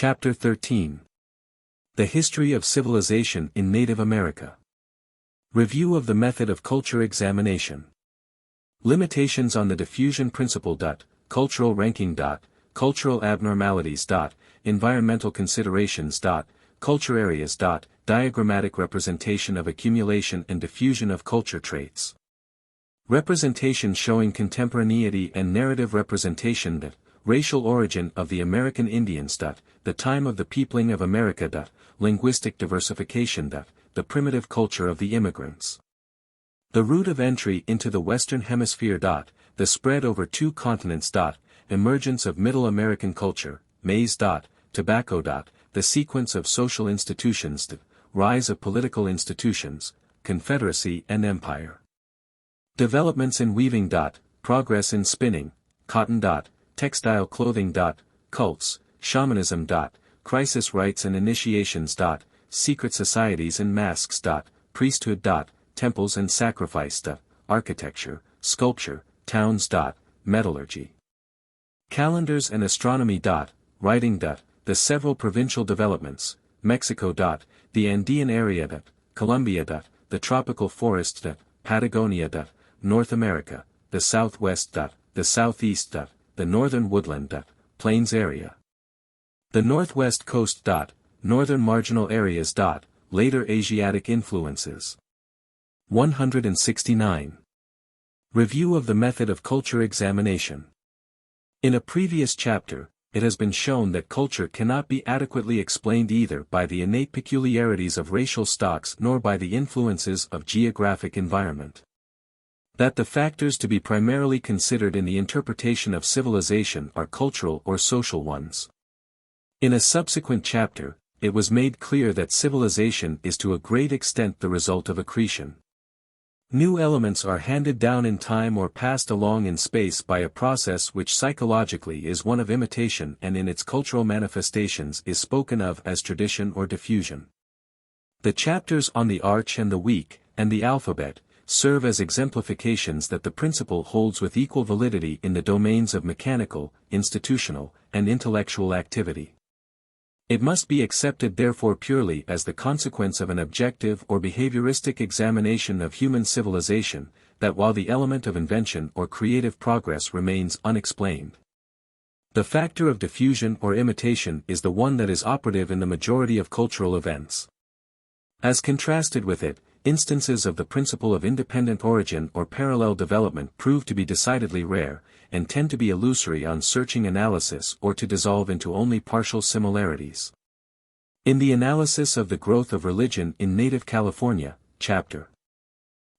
Chapter 13. The History of Civilization in Native America. Review of the method of culture examination. Limitations on the diffusion principle. Cultural ranking. Cultural abnormalities. Environmental considerations. Culture areas. Diagrammatic representation of accumulation and diffusion of culture traits. Representation showing contemporaneity and narrative representation. Racial origin of the American Indians. The time of the peopling of America. Linguistic diversification. The primitive culture of the immigrants. The route of entry into the Western Hemisphere. The spread over two continents. Emergence of Middle American culture, maize. Tobacco. The sequence of social institutions. Rise of political institutions, confederacy and empire. Developments in weaving. Progress in spinning, cotton. Textile clothing. Cults, shamanism. Crisis rites and initiations. Secret societies and masks. Priesthood. Temples and sacrifice. Architecture, sculpture, towns. Metallurgy. Calendars and astronomy. Writing. The several provincial developments, Mexico. The Andean area. Colombia. The tropical forest. Patagonia. North America, the Southwest. The Southeast. The northern woodland. Plains area. The Northwest coast. Northern marginal areas. Later Asiatic influences. 169. Review of the method of culture examination. In a previous chapter, it has been shown that culture cannot be adequately explained either by the innate peculiarities of racial stocks nor by the influences of geographic environment. That the factors to be primarily considered in the interpretation of civilization are cultural or social ones. In a subsequent chapter, it was made clear that civilization is to a great extent the result of accretion. New elements are handed down in time or passed along in space by a process which psychologically is one of imitation and in its cultural manifestations is spoken of as tradition or diffusion. The chapters on the arch and the weak, and the alphabet, serve as exemplifications that the principle holds with equal validity in the domains of mechanical, institutional, and intellectual activity. It must be accepted therefore purely as the consequence of an objective or behavioristic examination of human civilization, that while the element of invention or creative progress remains unexplained, the factor of diffusion or imitation is the one that is operative in the majority of cultural events. As contrasted with it, instances of the principle of independent origin or parallel development prove to be decidedly rare, and tend to be illusory on searching analysis or to dissolve into only partial similarities. In the analysis of the growth of religion in native California, Chapter,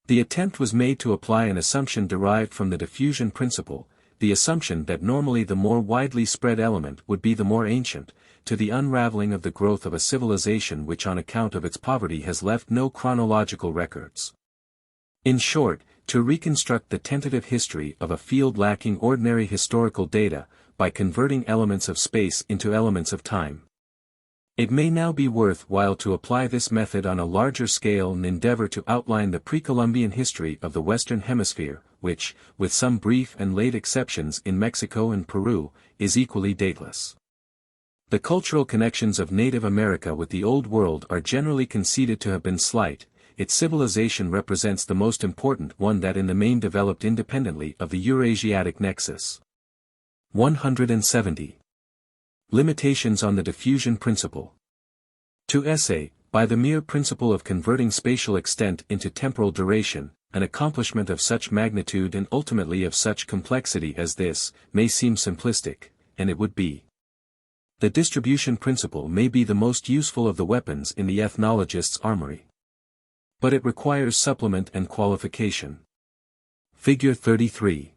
the attempt was made to apply an assumption derived from the diffusion principle, the assumption that normally the more widely spread element would be the more ancient, to the unraveling of the growth of a civilization which on account of its poverty has left no chronological records. In short, to reconstruct the tentative history of a field lacking ordinary historical data, by converting elements of space into elements of time. It may now be worth while to apply this method on a larger scale and endeavor to outline the pre-Columbian history of the Western Hemisphere, which, with some brief and late exceptions in Mexico and Peru, is equally dateless. The cultural connections of Native America with the Old World are generally conceded to have been slight. Its civilization represents the most important one that in the main developed independently of the Eurasiatic nexus. 170. Limitations on the diffusion principle. To essay, by the mere principle of converting spatial extent into temporal duration, an accomplishment of such magnitude and ultimately of such complexity as this, may seem simplistic, and it would be. The distribution principle may be the most useful of the weapons in the ethnologist's armory. But it requires supplement and qualification. Figure 33.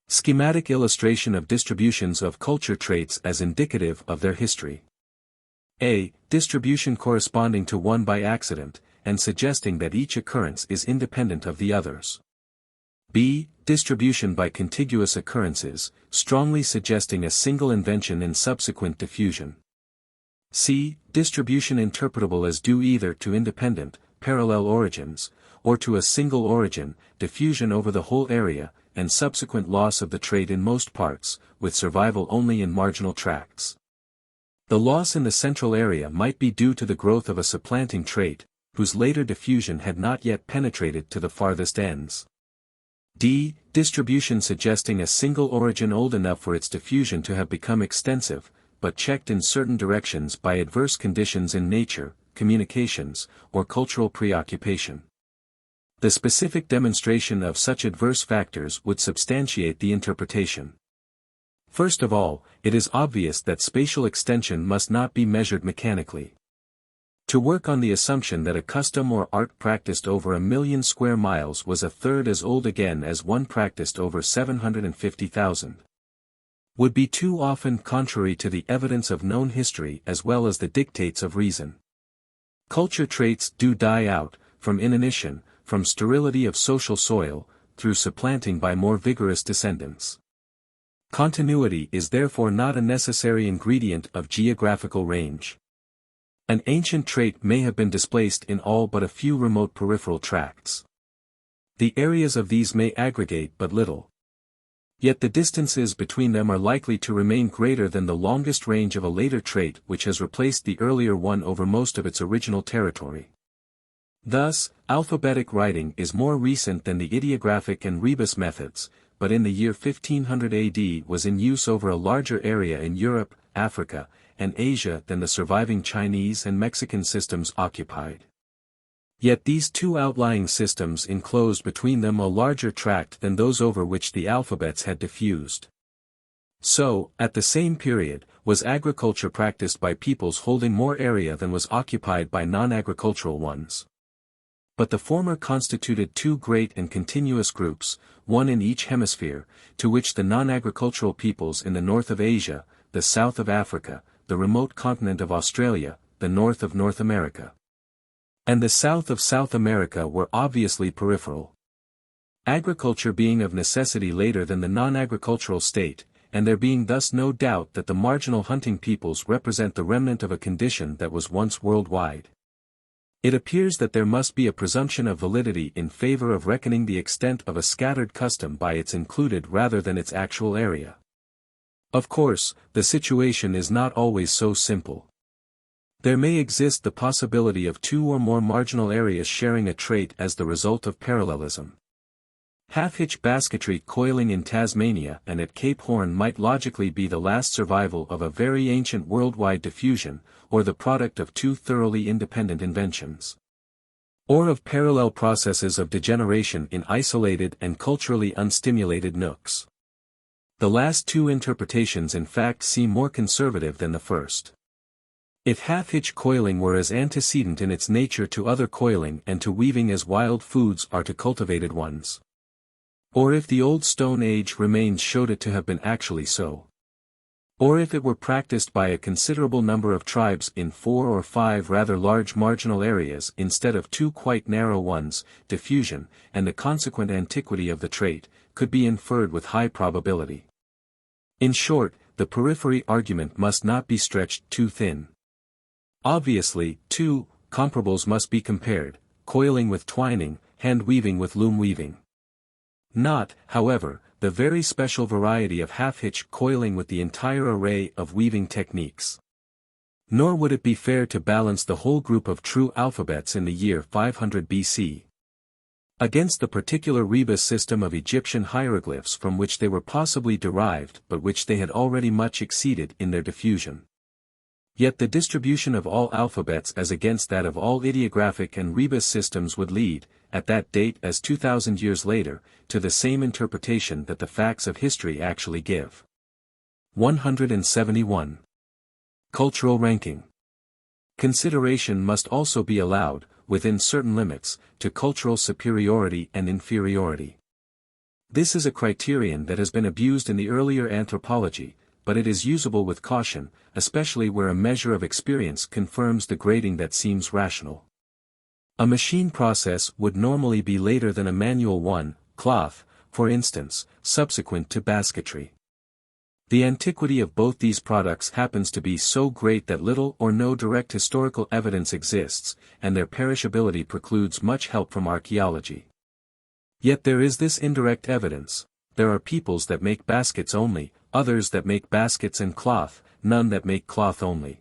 Schematic illustration of distributions of culture traits as indicative of their history. A. Distribution corresponding to one by accident, and suggesting that each occurrence is independent of the others. B. Distribution by contiguous occurrences, strongly suggesting a single invention in subsequent diffusion. C. Distribution interpretable as due either to independent, parallel origins, or to a single origin, diffusion over the whole area, and subsequent loss of the trait in most parts, with survival only in marginal tracts. The loss in the central area might be due to the growth of a supplanting trait, whose later diffusion had not yet penetrated to the farthest ends. D. Distribution suggesting a single origin old enough for its diffusion to have become extensive, but checked in certain directions by adverse conditions in nature, communications, or cultural preoccupation. The specific demonstration of such adverse factors would substantiate the interpretation. First of all, it is obvious that spatial extension must not be measured mechanically. To work on the assumption that a custom or art practiced over 1 million square miles was a third as old again as one practiced over 750,000 would be too often contrary to the evidence of known history as well as the dictates of reason. Culture traits do die out, from inanition, from sterility of social soil, through supplanting by more vigorous descendants. Continuity is therefore not a necessary ingredient of geographical range. An ancient trait may have been displaced in all but a few remote peripheral tracts. The areas of these may aggregate but little. Yet the distances between them are likely to remain greater than the longest range of a later trait which has replaced the earlier one over most of its original territory. Thus, alphabetic writing is more recent than the ideographic and rebus methods, but in the year 1500 AD was in use over a larger area in Europe, Africa, and Asia than the surviving Chinese and Mexican systems occupied. Yet these two outlying systems enclosed between them a larger tract than those over which the alphabets had diffused. So, at the same period, was agriculture practiced by peoples holding more area than was occupied by non-agricultural ones. But the former constituted two great and continuous groups, one in each hemisphere, to which the non-agricultural peoples in the north of Asia, the south of Africa, the remote continent of Australia, the north of North America, and the south of South America were obviously peripheral. Agriculture being of necessity later than the non-agricultural state, and there being thus no doubt that the marginal hunting peoples represent the remnant of a condition that was once worldwide. It appears that there must be a presumption of validity in favor of reckoning the extent of a scattered custom by its included rather than its actual area. Of course, the situation is not always so simple. There may exist the possibility of two or more marginal areas sharing a trait as the result of parallelism. Half-hitch basketry coiling in Tasmania and at Cape Horn might logically be the last survival of a very ancient worldwide diffusion, or the product of two thoroughly independent inventions. Or of parallel processes of degeneration in isolated and culturally unstimulated nooks. The last two interpretations in fact seem more conservative than the first. If half-hitch coiling were as antecedent in its nature to other coiling and to weaving as wild foods are to cultivated ones. Or if the old Stone Age remains showed it to have been actually so. Or if it were practiced by a considerable number of tribes in 4 or 5 rather large marginal areas instead of 2 quite narrow ones, diffusion, and the consequent antiquity of the trait, could be inferred with high probability. In short, the periphery argument must not be stretched too thin. Obviously, two comparables must be compared, coiling with twining, hand-weaving with loom-weaving. Not, however, the very special variety of half-hitch coiling with the entire array of weaving techniques. Nor would it be fair to balance the whole group of true alphabets in the year 500 BC against the particular rebus system of Egyptian hieroglyphs from which they were possibly derived but which they had already much exceeded in their diffusion. Yet the distribution of all alphabets as against that of all ideographic and rebus systems would lead, at that date as 2,000 years later, to the same interpretation that the facts of history actually give. 171. Cultural ranking. Consideration must also be allowed, within certain limits, to cultural superiority and inferiority. This is a criterion that has been abused in the earlier anthropology, but it is usable with caution, especially where a measure of experience confirms the grading that seems rational. A machine process would normally be later than a manual one, cloth, for instance, subsequent to basketry. The antiquity of both these products happens to be so great that little or no direct historical evidence exists, and their perishability precludes much help from archaeology. Yet there is this indirect evidence: there are peoples that make baskets only, others that make baskets and cloth, none that make cloth only.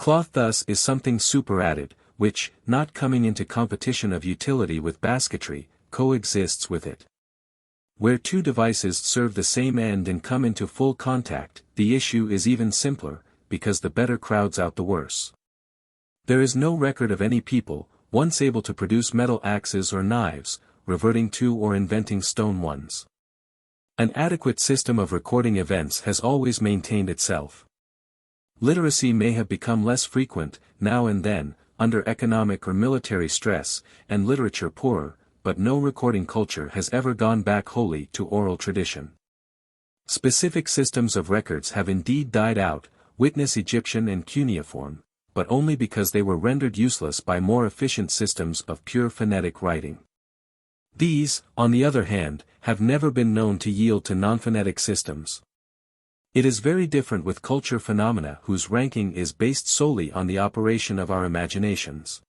Cloth thus is something superadded, which, not coming into competition of utility with basketry, coexists with it. Where two devices serve the same end and come into full contact, the issue is even simpler, because the better crowds out the worse. There is no record of any people, once able to produce metal axes or knives, reverting to or inventing stone ones. An adequate system of recording events has always maintained itself. Literacy may have become less frequent, now and then, under economic or military stress, and literature poorer, but no recording culture has ever gone back wholly to oral tradition. Specific systems of records have indeed died out, witness Egyptian and cuneiform, but only because they were rendered useless by more efficient systems of pure phonetic writing. These, on the other hand, have never been known to yield to non-phonetic systems. It is very different with culture phenomena whose ranking is based solely on the operation of our imaginations.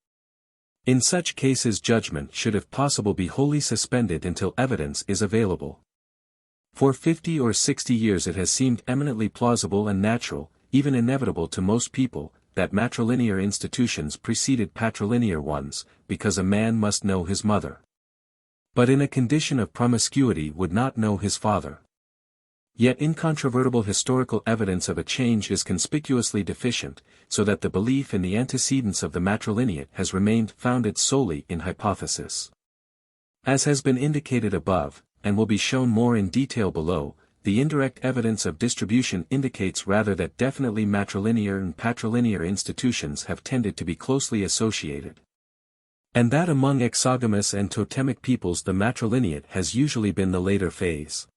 In such cases judgment should if possible be wholly suspended until evidence is available. For 50 or 60 years it has seemed eminently plausible and natural, even inevitable to most people, that matrilinear institutions preceded patrilinear ones, because a man must know his mother, but in a condition of promiscuity would not know his father. Yet incontrovertible historical evidence of a change is conspicuously deficient, so that the belief in the antecedents of the matrilineate has remained founded solely in hypothesis. As has been indicated above, and will be shown more in detail below, the indirect evidence of distribution indicates rather that definitely matrilinear and patrilinear institutions have tended to be closely associated, and that among exogamous and totemic peoples the matrilineate has usually been the later phase.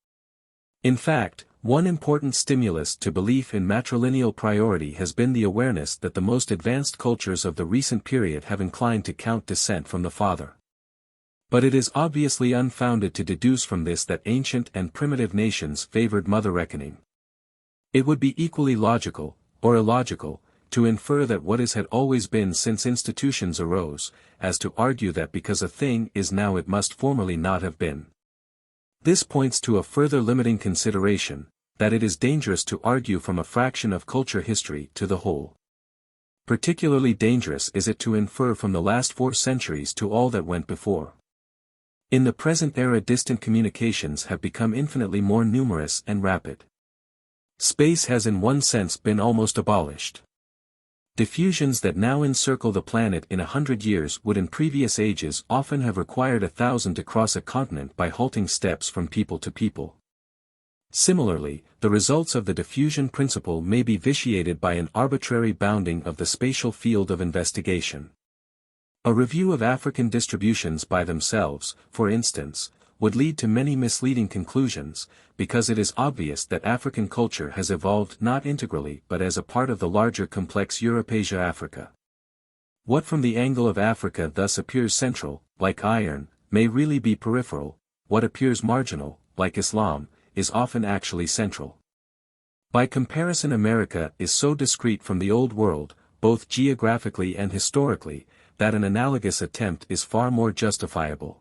In fact, one important stimulus to belief in matrilineal priority has been the awareness that the most advanced cultures of the recent period have inclined to count descent from the father. But it is obviously unfounded to deduce from this that ancient and primitive nations favored mother reckoning. It would be equally logical, or illogical, to infer that what is had always been since institutions arose, as to argue that because a thing is now it must formerly not have been. This points to a further limiting consideration, that it is dangerous to argue from a fraction of culture history to the whole. Particularly dangerous is it to infer from the last 4 centuries to all that went before. In the present era distant communications have become infinitely more numerous and rapid. Space has in one sense been almost abolished. Diffusions that now encircle the planet in 100 years would in previous ages often have required 1,000 to cross a continent by halting steps from people to people. Similarly, the results of the diffusion principle may be vitiated by an arbitrary bounding of the spatial field of investigation. A review of African distributions by themselves, for instance, would lead to many misleading conclusions, because it is obvious that African culture has evolved not integrally but as a part of the larger complex Eurasia-Africa. What from the angle of Africa thus appears central, like iron, may really be peripheral, what appears marginal, like Islam, is often actually central. By comparison America is so discrete from the Old World, both geographically and historically, that an analogous attempt is far more justifiable.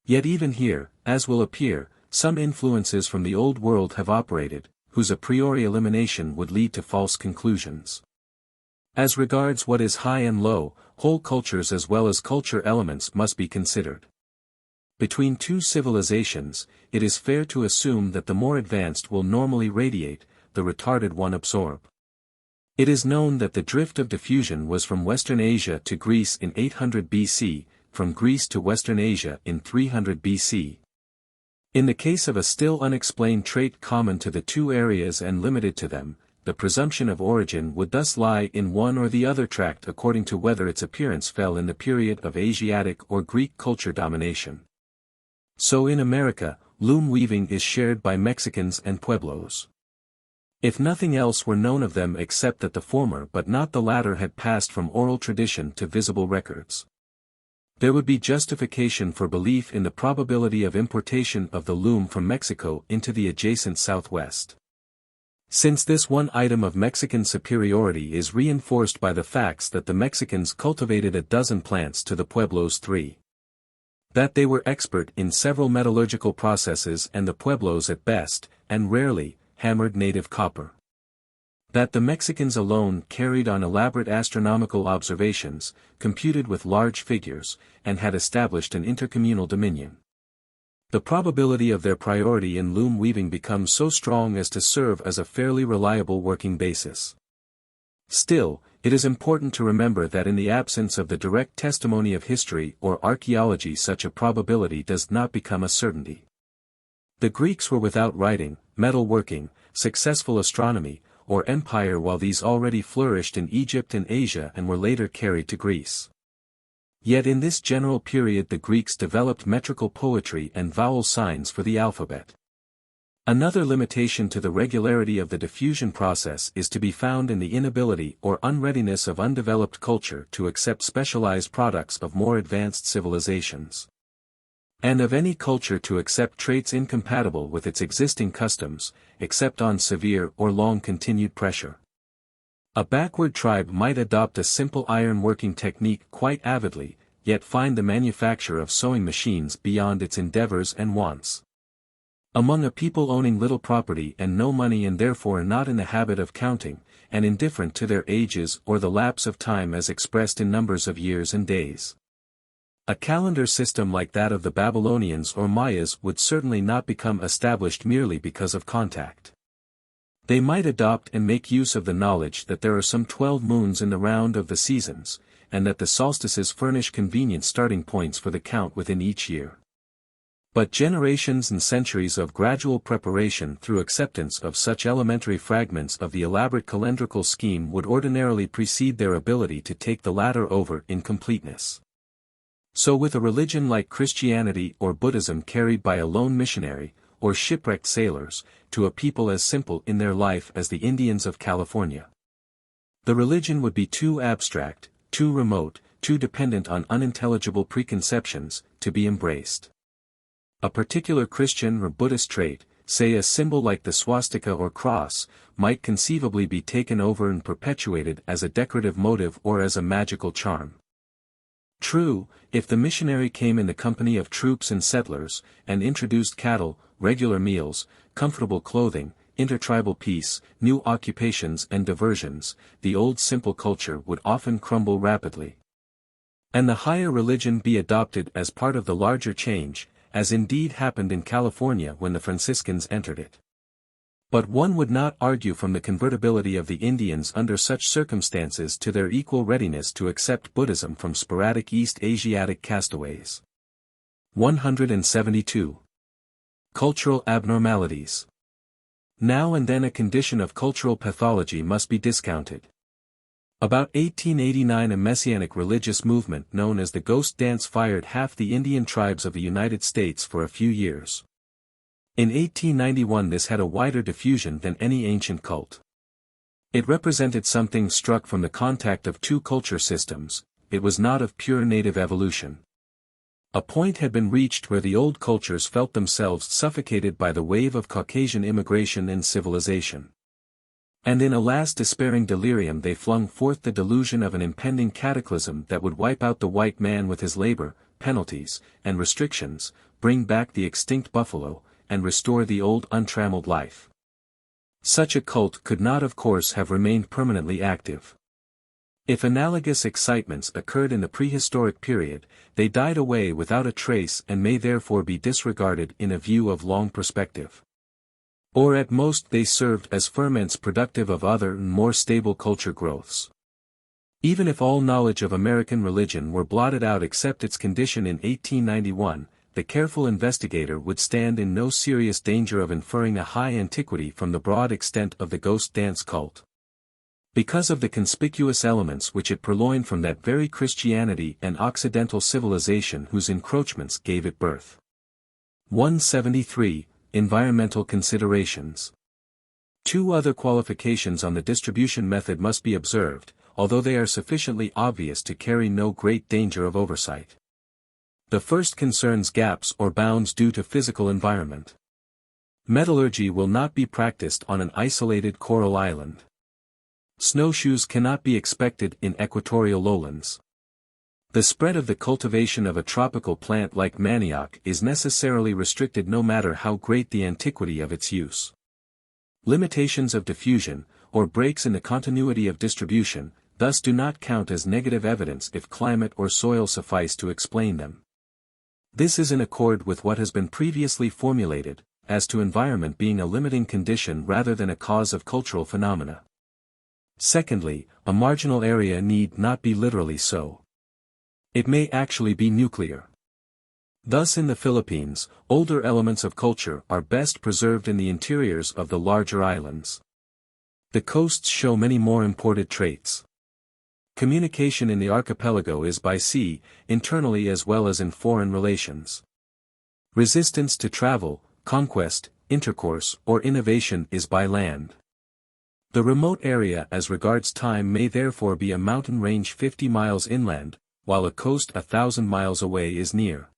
Yet even here, as will appear, some influences from the Old World have operated, whose a priori elimination would lead to false conclusions. As regards what is high and low, whole cultures as well as culture elements must be considered. Between two civilizations, it is fair to assume that the more advanced will normally radiate, the retarded one absorb. It is known that the drift of diffusion was from Western Asia to Greece in 800 BC, from Greece to Western Asia in 300 BC. In the case of a still unexplained trait common to the two areas and limited to them, the presumption of origin would thus lie in one or the other tract according to whether its appearance fell in the period of Asiatic or Greek culture domination. So in America, loom weaving is shared by Mexicans and Pueblos. If nothing else were known of them except that the former but not the latter had passed from oral tradition to visible records, there would be justification for belief in the probability of importation of the loom from Mexico into the adjacent Southwest. Since this one item of Mexican superiority is reinforced by the facts that the Mexicans cultivated a dozen plants to the Pueblos 3. That they were expert in several metallurgical processes and the Pueblos at best, and rarely, hammered native copper. That the Mexicans alone carried on elaborate astronomical observations, computed with large figures, and had established an intercommunal dominion. The probability of their priority in loom weaving becomes so strong as to serve as a fairly reliable working basis. Still, it is important to remember that in the absence of the direct testimony of history or archaeology, such a probability does not become a certainty. The Greeks were without writing, metalworking, successful astronomy, or empire, while these already flourished in Egypt and Asia and were later carried to Greece. Yet in this general period the Greeks developed metrical poetry and vowel signs for the alphabet. Another limitation to the regularity of the diffusion process is to be found in the inability or unreadiness of undeveloped culture to accept specialized products of more advanced civilizations, and of any culture to accept traits incompatible with its existing customs, except on severe or long-continued pressure. A backward tribe might adopt a simple iron-working technique quite avidly, yet find the manufacture of sewing machines beyond its endeavors and wants. Among a people owning little property and no money, and therefore not in the habit of counting, and indifferent to their ages or the lapse of time as expressed in numbers of years and days, a calendar system like that of the Babylonians or Mayas would certainly not become established merely because of contact. They might adopt and make use of the knowledge that there are some 12 moons in the round of the seasons, and that the solstices furnish convenient starting points for the count within each year. But generations and centuries of gradual preparation through acceptance of such elementary fragments of the elaborate calendrical scheme would ordinarily precede their ability to take the latter over in completeness. So with a religion like Christianity or Buddhism carried by a lone missionary, or shipwrecked sailors, to a people as simple in their life as the Indians of California, the religion would be too abstract, too remote, too dependent on unintelligible preconceptions, to be embraced. A particular Christian or Buddhist trait, say a symbol like the swastika or cross, might conceivably be taken over and perpetuated as a decorative motive or as a magical charm. True, if the missionary came in the company of troops and settlers, and introduced cattle, regular meals, comfortable clothing, intertribal peace, new occupations and diversions, the old simple culture would often crumble rapidly, and the higher religion be adopted as part of the larger change, as indeed happened in California when the Franciscans entered it. But one would not argue from the convertibility of the Indians under such circumstances to their equal readiness to accept Buddhism from sporadic East Asiatic castaways. 172. Cultural abnormalities. Now and then a condition of cultural pathology must be discounted. About 1889 a messianic religious movement known as the Ghost Dance fired half the Indian tribes of the United States for a few years. In 1891 this had a wider diffusion than any ancient cult. It represented something struck from the contact of two culture systems, it was not of pure native evolution. A point had been reached where the old cultures felt themselves suffocated by the wave of Caucasian immigration and civilization. And in a last despairing delirium they flung forth the delusion of an impending cataclysm that would wipe out the white man with his labor, penalties, and restrictions, bring back the extinct buffalo, and restore the old untrammeled life. Such a cult could not of course have remained permanently active. If analogous excitements occurred in the prehistoric period, they died away without a trace and may therefore be disregarded in a view of long perspective. Or at most they served as ferments productive of other and more stable culture growths. Even if all knowledge of American religion were blotted out except its condition in 1891, the careful investigator would stand in no serious danger of inferring a high antiquity from the broad extent of the Ghost Dance cult, because of the conspicuous elements which it purloined from that very Christianity and Occidental civilization whose encroachments gave it birth. 173. Environmental considerations. Two other qualifications on the distribution method must be observed, although they are sufficiently obvious to carry no great danger of oversight. The first concerns gaps or bounds due to physical environment. Metallurgy will not be practiced on an isolated coral island. Snowshoes cannot be expected in equatorial lowlands. The spread of the cultivation of a tropical plant like manioc is necessarily restricted no matter how great the antiquity of its use. Limitations of diffusion, or breaks in the continuity of distribution, thus do not count as negative evidence if climate or soil suffice to explain them. This is in accord with what has been previously formulated, as to environment being a limiting condition rather than a cause of cultural phenomena. Secondly, a marginal area need not be literally so. It may actually be nuclear. Thus in the Philippines, older elements of culture are best preserved in the interiors of the larger islands. The coasts show many more imported traits. Communication in the archipelago is by sea, internally as well as in foreign relations. Resistance to travel, conquest, intercourse, or innovation is by land. The remote area as regards time may therefore be a mountain range 50 miles inland, while a coast 1,000 miles away is near.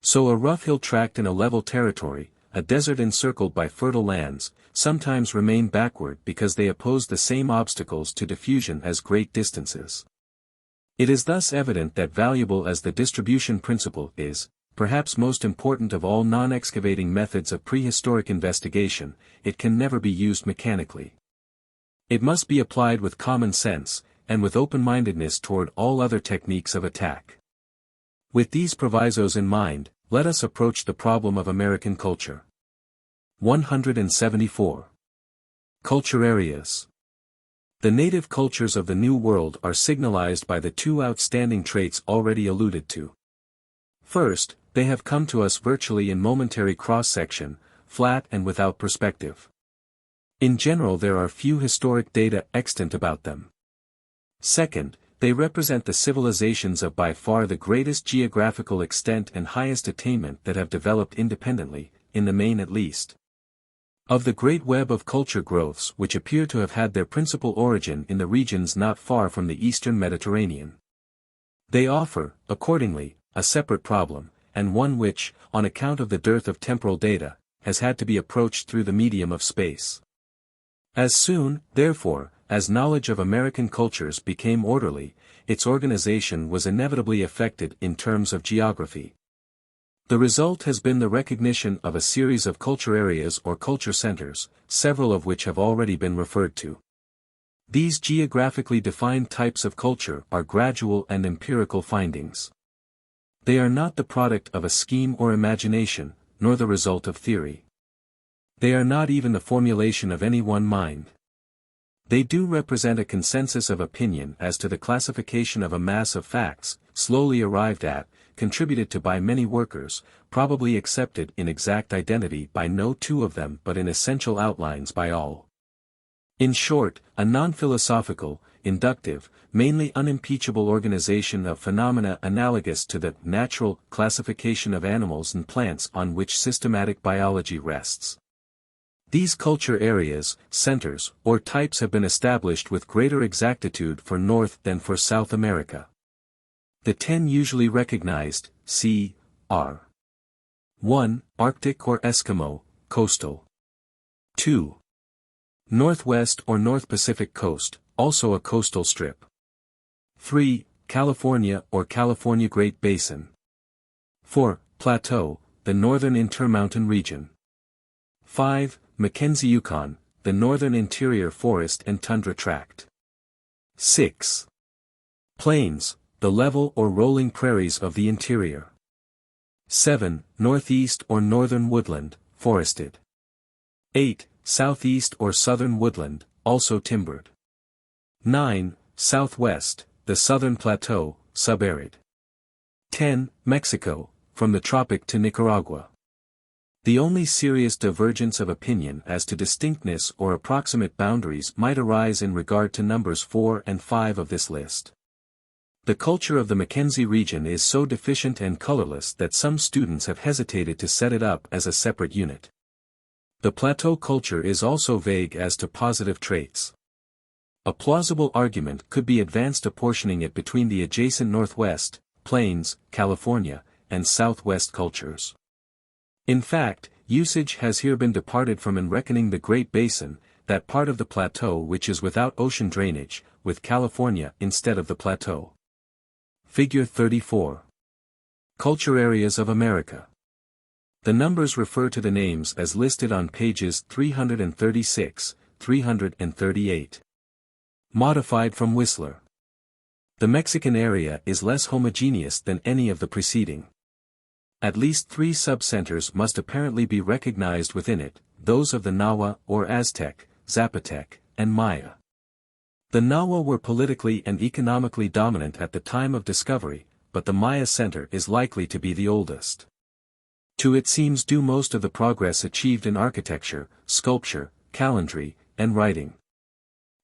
So a rough hill tract in a level territory, a desert encircled by fertile lands, sometimes remain backward because they oppose the same obstacles to diffusion as great distances. It is thus evident that valuable as the distribution principle is, perhaps most important of all non-excavating methods of prehistoric investigation, it can never be used mechanically. It must be applied with common sense, and with open-mindedness toward all other techniques of attack. With these provisos in mind, let us approach the problem of American culture. 174. Culture areas. The native cultures of the New World are signalized by the two outstanding traits already alluded to. First, they have come to us virtually in momentary cross-section, flat and without perspective. In general there are few historic data extant about them. Second, they represent the civilizations of by far the greatest geographical extent and highest attainment that have developed independently, in the main at least. Of the great web of culture growths which appear to have had their principal origin in the regions not far from the eastern Mediterranean. They offer, accordingly, a separate problem, and one which, on account of the dearth of temporal data, has had to be approached through the medium of space. As soon, therefore, as knowledge of American cultures became orderly, its organization was inevitably affected in terms of geography. The result has been the recognition of a series of culture areas or culture centers, several of which have already been referred to. These geographically defined types of culture are gradual and empirical findings. They are not the product of a scheme or imagination, nor the result of theory. They are not even the formulation of any one mind. They do represent a consensus of opinion as to the classification of a mass of facts, slowly arrived at, contributed to by many workers, probably accepted in exact identity by no two of them but in essential outlines by all. In short, a non-philosophical, inductive, mainly unimpeachable organization of phenomena analogous to the natural classification of animals and plants on which systematic biology rests. These culture areas, centers, or types have been established with greater exactitude for North than for South America. The 10 usually recognized, c.r. 1. Arctic or Eskimo, coastal. 2. Northwest or North Pacific coast, also a coastal strip. 3. California or California Great Basin. 4. Plateau, the northern intermountain region. 5. Mackenzie-Yukon, the northern interior forest and tundra tract. 6. Plains, the level or rolling prairies of the interior. 7. Northeast or northern woodland, forested. 8. Southeast or southern woodland, also timbered. 9. Southwest, the southern plateau, subarid. 10. Mexico, from the tropic to Nicaragua. The only serious divergence of opinion as to distinctness or approximate boundaries might arise in regard to numbers 4 and 5 of this list. The culture of the Mackenzie region is so deficient and colorless that some students have hesitated to set it up as a separate unit. The plateau culture is also vague as to positive traits. A plausible argument could be advanced apportioning it between the adjacent Northwest, Plains, California, and Southwest cultures. In fact, usage has here been departed from in reckoning the Great Basin, that part of the plateau which is without ocean drainage, with California instead of the plateau. Figure 34. Culture areas of America. The numbers refer to the names as listed on pages 336, 338. Modified from Whistler. The Mexican area is less homogeneous than any of the preceding. At least 3 subcenters must apparently be recognized within it, those of the Nahua or Aztec, Zapotec, and Maya. The Nahua were politically and economically dominant at the time of discovery, but the Maya center is likely to be the oldest. To it seems due most of the progress achieved in architecture, sculpture, calendry, and writing.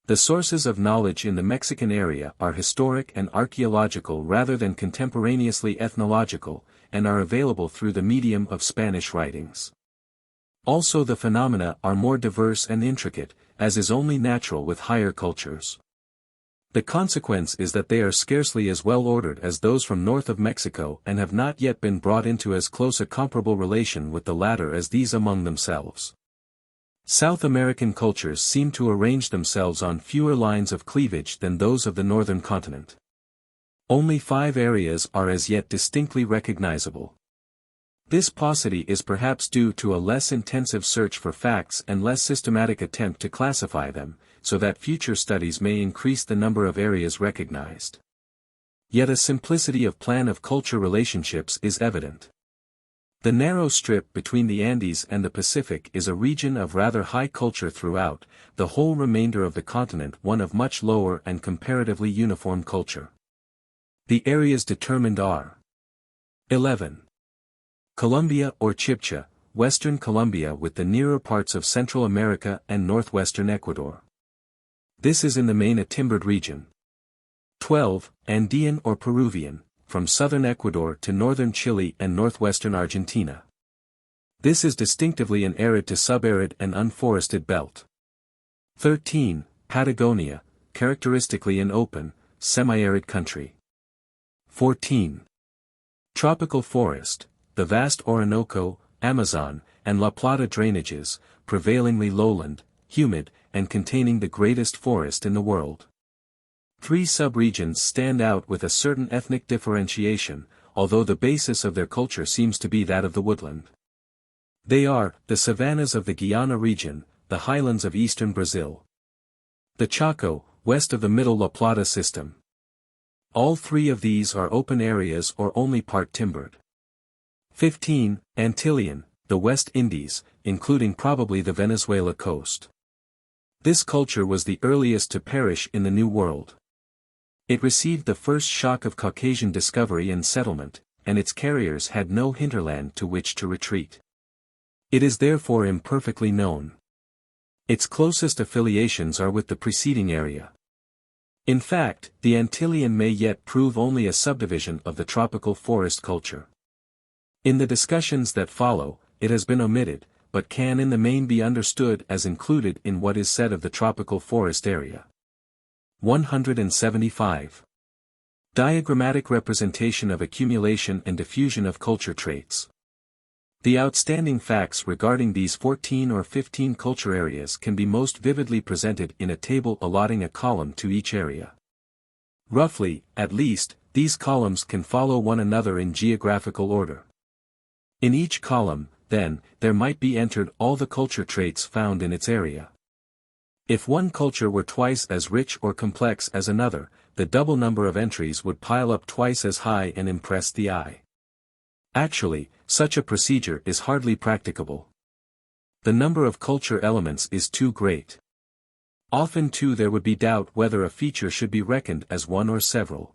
The sources of knowledge in the Mexican area are historic and archaeological rather than contemporaneously ethnological, and are available through the medium of Spanish writings. Also the phenomena are more diverse and intricate, as is only natural with higher cultures. The consequence is that they are scarcely as well ordered as those from north of Mexico and have not yet been brought into as close a comparable relation with the latter as these among themselves. South American cultures seem to arrange themselves on fewer lines of cleavage than those of the northern continent. Only 5 areas are as yet distinctly recognizable. This paucity is perhaps due to a less intensive search for facts and less systematic attempt to classify them, so that future studies may increase the number of areas recognized. Yet a simplicity of plan of culture relationships is evident. The narrow strip between the Andes and the Pacific is a region of rather high culture throughout, the whole remainder of the continent one of much lower and comparatively uniform culture. The areas determined are 11. Colombia or Chibcha, Western Colombia with the nearer parts of Central America and northwestern Ecuador. This is in the main a timbered region. 12. Andean or Peruvian, from southern Ecuador to northern Chile and northwestern Argentina. This is distinctively an arid to subarid and unforested belt. 13. Patagonia, characteristically an open, semi-arid country. 14. Tropical forest, the vast Orinoco, Amazon, and La Plata drainages, prevailingly lowland, humid, and containing the greatest forest in the world. 3 subregions stand out with a certain ethnic differentiation, although the basis of their culture seems to be that of the woodland. They are, the savannas of the Guiana region, the highlands of eastern Brazil. The Chaco, west of the middle La Plata system. All 3 of these are open areas or only part timbered. 15. Antillean, the West Indies, including probably the Venezuela coast. This culture was the earliest to perish in the New World. It received the first shock of Caucasian discovery and settlement, and its carriers had no hinterland to which to retreat. It is therefore imperfectly known. Its closest affiliations are with the preceding area. In fact, the Antillean may yet prove only a subdivision of the tropical forest culture. In the discussions that follow, it has been omitted, but can in the main be understood as included in what is said of the tropical forest area. 175. Diagrammatic representation of accumulation and diffusion of culture traits. The outstanding facts regarding these 14 or 15 culture areas can be most vividly presented in a table allotting a column to each area. Roughly, at least, these columns can follow one another in geographical order. In each column, then, there might be entered all the culture traits found in its area. If one culture were twice as rich or complex as another, the double number of entries would pile up twice as high and impress the eye. Actually, such a procedure is hardly practicable. The number of culture elements is too great. Often too there would be doubt whether a feature should be reckoned as one or several.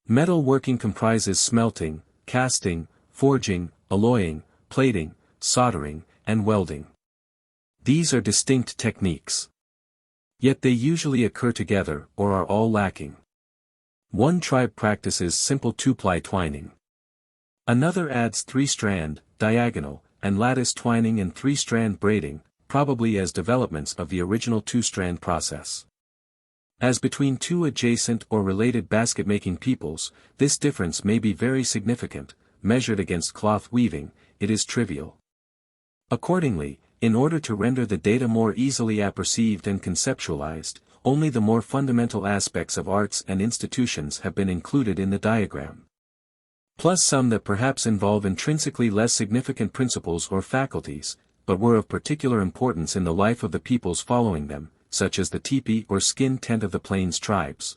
Metal working comprises smelting, casting, forging, alloying, plating, soldering, and welding. These are distinct techniques. Yet they usually occur together or are all lacking. One tribe practices simple 2-ply twining. Another adds 3-strand, diagonal, and lattice twining and 3-strand braiding, probably as developments of the original 2-strand process. As between 2 adjacent or related basket-making peoples, this difference may be very significant. Measured against cloth weaving, it is trivial. Accordingly, in order to render the data more easily apperceived and conceptualized, only the more fundamental aspects of arts and institutions have been included in the diagram. Plus some that perhaps involve intrinsically less significant principles or faculties, but were of particular importance in the life of the peoples following them, such as the teepee or skin tent of the Plains tribes.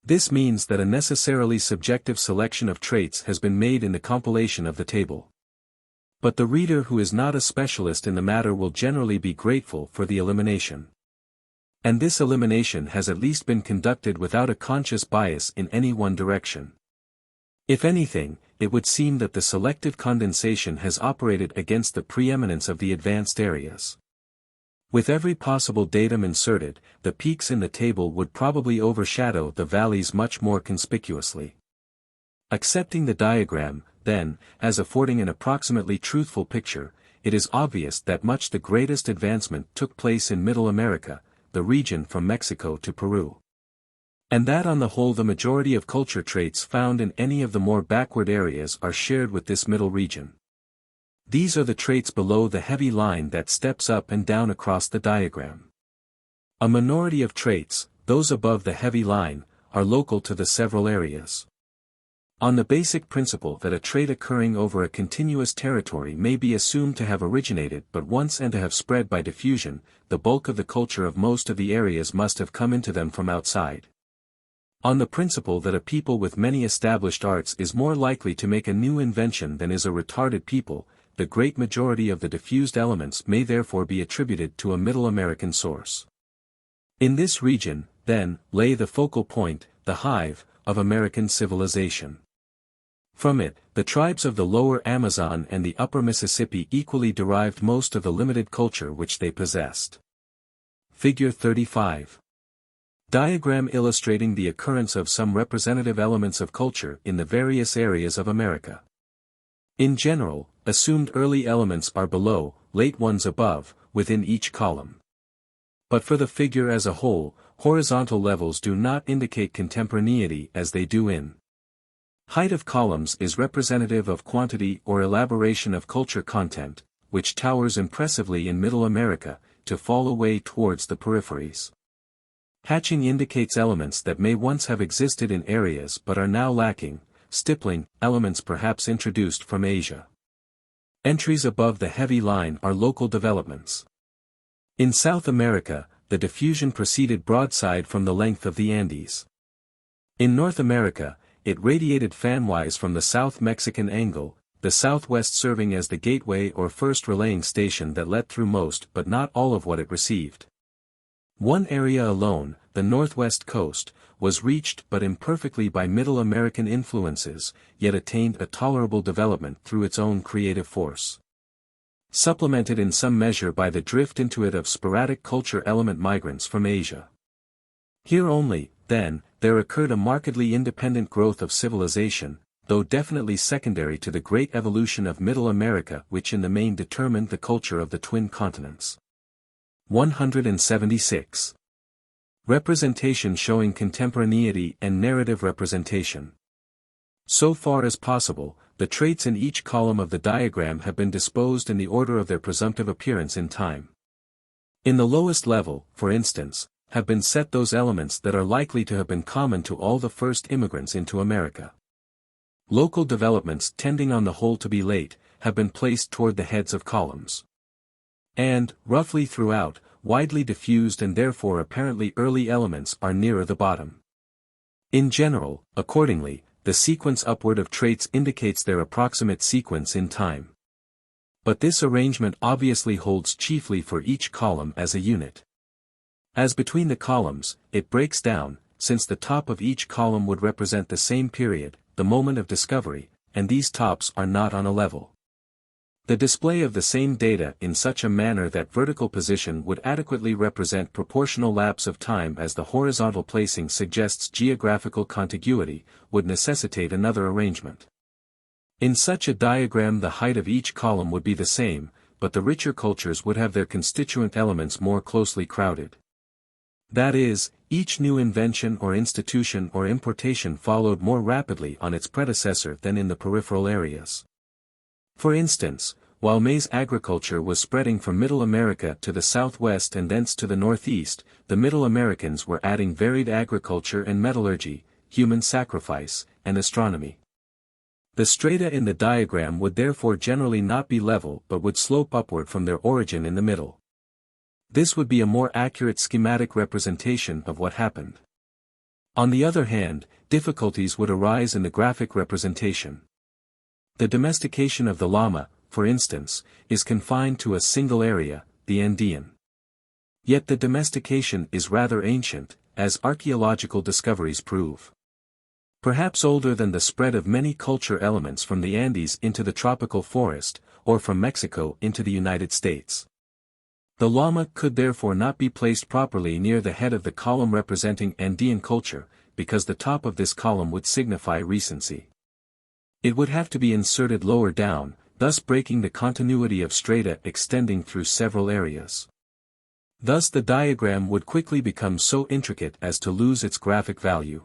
This means that a necessarily subjective selection of traits has been made in the compilation of the table. But the reader who is not a specialist in the matter will generally be grateful for the elimination. And this elimination has at least been conducted without a conscious bias in any one direction. If anything, it would seem that the selective condensation has operated against the preeminence of the advanced areas. With every possible datum inserted, the peaks in the table would probably overshadow the valleys much more conspicuously. Accepting the diagram, then, as affording an approximately truthful picture, it is obvious that much the greatest advancement took place in Middle America, the region from Mexico to Peru. And that on the whole the majority of culture traits found in any of the more backward areas are shared with this middle region. These are the traits below the heavy line that steps up and down across the diagram. A minority of traits, those above the heavy line, are local to the several areas. On the basic principle that a trait occurring over a continuous territory may be assumed to have originated but once and to have spread by diffusion, the bulk of the culture of most of the areas must have come into them from outside. On the principle that a people with many established arts is more likely to make a new invention than is a retarded people, the great majority of the diffused elements may therefore be attributed to a Middle American source. In this region, then, lay the focal point, the hive, of American civilization. From it, the tribes of the lower Amazon and the upper Mississippi equally derived most of the limited culture which they possessed. Figure 35. Diagram illustrating the occurrence of some representative elements of culture in the various areas of America. In general, assumed early elements are below, late ones above, within each column. But for the figure as a whole, horizontal levels do not indicate contemporaneity as they do in. Height of columns is representative of quantity or elaboration of culture content, which towers impressively in Middle America, to fall away towards the peripheries. Hatching indicates elements that may once have existed in areas but are now lacking, stippling, elements perhaps introduced from Asia. Entries above the heavy line are local developments. In South America, the diffusion proceeded broadside from the length of the Andes. In North America, it radiated fanwise from the South Mexican angle, the southwest serving as the gateway or first relaying station that let through most but not all of what it received. One area alone, the northwest coast, was reached but imperfectly by Middle American influences, yet attained a tolerable development through its own creative force. Supplemented in some measure by the drift into it of sporadic culture element migrants from Asia. Here only, then, there occurred a markedly independent growth of civilization, though definitely secondary to the great evolution of Middle America which in the main determined the culture of the twin continents. 176. Representation showing contemporaneity and narrative representation. So far as possible, the traits in each column of the diagram have been disposed in the order of their presumptive appearance in time. In the lowest level, for instance, have been set those elements that are likely to have been common to all the first immigrants into America. Local developments tending on the whole to be late, have been placed toward the heads of columns. And, roughly throughout, widely diffused and therefore apparently early elements are nearer the bottom. In general, accordingly, the sequence upward of traits indicates their approximate sequence in time. But this arrangement obviously holds chiefly for each column as a unit. As between the columns, it breaks down, since the top of each column would represent the same period, the moment of discovery, and these tops are not on a level. The display of the same data in such a manner that vertical position would adequately represent proportional lapse of time as the horizontal placing suggests geographical contiguity, would necessitate another arrangement. In such a diagram the height of each column would be the same, but the richer cultures would have their constituent elements more closely crowded. That is, each new invention or institution or importation followed more rapidly on its predecessor than in the peripheral areas. For instance, while maize agriculture was spreading from Middle America to the southwest and thence to the northeast, the Middle Americans were adding varied agriculture and metallurgy, human sacrifice, and astronomy. The strata in the diagram would therefore generally not be level but would slope upward from their origin in the middle. This would be a more accurate schematic representation of what happened. On the other hand, difficulties would arise in the graphic representation. The domestication of the llama, for instance, is confined to a single area, the Andean. Yet the domestication is rather ancient, as archaeological discoveries prove. Perhaps older than the spread of many culture elements from the Andes into the tropical forest, or from Mexico into the United States. The llama could therefore not be placed properly near the head of the column representing Andean culture, because the top of this column would signify recency. It would have to be inserted lower down, thus breaking the continuity of strata extending through several areas. Thus the diagram would quickly become so intricate as to lose its graphic value.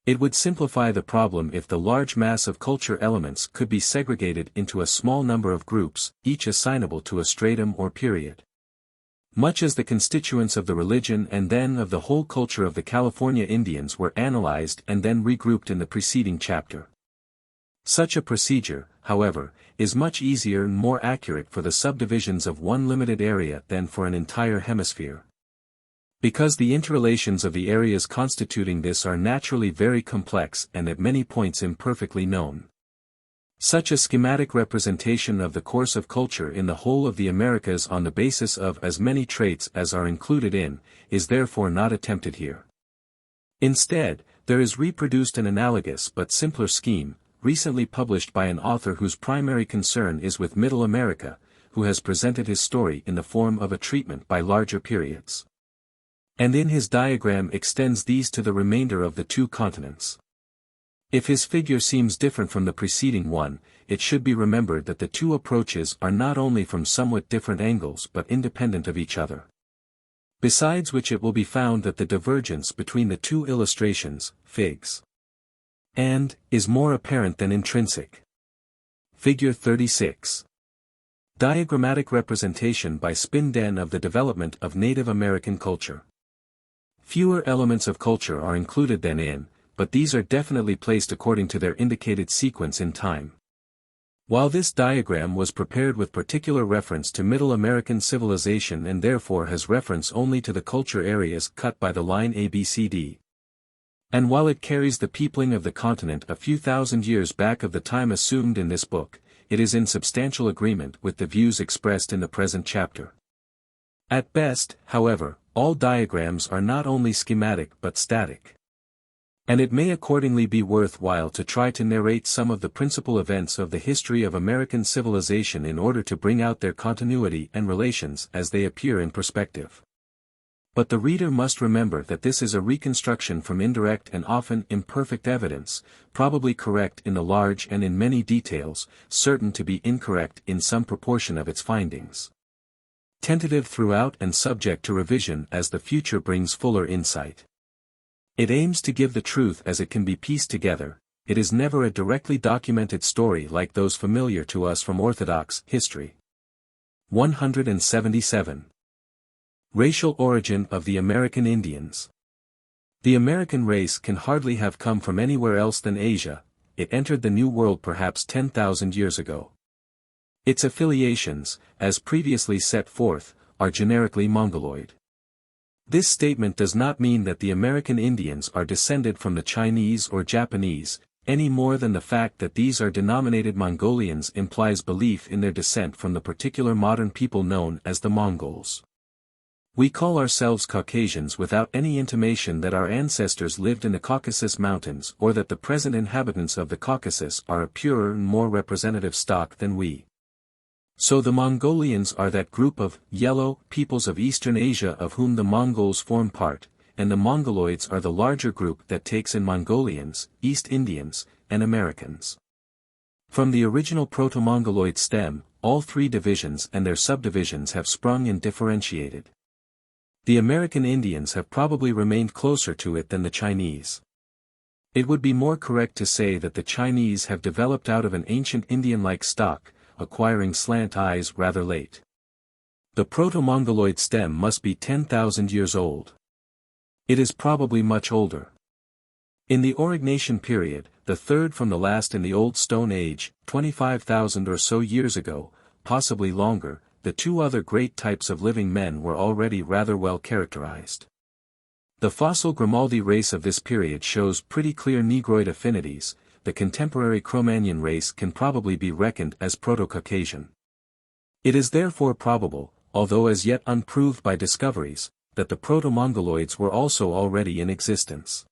It would simplify the problem if the large mass of culture elements could be segregated into a small number of groups, each assignable to a stratum or period. Much as the constituents of the religion and then of the whole culture of the California Indians were analyzed and then regrouped in the preceding chapter. Such a procedure, however, is much easier and more accurate for the subdivisions of one limited area than for an entire hemisphere. Because the interrelations of the areas constituting this are naturally very complex and at many points imperfectly known. Such a schematic representation of the course of culture in the whole of the Americas on the basis of as many traits as are included in, is therefore not attempted here. Instead, there is reproduced an analogous but simpler scheme, recently published by an author whose primary concern is with Middle America, who has presented his story in the form of a treatment by larger periods. And in his diagram extends these to the remainder of the two continents. If his figure seems different from the preceding one, it should be remembered that the two approaches are not only from somewhat different angles but independent of each other. Besides which it will be found that the divergence between the two illustrations, figs. And, is more apparent than intrinsic. Figure 36. Diagrammatic representation by Spinden of the development of Native American culture. Fewer elements of culture are included than in, but these are definitely placed according to their indicated sequence in time. While this diagram was prepared with particular reference to Middle American civilization and therefore has reference only to the culture areas cut by the line ABCD. And while it carries the peopling of the continent a few thousand years back of the time assumed in this book, it is in substantial agreement with the views expressed in the present chapter. At best, however, all diagrams are not only schematic but static. And it may accordingly be worthwhile to try to narrate some of the principal events of the history of American civilization in order to bring out their continuity and relations as they appear in perspective. But the reader must remember that this is a reconstruction from indirect and often imperfect evidence, probably correct in the large and in many details, certain to be incorrect in some proportion of its findings. Tentative throughout and subject to revision as the future brings fuller insight. It aims to give the truth as it can be pieced together. It is never a directly documented story like those familiar to us from Orthodox history. 177. Racial origin of the American Indians. The American race can hardly have come from anywhere else than Asia. It entered the New World perhaps 10,000 years ago. Its affiliations, as previously set forth, are generically Mongoloid. This statement does not mean that the American Indians are descended from the Chinese or Japanese, any more than the fact that these are denominated Mongolians implies belief in their descent from the particular modern people known as the Mongols. We call ourselves Caucasians without any intimation that our ancestors lived in the Caucasus Mountains or that the present inhabitants of the Caucasus are a purer and more representative stock than we. So the Mongolians are that group of yellow peoples of Eastern Asia of whom the Mongols form part, and the Mongoloids are the larger group that takes in Mongolians, East Indians, and Americans. From the original Proto-Mongoloid stem, all three divisions and their subdivisions have sprung and differentiated. The American Indians have probably remained closer to it than the Chinese. It would be more correct to say that the Chinese have developed out of an ancient Indian-like stock, acquiring slant eyes rather late. The Proto-Mongoloid stem must be 10,000 years old. It is probably much older. In the Aurignacian period, the third from the last in the Old Stone Age, 25,000 or so years ago, possibly longer, the two other great types of living men were already rather well characterized. The fossil Grimaldi race of this period shows pretty clear Negroid affinities. The contemporary Cro-Magnon race can probably be reckoned as Proto-Caucasian. It is therefore probable, although as yet unproved by discoveries, that the Proto-Mongoloids were also already in existence.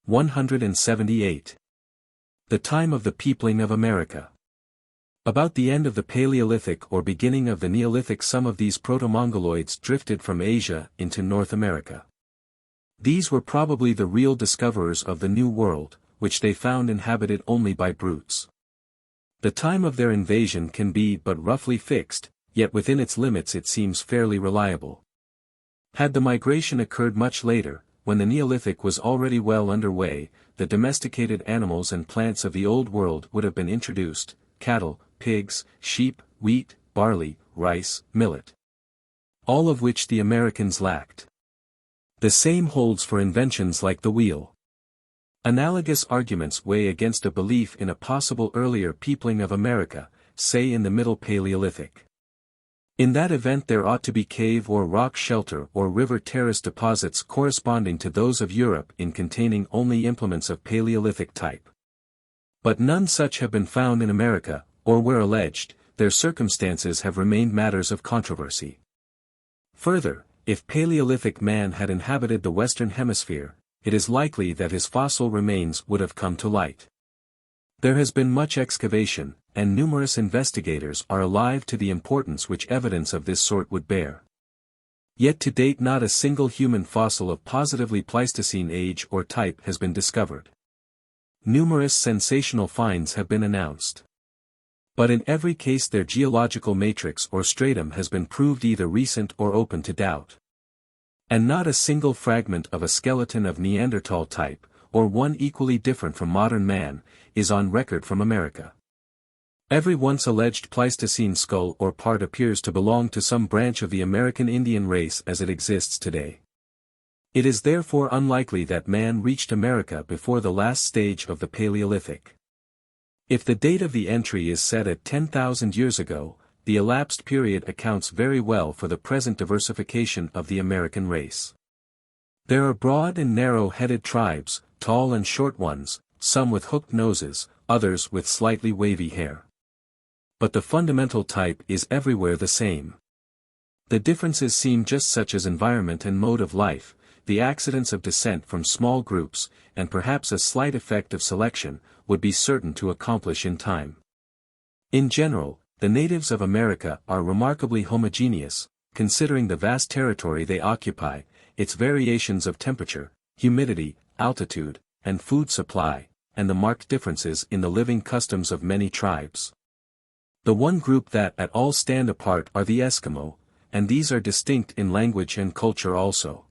178. The time of the peopling of America. About the end of the Paleolithic or beginning of the Neolithic, some of these Proto-Mongoloids drifted from Asia into North America. These were probably the real discoverers of the New World, which they found inhabited only by brutes. The time of their invasion can be but roughly fixed, yet within its limits it seems fairly reliable. Had the migration occurred much later, when the Neolithic was already well underway, the domesticated animals and plants of the Old World would have been introduced: cattle, pigs, sheep, wheat, barley, rice, millet. All of which the Americans lacked. The same holds for inventions like the wheel. Analogous arguments weigh against a belief in a possible earlier peopling of America, say in the Middle Paleolithic. In that event there ought to be cave or rock shelter or river terrace deposits corresponding to those of Europe in containing only implements of Paleolithic type. But none such have been found in America, or where alleged, their circumstances have remained matters of controversy. Further, if Paleolithic man had inhabited the Western Hemisphere, it is likely that his fossil remains would have come to light. There has been much excavation, and numerous investigators are alive to the importance which evidence of this sort would bear. Yet to date not a single human fossil of positively Pleistocene age or type has been discovered. Numerous sensational finds have been announced. But in every case their geological matrix or stratum has been proved either recent or open to doubt. And not a single fragment of a skeleton of Neanderthal type, or one equally different from modern man, is on record from America. Every once alleged Pleistocene skull or part appears to belong to some branch of the American Indian race as it exists today. It is therefore unlikely that man reached America before the last stage of the Paleolithic. If the date of the entry is set at 10,000 years ago, the elapsed period accounts very well for the present diversification of the American race. There are broad and narrow-headed tribes, tall and short ones, some with hooked noses, others with slightly wavy hair. But the fundamental type is everywhere the same. The differences seem just such as environment and mode of life, the accidents of descent from small groups, and perhaps a slight effect of selection, would be certain to accomplish in time. In general, the natives of America are remarkably homogeneous, considering the vast territory they occupy, its variations of temperature, humidity, altitude, and food supply, and the marked differences in the living customs of many tribes. The one group that at all stand apart are the Eskimo, and these are distinct in language and culture also.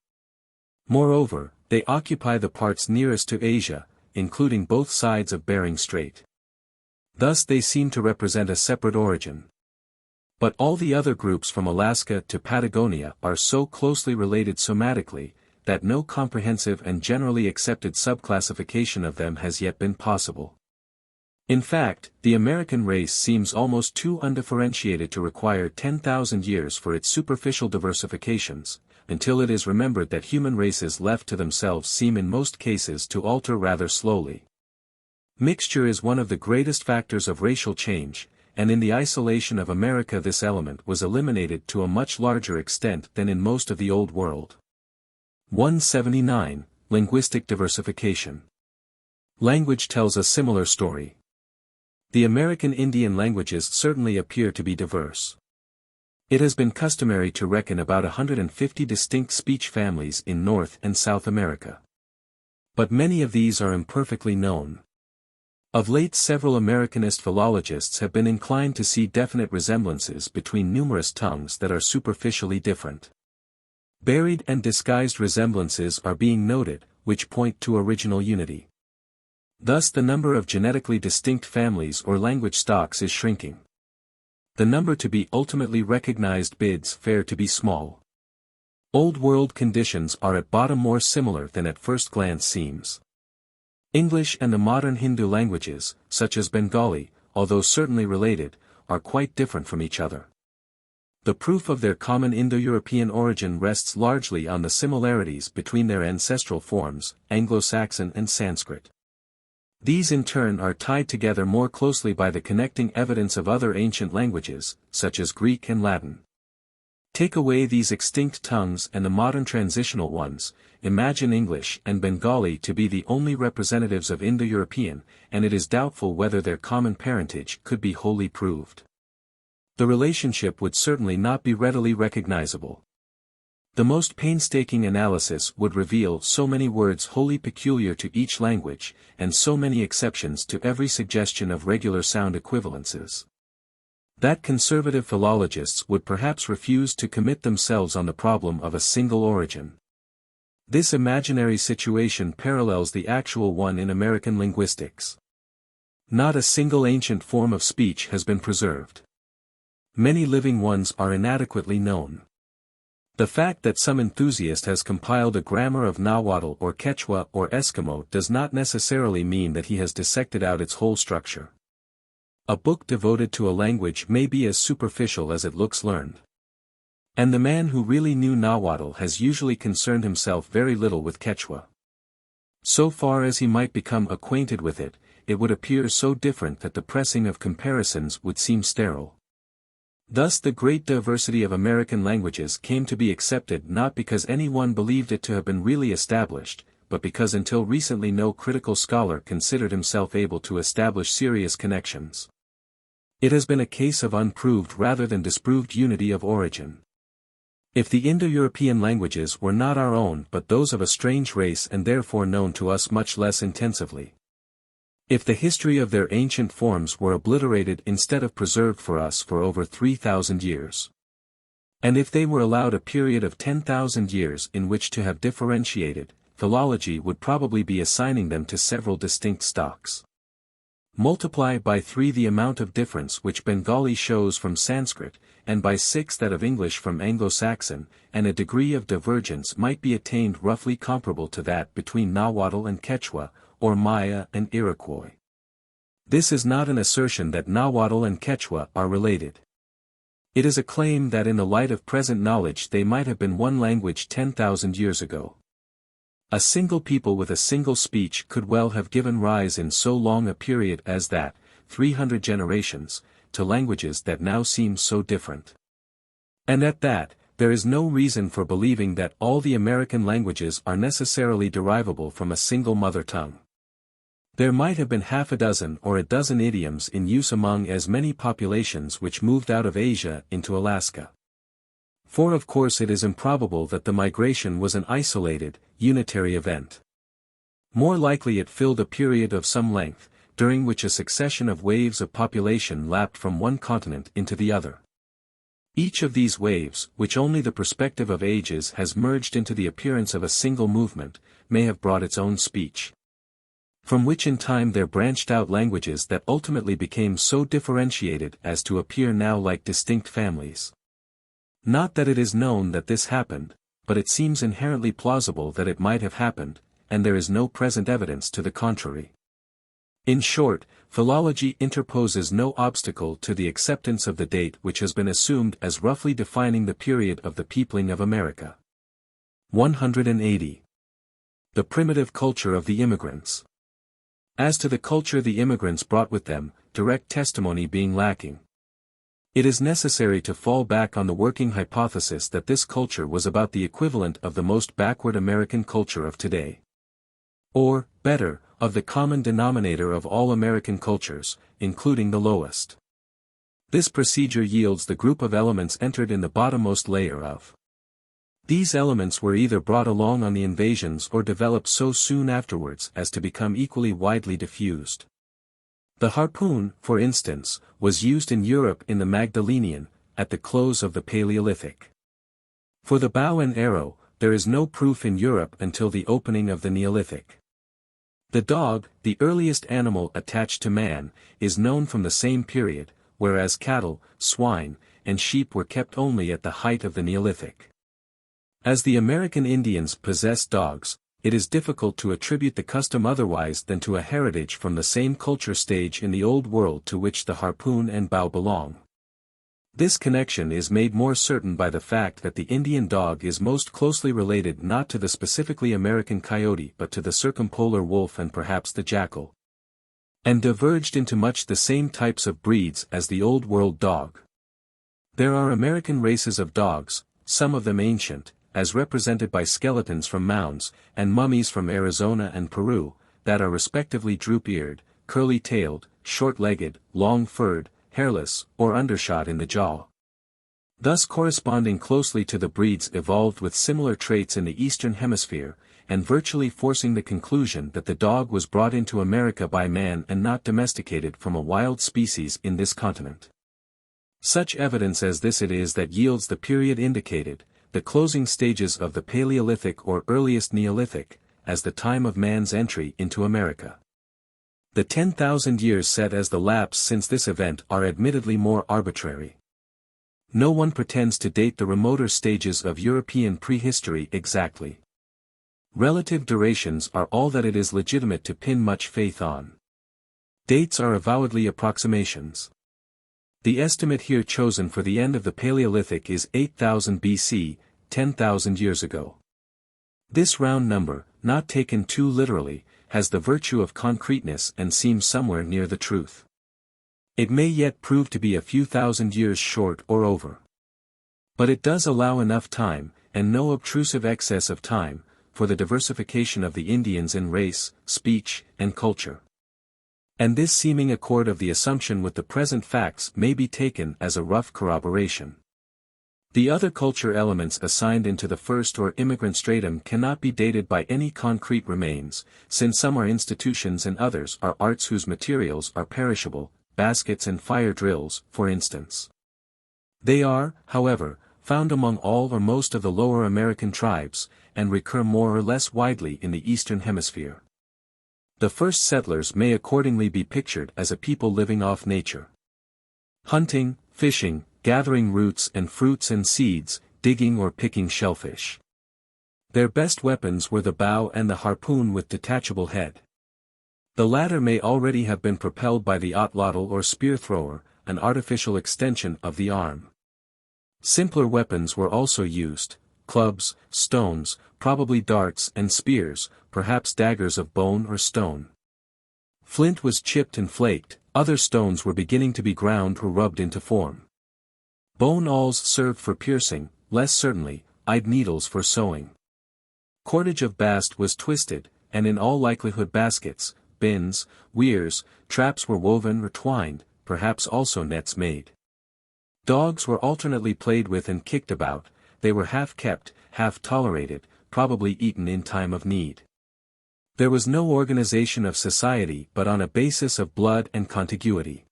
Moreover, they occupy the parts nearest to Asia, including both sides of Bering Strait. Thus they seem to represent a separate origin. But all the other groups from Alaska to Patagonia are so closely related somatically, that no comprehensive and generally accepted subclassification of them has yet been possible. In fact, the American race seems almost too undifferentiated to require 10,000 years for its superficial diversifications, until it is remembered that human races left to themselves seem in most cases to alter rather slowly. Mixture is one of the greatest factors of racial change, and in the isolation of America this element was eliminated to a much larger extent than in most of the Old World. 179. Linguistic diversification. Language tells a similar story. The American Indian languages certainly appear to be diverse. It has been customary to reckon about 150 distinct speech families in North and South America. But many of these are imperfectly known. Of late several Americanist philologists have been inclined to see definite resemblances between numerous tongues that are superficially different. Buried and disguised resemblances are being noted, which point to original unity. Thus the number of genetically distinct families or language stocks is shrinking. The number to be ultimately recognized bids fair to be small. Old World conditions are at bottom more similar than at first glance seems. English and the modern Hindu languages, such as Bengali, although certainly related, are quite different from each other. The proof of their common Indo-European origin rests largely on the similarities between their ancestral forms, Anglo-Saxon and Sanskrit. These in turn are tied together more closely by the connecting evidence of other ancient languages, such as Greek and Latin. Take away these extinct tongues and the modern transitional ones, imagine English and Bengali to be the only representatives of Indo-European, and it is doubtful whether their common parentage could be wholly proved. The relationship would certainly not be readily recognizable. The most painstaking analysis would reveal so many words wholly peculiar to each language, and so many exceptions to every suggestion of regular sound equivalences, that conservative philologists would perhaps refuse to commit themselves on the problem of a single origin. This imaginary situation parallels the actual one in American linguistics. Not a single ancient form of speech has been preserved. Many living ones are inadequately known. The fact that some enthusiast has compiled a grammar of Nahuatl or Quechua or Eskimo does not necessarily mean that he has dissected out its whole structure. A book devoted to a language may be as superficial as it looks learned. And the man who really knew Nahuatl has usually concerned himself very little with Quechua. So far as he might become acquainted with it, it would appear so different that the pressing of comparisons would seem sterile. Thus the great diversity of American languages came to be accepted not because anyone believed it to have been really established, but because until recently no critical scholar considered himself able to establish serious connections. It has been a case of unproved rather than disproved unity of origin. If the Indo-European languages were not our own but those of a strange race and therefore known to us much less intensively. If the history of their ancient forms were obliterated instead of preserved for us for over 3,000 years. And if they were allowed a period of 10,000 years in which to have differentiated, philology would probably be assigning them to several distinct stocks. Multiply by 3 the amount of difference which Bengali shows from Sanskrit, and by 6 that of English from Anglo-Saxon, and a degree of divergence might be attained roughly comparable to that between Nahuatl and Quechua, or Maya and Iroquois. This is not an assertion that Nahuatl and Quechua are related. It is a claim that in the light of present knowledge they might have been one language 10,000 years ago. A single people with a single speech could well have given rise in so long a period as that, 300 generations, to languages that now seem so different. And at that, there is no reason for believing that all the American languages are necessarily derivable from a single mother tongue. There might have been half a dozen or a dozen idioms in use among as many populations which moved out of Asia into Alaska. For of course it is improbable that the migration was an isolated, unitary event. More likely it filled a period of some length, during which a succession of waves of population lapped from one continent into the other. Each of these waves, which only the perspective of ages has merged into the appearance of a single movement, may have brought its own speech. From which in time there branched out languages that ultimately became so differentiated as to appear now like distinct families. Not that it is known that this happened, but it seems inherently plausible that it might have happened, and there is no present evidence to the contrary. In short, philology interposes no obstacle to the acceptance of the date which has been assumed as roughly defining the period of the peopling of America. 180. The primitive culture of the immigrants. As to the culture the immigrants brought with them, direct testimony being lacking, it is necessary to fall back on the working hypothesis that this culture was about the equivalent of the most backward American culture of today. Or, better, of the common denominator of all American cultures, including the lowest. This procedure yields the group of elements entered in the bottommost layer of. These elements were either brought along on the invasions or developed so soon afterwards as to become equally widely diffused. The harpoon, for instance, was used in Europe in the Magdalenian, at the close of the Paleolithic. For the bow and arrow, there is no proof in Europe until the opening of the Neolithic. The dog, the earliest animal attached to man, is known from the same period, whereas cattle, swine, and sheep were kept only at the height of the Neolithic. As the American Indians possessed dogs, it is difficult to attribute the custom otherwise than to a heritage from the same culture stage in the Old World to which the harpoon and bow belong. This connection is made more certain by the fact that the Indian dog is most closely related not to the specifically American coyote but to the circumpolar wolf and perhaps the jackal, and diverged into much the same types of breeds as the Old World dog. There are American races of dogs, some of them ancient, as represented by skeletons from mounds, and mummies from Arizona and Peru, that are respectively droop-eared, curly-tailed, short-legged, long-furred, hairless, or undershot in the jaw. Thus corresponding closely to the breeds evolved with similar traits in the Eastern Hemisphere, and virtually forcing the conclusion that the dog was brought into America by man and not domesticated from a wild species in this continent. Such evidence as this it is that yields the period indicated, the closing stages of the Paleolithic or earliest Neolithic, as the time of man's entry into America. The 10,000 years set as the lapse since this event are admittedly more arbitrary. No one pretends to date the remoter stages of European prehistory exactly. Relative durations are all that it is legitimate to pin much faith on. Dates are avowedly approximations. The estimate here chosen for the end of the Paleolithic is 8,000 BC, 10,000 years ago. This round number, not taken too literally, has the virtue of concreteness and seems somewhere near the truth. It may yet prove to be a few thousand years short or over. But it does allow enough time, and no obtrusive excess of time, for the diversification of the Indians in race, speech, and culture. And this seeming accord of the assumption with the present facts may be taken as a rough corroboration. The other culture elements assigned into the first or immigrant stratum cannot be dated by any concrete remains, since some are institutions and others are arts whose materials are perishable, baskets and fire drills, for instance. They are, however, found among all or most of the lower American tribes, and recur more or less widely in the Eastern Hemisphere. The first settlers may accordingly be pictured as a people living off nature. Hunting, fishing, gathering roots and fruits and seeds, digging or picking shellfish. Their best weapons were the bow and the harpoon with detachable head. The latter may already have been propelled by the otlotl or spear thrower, an artificial extension of the arm. Simpler weapons were also used, clubs, stones, probably darts and spears, perhaps daggers of bone or stone. Flint was chipped and flaked, other stones were beginning to be ground or rubbed into form. Bone awls served for piercing, less certainly, eyed needles for sewing. Cordage of bast was twisted, and in all likelihood baskets, bins, weirs, traps were woven or twined, perhaps also nets made. Dogs were alternately played with and kicked about, they were half kept, half tolerated, probably eaten in time of need. There was no organization of society but on a basis of blood and contiguity.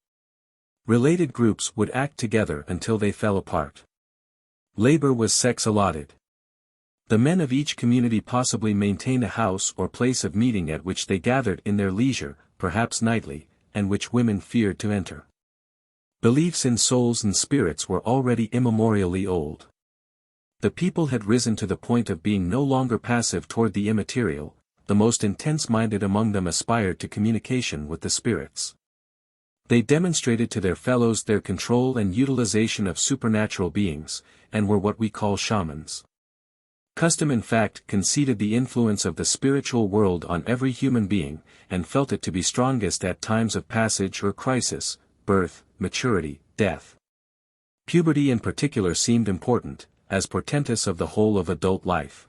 Related groups would act together until they fell apart. Labor was sex-allotted. The men of each community possibly maintained a house or place of meeting at which they gathered in their leisure, perhaps nightly, and which women feared to enter. Beliefs in souls and spirits were already immemorially old. The people had risen to the point of being no longer passive toward the immaterial, the most intense-minded among them aspired to communication with the spirits. They demonstrated to their fellows their control and utilization of supernatural beings, and were what we call shamans. Custom in fact conceded the influence of the spiritual world on every human being, and felt it to be strongest at times of passage or crisis, birth, maturity, death. Puberty in particular seemed important, as portentous of the whole of adult life.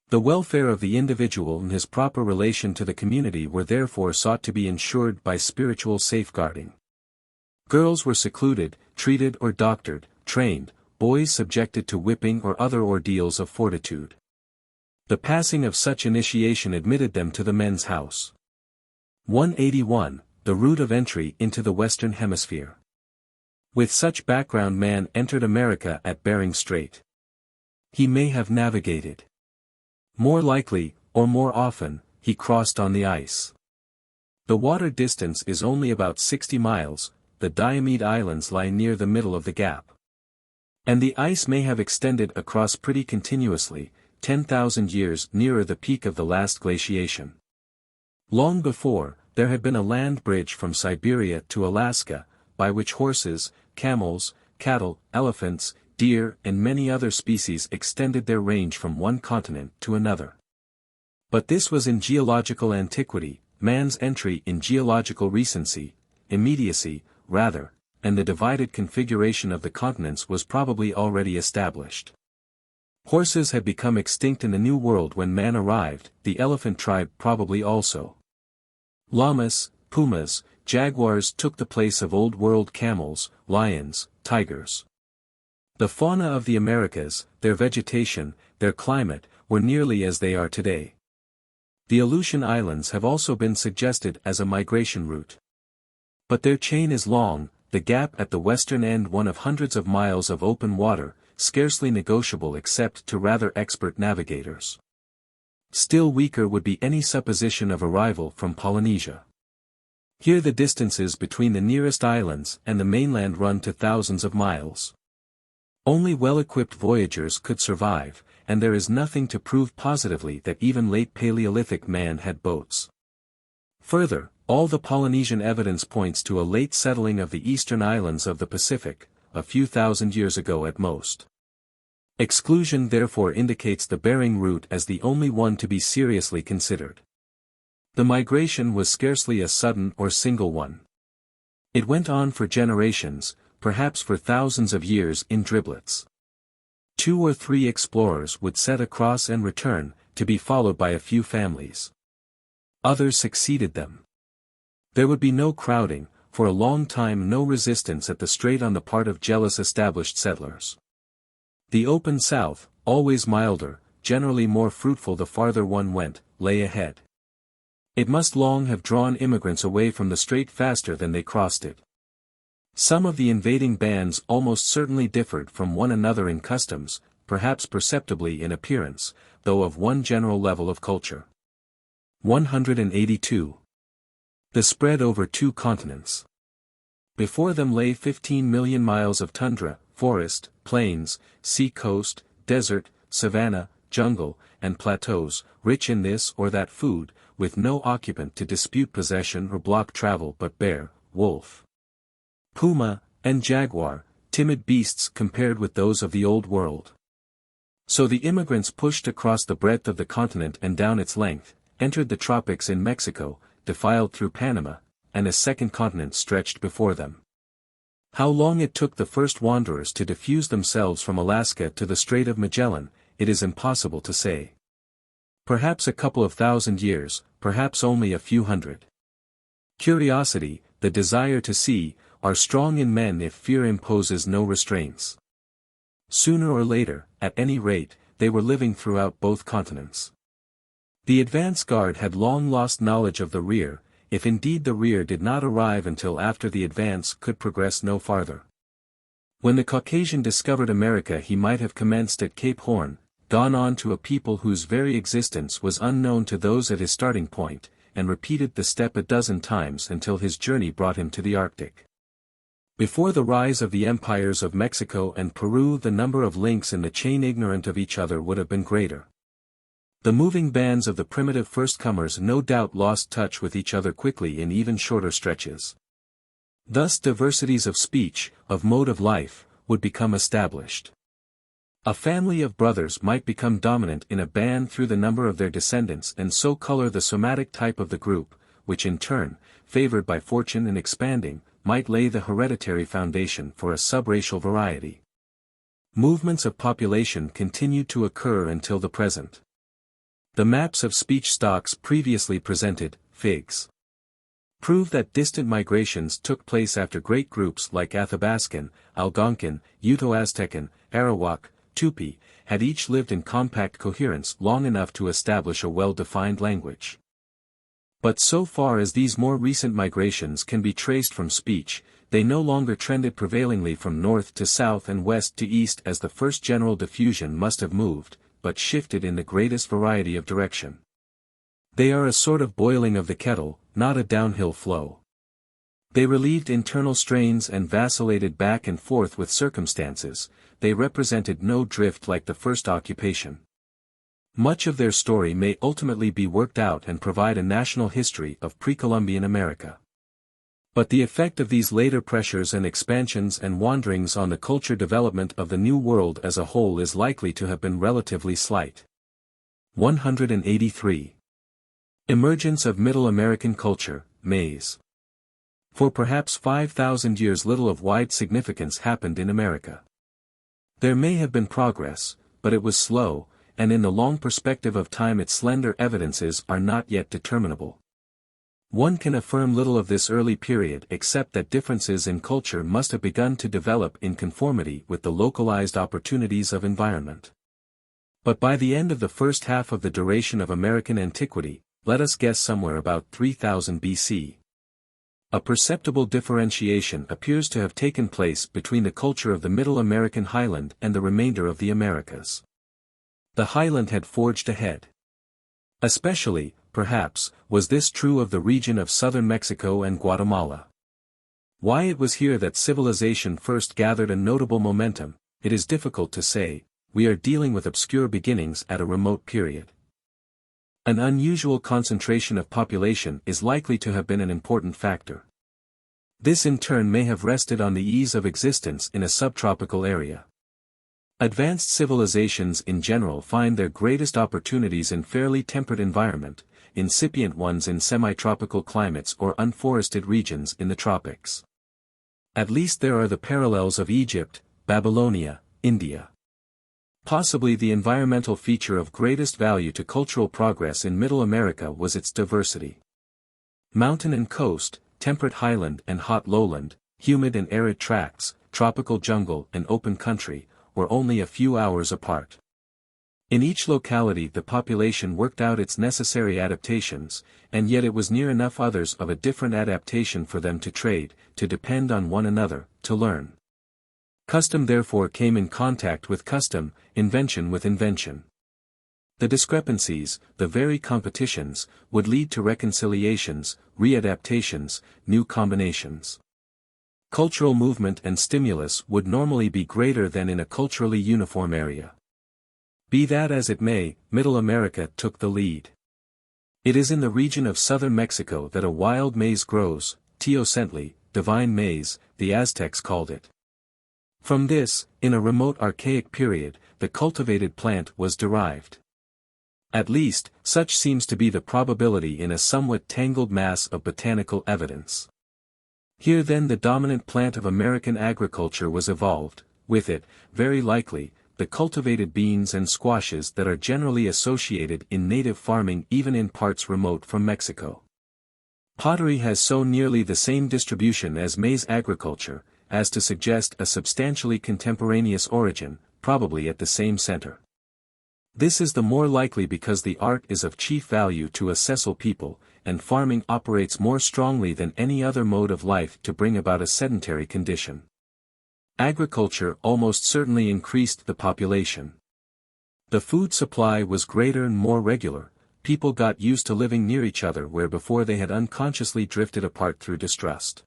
The welfare of the individual and his proper relation to the community were therefore sought to be ensured by spiritual safeguarding. Girls were secluded, treated or doctored, trained, boys subjected to whipping or other ordeals of fortitude. The passing of such initiation admitted them to the men's house. 181, the route of entry into the Western Hemisphere. With such background man entered America at Bering Strait. He may have navigated. More likely, or more often, he crossed on the ice. The water distance is only about 60 miles, the Diomede Islands lie near the middle of the gap. And the ice may have extended across pretty continuously, 10,000 years nearer the peak of the last glaciation. Long before, there had been a land bridge from Siberia to Alaska, by which horses, camels, cattle, elephants, deer and many other species extended their range from one continent to another. But this was in geological antiquity, man's entry in geological recency, immediacy, rather, and the divided configuration of the continents was probably already established. Horses had become extinct in the New World when man arrived, the elephant tribe probably also. Llamas, pumas, jaguars took the place of Old World camels, lions, tigers. The fauna of the Americas, their vegetation, their climate, were nearly as they are today. The Aleutian Islands have also been suggested as a migration route. But their chain is long, the gap at the western end one of hundreds of miles of open water, scarcely negotiable except to rather expert navigators. Still weaker would be any supposition of arrival from Polynesia. Here the distances between the nearest islands and the mainland run to thousands of miles. Only well-equipped voyagers could survive, and there is nothing to prove positively that even late Paleolithic man had boats. Further, all the Polynesian evidence points to a late settling of the eastern islands of the Pacific, a few thousand years ago at most. Exclusion therefore indicates the Bering route as the only one to be seriously considered. The migration was scarcely a sudden or single one. It went on for generations, perhaps for thousands of years in driblets. 2 or 3 explorers would set across and return, to be followed by a few families. Others succeeded them. There would be no crowding, for a long time no resistance at the strait on the part of jealous established settlers. The open south, always milder, generally more fruitful the farther one went, lay ahead. It must long have drawn immigrants away from the strait faster than they crossed it. Some of the invading bands almost certainly differed from one another in customs, perhaps perceptibly in appearance, though of one general level of culture. 182. The spread over 2 continents. Before them lay 15 million miles of tundra, forest, plains, sea coast, desert, savanna, jungle, and plateaus, rich in this or that food, with no occupant to dispute possession or block travel but bear, wolf, puma, and jaguar, timid beasts compared with those of the Old World. So the immigrants pushed across the breadth of the continent and down its length, entered the tropics in Mexico, defiled through Panama, and a second continent stretched before them. How long it took the first wanderers to diffuse themselves from Alaska to the Strait of Magellan, it is impossible to say. Perhaps a couple of thousand years, perhaps only a few hundred. Curiosity, the desire to see, are strong in men if fear imposes no restraints. Sooner or later, at any rate, they were living throughout both continents. The advance guard had long lost knowledge of the rear, if indeed the rear did not arrive until after the advance could progress no farther. When the Caucasian discovered America he might have commenced at Cape Horn, gone on to a people whose very existence was unknown to those at his starting point, and repeated the step a dozen times until his journey brought him to the Arctic. Before the rise of the empires of Mexico and Peru the number of links in the chain ignorant of each other would have been greater. The moving bands of the primitive firstcomers no doubt lost touch with each other quickly in even shorter stretches. Thus diversities of speech, of mode of life, would become established. A family of brothers might become dominant in a band through the number of their descendants and so color the somatic type of the group, which in turn, favored by fortune and expanding, might lay the hereditary foundation for a subracial variety. Movements of population continued to occur until the present. The maps of speech stocks previously presented, Figs. prove that distant migrations took place after great groups like Athabascan, Algonquin, Uto-Aztecan, Arawak, Tupi, had each lived in compact coherence long enough to establish a well-defined language. But so far as these more recent migrations can be traced from speech, they no longer trended prevailingly from north to south and west to east as the first general diffusion must have moved, but shifted in the greatest variety of direction. They are a sort of boiling of the kettle, not a downhill flow. They relieved internal strains and vacillated back and forth with circumstances, they represented no drift like the first occupation. Much of their story may ultimately be worked out and provide a national history of pre-Columbian America. But the effect of these later pressures and expansions and wanderings on the culture development of the New World as a whole is likely to have been relatively slight. 183. Emergence of Middle American Culture, Maize. For perhaps 5,000 years little of wide significance happened in America. There may have been progress, but it was slow, and in the long perspective of time its slender evidences are not yet determinable. One can affirm little of this early period except that differences in culture must have begun to develop in conformity with the localized opportunities of environment. But by the end of the first half of the duration of American antiquity, let us guess somewhere about 3000 BC. A perceptible differentiation appears to have taken place between the culture of the Middle American highland and the remainder of the Americas. The highland had forged ahead. Especially, perhaps, was this true of the region of southern Mexico and Guatemala. Why it was here that civilization first gathered a notable momentum, it is difficult to say. We are dealing with obscure beginnings at a remote period. An unusual concentration of population is likely to have been an important factor. This in turn may have rested on the ease of existence in a subtropical area. Advanced civilizations in general find their greatest opportunities in fairly temperate environment, incipient ones in semi-tropical climates or unforested regions in the tropics. At least there are the parallels of Egypt, Babylonia, India. Possibly the environmental feature of greatest value to cultural progress in Middle America was its diversity. Mountain and coast, temperate highland and hot lowland, humid and arid tracts, tropical jungle and open country, were only a few hours apart. In each locality the population worked out its necessary adaptations, and yet it was near enough others of a different adaptation for them to trade, to depend on one another, to learn. Custom therefore came in contact with custom, invention with invention. The discrepancies, the very competitions, would lead to reconciliations, readaptations, new combinations. Cultural movement and stimulus would normally be greater than in a culturally uniform area. Be that as it may, Middle America took the lead. It is in the region of southern Mexico that a wild maize grows, teocentli, divine maize, the Aztecs called it. From this, in a remote archaic period, the cultivated plant was derived. At least, such seems to be the probability in a somewhat tangled mass of botanical evidence. Here then the dominant plant of American agriculture was evolved, with it, very likely, the cultivated beans and squashes that are generally associated in native farming even in parts remote from Mexico. Pottery has so nearly the same distribution as maize agriculture, as to suggest a substantially contemporaneous origin, probably at the same center. This is the more likely because the art is of chief value to a sessile people, and farming operates more strongly than any other mode of life to bring about a sedentary condition. Agriculture almost certainly increased the population. The food supply was greater and more regular, people got used to living near each other where before they had unconsciously drifted apart through distrust.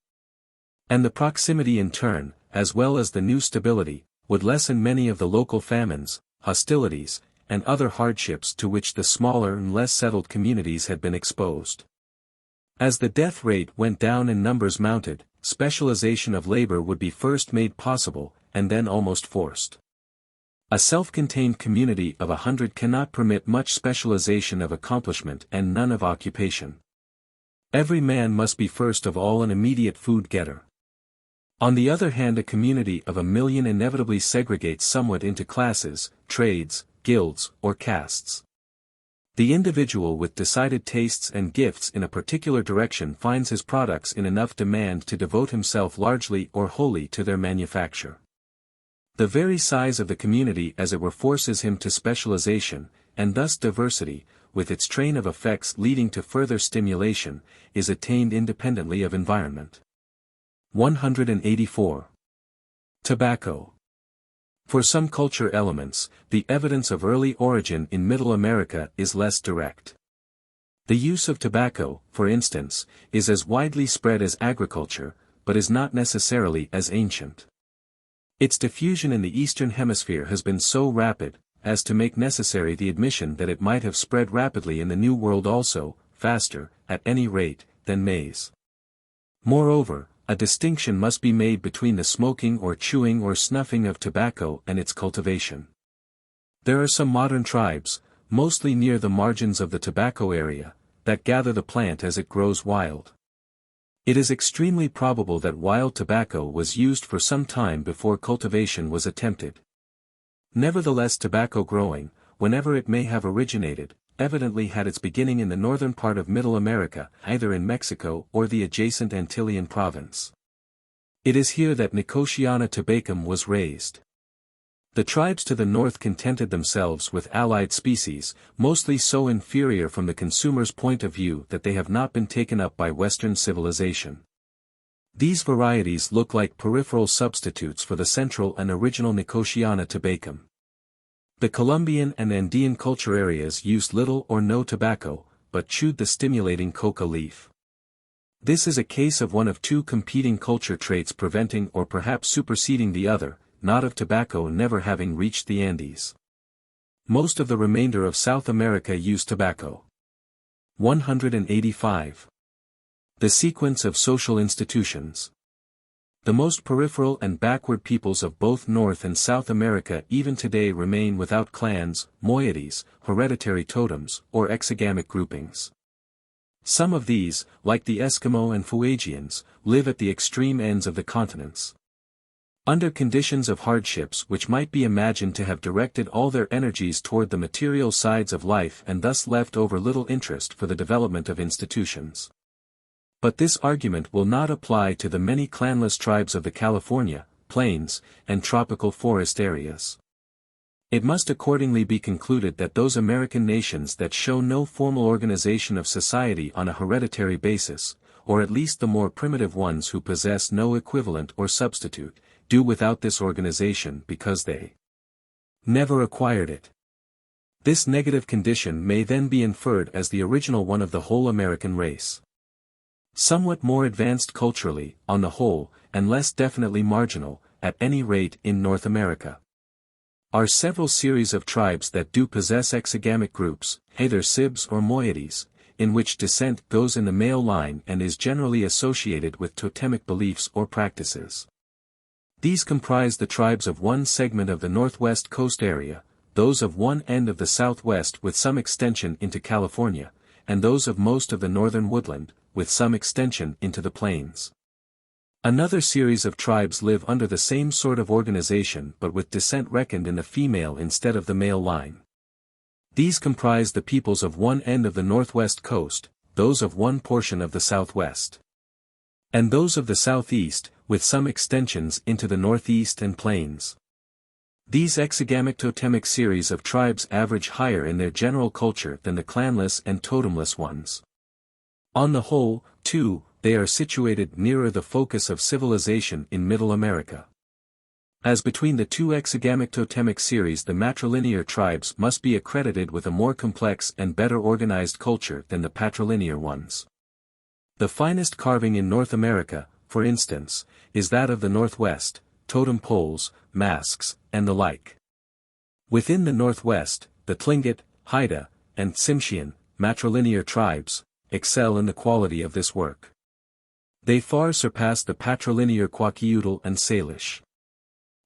And the proximity in turn, as well as the new stability, would lessen many of the local famines, hostilities, and other hardships to which the smaller and less settled communities had been exposed. As the death rate went down and numbers mounted, specialization of labor would be first made possible, and then almost forced. A self-contained community of 100 cannot permit much specialization of accomplishment and none of occupation. Every man must be first of all an immediate food-getter. On the other hand, a community of 1 million inevitably segregates somewhat into classes, trades, guilds, or castes. The individual with decided tastes and gifts in a particular direction finds his products in enough demand to devote himself largely or wholly to their manufacture. The very size of the community as it were forces him to specialization, and thus diversity, with its train of effects leading to further stimulation, is attained independently of environment. 184. Tobacco. For some culture elements, the evidence of early origin in Middle America is less direct. The use of tobacco, for instance, is as widely spread as agriculture, but is not necessarily as ancient. Its diffusion in the Eastern Hemisphere has been so rapid, as to make necessary the admission that it might have spread rapidly in the New World also, faster, at any rate, than maize. Moreover, a distinction must be made between the smoking or chewing or snuffing of tobacco and its cultivation. There are some modern tribes, mostly near the margins of the tobacco area, that gather the plant as it grows wild. It is extremely probable that wild tobacco was used for some time before cultivation was attempted. Nevertheless, tobacco growing, whenever it may have originated, evidently had its beginning in the northern part of Middle America, either in Mexico or the adjacent Antillean province. It is here that Nicotiana tabacum was raised. The tribes to the north contented themselves with allied species, mostly so inferior from the consumer's point of view that they have not been taken up by Western civilization. These varieties look like peripheral substitutes for the central and original Nicotiana tabacum. The Colombian and Andean culture areas used little or no tobacco, but chewed the stimulating coca leaf. This is a case of one of two competing culture traits preventing or perhaps superseding the other, not of tobacco never having reached the Andes. Most of the remainder of South America use tobacco. 185. The sequence of social institutions. The most peripheral and backward peoples of both North and South America even today remain without clans, moieties, hereditary totems, or exogamic groupings. Some of these, like the Eskimo and Fuegians, live at the extreme ends of the continents. Under conditions of hardships which might be imagined to have directed all their energies toward the material sides of life and thus left over little interest for the development of institutions. But this argument will not apply to the many clanless tribes of the California, plains, and tropical forest areas. It must accordingly be concluded that those American nations that show no formal organization of society on a hereditary basis, or at least the more primitive ones who possess no equivalent or substitute, do without this organization because they never acquired it. This negative condition may then be inferred as the original one of the whole American race. Somewhat more advanced culturally, on the whole, and less definitely marginal, at any rate in North America, are several series of tribes that do possess exogamic groups, either sibs or moieties, in which descent goes in the male line and is generally associated with totemic beliefs or practices. These comprise the tribes of one segment of the northwest coast area, those of one end of the southwest with some extension into California, and those of most of the northern woodland, with some extension into the plains. Another series of tribes live under the same sort of organization but with descent reckoned in the female instead of the male line. These comprise the peoples of one end of the northwest coast, those of one portion of the southwest, and those of the southeast, with some extensions into the northeast and plains. These exogamic totemic series of tribes average higher in their general culture than the clanless and totemless ones. On the whole, too, they are situated nearer the focus of civilization in Middle America. As between the two exogamic totemic series, the matrilinear tribes must be accredited with a more complex and better organized culture than the patrilinear ones. The finest carving in North America, for instance, is that of the Northwest, totem poles, masks, and the like. Within the Northwest, the Tlingit, Haida, and Tsimshian, matrilinear tribes, excel in the quality of this work. They far surpass the patrilinear Kwakiutl and Salish.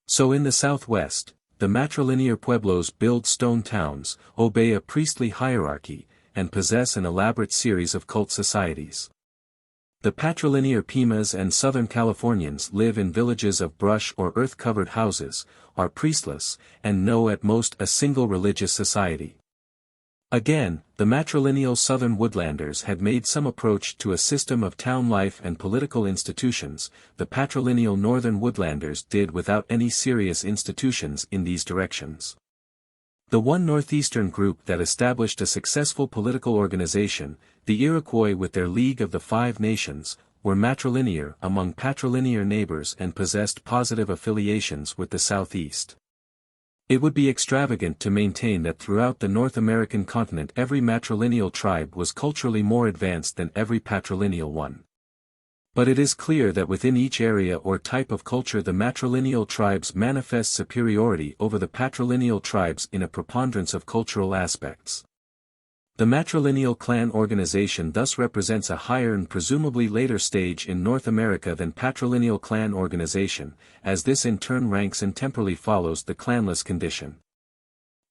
So in the Southwest, the matrilinear pueblos build stone towns, obey a priestly hierarchy, and possess an elaborate series of cult societies. The patrilinear Pimas and Southern Californians live in villages of brush or earth-covered houses, are priestless, and know at most a single religious society. Again, the matrilineal Southern woodlanders had made some approach to a system of town life and political institutions. The patrilineal Northern woodlanders did without any serious institutions in these directions. The one northeastern group that established a successful political organization, the Iroquois with their League of the Five Nations, were matrilinear among patrilinear neighbors and possessed positive affiliations with the southeast. It would be extravagant to maintain that throughout the North American continent every matrilineal tribe was culturally more advanced than every patrilineal one. But it is clear that within each area or type of culture the matrilineal tribes manifest superiority over the patrilineal tribes in a preponderance of cultural aspects. The matrilineal clan organization thus represents a higher and presumably later stage in North America than patrilineal clan organization, as this in turn ranks and temporally follows the clanless condition.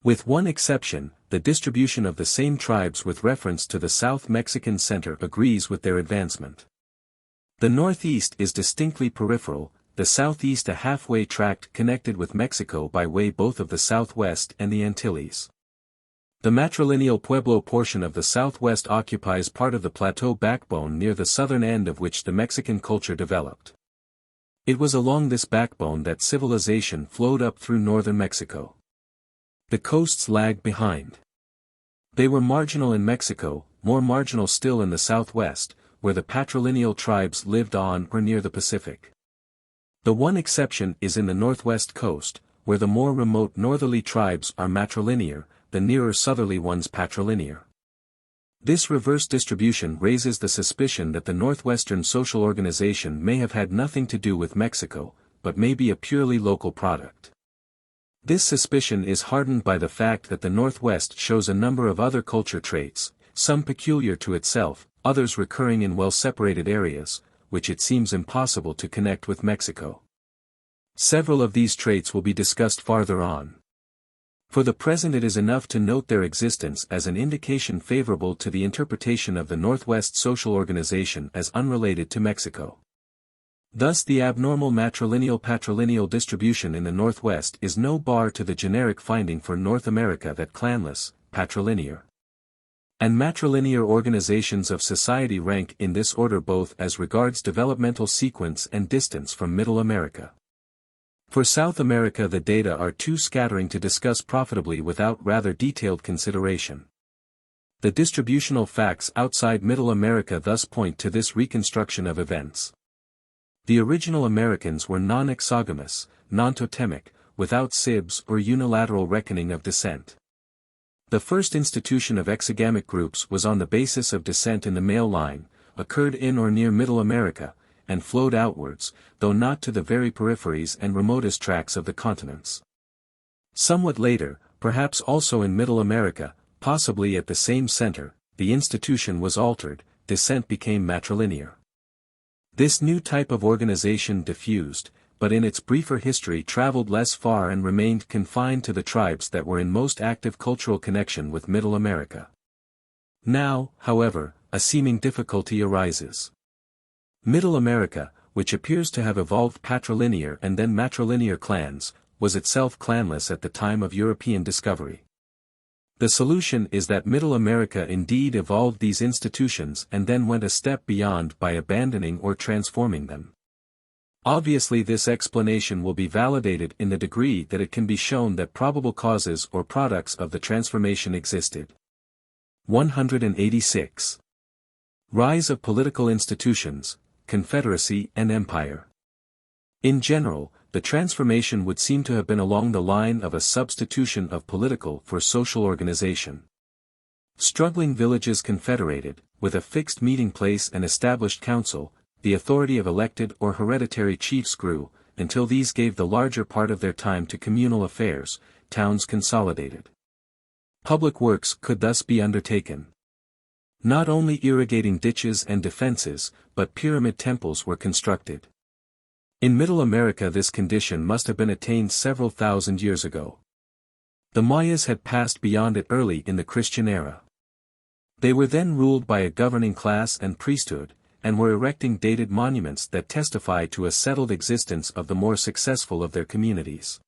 With one exception, the distribution of the same tribes with reference to the South Mexican center agrees with their advancement. The northeast is distinctly peripheral, the southeast a halfway tract connected with Mexico by way both of the southwest and the Antilles. The matrilineal Pueblo portion of the southwest occupies part of the plateau backbone near the southern end of which the Mexican culture developed. It was along this backbone that civilization flowed up through northern Mexico. The coasts lagged behind. They were marginal in Mexico, more marginal still in the southwest, where the patrilineal tribes lived on or near the Pacific. The one exception is in the northwest coast, where the more remote northerly tribes are matrilinear, the nearer southerly ones patrilinear. This reverse distribution raises the suspicion that the northwestern social organization may have had nothing to do with Mexico, but may be a purely local product. This suspicion is hardened by the fact that the northwest shows a number of other culture traits, some peculiar to itself, others recurring in well-separated areas, which it seems impossible to connect with Mexico. Several of these traits will be discussed farther on. For the present it is enough to note their existence as an indication favorable to the interpretation of the Northwest social organization as unrelated to Mexico. Thus the abnormal matrilineal-patrilineal distribution in the Northwest is no bar to the generic finding for North America that clanless, patrilinear, and matrilinear organizations of society rank in this order both as regards developmental sequence and distance from Middle America. For South America the data are too scattering to discuss profitably without rather detailed consideration. The distributional facts outside Middle America thus point to this reconstruction of events. The original Americans were non-exogamous, non-totemic, without sibs or unilateral reckoning of descent. The first institution of exogamic groups was on the basis of descent in the male line, occurred in or near Middle America, and flowed outwards, though not to the very peripheries and remotest tracts of the continents. Somewhat later, perhaps also in Middle America, possibly at the same center, the institution was altered, descent became matrilinear. This new type of organization diffused, but in its briefer history traveled less far and remained confined to the tribes that were in most active cultural connection with Middle America. Now, however, a seeming difficulty arises. Middle America, which appears to have evolved patrilinear and then matrilinear clans, was itself clanless at the time of European discovery. The solution is that Middle America indeed evolved these institutions and then went a step beyond by abandoning or transforming them. Obviously this explanation will be validated in the degree that it can be shown that probable causes or products of the transformation existed. 186. Rise of political institutions, confederacy and empire. In general, the transformation would seem to have been along the line of a substitution of political for social organization. Struggling villages confederated, with a fixed meeting place and established council, the authority of elected or hereditary chiefs grew, until these gave the larger part of their time to communal affairs, towns consolidated. Public works could thus be undertaken. Not only irrigating ditches and defenses, but pyramid temples were constructed. In Middle America this condition must have been attained several thousand years ago. The Mayas had passed beyond it early in the Christian era. They were then ruled by a governing class and priesthood, and were erecting dated monuments that testify to a settled existence of the more successful of their communities.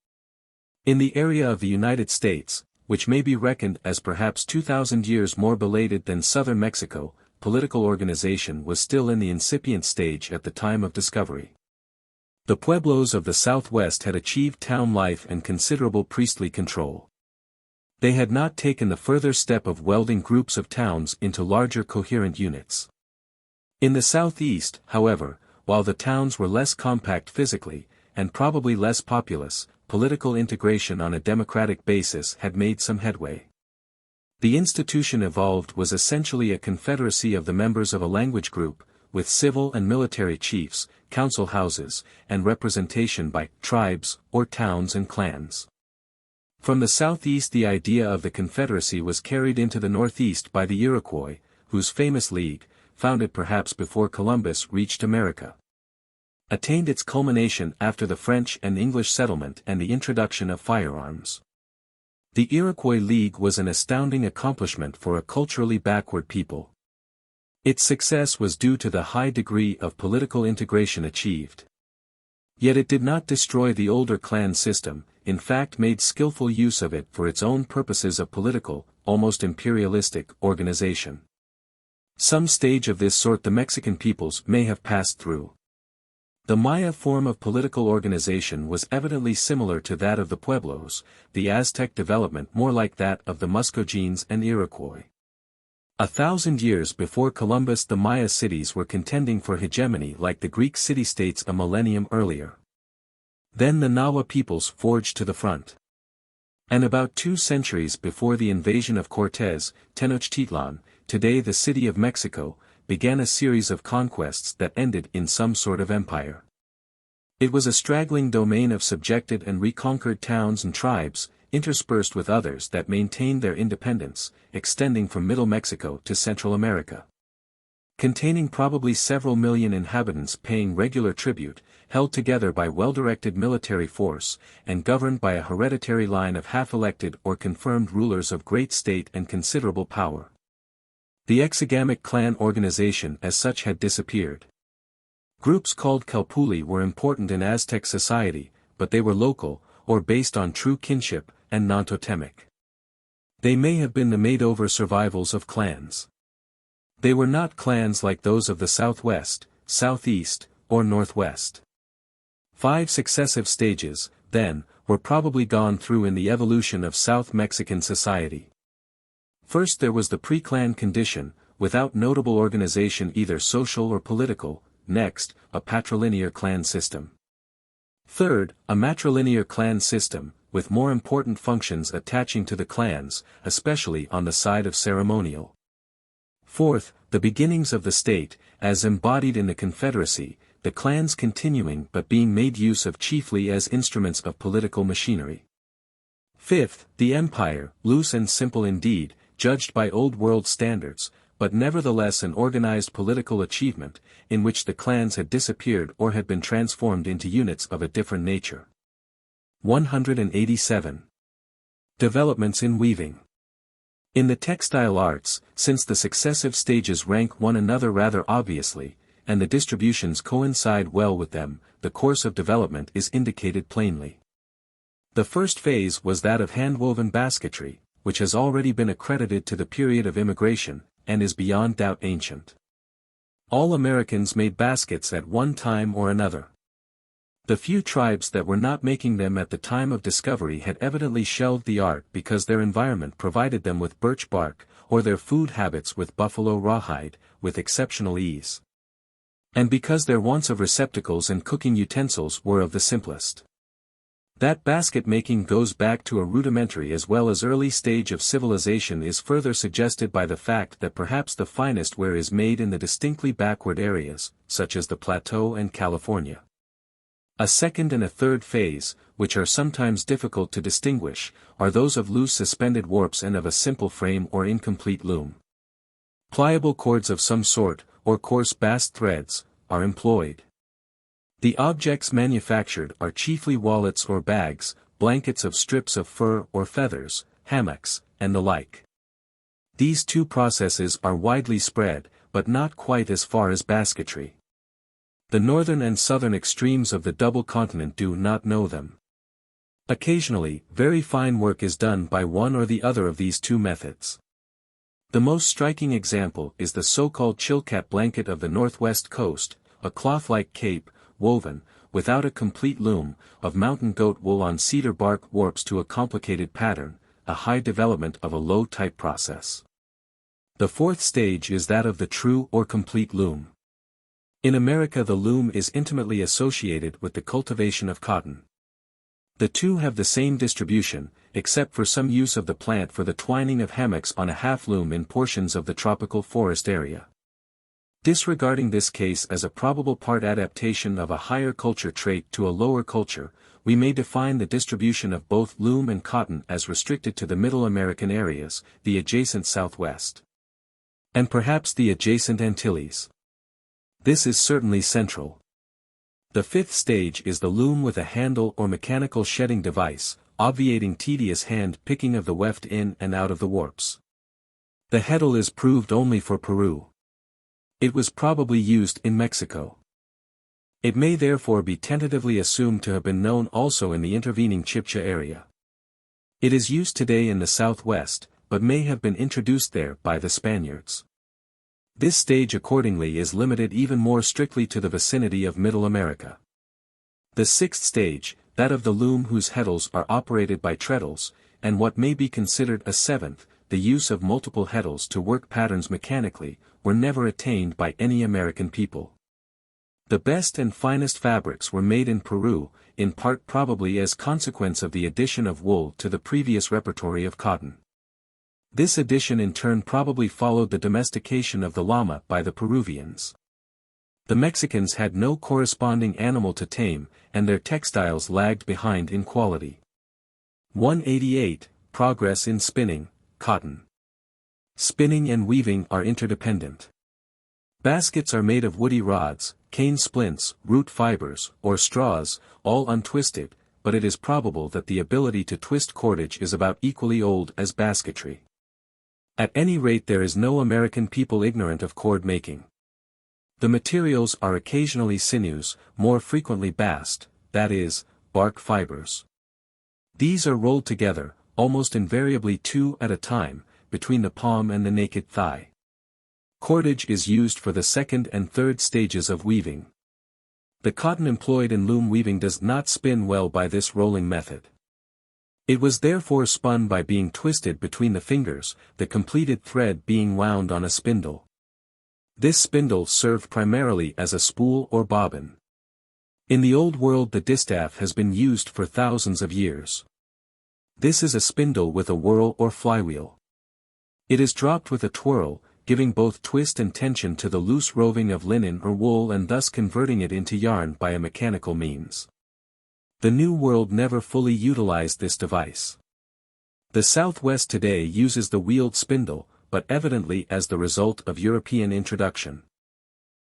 In the area of the United States, which may be reckoned as perhaps 2,000 years more belated than southern Mexico, political organization was still in the incipient stage at the time of discovery. The pueblos of the Southwest had achieved town life and considerable priestly control. They had not taken the further step of welding groups of towns into larger coherent units. In the Southeast, however, while the towns were less compact physically, and probably less populous, political integration on a democratic basis had made some headway. The institution evolved was essentially a confederacy of the members of a language group, with civil and military chiefs, council houses, and representation by tribes or towns and clans. From the southeast the idea of the Confederacy was carried into the northeast by the Iroquois, whose famous league, founded perhaps before Columbus reached America, attained its culmination after the French and English settlement and the introduction of firearms. The Iroquois League was an astounding accomplishment for a culturally backward people. Its success was due to the high degree of political integration achieved. Yet it did not destroy the older clan system, in fact made skillful use of it for its own purposes of political, almost imperialistic, organization. Some stage of this sort the Mexican peoples may have passed through. The Maya form of political organization was evidently similar to that of the Pueblos, the Aztec development more like that of the Muscogenes and Iroquois. 1,000 years before Columbus the Maya cities were contending for hegemony like the Greek city-states a millennium earlier. Then the Nahua peoples forged to the front. And about 2 centuries before the invasion of Cortés, Tenochtitlan, today the city of Mexico, began a series of conquests that ended in some sort of empire. It was a straggling domain of subjected and reconquered towns and tribes, interspersed with others that maintained their independence, extending from Middle Mexico to Central America. Containing probably several million inhabitants paying regular tribute, held together by well-directed military force, and governed by a hereditary line of half-elected or confirmed rulers of great state and considerable power. The exogamic clan organization as such had disappeared. Groups called calpuli were important in Aztec society, but they were local, or based on true kinship, and non-totemic. They may have been the made-over survivals of clans. They were not clans like those of the Southwest, Southeast, or Northwest. 5 successive stages, then, were probably gone through in the evolution of South Mexican society. First there was the pre-clan condition, without notable organization either social or political. Next, a patrilinear clan system. Third, a matrilinear clan system, with more important functions attaching to the clans, especially on the side of ceremonial. Fourth, the beginnings of the state, as embodied in the Confederacy, the clans continuing but being made use of chiefly as instruments of political machinery. Fifth, the empire, loose and simple indeed, judged by Old World standards, but nevertheless an organized political achievement, in which the clans had disappeared or had been transformed into units of a different nature. 187. Developments in weaving. In the textile arts, since the successive stages rank one another rather obviously, and the distributions coincide well with them, the course of development is indicated plainly. The first phase was that of handwoven basketry, which has already been accredited to the period of immigration, and is beyond doubt ancient. All Americans made baskets at one time or another. The few tribes that were not making them at the time of discovery had evidently shelved the art because their environment provided them with birch bark, or their food habits with buffalo rawhide, with exceptional ease. And because their wants of receptacles and cooking utensils were of the simplest. That basket making goes back to a rudimentary as well as early stage of civilization is further suggested by the fact that perhaps the finest ware is made in the distinctly backward areas, such as the Plateau and California. A second and a third phase, which are sometimes difficult to distinguish, are those of loose suspended warps and of a simple frame or incomplete loom. Pliable cords of some sort, or coarse bast threads, are employed. The objects manufactured are chiefly wallets or bags, blankets of strips of fur or feathers, hammocks, and the like. These two processes are widely spread, but not quite as far as basketry. The northern and southern extremes of the double continent do not know them. Occasionally, very fine work is done by one or the other of these two methods. The most striking example is the so-called Chilcat blanket of the northwest coast, a cloth-like cape, woven, without a complete loom, of mountain goat wool on cedar bark warps to a complicated pattern, a high development of a low type process. The fourth stage is that of the true or complete loom. In America the loom is intimately associated with the cultivation of cotton. The two have the same distribution, except for some use of the plant for the twining of hammocks on a half loom in portions of the tropical forest area. Disregarding this case as a probable part adaptation of a higher culture trait to a lower culture, we may define the distribution of both loom and cotton as restricted to the Middle American areas, the adjacent Southwest, and perhaps the adjacent Antilles. This is certainly central. The fifth stage is the loom with a handle or mechanical shedding device, obviating tedious hand picking of the weft in and out of the warps. The heddle is proved only for Peru. It was probably used in Mexico. It may therefore be tentatively assumed to have been known also in the intervening Chibcha area. It is used today in the Southwest, but may have been introduced there by the Spaniards. This stage accordingly is limited even more strictly to the vicinity of Middle America. The sixth stage, that of the loom whose heddles are operated by treadles, and what may be considered a seventh, the use of multiple heddles to work patterns mechanically, were never attained by any American people. The best and finest fabrics were made in Peru, in part probably as consequence of the addition of wool to the previous repertory of cotton. This addition in turn probably followed the domestication of the llama by the Peruvians. The Mexicans had no corresponding animal to tame, and their textiles lagged behind in quality. 188. Progress in spinning, cotton. Spinning and weaving are interdependent. Baskets are made of woody rods, cane splints, root fibers, or straws, all untwisted, but it is probable that the ability to twist cordage is about equally old as basketry. At any rate, there is no American people ignorant of cord making. The materials are occasionally sinews, more frequently bast, that is, bark fibers. These are rolled together, almost invariably two at a time, between the palm and the naked thigh. Cordage is used for the second and third stages of weaving. The cotton employed in loom weaving does not spin well by this rolling method. It was therefore spun by being twisted between the fingers, the completed thread being wound on a spindle. This spindle served primarily as a spool or bobbin. In the Old World the distaff has been used for thousands of years. This is a spindle with a whirl or flywheel. It is dropped with a twirl, giving both twist and tension to the loose roving of linen or wool and thus converting it into yarn by a mechanical means. The New World never fully utilized this device. The Southwest today uses the wheeled spindle, but evidently as the result of European introduction.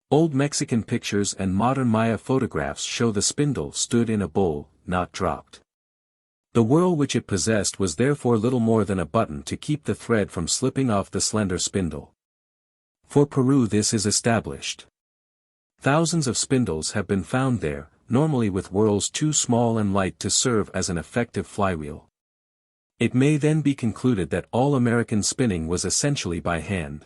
Old Mexican pictures and modern Maya photographs show the spindle stood in a bowl, not dropped. The whirl which it possessed was therefore little more than a button to keep the thread from slipping off the slender spindle. For Peru this is established. Thousands of spindles have been found there, normally with whirls too small and light to serve as an effective flywheel. It may then be concluded that all American spinning was essentially by hand,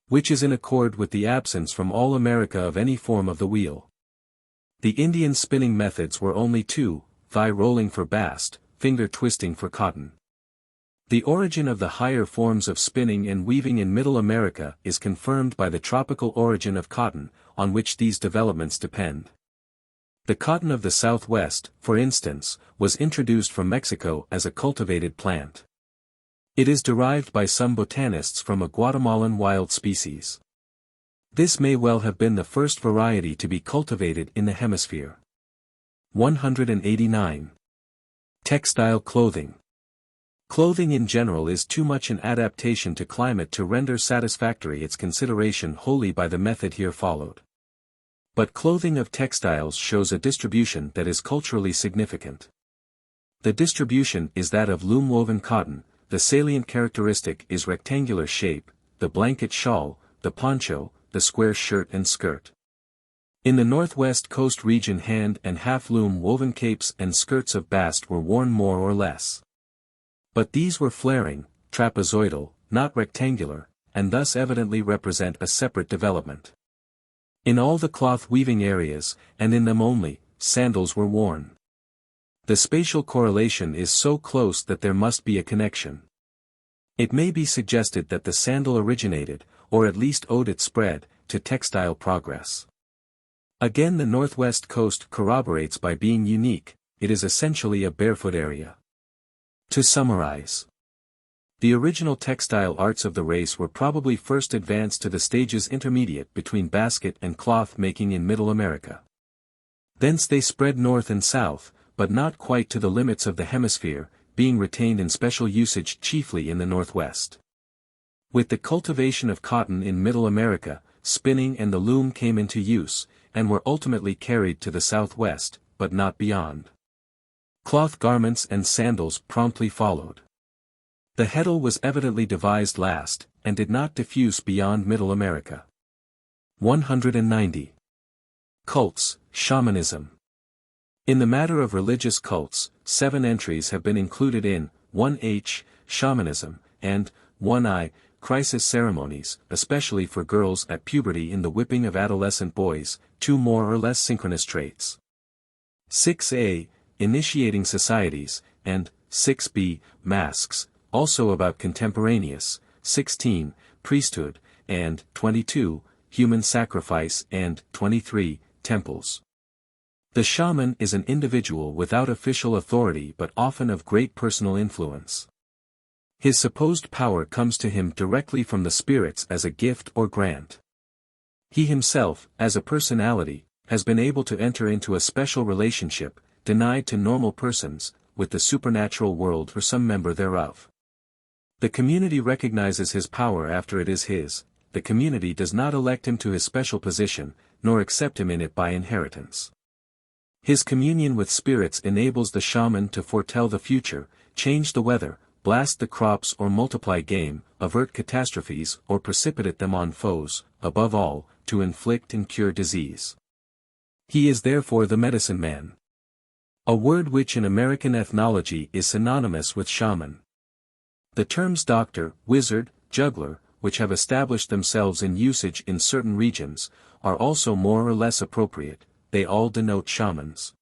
which is in accord with the absence from all America of any form of the wheel. The Indian spinning methods were only two, thigh rolling for bast, finger twisting for cotton. The origin of the higher forms of spinning and weaving in Middle America is confirmed by the tropical origin of cotton, on which these developments depend. The cotton of the Southwest, for instance, was introduced from Mexico as a cultivated plant. It is derived by some botanists from a Guatemalan wild species. This may well have been the first variety to be cultivated in the hemisphere. 189. Textile clothing. Clothing in general is too much an adaptation to climate to render satisfactory its consideration wholly by the method here followed. But clothing of textiles shows a distribution that is culturally significant. The distribution is that of loom-woven cotton, the salient characteristic is rectangular shape, the blanket shawl, the poncho, the square shirt and skirt. In the northwest coast region hand and half-loom woven capes and skirts of bast were worn more or less. But these were flaring, trapezoidal, not rectangular, and thus evidently represent a separate development. In all the cloth weaving areas, and in them only, sandals were worn. The spatial correlation is so close that there must be a connection. It may be suggested that the sandal originated, or at least owed its spread, to textile progress. Again the northwest coast corroborates by being unique, it is essentially a barefoot area. To summarize. The original textile arts of the race were probably first advanced to the stages intermediate between basket and cloth making in Middle America. Thence they spread north and south, but not quite to the limits of the hemisphere, being retained in special usage chiefly in the Northwest. With the cultivation of cotton in Middle America, spinning and the loom came into use, and were ultimately carried to the Southwest, but not beyond. Cloth garments and sandals promptly followed. The heddle was evidently devised last, and did not diffuse beyond Middle America. 190. Cults, Shamanism. In the matter of religious cults, 7 entries have been included in 1H, Shamanism, and 1I, Crisis ceremonies, especially for girls at puberty in the whipping of adolescent boys, 2 more or less synchronous traits. 6A, Initiating societies, and 6B, Masks, also about contemporaneous, 16, Priesthood, and 22, Human sacrifice, and 23, Temples. The shaman is an individual without official authority but often of great personal influence. His supposed power comes to him directly from the spirits as a gift or grant. He himself, as a personality, has been able to enter into a special relationship, denied to normal persons, with the supernatural world or some member thereof. The community recognizes his power after it is his. The community does not elect him to his special position, nor accept him in it by inheritance. His communion with spirits enables the shaman to foretell the future, change the weather, blast the crops or multiply game, avert catastrophes or precipitate them on foes, above all, to inflict and cure disease. He is therefore the medicine man. A word which in American ethnology is synonymous with shaman. The terms doctor, wizard, juggler, which have established themselves in usage in certain regions, are also more or less appropriate. They all denote shamans.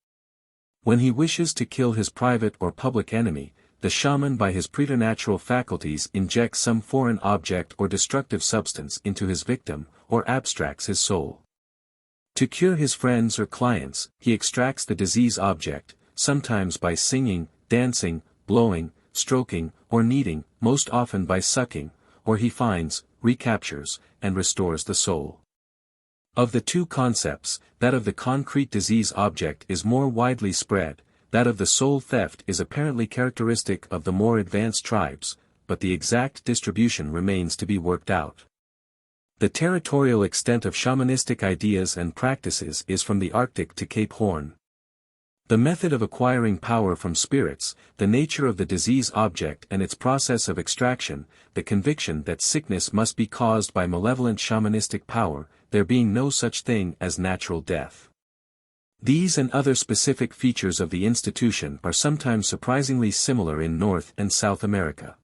When he wishes to kill his private or public enemy, the shaman by his preternatural faculties injects some foreign object or destructive substance into his victim, or abstracts his soul. To cure his friends or clients, he extracts the disease object, sometimes by singing, dancing, blowing, stroking, or kneading, most often by sucking, or he finds, recaptures, and restores the soul. Of the 2 concepts, that of the concrete disease object is more widely spread, that of the soul theft is apparently characteristic of the more advanced tribes, but the exact distribution remains to be worked out. The territorial extent of shamanistic ideas and practices is from the Arctic to Cape Horn. The method of acquiring power from spirits, the nature of the disease object and its process of extraction, the conviction that sickness must be caused by malevolent shamanistic power, there being no such thing as natural death. These and other specific features of the institution are sometimes surprisingly similar in North and South America.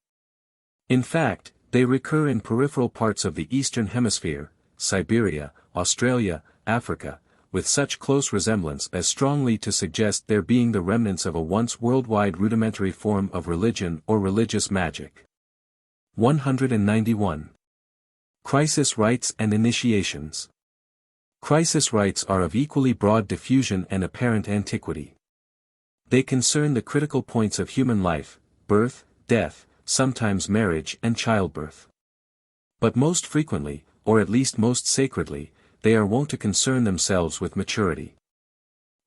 In fact, they recur in peripheral parts of the Eastern Hemisphere, Siberia, Australia, Africa, with such close resemblance as strongly to suggest there being the remnants of a once worldwide rudimentary form of religion or religious magic. 191. Crisis rites and initiations. Crisis rites are of equally broad diffusion and apparent antiquity. They concern the critical points of human life, birth, death, sometimes marriage and childbirth. But most frequently, or at least most sacredly, they are wont to concern themselves with maturity.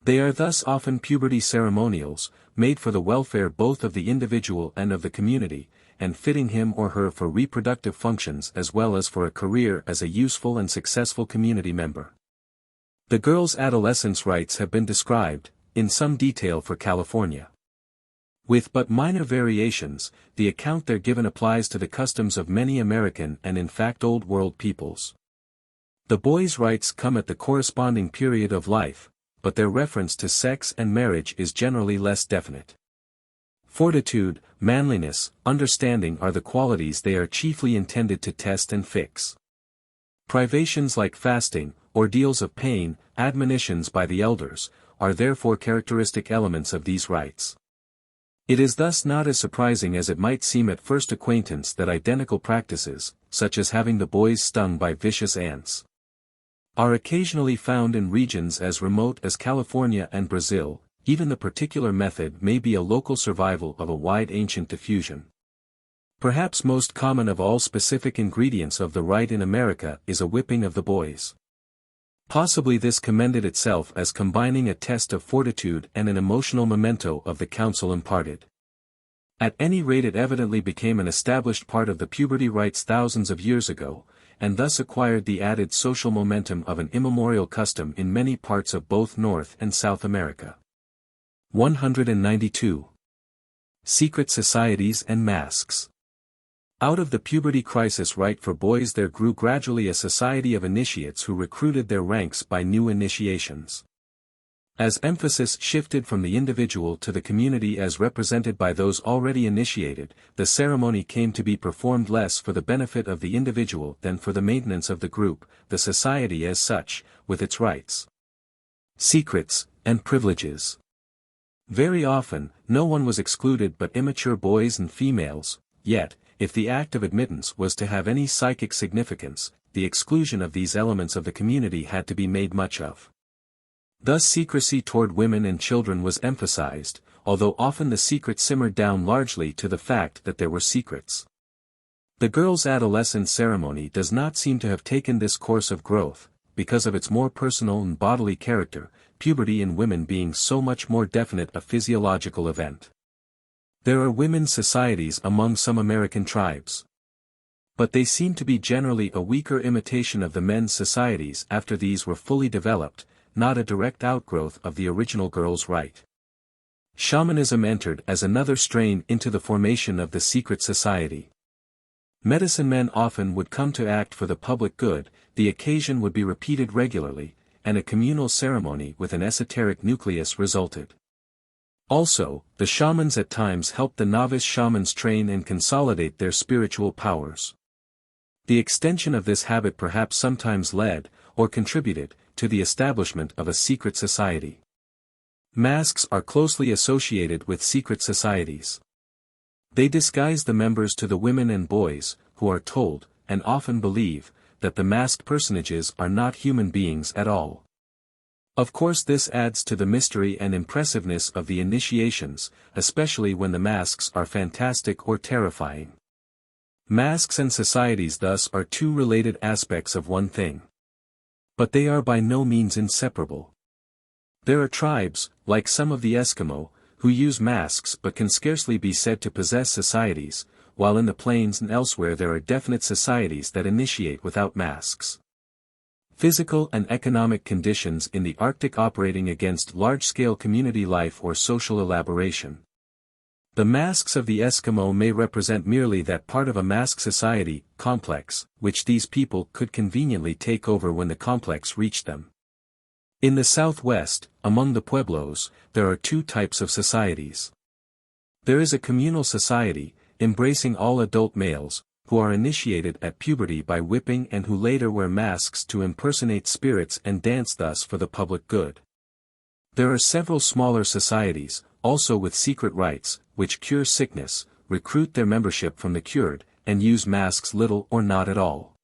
They are thus often puberty ceremonials, made for the welfare both of the individual and of the community, and fitting him or her for reproductive functions as well as for a career as a useful and successful community member. The girl's adolescence rites have been described, in some detail for California. With but minor variations, the account there given applies to the customs of many American and in fact Old World peoples. The boy's rites come at the corresponding period of life, but their reference to sex and marriage is generally less definite. Fortitude, manliness, understanding are the qualities they are chiefly intended to test and fix. Privations like fasting, ordeals of pain, admonitions by the elders, are therefore characteristic elements of these rites. It is thus not as surprising as it might seem at first acquaintance that identical practices, such as having the boys stung by vicious ants, are occasionally found in regions as remote as California and Brazil. Even the particular method may be a local survival of a wide ancient diffusion. Perhaps most common of all specific ingredients of the rite in America is a whipping of the boys. Possibly this commended itself as combining a test of fortitude and an emotional memento of the counsel imparted. At any rate, it evidently became an established part of the puberty rites thousands of years ago, and thus acquired the added social momentum of an immemorial custom in many parts of both North and South America. 192. Secret societies and masks. Out of the puberty crisis rite for boys there grew gradually a society of initiates who recruited their ranks by new initiations. As emphasis shifted from the individual to the community as represented by those already initiated, the ceremony came to be performed less for the benefit of the individual than for the maintenance of the group, the society as such, with its rights, secrets, and privileges. Very often, no one was excluded but immature boys and females, yet, if the act of admittance was to have any psychic significance, the exclusion of these elements of the community had to be made much of. Thus secrecy toward women and children was emphasized, although often the secret simmered down largely to the fact that there were secrets. The girls' adolescent ceremony does not seem to have taken this course of growth, because of its more personal and bodily character, puberty in women being so much more definite a physiological event. There are women's societies among some American tribes. But they seem to be generally a weaker imitation of the men's societies after these were fully developed, not a direct outgrowth of the original girls' rite. Shamanism entered as another strain into the formation of the secret society. Medicine men often would come to act for the public good, the occasion would be repeated regularly, and a communal ceremony with an esoteric nucleus resulted. Also, the shamans at times helped the novice shamans train and consolidate their spiritual powers. The extension of this habit perhaps sometimes led, or contributed, to the establishment of a secret society. Masks are closely associated with secret societies. They disguise the members to the women and boys, who are told, and often believe, that the masked personages are not human beings at all. Of course this adds to the mystery and impressiveness of the initiations, especially when the masks are fantastic or terrifying. Masks and societies thus are two related aspects of one thing. But they are by no means inseparable. There are tribes, like some of the Eskimo, who use masks but can scarcely be said to possess societies, while in the plains and elsewhere there are definite societies that initiate without masks. Physical and economic conditions in the Arctic operating against large-scale community life or social elaboration. The masks of the Eskimo may represent merely that part of a mask society, complex, which these people could conveniently take over when the complex reached them. In the Southwest, among the Pueblos, there are two types of societies. There is a communal society, embracing all adult males, who are initiated at puberty by whipping and who later wear masks to impersonate spirits and dance thus for the public good. There are several smaller societies, also with secret rites, which cure sickness, recruit their membership from the cured, and use masks little or not at all.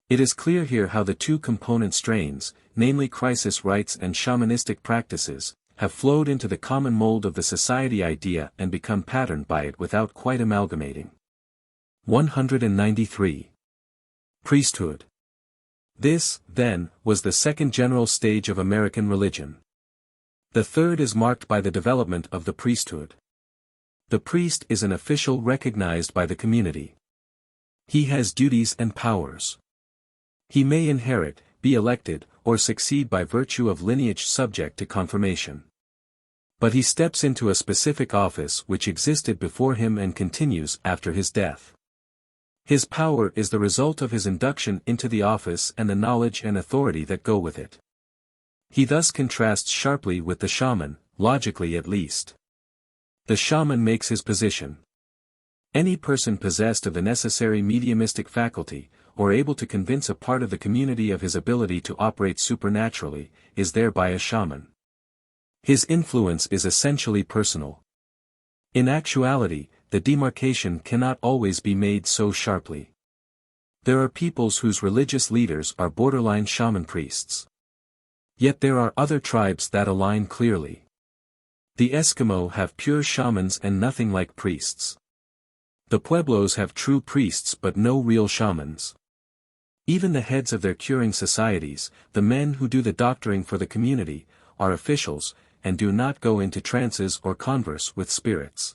It is clear here how the two component strains, namely crisis rites and shamanistic practices, have flowed into the common mold of the society idea and become patterned by it without quite amalgamating. 193. Priesthood. This, then, was the second general stage of American religion. The third is marked by the development of the priesthood. The priest is an official recognized by the community. He has duties and powers. He may inherit, be elected, or succeed by virtue of lineage subject to confirmation. But he steps into a specific office which existed before him and continues after his death. His power is the result of his induction into the office and the knowledge and authority that go with it. He thus contrasts sharply with the shaman, logically at least. The shaman makes his position. Any person possessed of the necessary mediumistic faculty, or able to convince a part of the community of his ability to operate supernaturally, is thereby a shaman. His influence is essentially personal. In actuality, the demarcation cannot always be made so sharply. There are peoples whose religious leaders are borderline shaman priests. Yet there are other tribes that align clearly. The Eskimo have pure shamans and nothing like priests. The pueblos have true priests but no real shamans. Even the heads of their curing societies, the men who do the doctoring for the community, are officials, and do not go into trances or converse with spirits.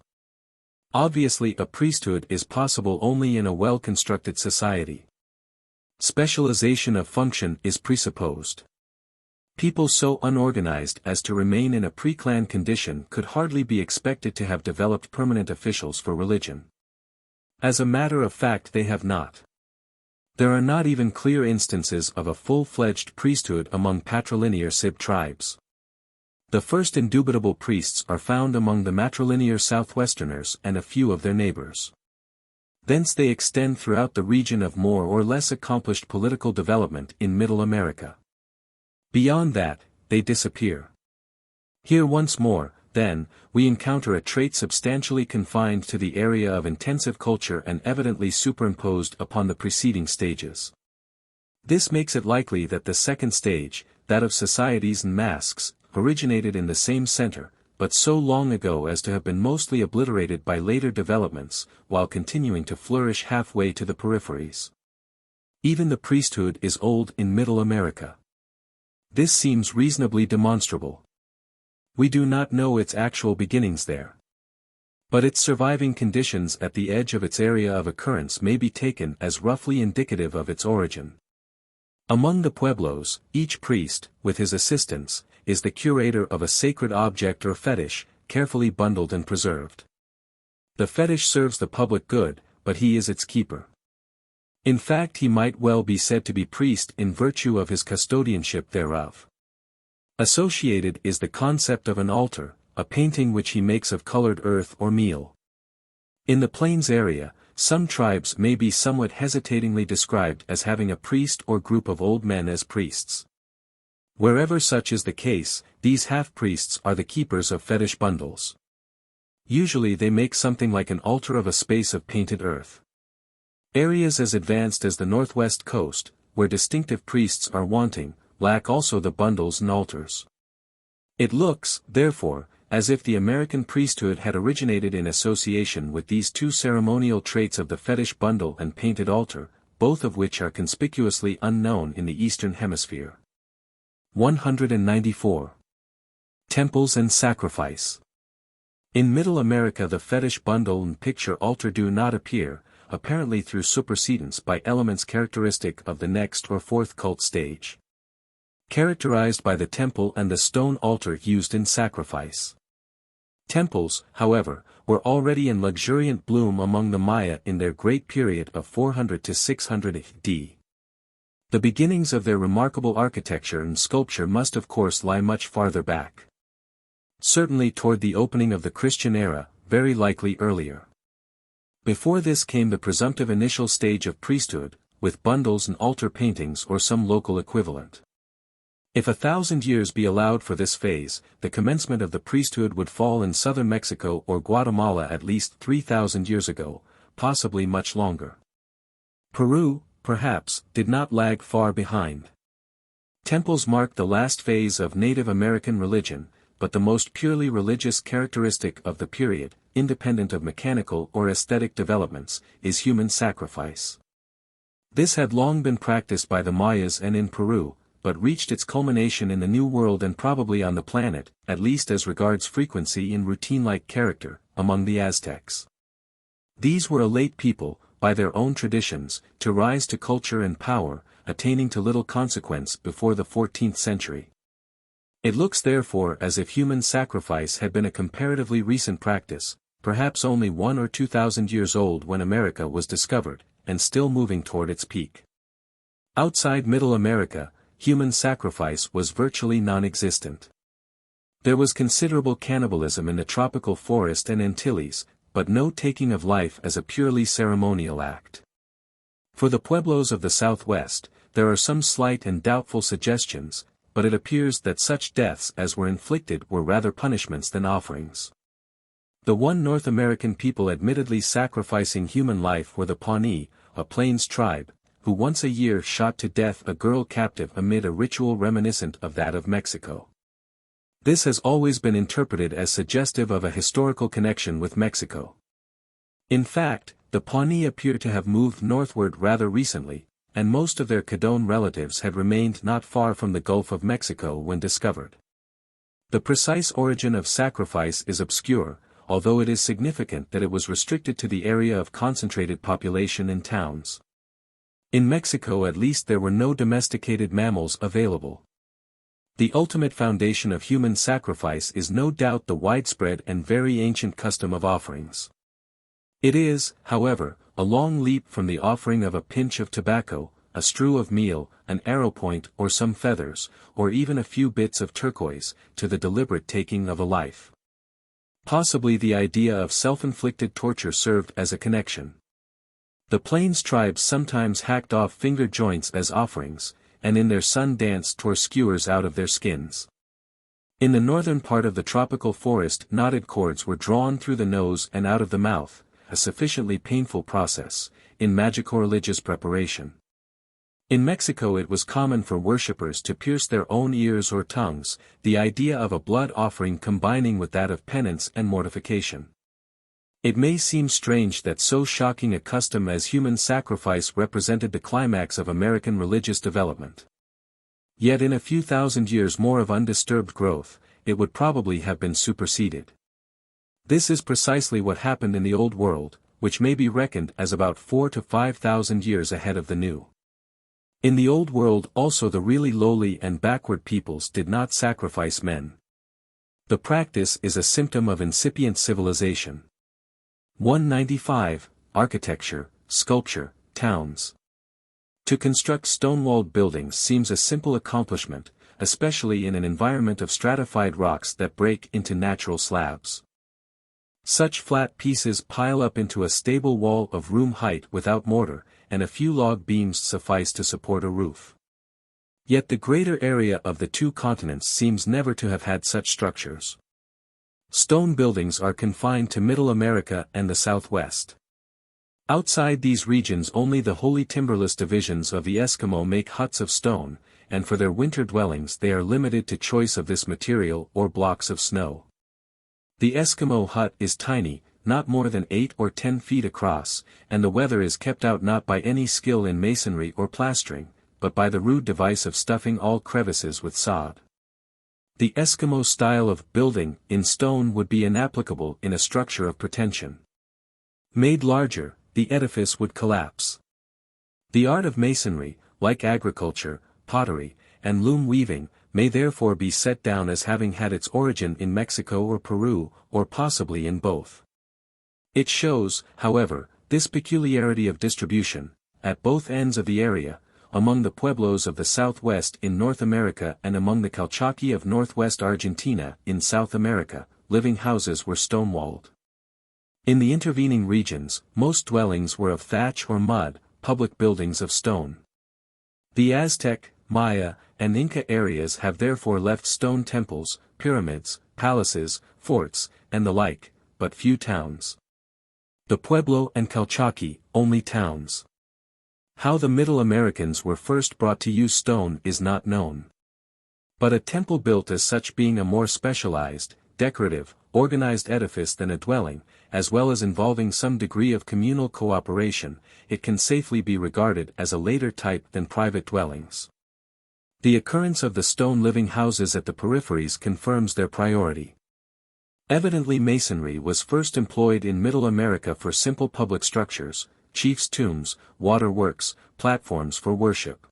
Obviously a priesthood is possible only in a well-constructed society. Specialization of function is presupposed. People so unorganized as to remain in a pre-clan condition could hardly be expected to have developed permanent officials for religion. As a matter of fact they have not. There are not even clear instances of a full-fledged priesthood among patrilinear Sib tribes. The first indubitable priests are found among the matrilinear Southwesterners and a few of their neighbors. Thence they extend throughout the region of more or less accomplished political development in Middle America. Beyond that, they disappear. Here once more, then, we encounter a trait substantially confined to the area of intensive culture and evidently superimposed upon the preceding stages. This makes it likely that the second stage, that of societies and masks, originated in the same center, but so long ago as to have been mostly obliterated by later developments, while continuing to flourish halfway to the peripheries. Even the priesthood is old in Middle America. This seems reasonably demonstrable. We do not know its actual beginnings there. But its surviving conditions at the edge of its area of occurrence may be taken as roughly indicative of its origin. Among the pueblos, each priest, with his assistants, is the curator of a sacred object or fetish, carefully bundled and preserved. The fetish serves the public good, but he is its keeper. In fact he might well be said to be priest in virtue of his custodianship thereof. Associated is the concept of an altar, a painting which he makes of colored earth or meal. In the plains area, some tribes may be somewhat hesitatingly described as having a priest or group of old men as priests. Wherever such is the case, these half-priests are the keepers of fetish bundles. Usually they make something like an altar of a space of painted earth. Areas as advanced as the northwest coast, where distinctive priests are wanting, lack also the bundles and altars. It looks, therefore, as if the American priesthood had originated in association with these two ceremonial traits of the fetish bundle and painted altar, both of which are conspicuously unknown in the Eastern Hemisphere. 194. Temples and sacrifice. In Middle America the fetish bundle and picture altar do not appear, apparently through supersedence by elements characteristic of the next or fourth cult stage. Characterized by the temple and the stone altar used in sacrifice. Temples, however, were already in luxuriant bloom among the Maya in their great period of 400 to 600 AD. The beginnings of their remarkable architecture and sculpture must of course lie much farther back. Certainly toward the opening of the Christian era, very likely earlier. Before this came the presumptive initial stage of priesthood, with bundles and altar paintings or some local equivalent. If 1,000 years be allowed for this phase, the commencement of the priesthood would fall in southern Mexico or Guatemala at least 3,000 years ago, possibly much longer. Peru, perhaps, did not lag far behind. Temples marked the last phase of Native American religion, but the most purely religious characteristic of the period, independent of mechanical or aesthetic developments, is human sacrifice. This had long been practiced by the Mayas and in Peru, but reached its culmination in the New World and probably on the planet, at least as regards frequency and routine-like character, among the Aztecs. These were a late people, by their own traditions, to rise to culture and power, attaining to little consequence before the 14th century. It looks therefore as if human sacrifice had been a comparatively recent practice, perhaps only 1,000 or 2,000 years old when America was discovered, and still moving toward its peak. Outside Middle America, human sacrifice was virtually non-existent. There was considerable cannibalism in the tropical forest and Antilles, but no taking of life as a purely ceremonial act. For the pueblos of the Southwest, there are some slight and doubtful suggestions, but it appears that such deaths as were inflicted were rather punishments than offerings. The one North American people admittedly sacrificing human life were the Pawnee, a plains tribe, who once a year shot to death a girl captive amid a ritual reminiscent of that of Mexico. This has always been interpreted as suggestive of a historical connection with Mexico. In fact, The Pawnee appear to have moved northward rather recently, and most of their Cadón relatives had remained not far from the Gulf of Mexico when discovered. The precise origin of sacrifice is obscure, although it is significant that it was restricted to the area of concentrated population in towns. In Mexico at least there were no domesticated mammals available. The ultimate foundation of human sacrifice is no doubt the widespread and very ancient custom of offerings. It is, however, a long leap from the offering of a pinch of tobacco, a strew of meal, an arrow point or some feathers, or even a few bits of turquoise, to the deliberate taking of a life. Possibly the idea of self-inflicted torture served as a connection. The Plains tribes sometimes hacked off finger joints as offerings, and in their sun dance tore skewers out of their skins. In the northern part of the tropical forest knotted cords were drawn through the nose and out of the mouth, a sufficiently painful process, in magico-religious preparation. In Mexico it was common for worshippers to pierce their own ears or tongues, the idea of a blood offering combining with that of penance and mortification. It may seem strange that so shocking a custom as human sacrifice represented the climax of American religious development. Yet in a few thousand years more of undisturbed growth, it would probably have been superseded. This is precisely what happened in the Old World, which may be reckoned as about 4,000 to 5,000 years ahead of the New. In the Old World also the really lowly and backward peoples did not sacrifice men. The practice is a symptom of incipient civilization. 195. Architecture, Sculpture, Towns. To construct stone-walled buildings seems a simple accomplishment, especially in an environment of stratified rocks that break into natural slabs. Such flat pieces pile up into a stable wall of room height without mortar, and a few log beams suffice to support a roof. Yet the greater area of the two continents seems never to have had such structures. Stone buildings are confined to Middle America and the Southwest. Outside these regions only the wholly timberless divisions of the Eskimo make huts of stone, and for their winter dwellings they are limited to choice of this material or blocks of snow. The Eskimo hut is tiny, not more than 8 or 10 feet across, and the weather is kept out not by any skill in masonry or plastering, but by the rude device of stuffing all crevices with sod. The Eskimo style of building in stone would be inapplicable in a structure of pretension. Made larger, the edifice would collapse. The art of masonry, like agriculture, pottery, and loom weaving, may therefore be set down as having had its origin in Mexico or Peru, or possibly in both. It shows, however, this peculiarity of distribution, at both ends of the area, among the pueblos of the Southwest in North America and among the Calchaquí of Northwest Argentina in South America, living houses were stone-walled. In the intervening regions, most dwellings were of thatch or mud, public buildings of stone. The Aztec, Maya, and Inca areas have therefore left stone temples, pyramids, palaces, forts, and the like, but few towns. The Pueblo and Calchaquí, only towns. How the Middle Americans were first brought to use stone is not known. But a temple built as such being a more specialized, decorative, organized edifice than a dwelling, as well as involving some degree of communal cooperation, it can safely be regarded as a later type than private dwellings. The occurrence of the stone living houses at the peripheries confirms their priority. Evidently masonry was first employed in Middle America for simple public structures, chiefs' tombs, waterworks, platforms for worship.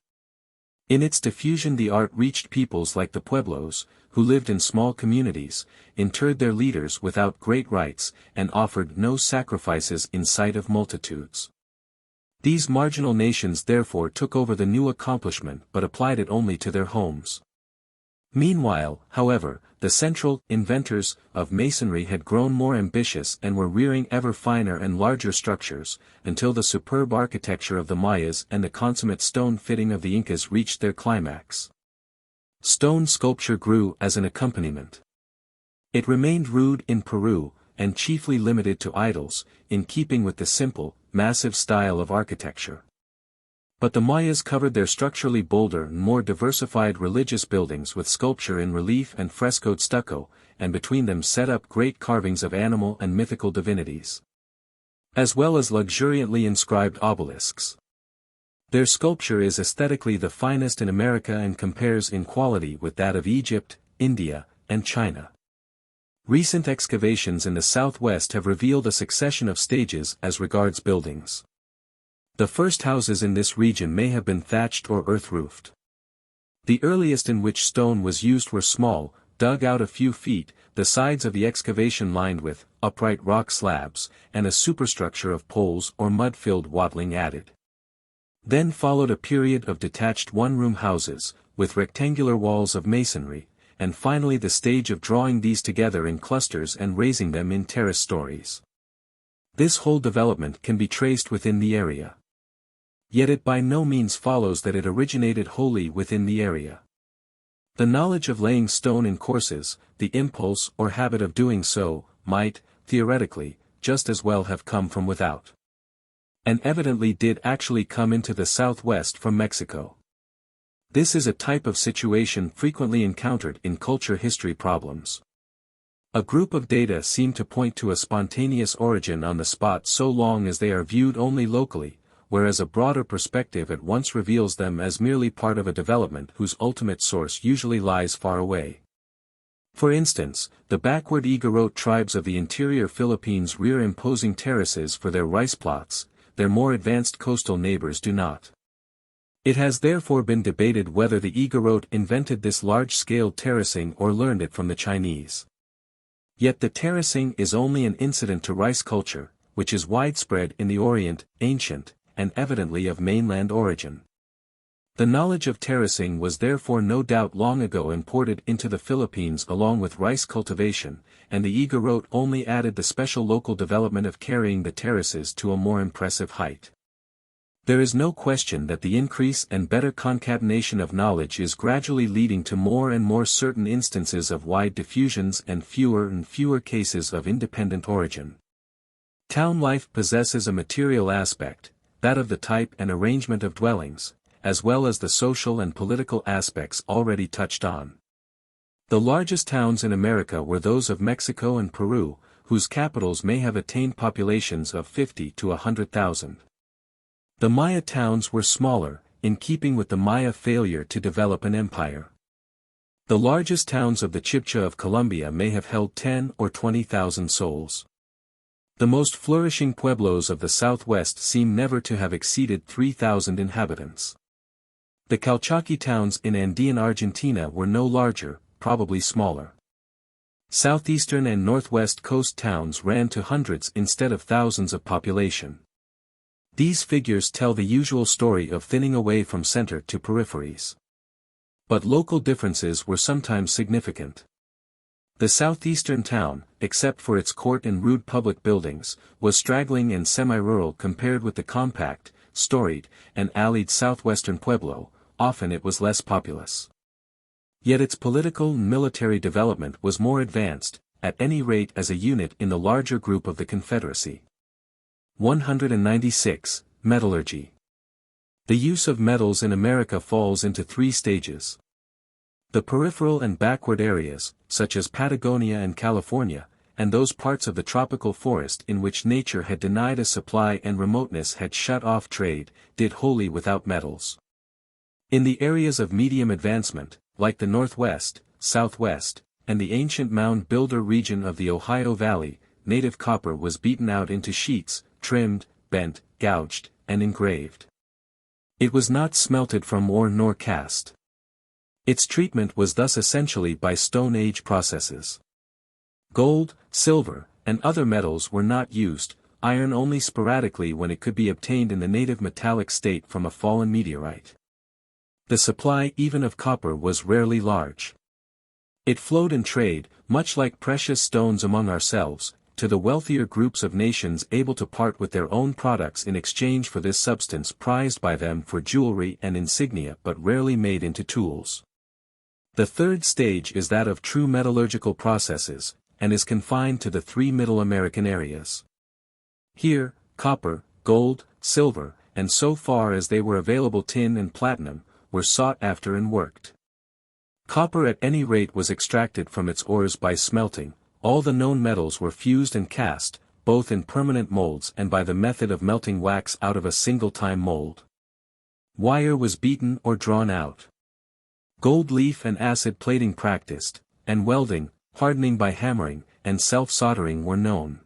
In its diffusion the art reached peoples like the Pueblos, who lived in small communities, interred their leaders without great rites, and offered no sacrifices in sight of multitudes. These marginal nations therefore took over the new accomplishment but applied it only to their homes. Meanwhile, however, the central inventors of masonry had grown more ambitious and were rearing ever finer and larger structures, until the superb architecture of the Mayas and the consummate stone fitting of the Incas reached their climax. Stone sculpture grew as an accompaniment. It remained rude in Peru, and chiefly limited to idols, in keeping with the simple, massive style of architecture. But the Mayas covered their structurally bolder and more diversified religious buildings with sculpture in relief and frescoed stucco, and between them set up great carvings of animal and mythical divinities. as well as luxuriantly inscribed obelisks. Their sculpture is aesthetically the finest in America and compares in quality with that of Egypt, India, and China. Recent excavations in the southwest have revealed a succession of stages as regards buildings. The first houses in this region may have been thatched or earth-roofed. The earliest in which stone was used were small, dug out a few feet, the sides of the excavation lined with upright rock slabs, and a superstructure of poles or mud-filled watling added. Then followed a period of detached one-room houses, with rectangular walls of masonry, and finally the stage of drawing these together in clusters and raising them in terrace stories. This whole development can be traced within the area. Yet it by no means follows that it originated wholly within the area. The knowledge of laying stone in courses, the impulse or habit of doing so, might, theoretically, just as well have come from without. And evidently did actually come into the southwest from Mexico. This is a type of situation frequently encountered in culture history problems. A group of data seem to point to a spontaneous origin on the spot so long as they are viewed only locally, whereas a broader perspective at once reveals them as merely part of a development whose ultimate source usually lies far away. For instance, the backward Igorot tribes of the interior Philippines rear imposing terraces for their rice plots, their more advanced coastal neighbors do not. It has therefore been debated whether the Igorot invented this large-scale terracing or learned it from the Chinese. Yet the terracing is only an incident to rice culture, which is widespread in the Orient, ancient, and evidently of mainland origin. The knowledge of terracing was therefore no doubt long ago imported into the Philippines along with rice cultivation, and the Igorot only added the special local development of carrying the terraces to a more impressive height. There is no question that the increase and better concatenation of knowledge is gradually leading to more and more certain instances of wide diffusions and fewer cases of independent origin. Town life possesses a material aspect, that of the type and arrangement of dwellings, as well as the social and political aspects already touched on. The largest towns in America were those of Mexico and Peru, whose capitals may have attained populations of 50 to 100,000. The Maya towns were smaller, in keeping with the Maya failure to develop an empire. The largest towns of the Chibcha of Colombia may have held 10 or 20,000 souls. The most flourishing pueblos of the southwest seem never to have exceeded 3,000 inhabitants. The Calchaquí towns in Andean Argentina were no larger, probably smaller. Southeastern and northwest coast towns ran to hundreds instead of thousands of population. These figures tell the usual story of thinning away from center to peripheries. But local differences were sometimes significant. The southeastern town, except for its court and rude public buildings, was straggling and semi-rural compared with the compact, storied, and alleyed southwestern pueblo. Often it was less populous. Yet its political and military development was more advanced, at any rate as a unit in the larger group of the Confederacy. 196. Metallurgy. The use of metals in America falls into three stages. The peripheral and backward areas, such as Patagonia and California, and those parts of the tropical forest in which nature had denied a supply and remoteness had shut off trade, did wholly without metals. In the areas of medium advancement, like the Northwest, Southwest, and the ancient mound builder region of the Ohio Valley, native copper was beaten out into sheets, trimmed, bent, gouged, and engraved. It was not smelted from ore nor cast. Its treatment was thus essentially by Stone Age processes. Gold, silver, and other metals were not used, iron only sporadically when it could be obtained in the native metallic state from a fallen meteorite. The supply even of copper was rarely large. It flowed in trade, much like precious stones among ourselves, to the wealthier groups of nations able to part with their own products in exchange for this substance prized by them for jewelry and insignia but rarely made into tools. The third stage is that of true metallurgical processes, and is confined to the three Middle American areas. Here, copper, gold, silver, and so far as they were available tin and platinum, were sought after and worked. Copper at any rate was extracted from its ores by smelting, all the known metals were fused and cast, both in permanent molds and by the method of melting wax out of a single-time mold. Wire was beaten or drawn out. Gold leaf and acid plating practiced, and welding, hardening by hammering, and self-soldering were known.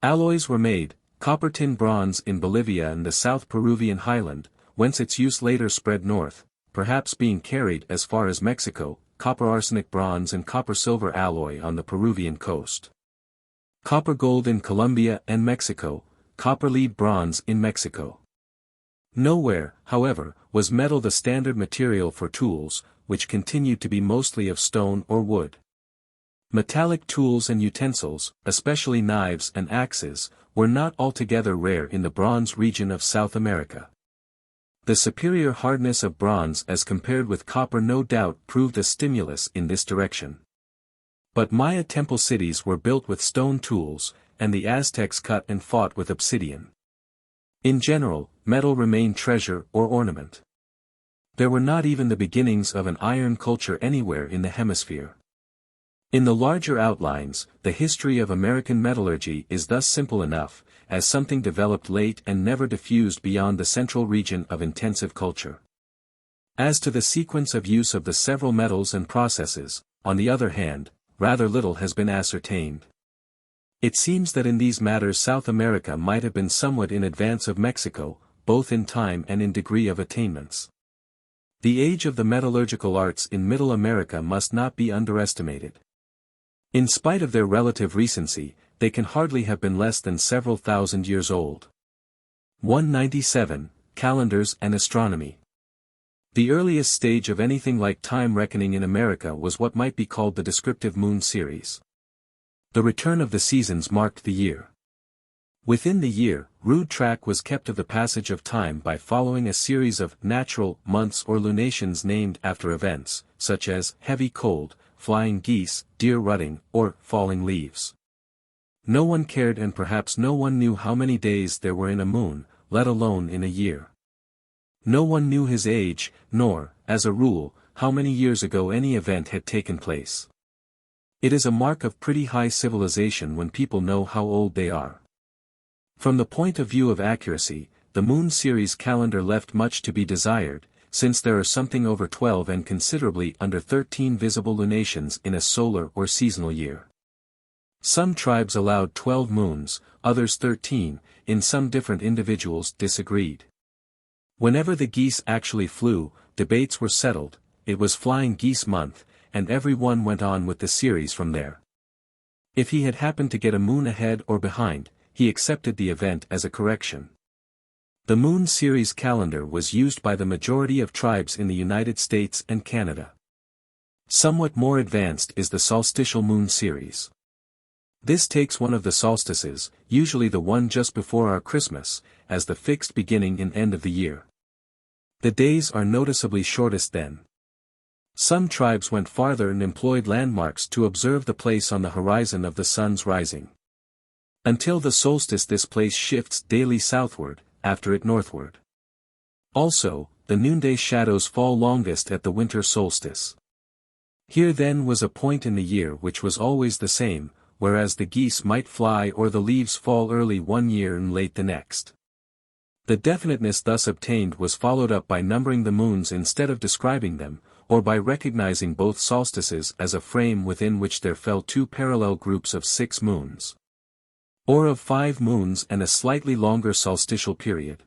Alloys were made, copper tin bronze in Bolivia and the South Peruvian highland, whence its use later spread north, perhaps being carried as far as Mexico, copper arsenic bronze and copper silver alloy on the Peruvian coast. Copper gold in Colombia and Mexico, copper lead bronze in Mexico. Nowhere, however, was metal the standard material for tools, which continued to be mostly of stone or wood. Metallic tools and utensils, especially knives and axes, were not altogether rare in the bronze region of South America. The superior hardness of bronze as compared with copper no doubt proved a stimulus in this direction. But Maya temple cities were built with stone tools, and the Aztecs cut and fought with obsidian. In general, metal remained treasure or ornament. There were not even the beginnings of an iron culture anywhere in the hemisphere. In the larger outlines, the history of American metallurgy is thus simple enough, as something developed late and never diffused beyond the central region of intensive culture. As to the sequence of use of the several metals and processes, on the other hand, rather little has been ascertained. It seems that in these matters South America might have been somewhat in advance of Mexico, both in time and in degree of attainments. The age of the metallurgical arts in Middle America must not be underestimated. In spite of their relative recency, they can hardly have been less than several thousand years old. 197. Calendars and Astronomy. The earliest stage of anything like time reckoning in America was what might be called the descriptive moon series. The return of the seasons marked the year. Within the year, rude track was kept of the passage of time by following a series of natural months or lunations named after events, such as heavy cold, flying geese, deer rutting, or falling leaves. No one cared and perhaps no one knew how many days there were in a moon, let alone in a year. No one knew his age, nor, as a rule, how many years ago any event had taken place. It is a mark of pretty high civilization when people know how old they are. From the point of view of accuracy, the moon series calendar left much to be desired, since there are something over 12 and considerably under 13 visible lunations in a solar or seasonal year. Some tribes allowed 12 moons, others 13, in some different individuals disagreed. Whenever the geese actually flew, debates were settled, it was flying geese month, and every one went on with the series from there. If he had happened to get a moon ahead or behind, he accepted the event as a correction. The moon series calendar was used by the majority of tribes in the United States and Canada. Somewhat more advanced is the solstitial moon series. This takes one of the solstices, usually the one just before our Christmas, as the fixed beginning and end of the year. The days are noticeably shortest then. Some tribes went farther and employed landmarks to observe the place on the horizon of the sun's rising. Until the solstice this place shifts daily southward, after it northward. Also, the noonday shadows fall longest at the winter solstice. Here then was a point in the year which was always the same, whereas the geese might fly or the leaves fall early one year and late the next. The definiteness thus obtained was followed up by numbering the moons instead of describing them, or by recognizing both solstices as a frame within which there fell two parallel groups of 6 moons. Or of 5 moons and a slightly longer solstitial period.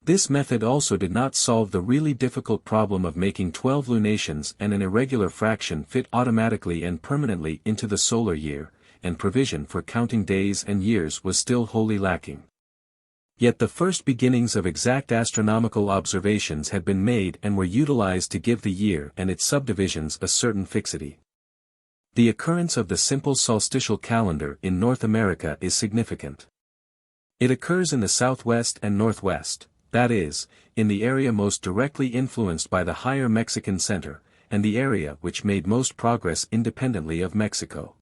This method also did not solve the really difficult problem of making 12 lunations and an irregular fraction fit automatically and permanently into the solar year, and provision for counting days and years was still wholly lacking. Yet the first beginnings of exact astronomical observations had been made and were utilized to give the year and its subdivisions a certain fixity. The occurrence of the simple solstitial calendar in North America is significant. It occurs in the southwest and northwest, that is, in the area most directly influenced by the higher Mexican center, and the area which made most progress independently of Mexico.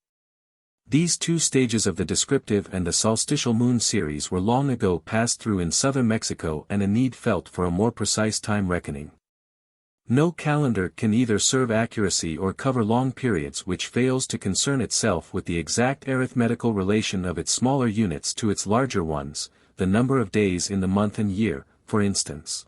These two stages of the descriptive and the solstitial moon series were long ago passed through in southern Mexico and a need felt for a more precise time reckoning. No calendar can either serve accuracy or cover long periods which fails to concern itself with the exact arithmetical relation of its smaller units to its larger ones, the number of days in the month and year, for instance.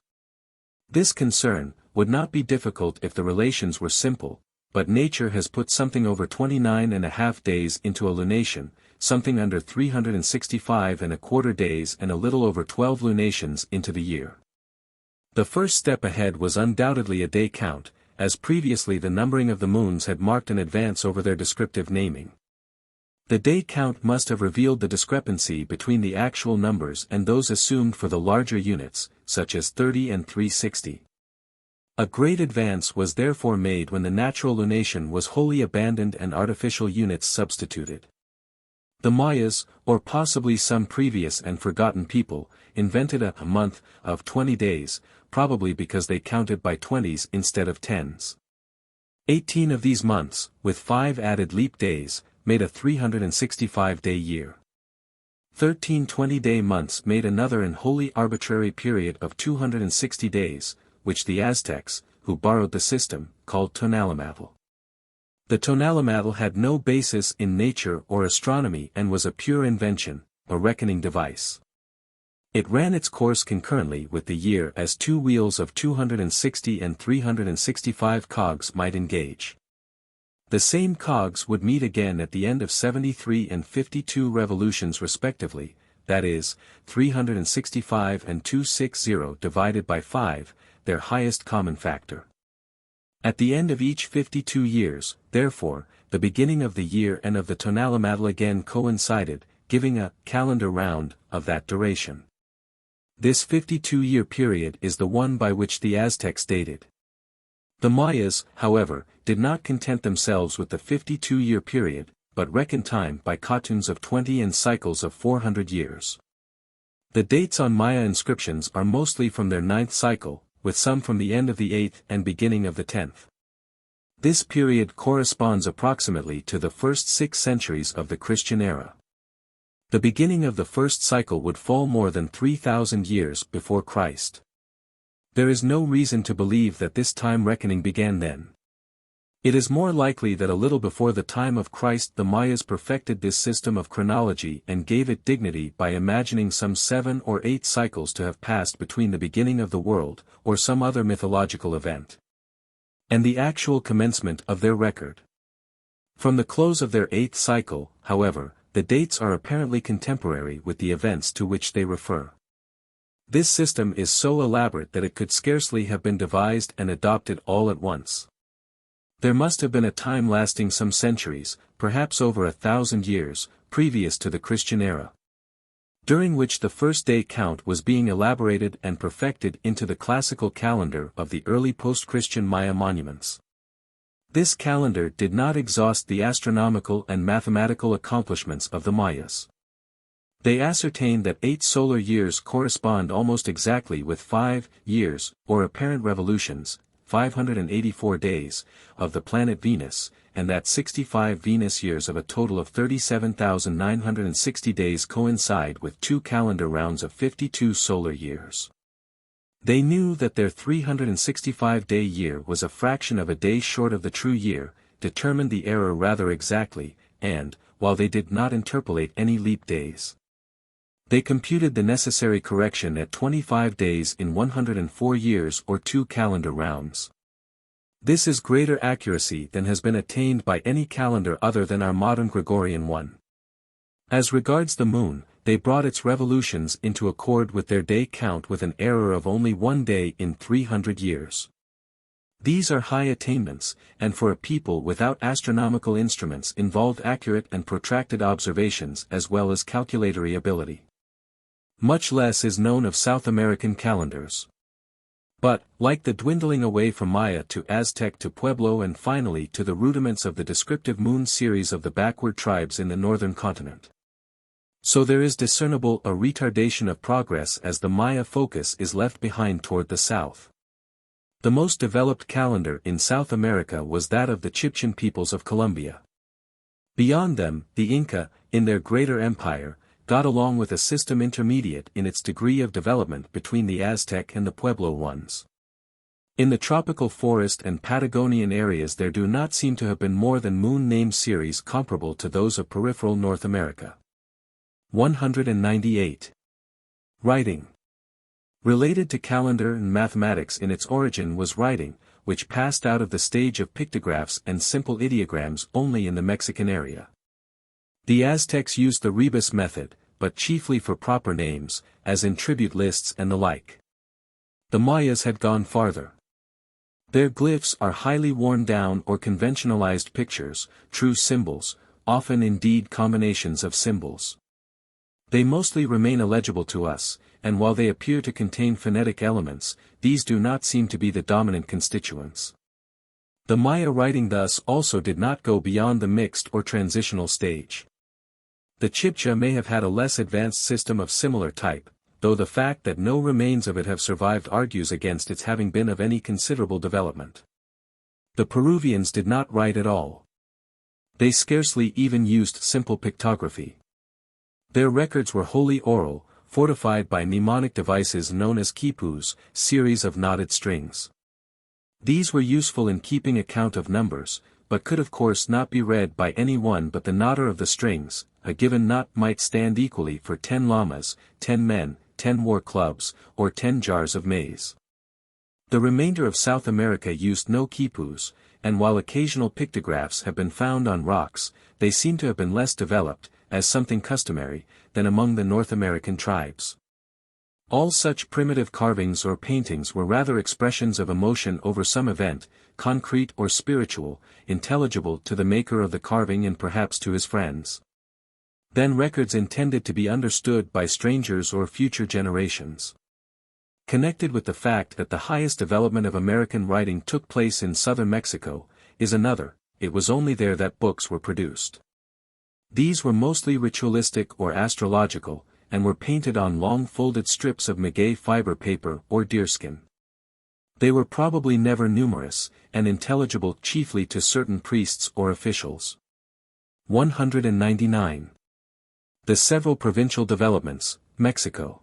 This concern would not be difficult if the relations were simple, but nature has put something over 29.5 days into a lunation, something under 365.25 days and a little over 12 lunations into the year. The first step ahead was undoubtedly a day count, as previously the numbering of the moons had marked an advance over their descriptive naming. The day count must have revealed the discrepancy between the actual numbers and those assumed for the larger units, such as 30 and 360. A great advance was therefore made when the natural lunation was wholly abandoned and artificial units substituted. The Mayas, or possibly some previous and forgotten people, invented a month of 20 days, probably because they counted by 20s instead of 10s. 18 of these months, with 5 added leap days, made a 365-day year. 13 20-day months made another and wholly arbitrary period of 260 days, which the Aztecs, who borrowed the system, called tonalamatl. The tonalamatl had no basis in nature or astronomy and was a pure invention, a reckoning device. It ran its course concurrently with the year as two wheels of 260 and 365 cogs might engage. The same cogs would meet again at the end of 73 and 52 revolutions respectively, that is, 365 and 260 divided by 5, their highest common factor. At the end of each 52 years, therefore, the beginning of the year and of the tonalamatl again coincided, giving a calendar round of that duration. This 52-year period is the one by which the Aztecs dated. The Mayas, however, did not content themselves with the 52-year period, but reckoned time by katuns of 20 and cycles of 400 years. The dates on Maya inscriptions are mostly from their 9th cycle, with some from the end of the 8th and beginning of the 10th. This period corresponds approximately to the first 6 centuries of the Christian era. The beginning of the first cycle would fall more than 3,000 years before Christ. There is no reason to believe that this time reckoning began then. It is more likely that a little before the time of Christ the Mayas perfected this system of chronology and gave it dignity by imagining some 7 or 8 cycles to have passed between the beginning of the world, or some other mythological event, and the actual commencement of their record. From the close of their 8th cycle, however, the dates are apparently contemporary with the events to which they refer. This system is so elaborate that it could scarcely have been devised and adopted all at once. There must have been a time lasting some centuries, perhaps over 1,000 years, previous to the Christian era, during which the first day count was being elaborated and perfected into the classical calendar of the early post-Christian Maya monuments. This calendar did not exhaust the astronomical and mathematical accomplishments of the Mayas. They ascertained that 8 solar years correspond almost exactly with 5 years, or apparent revolutions, 584 days, of the planet Venus, and that 65 Venus years of a total of 37,960 days coincide with 2 calendar rounds of 52 solar years. They knew that their 365-day year was a fraction of a day short of the true year, determined the error rather exactly, and, while they did not interpolate any leap days, they computed the necessary correction at 25 days in 104 years or 2 calendar rounds. This is greater accuracy than has been attained by any calendar other than our modern Gregorian one. As regards the moon, they brought its revolutions into accord with their day count with an error of only 1 day in 300 years. These are high attainments, and for a people without astronomical instruments involved accurate and protracted observations as well as calculatory ability. Much less is known of South American calendars. But, like the dwindling away from Maya to Aztec to Pueblo and finally to the rudiments of the descriptive moon series of the backward tribes in the northern continent, so there is discernible a retardation of progress as the Maya focus is left behind toward the south. The most developed calendar in South America was that of the Chibchan peoples of Colombia. Beyond them, the Inca, in their greater empire, got along with a system intermediate in its degree of development between the Aztec and the Pueblo ones. In the tropical forest and Patagonian areas there do not seem to have been more than moon name series comparable to those of peripheral North America. 198. Writing. Related to calendar and mathematics in its origin was writing, which passed out of the stage of pictographs and simple ideograms only in the Mexican area. The Aztecs used the rebus method, but chiefly for proper names, as in tribute lists and the like. The Mayas had gone farther. Their glyphs are highly worn down or conventionalized pictures, true symbols, often indeed combinations of symbols. They mostly remain illegible to us, and while they appear to contain phonetic elements, these do not seem to be the dominant constituents. The Maya writing thus also did not go beyond the mixed or transitional stage. The Chibcha may have had a less advanced system of similar type, though the fact that no remains of it have survived argues against its having been of any considerable development. The Peruvians did not write at all. They scarcely even used simple pictography. Their records were wholly oral, fortified by mnemonic devices known as quipus, series of knotted strings. These were useful in keeping account of numbers, but could of course not be read by any one but the knotter of the strings. A given knot might stand equally for 10 llamas, 10 men, 10 war clubs, or 10 jars of maize. The remainder of South America used no quipus, and while occasional pictographs have been found on rocks, they seem to have been less developed, as something customary, than among the North American tribes. All such primitive carvings or paintings were rather expressions of emotion over some event, concrete or spiritual, intelligible to the maker of the carving and perhaps to his friends. Than records intended to be understood by strangers or future generations. Connected with the fact that the highest development of American writing took place in southern Mexico, is another: it was only there that books were produced. These were mostly ritualistic or astrological, and were painted on long folded strips of maguey fiber paper or deerskin. They were probably never numerous, and intelligible chiefly to certain priests or officials. 199. The several provincial developments, Mexico.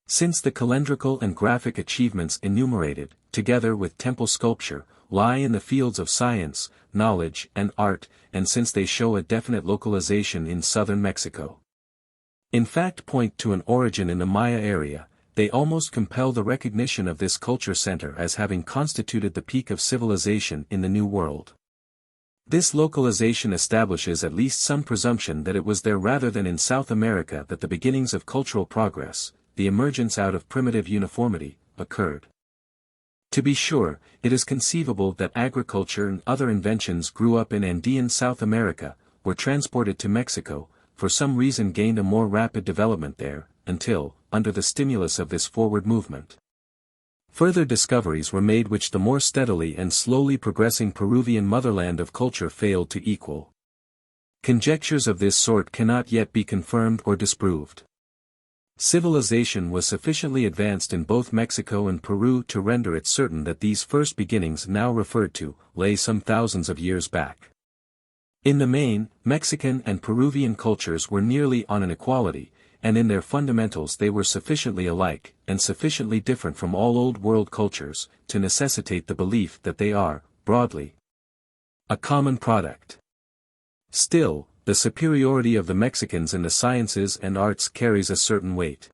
Since the calendrical and graphic achievements enumerated, together with temple sculpture, lie in the fields of science, knowledge and art, and since they show a definite localization in southern Mexico. In fact point to an origin in the Maya area, they almost compel the recognition of this culture center as having constituted the peak of civilization in the New World. This localization establishes at least some presumption that it was there rather than in South America that the beginnings of cultural progress, the emergence out of primitive uniformity, occurred. To be sure, it is conceivable that agriculture and other inventions grew up in Andean South America, were transported to Mexico, for some reason gained a more rapid development there, until, under the stimulus of this forward movement, further discoveries were made which the more steadily and slowly progressing Peruvian motherland of culture failed to equal. Conjectures of this sort cannot yet be confirmed or disproved. Civilization was sufficiently advanced in both Mexico and Peru to render it certain that these first beginnings now referred to, lay some thousands of years back. In the main, Mexican and Peruvian cultures were nearly on an equality, and in their fundamentals they were sufficiently alike, and sufficiently different from all Old World cultures, to necessitate the belief that they are, broadly, a common product. Still, the superiority of the Mexicans in the sciences and arts carries a certain weight.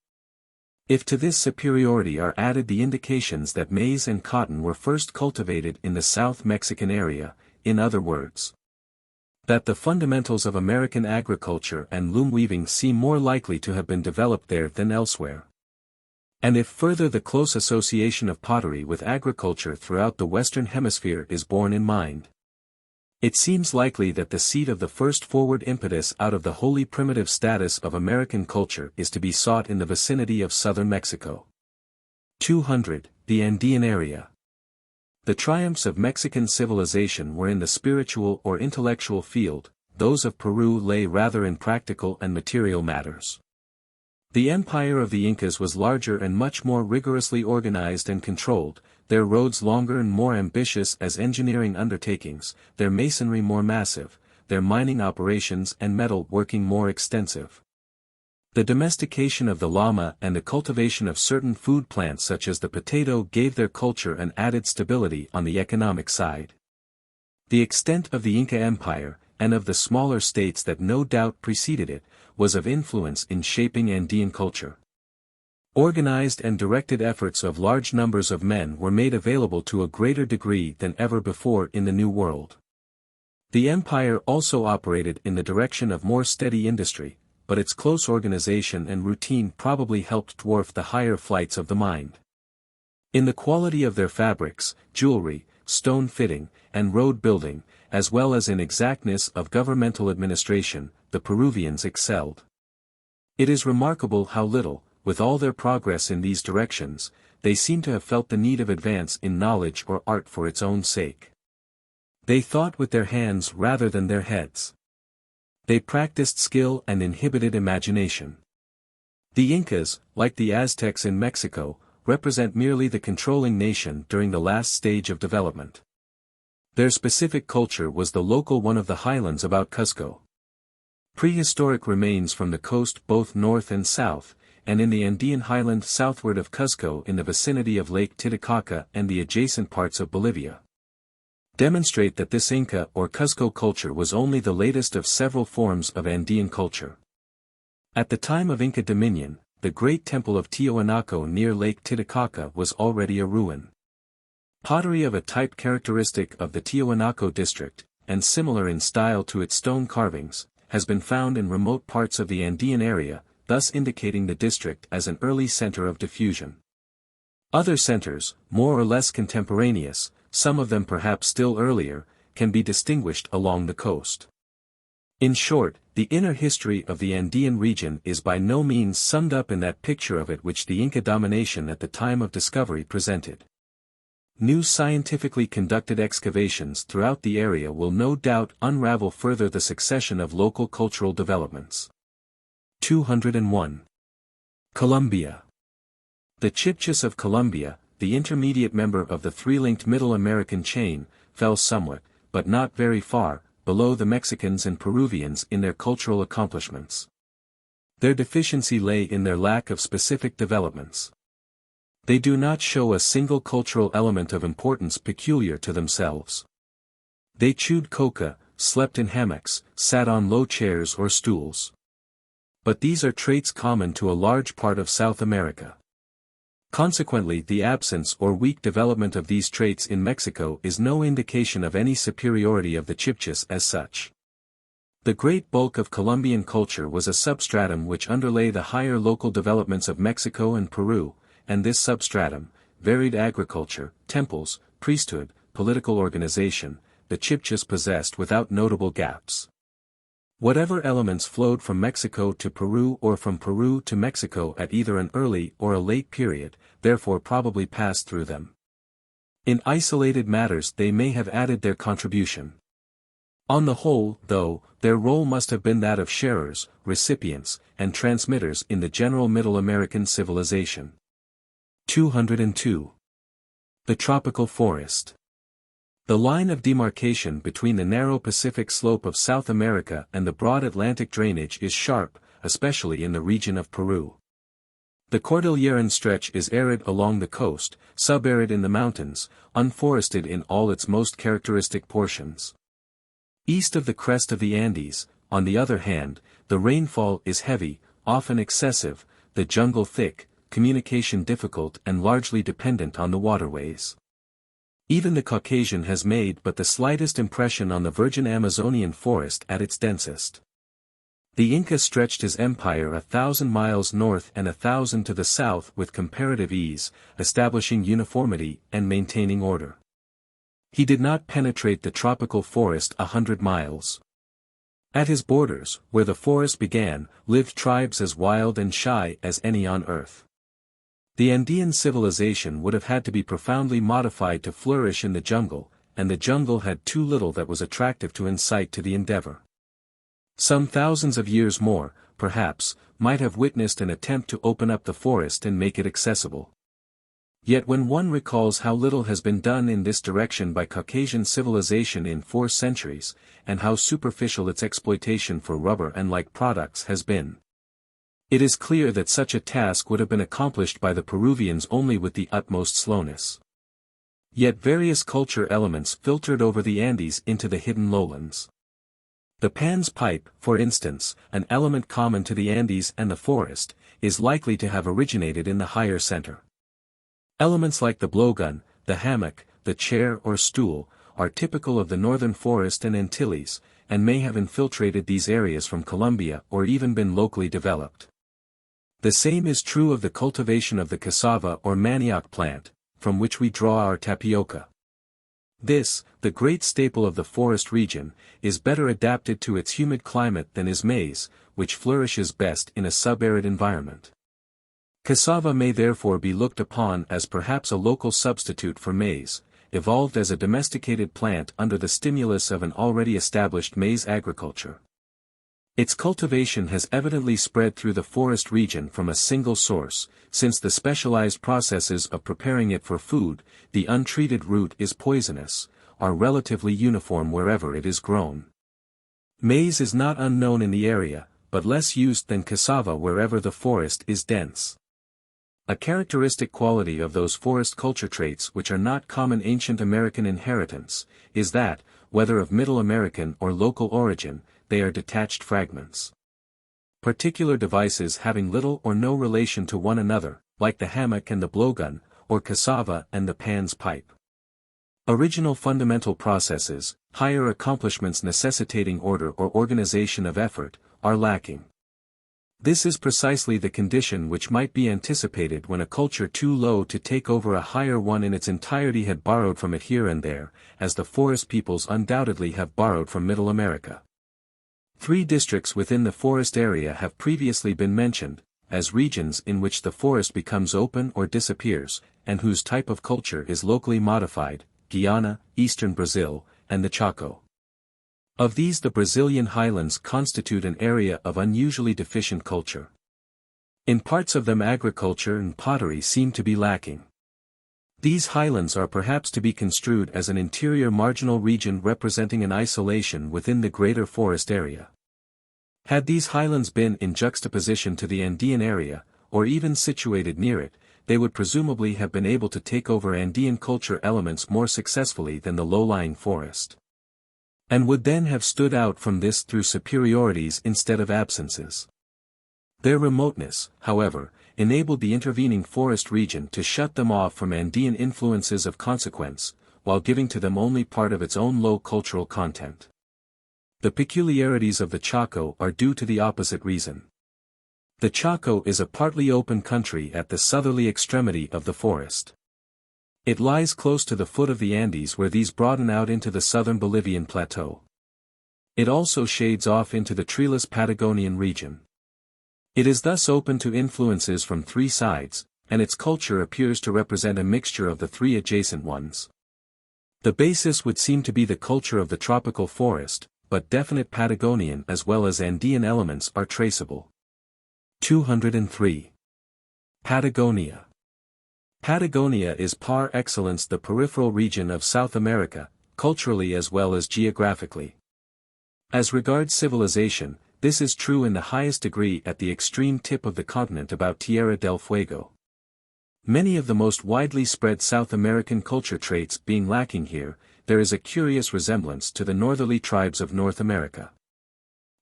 If to this superiority are added the indications that maize and cotton were first cultivated in the South Mexican area, in other words, that the fundamentals of American agriculture and loom weaving seem more likely to have been developed there than elsewhere. And if further the close association of pottery with agriculture throughout the Western Hemisphere is borne in mind, it seems likely that the seat of the first forward impetus out of the wholly primitive status of American culture is to be sought in the vicinity of southern Mexico. 200. The Andean area. The triumphs of Mexican civilization were in the spiritual or intellectual field, those of Peru lay rather in practical and material matters. The empire of the Incas was larger and much more rigorously organized and controlled, their roads longer and more ambitious as engineering undertakings, their masonry more massive, their mining operations and metal working more extensive. The domestication of the llama and the cultivation of certain food plants such as the potato gave their culture an added stability on the economic side. The extent of the Inca Empire, and of the smaller states that no doubt preceded it, was of influence in shaping Andean culture. Organized and directed efforts of large numbers of men were made available to a greater degree than ever before in the New World. The empire also operated in the direction of more steady industry, but its close organization and routine probably helped dwarf the higher flights of the mind. In the quality of their fabrics, jewelry, stone fitting, and road building, as well as in exactness of governmental administration, the Peruvians excelled. It is remarkable how little, with all their progress in these directions, they seem to have felt the need of advance in knowledge or art for its own sake. They thought with their hands rather than their heads. They practiced skill and inhibited imagination. The Incas, like the Aztecs in Mexico, represent merely the controlling nation during the last stage of development. Their specific culture was the local one of the highlands about Cuzco. Prehistoric remains from the coast both north and south, and in the Andean highland southward of Cuzco in the vicinity of Lake Titicaca and the adjacent parts of Bolivia, demonstrate that this Inca or Cuzco culture was only the latest of several forms of Andean culture. At the time of Inca dominion, the great temple of Tiwanaku near Lake Titicaca was already a ruin. Pottery of a type characteristic of the Tiwanaku district, and similar in style to its stone carvings, has been found in remote parts of the Andean area, thus indicating the district as an early center of diffusion. Other centers, more or less contemporaneous, some of them perhaps still earlier, can be distinguished along the coast. In short, the inner history of the Andean region is by no means summed up in that picture of it which the Inca domination at the time of discovery presented. New scientifically conducted excavations throughout the area will no doubt unravel further the succession of local cultural developments. 201. Colombia. The Chibchas of Colombia, the intermediate member of the three-linked Middle American chain, fell somewhat, but not very far, below the Mexicans and Peruvians in their cultural accomplishments. Their deficiency lay in their lack of specific developments. They do not show a single cultural element of importance peculiar to themselves. They chewed coca, slept in hammocks, sat on low chairs or stools. But these are traits common to a large part of South America. Consequently, the absence or weak development of these traits in Mexico is no indication of any superiority of the Chibchas as such. The great bulk of Colombian culture was a substratum which underlay the higher local developments of Mexico and Peru, and this substratum, varied agriculture, temples, priesthood, political organization, the Chibchas possessed without notable gaps. Whatever elements flowed from Mexico to Peru or from Peru to Mexico at either an early or a late period, therefore probably passed through them. In isolated matters they may have added their contribution. On the whole, though, their role must have been that of sharers, recipients, and transmitters in the general Middle American civilization. 202. The tropical forest. The line of demarcation between the narrow Pacific slope of South America and the broad Atlantic drainage is sharp, especially in the region of Peru. The Cordilleran stretch is arid along the coast, subarid in the mountains, unforested in all its most characteristic portions. East of the crest of the Andes, on the other hand, the rainfall is heavy, often excessive, the jungle thick, communication difficult and largely dependent on the waterways. Even the Caucasian has made but the slightest impression on the virgin Amazonian forest at its densest. The Inca stretched his empire 1,000 miles north and 1,000 to the south with comparative ease, establishing uniformity and maintaining order. He did not penetrate the tropical forest 100 miles. At his borders, where the forest began, lived tribes as wild and shy as any on earth. The Andean civilization would have had to be profoundly modified to flourish in the jungle, and the jungle had too little that was attractive to incite to the endeavor. Some thousands of years more, perhaps, might have witnessed an attempt to open up the forest and make it accessible. Yet when one recalls how little has been done in this direction by Caucasian civilization in 4 centuries, and how superficial its exploitation for rubber and like products has been, It is clear that such a task would have been accomplished by the Peruvians only with the utmost slowness. Yet various culture elements filtered over the Andes into the hidden lowlands. The Pan's pipe, for instance, an element common to the Andes and the forest, is likely to have originated in the higher center. Elements like the blowgun, the hammock, the chair or stool, are typical of the northern forest and Antilles, and may have infiltrated these areas from Colombia or even been locally developed. The same is true of the cultivation of the cassava or manioc plant, from which we draw our tapioca. This, the great staple of the forest region, is better adapted to its humid climate than is maize, which flourishes best in a subarid environment. Cassava may therefore be looked upon as perhaps a local substitute for maize, evolved as a domesticated plant under the stimulus of an already established maize agriculture. Its cultivation has evidently spread through the forest region from a single source, since the specialized processes of preparing it for food, the untreated root is poisonous, are relatively uniform wherever it is grown. Maize is not unknown in the area, but less used than cassava wherever the forest is dense. A characteristic quality of those forest culture traits which are not common ancient American inheritance, is that, whether of Middle American or local origin, they are detached fragments. Particular devices having little or no relation to one another, like the hammock and the blowgun, or cassava and the Pan's pipe. Original fundamental processes, higher accomplishments necessitating order or organization of effort, are lacking. This is precisely the condition which might be anticipated when a culture too low to take over a higher one in its entirety had borrowed from it here and there, as the forest peoples undoubtedly have borrowed from Middle America. 3 districts within the forest area have previously been mentioned, as regions in which the forest becomes open or disappears, and whose type of culture is locally modified: Guiana, eastern Brazil, and the Chaco. Of these, the Brazilian highlands constitute an area of unusually deficient culture. In parts of them agriculture and pottery seem to be lacking. These highlands are perhaps to be construed as an interior marginal region representing an isolation within the greater forest area. Had these highlands been in juxtaposition to the Andean area, or even situated near it, they would presumably have been able to take over Andean culture elements more successfully than the low-lying forest, and would then have stood out from this through superiorities instead of absences. Their remoteness, however, enabled the intervening forest region to shut them off from Andean influences of consequence, while giving to them only part of its own low cultural content. The peculiarities of the Chaco are due to the opposite reason. The Chaco is a partly open country at the southerly extremity of the forest. It lies close to the foot of the Andes where these broaden out into the southern Bolivian plateau. It also shades off into the treeless Patagonian region. It is thus open to influences from 3 sides, and its culture appears to represent a mixture of the 3 adjacent ones. The basis would seem to be the culture of the tropical forest, but definite Patagonian as well as Andean elements are traceable. 203. Patagonia. Patagonia is par excellence the peripheral region of South America, culturally as well as geographically. As regards civilization, this is true in the highest degree at the extreme tip of the continent about Tierra del Fuego. Many of the most widely spread South American culture traits being lacking here, there is a curious resemblance to the northerly tribes of North America.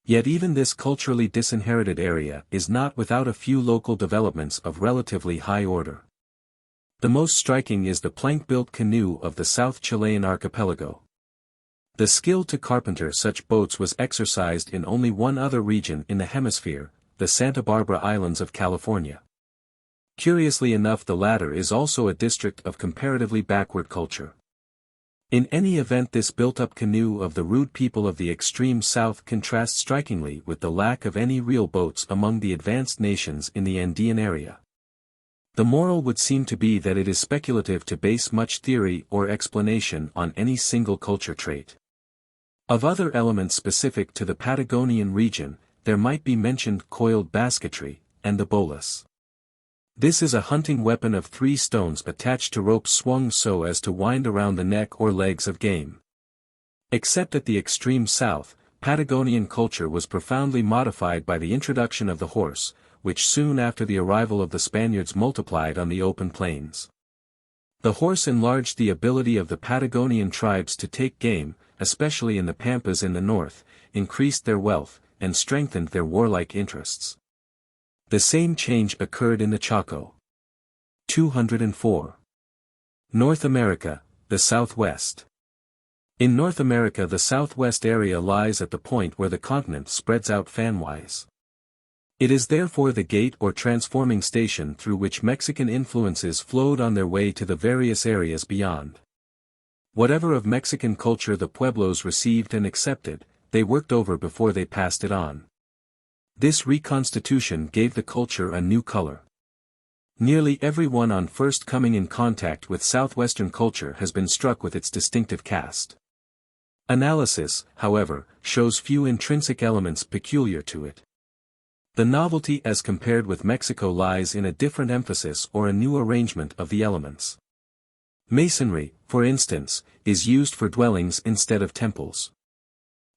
Yet even this culturally disinherited area is not without a few local developments of relatively high order. The most striking is the plank-built canoe of the South Chilean archipelago. The skill to carpenter such boats was exercised in only one other region in the hemisphere, the Santa Barbara Islands of California. Curiously enough, the latter is also a district of comparatively backward culture. In any event, this built-up canoe of the rude people of the extreme south contrasts strikingly with the lack of any real boats among the advanced nations in the Andean area. The moral would seem to be that it is speculative to base much theory or explanation on any single culture trait. Of other elements specific to the Patagonian region, there might be mentioned coiled basketry, and the bolas. This is a hunting weapon of 3 stones attached to ropes swung so as to wind around the neck or legs of game. Except at the extreme south, Patagonian culture was profoundly modified by the introduction of the horse, which soon after the arrival of the Spaniards multiplied on the open plains. The horse enlarged the ability of the Patagonian tribes to take game, especially in the Pampas in the north, increased their wealth, and strengthened their warlike interests. The same change occurred in the Chaco. 204. North America, the Southwest. In North America the southwest area lies at the point where the continent spreads out fanwise. It is therefore the gate or transforming station through which Mexican influences flowed on their way to the various areas beyond. Whatever of Mexican culture the Pueblos received and accepted, they worked over before they passed it on. This reconstitution gave the culture a new color. Nearly everyone on first coming in contact with southwestern culture has been struck with its distinctive cast. Analysis, however, shows few intrinsic elements peculiar to it. The novelty as compared with Mexico lies in a different emphasis or a new arrangement of the elements. Masonry, for instance, is used for dwellings instead of temples.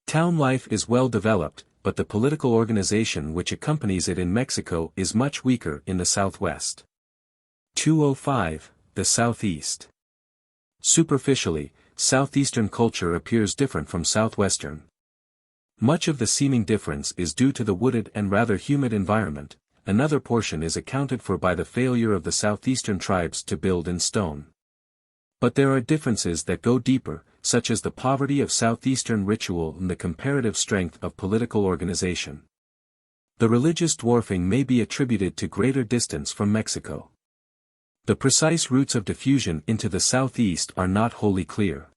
Town life is well developed, but the political organization which accompanies it in Mexico is much weaker in the Southwest. 205. The Southeast. Superficially, Southeastern culture appears different from Southwestern. Much of the seeming difference is due to the wooded and rather humid environment, another portion is accounted for by the failure of the Southeastern tribes to build in stone. But there are differences that go deeper, such as the poverty of Southeastern ritual and the comparative strength of political organization. The religious dwarfing may be attributed to greater distance from Mexico. The precise routes of diffusion into the southeast are not wholly clear.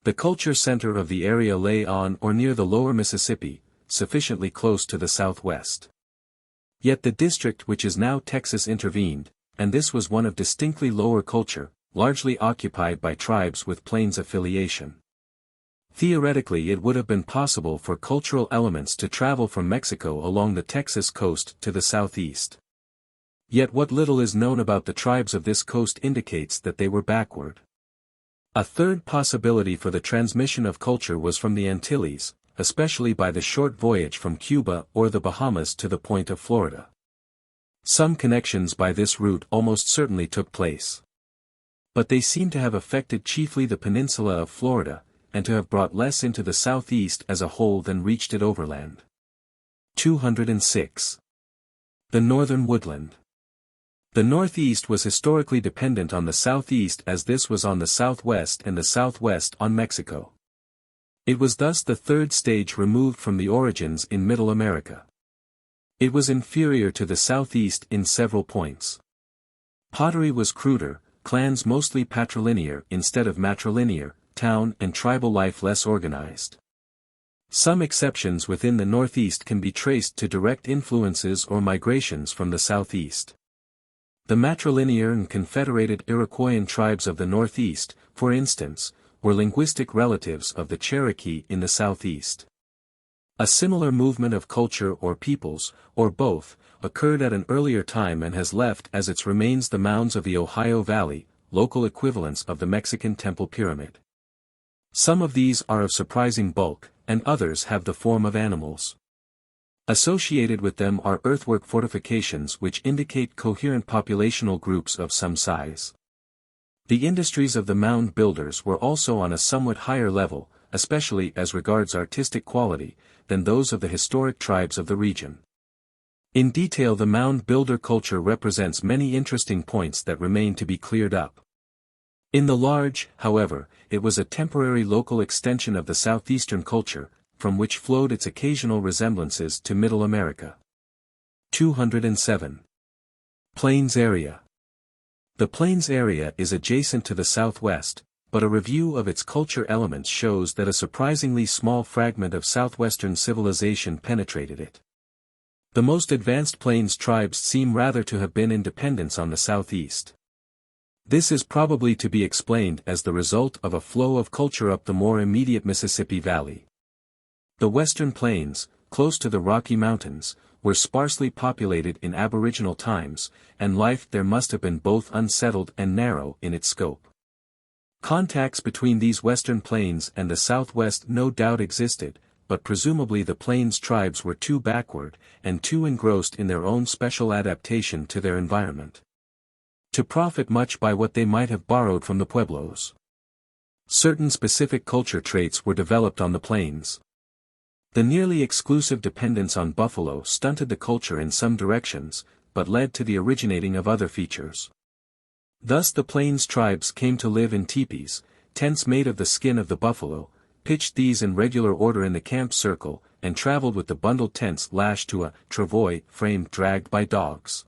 The culture center of the area lay on or near the lower Mississippi, sufficiently close to the southwest. Yet the district which is now Texas intervened, and this was one of distinctly lower culture, largely occupied by tribes with plains affiliation. Theoretically it would have been possible for cultural elements to travel from Mexico along the Texas coast to the southeast. Yet what little is known about the tribes of this coast indicates that they were backward. A third possibility for the transmission of culture was from the Antilles, especially by the short voyage from Cuba or the Bahamas to the point of Florida. Some connections by this route almost certainly took place. But they seem to have affected chiefly the peninsula of Florida, and to have brought less into the southeast as a whole than reached it overland. 206. The Northern Woodland. The Northeast was historically dependent on the Southeast as this was on the Southwest and the Southwest on Mexico. It was thus the third stage removed from the origins in Middle America. It was inferior to the Southeast in several points. Pottery was cruder, clans mostly patrilinear instead of matrilinear, town and tribal life less organized. Some exceptions within the Northeast can be traced to direct influences or migrations from the Southeast. The matrilinear and confederated Iroquoian tribes of the Northeast, for instance, were linguistic relatives of the Cherokee in the Southeast. A similar movement of culture or peoples, or both, occurred at an earlier time and has left as its remains the mounds of the Ohio Valley, local equivalents of the Mexican Temple Pyramid. Some of these are of surprising bulk, and others have the form of animals. Associated with them are earthwork fortifications which indicate coherent populational groups of some size. The industries of the mound builders were also on a somewhat higher level, especially as regards artistic quality, than those of the historic tribes of the region. In detail the mound builder culture represents many interesting points that remain to be cleared up. In the large, however, it was a temporary local extension of the southeastern culture, from which flowed its occasional resemblances to Middle America. 207. Plains area. The Plains area is adjacent to the southwest, but a review of its culture elements shows that a surprisingly small fragment of southwestern civilization penetrated it. The most advanced Plains tribes seem rather to have been in dependence on the southeast. This is probably to be explained as the result of a flow of culture up the more immediate Mississippi Valley. The western plains, close to the Rocky Mountains, were sparsely populated in aboriginal times, and life there must have been both unsettled and narrow in its scope. Contacts between these western plains and the southwest no doubt existed, but presumably the Plains tribes were too backward, and too engrossed in their own special adaptation to their environment to profit much by what they might have borrowed from the Pueblos. Certain specific culture traits were developed on the Plains. The nearly exclusive dependence on buffalo stunted the culture in some directions, but led to the originating of other features. Thus the Plains tribes came to live in teepees, tents made of the skin of the buffalo, pitched these in regular order in the camp circle, and traveled with the bundled tents lashed to a travois frame dragged by dogs.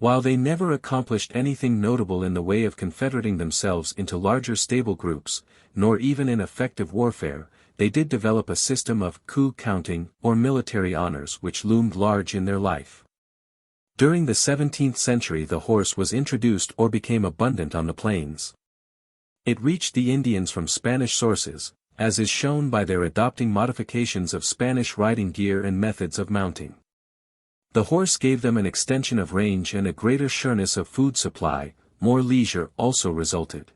While they never accomplished anything notable in the way of confederating themselves into larger stable groups, nor even in effective warfare, they did develop a system of coup counting or military honors which loomed large in their life. During the 17th century the horse was introduced or became abundant on the plains. It reached the Indians from Spanish sources, as is shown by their adopting modifications of Spanish riding gear and methods of mounting. The horse gave them an extension of range and a greater sureness of food supply. More leisure also resulted.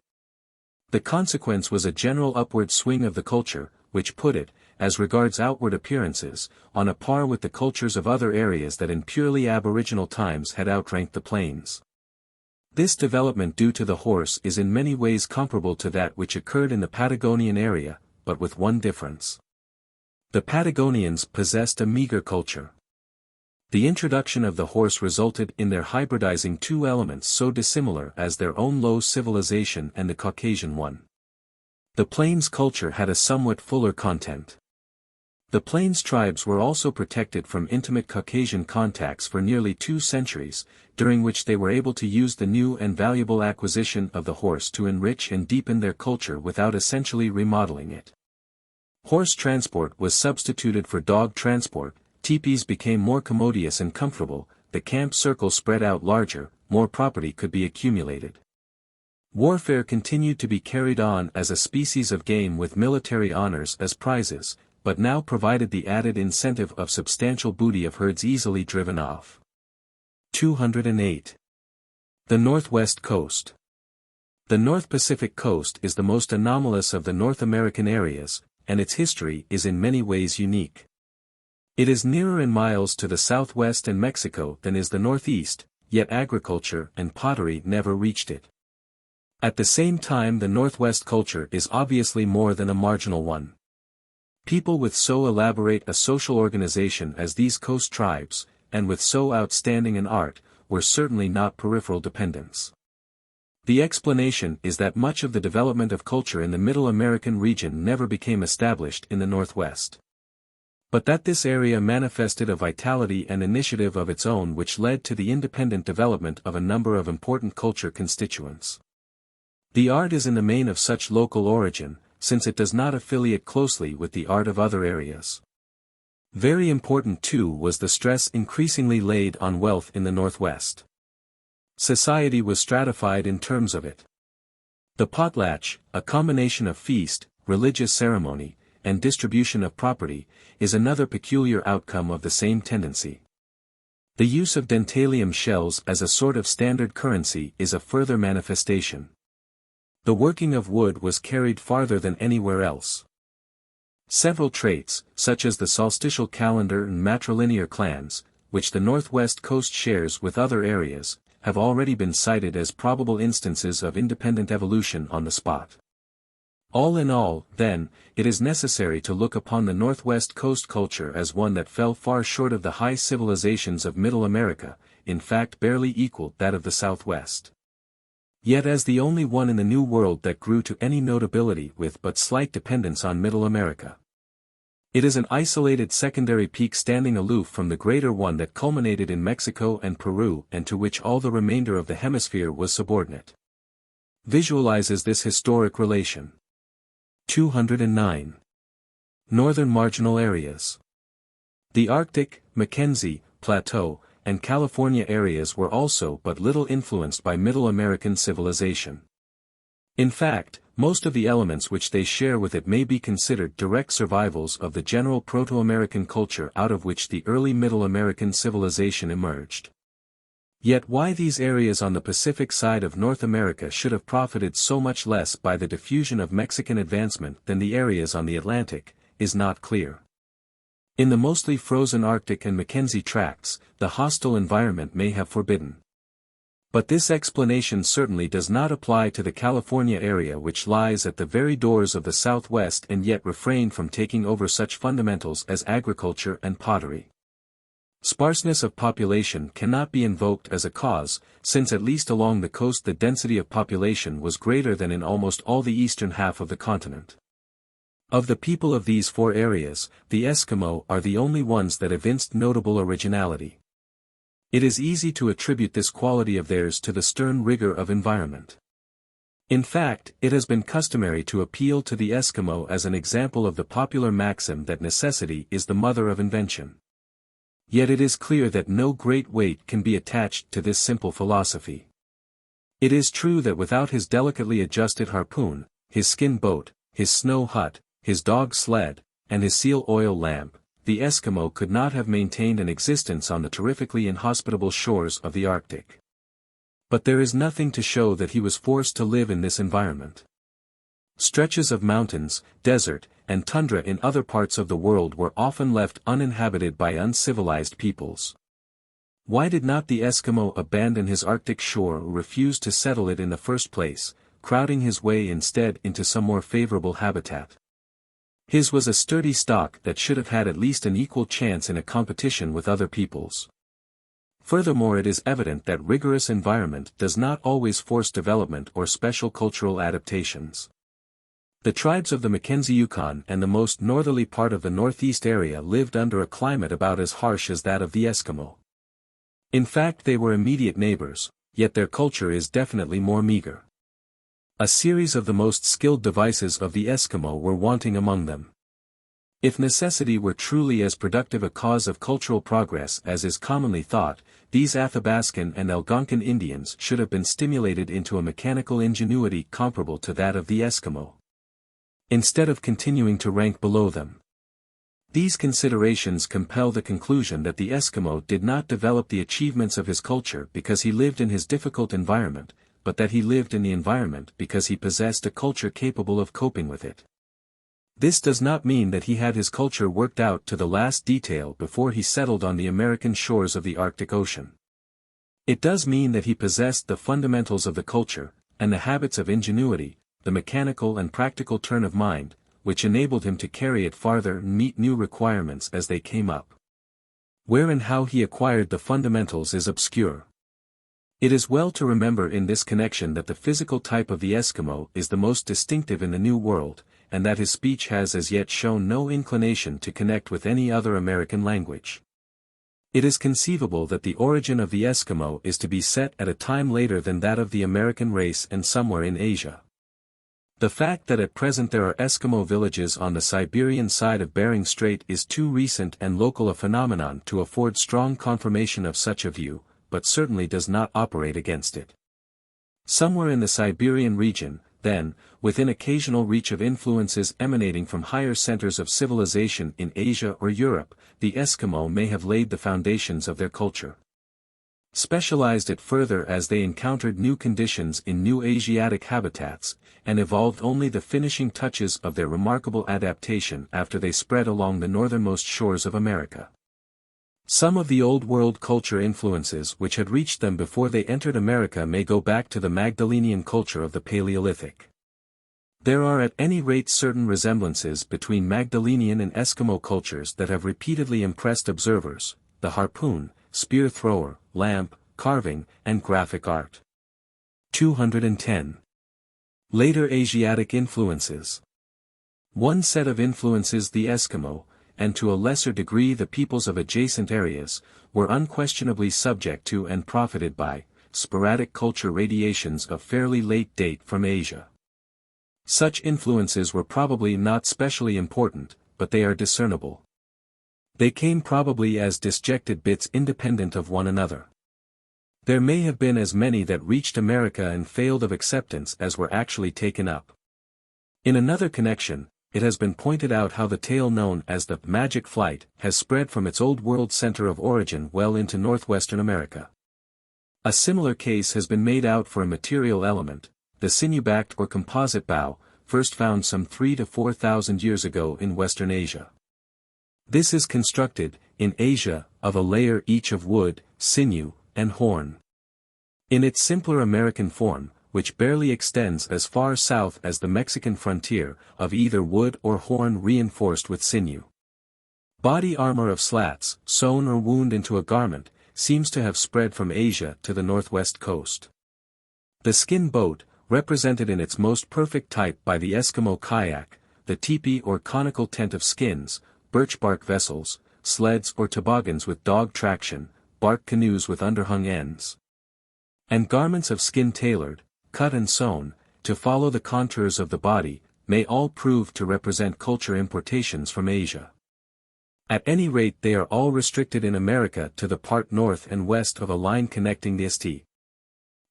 The consequence was a general upward swing of the culture, which put it, as regards outward appearances, on a par with the cultures of other areas that in purely aboriginal times had outranked the plains. This development due to the horse is in many ways comparable to that which occurred in the Patagonian area, but with one difference. The Patagonians possessed a meager culture. The introduction of the horse resulted in their hybridizing two elements so dissimilar as their own low civilization and the Caucasian one. The Plains culture had a somewhat fuller content. The Plains tribes were also protected from intimate Caucasian contacts for nearly 2 centuries, during which they were able to use the new and valuable acquisition of the horse to enrich and deepen their culture without essentially remodeling it. Horse transport was substituted for dog transport. Teepees became more commodious and comfortable, the camp circle spread out larger, more property could be accumulated. Warfare continued to be carried on as a species of game with military honors as prizes, but now provided the added incentive of substantial booty of herds easily driven off. 208. The Northwest Coast. The North Pacific Coast is the most anomalous of the North American areas, and its history is in many ways unique. It is nearer in miles to the southwest and Mexico than is the northeast, yet agriculture and pottery never reached it. At the same time the northwest culture is obviously more than a marginal one. People with so elaborate a social organization as these coast tribes, and with so outstanding an art, were certainly not peripheral dependents. The explanation is that much of the development of culture in the Middle American region never became established in the Northwest. But that this area manifested a vitality and initiative of its own which led to the independent development of a number of important culture constituents. The art is in the main of such local origin, since it does not affiliate closely with the art of other areas. Very important too was the stress increasingly laid on wealth in the Northwest. Society was stratified in terms of it. The potlatch, a combination of feast, religious ceremony, and distribution of property, is another peculiar outcome of the same tendency. The use of dentalium shells as a sort of standard currency is a further manifestation. The working of wood was carried farther than anywhere else. Several traits, such as the solstitial calendar and matrilinear clans, which the Northwest Coast shares with other areas, have already been cited as probable instances of independent evolution on the spot. All in all, then, it is necessary to look upon the Northwest Coast culture as one that fell far short of the high civilizations of Middle America, in fact barely equaled that of the Southwest. Yet as the only one in the New World that grew to any notability with but slight dependence on Middle America. It is an isolated secondary peak standing aloof from the greater one that culminated in Mexico and Peru and to which all the remainder of the hemisphere was subordinate. Visualizes this historic relation. 209. Northern marginal areas. The Arctic, Mackenzie, Plateau, and California areas were also but little influenced by Middle American civilization. In fact, most of the elements which they share with it may be considered direct survivals of the general Proto-American culture out of which the early Middle American civilization emerged. Yet why these areas on the Pacific side of North America should have profited so much less by the diffusion of Mexican advancement than the areas on the Atlantic, is not clear. In the mostly frozen Arctic and Mackenzie tracts, the hostile environment may have forbidden. But this explanation certainly does not apply to the California area, which lies at the very doors of the Southwest and yet refrained from taking over such fundamentals as agriculture and pottery. Sparseness of population cannot be invoked as a cause, since at least along the coast the density of population was greater than in almost all the eastern half of the continent. Of the people of these four areas, the Eskimo are the only ones that evinced notable originality. It is easy to attribute this quality of theirs to the stern rigor of environment. In fact, it has been customary to appeal to the Eskimo as an example of the popular maxim that necessity is the mother of invention. Yet it is clear that no great weight can be attached to this simple philosophy. It is true that without his delicately adjusted harpoon, his skin boat, his snow hut, his dog sled, and his seal oil lamp, the Eskimo could not have maintained an existence on the terrifically inhospitable shores of the Arctic. But there is nothing to show that he was forced to live in this environment. Stretches of mountains, desert, and tundra in other parts of the world were often left uninhabited by uncivilized peoples. Why did not the Eskimo abandon his Arctic shore or refuse to settle it in the first place, crowding his way instead into some more favorable habitat? His was a sturdy stock that should have had at least an equal chance in a competition with other peoples. Furthermore, it is evident that rigorous environment does not always force development or special cultural adaptations. The tribes of the Mackenzie Yukon and the most northerly part of the northeast area lived under a climate about as harsh as that of the Eskimo. In fact, they were immediate neighbors, yet their culture is definitely more meager. A series of the most skilled devices of the Eskimo were wanting among them. If necessity were truly as productive a cause of cultural progress as is commonly thought, these Athabascan and Algonquin Indians should have been stimulated into a mechanical ingenuity comparable to that of the Eskimo, instead of continuing to rank below them. These considerations compel the conclusion that the Eskimo did not develop the achievements of his culture because he lived in his difficult environment, but that he lived in the environment because he possessed a culture capable of coping with it. This does not mean that he had his culture worked out to the last detail before he settled on the American shores of the Arctic Ocean. It does mean that he possessed the fundamentals of the culture, and the habits of ingenuity, the mechanical and practical turn of mind, which enabled him to carry it farther and meet new requirements as they came up. Where and how he acquired the fundamentals is obscure. It is well to remember in this connection that the physical type of the Eskimo is the most distinctive in the New World, and that his speech has as yet shown no inclination to connect with any other American language. It is conceivable that the origin of the Eskimo is to be set at a time later than that of the American race and somewhere in Asia. The fact that at present there are Eskimo villages on the Siberian side of Bering Strait is too recent and local a phenomenon to afford strong confirmation of such a view, but certainly does not operate against it. Somewhere in the Siberian region, then, within occasional reach of influences emanating from higher centers of civilization in Asia or Europe, the Eskimo may have laid the foundations of their culture. Specialized it further as they encountered new conditions in new Asiatic habitats, and evolved only the finishing touches of their remarkable adaptation after they spread along the northernmost shores of America. Some of the Old World culture influences which had reached them before they entered America may go back to the Magdalenian culture of the Paleolithic. There are at any rate certain resemblances between Magdalenian and Eskimo cultures that have repeatedly impressed observers: the harpoon, spear thrower, lamp, carving, and graphic art. 210. Later Asiatic influences. One set of influences the Eskimo, and to a lesser degree the peoples of adjacent areas, were unquestionably subject to and profited by sporadic culture radiations of fairly late date from Asia. Such influences were probably not specially important, but they are discernible. They came probably as disjected bits independent of one another. There may have been as many that reached America and failed of acceptance as were actually taken up. In another connection, it has been pointed out how the tale known as the magic flight has spread from its Old World center of origin well into northwestern America. A similar case has been made out for a material element, the sinew-backed or composite bow, first found some 3 to 4,000 years ago in Western Asia. This is constructed, in Asia, of a layer each of wood, sinew, and horn. In its simpler American form, which barely extends as far south as the Mexican frontier, of either wood or horn reinforced with sinew. Body armor of slats, sewn or wound into a garment, seems to have spread from Asia to the northwest coast. The skin boat, represented in its most perfect type by the Eskimo kayak, the teepee or conical tent of skins, birch bark vessels, sleds or toboggans with dog traction, bark canoes with underhung ends, and garments of skin tailored, cut and sewn, to follow the contours of the body, may all prove to represent culture importations from Asia. At any rate, they are all restricted in America to the part north and west of a line connecting the St.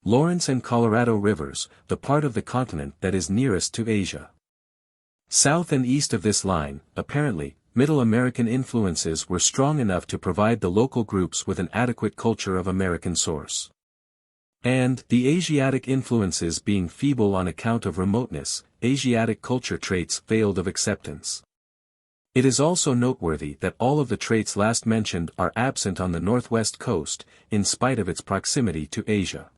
Lawrence and Colorado rivers, the part of the continent that is nearest to Asia. South and east of this line, apparently, Middle American influences were strong enough to provide the local groups with an adequate culture of American source. And, the Asiatic influences being feeble on account of remoteness, Asiatic culture traits failed of acceptance. It is also noteworthy that all of the traits last mentioned are absent on the northwest coast, in spite of its proximity to Asia.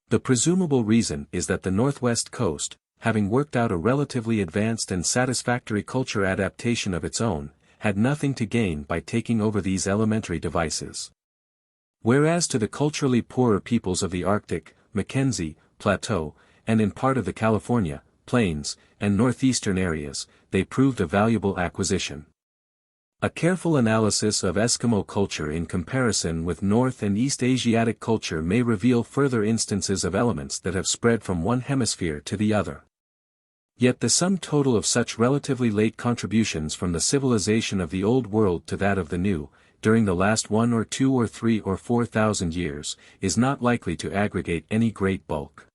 The presumable reason is that the northwest coast, having worked out a relatively advanced and satisfactory culture adaptation of its own, had nothing to gain by taking over these elementary devices. Whereas to the culturally poorer peoples of the Arctic, Mackenzie, Plateau, and in part of the California, Plains, and northeastern areas, they proved a valuable acquisition. A careful analysis of Eskimo culture in comparison with North and East Asiatic culture may reveal further instances of elements that have spread from one hemisphere to the other. Yet the sum total of such relatively late contributions from the civilization of the Old World to that of the New, during the last 1 or 2 or 3 or 4,000 years, is not likely to aggregate any great bulk.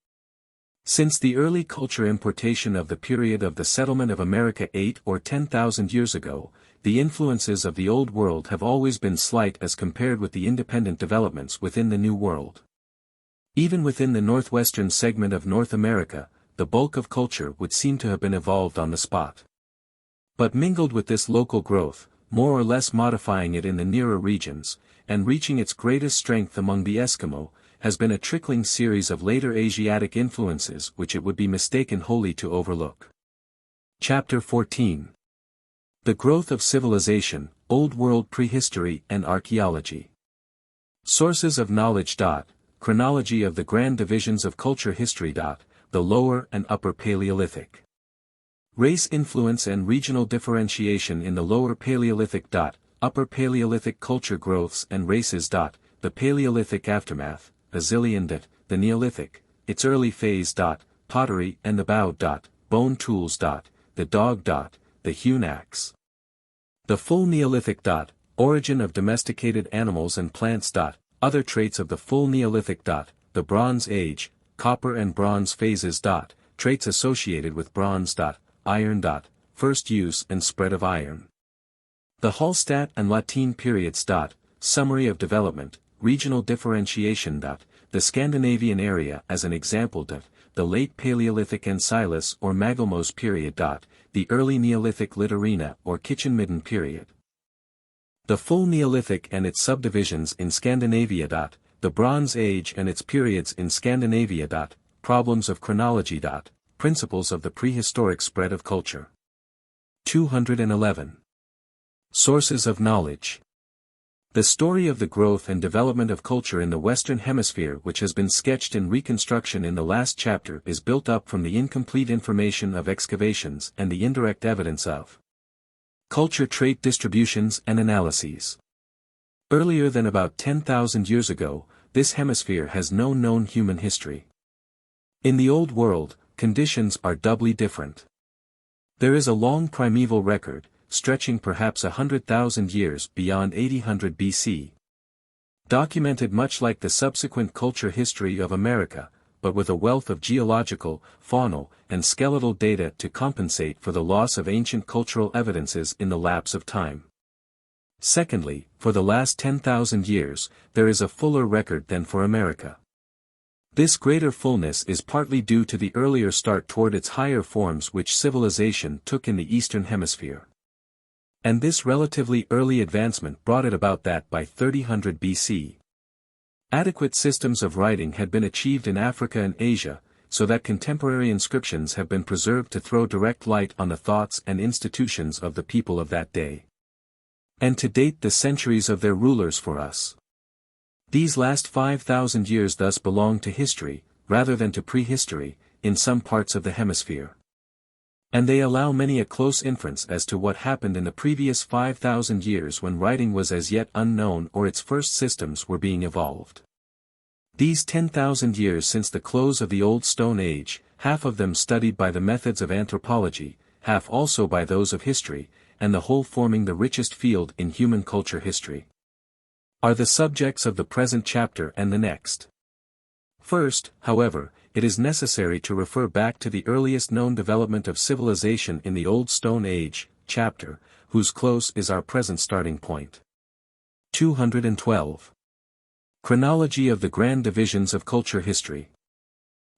Since the early culture importation of the period of the settlement of America 8 or 10,000 years ago, the influences of the Old World have always been slight as compared with the independent developments within the New World. Even within the northwestern segment of North America, the bulk of culture would seem to have been evolved on the spot. But mingled with this local growth, more or less modifying it in the nearer regions, and reaching its greatest strength among the Eskimo, has been a trickling series of later Asiatic influences which it would be mistaken wholly to overlook. Chapter 14. The Growth of Civilization, Old World Prehistory and Archaeology. Sources of Knowledge. Chronology of the Grand Divisions of Culture History. The Lower and Upper Paleolithic. Race influence and regional differentiation in the Lower Paleolithic. Upper Paleolithic culture growths and races. The Paleolithic aftermath, Basilian. The Neolithic, its early phase. Pottery and the bow. Bone tools. The dog. The hewn axe. The Full Neolithic. Origin of domesticated animals and plants. Other traits of the Full Neolithic. The Bronze Age, copper and bronze phases. Traits associated with bronze. Iron. First use and spread of iron. The Hallstatt and Latine periods. Summary of development, regional differentiation. The Scandinavian area as an example. The late Paleolithic Ancylus or Maglemose period. The early Neolithic Litorina or Kitchen Midden period. The Full Neolithic and its subdivisions in Scandinavia. The Bronze Age and its periods in Scandinavia. Problems of chronology. Principles of the prehistoric spread of culture. 211. Sources of knowledge. The story of the growth and development of culture in the Western Hemisphere which has been sketched in reconstruction in the last chapter is built up from the incomplete information of excavations and the indirect evidence of culture trait distributions and analyses. Earlier than about 10,000 years ago, this hemisphere has no known human history. In the Old World, conditions are doubly different. There is a long primeval record, stretching perhaps 100,000 years beyond 800 BC. Documented much like the subsequent culture history of America, but with a wealth of geological, faunal, and skeletal data to compensate for the loss of ancient cultural evidences in the lapse of time. Secondly, for the last 10,000 years, there is a fuller record than for America. This greater fullness is partly due to the earlier start toward its higher forms which civilization took in the Eastern Hemisphere. And this relatively early advancement brought it about that by 3000 BC. Adequate systems of writing had been achieved in Africa and Asia, so that contemporary inscriptions have been preserved to throw direct light on the thoughts and institutions of the people of that day. And to date the centuries of their rulers for us. These last 5,000 years thus belong to history, rather than to prehistory, in some parts of the hemisphere. And they allow many a close inference as to what happened in the previous 5,000 years when writing was as yet unknown or its first systems were being evolved. These 10,000 years since the close of the Old Stone Age, half of them studied by the methods of anthropology, half also by those of history, and the whole forming the richest field in human culture history, are the subjects of the present chapter and the next. First, however, it is necessary to refer back to the earliest known development of civilization in the Old Stone Age, chapter, whose close is our present starting point. 212. Chronology of the Grand Divisions of Culture History.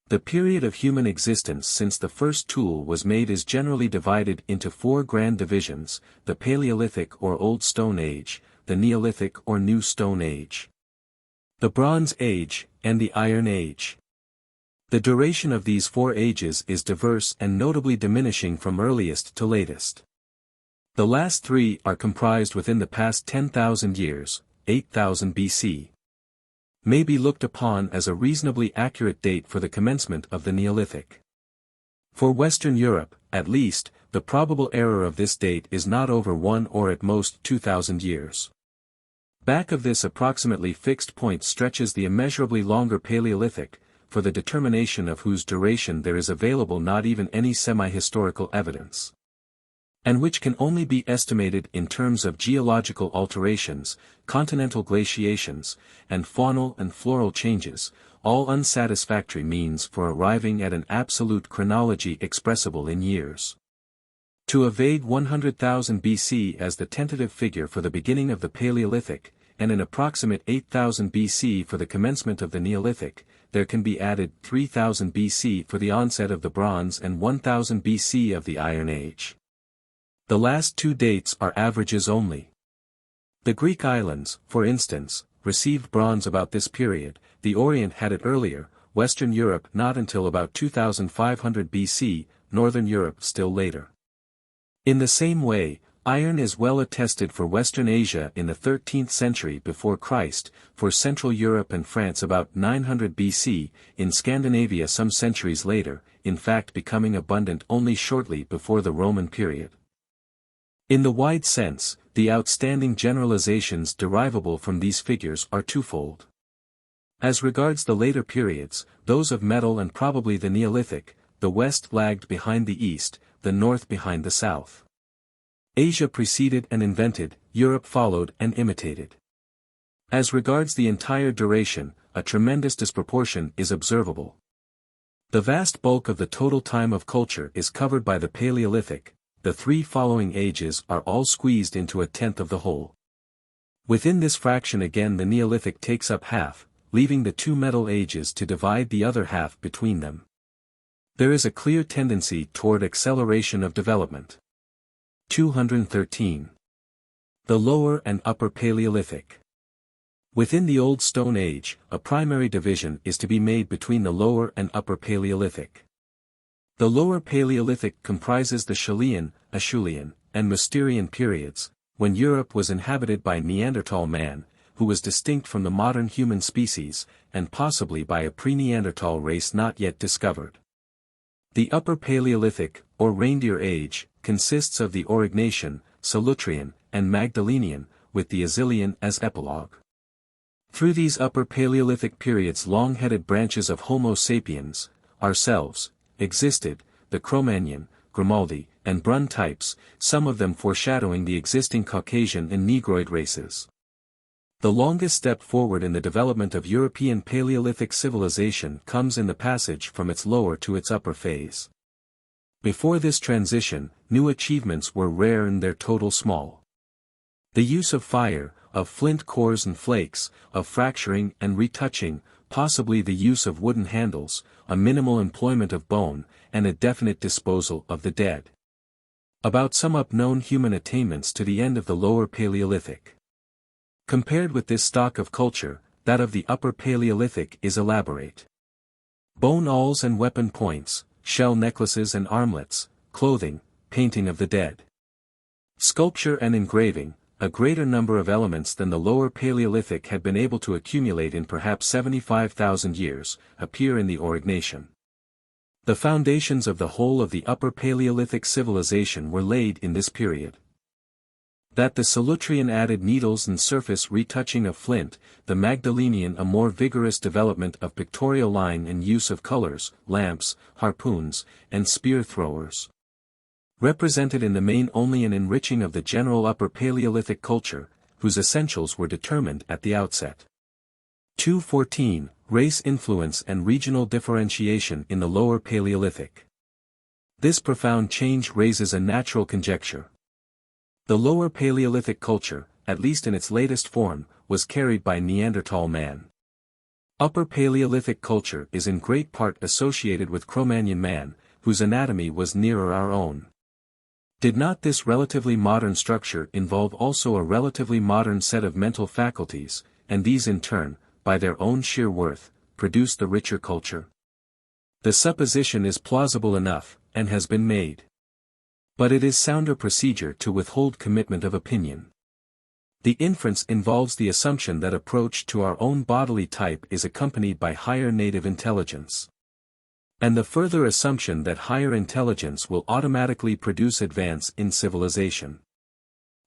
The period of human existence since the first tool was made is generally divided into four grand divisions: the Paleolithic or Old Stone Age, the Neolithic or New Stone Age, the Bronze Age, and the Iron Age. The duration of these four ages is diverse and notably diminishing from earliest to latest. The last three are comprised within the past 10,000 years, 8000 BC. May be looked upon as a reasonably accurate date for the commencement of the Neolithic. For Western Europe, at least, the probable error of this date is not over 1 or at most 2000 years. Back of this approximately fixed point stretches the immeasurably longer Paleolithic, for the determination of whose duration there is available not even any semi-historical evidence, and which can only be estimated in terms of geological alterations, continental glaciations, and faunal and floral changes, all unsatisfactory means for arriving at an absolute chronology expressible in years. To evade 100,000 BC as the tentative figure for the beginning of the Paleolithic, and an approximate 8000 BC for the commencement of the Neolithic, there can be added 3000 BC for the onset of the Bronze and 1000 BC of the Iron Age. The last two dates are averages only. The Greek islands, for instance, received bronze about this period, the Orient had it earlier, Western Europe not until about 2500 BC, Northern Europe still later. In the same way, iron is well attested for Western Asia in the 13th century before Christ, for Central Europe and France about 900 BC, in Scandinavia some centuries later, in fact becoming abundant only shortly before the Roman period. In the wide sense, the outstanding generalizations derivable from these figures are twofold. As regards the later periods, those of metal and probably the Neolithic, the West lagged behind the East, the North behind the South. Asia preceded and invented, Europe followed and imitated. As regards the entire duration, a tremendous disproportion is observable. The vast bulk of the total time of culture is covered by the Paleolithic, the three following ages are all squeezed into a tenth of the whole. Within this fraction again the Neolithic takes up half, leaving the two Metal Ages to divide the other half between them. There is a clear tendency toward acceleration of development. 213. The Lower and Upper Paleolithic. Within the Old Stone Age, a primary division is to be made between the Lower and Upper Paleolithic. The Lower Paleolithic comprises the Chilean, Acheulean, and Mousterian periods, when Europe was inhabited by Neanderthal man, who was distinct from the modern human species, and possibly by a pre-Neanderthal race not yet discovered. The Upper Paleolithic, or Reindeer Age, consists of the Aurignacian, Solutrean, and Magdalenian, with the Azilian as epilogue. Through these Upper Paleolithic periods long-headed branches of Homo sapiens, ourselves, existed, the Cro-Magnon, Grimaldi, and Brun types, some of them foreshadowing the existing Caucasian and Negroid races. The longest step forward in the development of European Paleolithic civilization comes in the passage from its lower to its upper phase. Before this transition, new achievements were rare and their total small. The use of fire, of flint cores and flakes, of fracturing and retouching, possibly the use of wooden handles, a minimal employment of bone, and a definite disposal of the dead. About sum up known human attainments to the end of the Lower Paleolithic. Compared with this stock of culture, that of the Upper Paleolithic is elaborate. Bone awls and weapon points, shell necklaces and armlets, clothing, painting of the dead. Sculpture and engraving, a greater number of elements than the Lower Paleolithic had been able to accumulate in perhaps 75,000 years, appear in the Aurignacian. The foundations of the whole of the Upper Paleolithic civilization were laid in this period. That the Solutrean added needles and surface retouching of flint, the Magdalenian a more vigorous development of pictorial line and use of colors, lamps, harpoons, and spear throwers. Represented in the main only an enriching of the general Upper Paleolithic culture, whose essentials were determined at the outset. 214. Race influence and regional differentiation in the Lower Paleolithic. This profound change raises a natural conjecture. The Lower Paleolithic culture, at least in its latest form, was carried by Neanderthal man. Upper Paleolithic culture is in great part associated with Cro-Magnon man, whose anatomy was nearer our own. Did not this relatively modern structure involve also a relatively modern set of mental faculties, and these in turn, by their own sheer worth, produce the richer culture? The supposition is plausible enough, and has been made. But it is sounder procedure to withhold commitment of opinion. The inference involves the assumption that approach to our own bodily type is accompanied by higher native intelligence. And the further assumption that higher intelligence will automatically produce advance in civilization.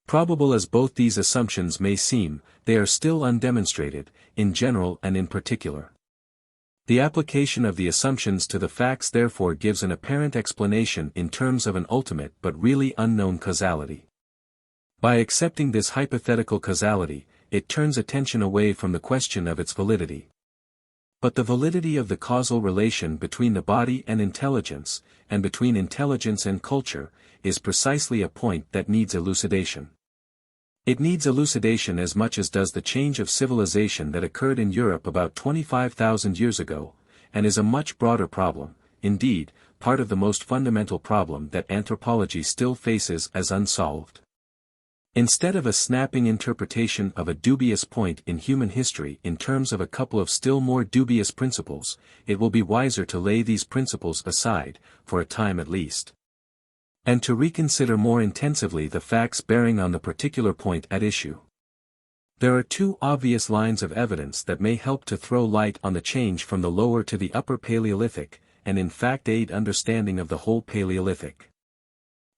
Probable as both these assumptions may seem, they are still undemonstrated, in general and in particular. The application of the assumptions to the facts therefore gives an apparent explanation in terms of an ultimate but really unknown causality. By accepting this hypothetical causality, it turns attention away from the question of its validity. But the validity of the causal relation between the body and intelligence, and between intelligence and culture, is precisely a point that needs elucidation. It needs elucidation as much as does the change of civilization that occurred in Europe about 25,000 years ago, and is a much broader problem, indeed, part of the most fundamental problem that anthropology still faces as unsolved. Instead of a snapping interpretation of a dubious point in human history in terms of a couple of still more dubious principles, it will be wiser to lay these principles aside, for a time at least. And to reconsider more intensively the facts bearing on the particular point at issue. There are two obvious lines of evidence that may help to throw light on the change from the Lower to the Upper Paleolithic, and in fact aid understanding of the whole Paleolithic.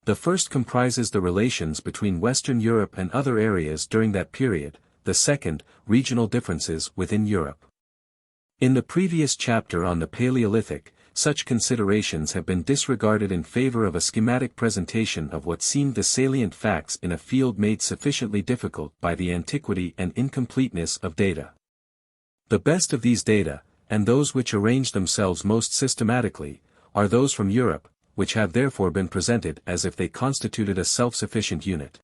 The first comprises the relations between Western Europe and other areas during that period, the second, regional differences within Europe. In the previous chapter on the Paleolithic, such considerations have been disregarded in favor of a schematic presentation of what seemed the salient facts in a field made sufficiently difficult by the antiquity and incompleteness of data. The best of these data, and those which arrange themselves most systematically, are those from Europe, which have therefore been presented as if they constituted a self-sufficient unit.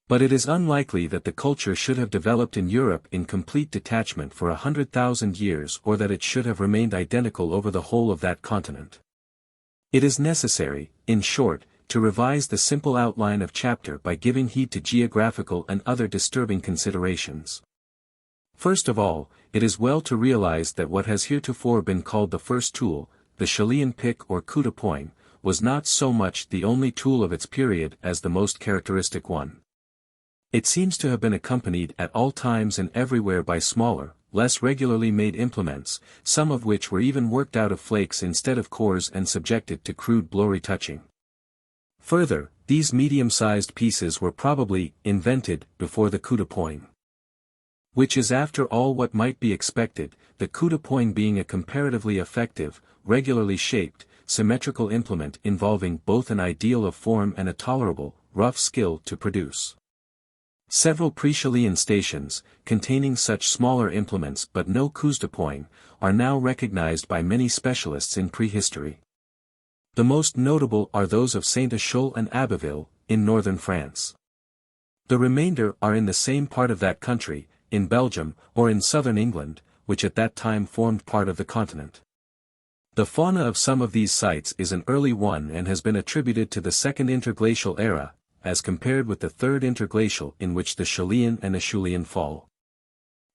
But it is unlikely that the culture should have developed in Europe in complete detachment for 100,000 years or that it should have remained identical over the whole of that continent. It is necessary, in short, to revise the simple outline of chapter by giving heed to geographical and other disturbing considerations. First of all, it is well to realize that what has heretofore been called the first tool, the Chilean pick or coup de poing, was not so much the only tool of its period as the most characteristic one. It seems to have been accompanied at all times and everywhere by smaller, less regularly made implements, some of which were even worked out of flakes instead of cores and subjected to crude blow retouching. Further, these medium-sized pieces were probably invented before the coup de poing. Which is after all what might be expected, the coup de poing being a comparatively effective, regularly shaped, symmetrical implement involving both an ideal of form and a tolerable, rough skill to produce. Several pre-Chilean stations, containing such smaller implements but no coups de poing, are now recognized by many specialists in prehistory. The most notable are those of Saint-Achol and Abbeville, in northern France. The remainder are in the same part of that country, in Belgium, or in southern England, which at that time formed part of the continent. The fauna of some of these sites is an early one and has been attributed to the second interglacial era, as compared with the third interglacial in which the Chilean and Acheulean fall.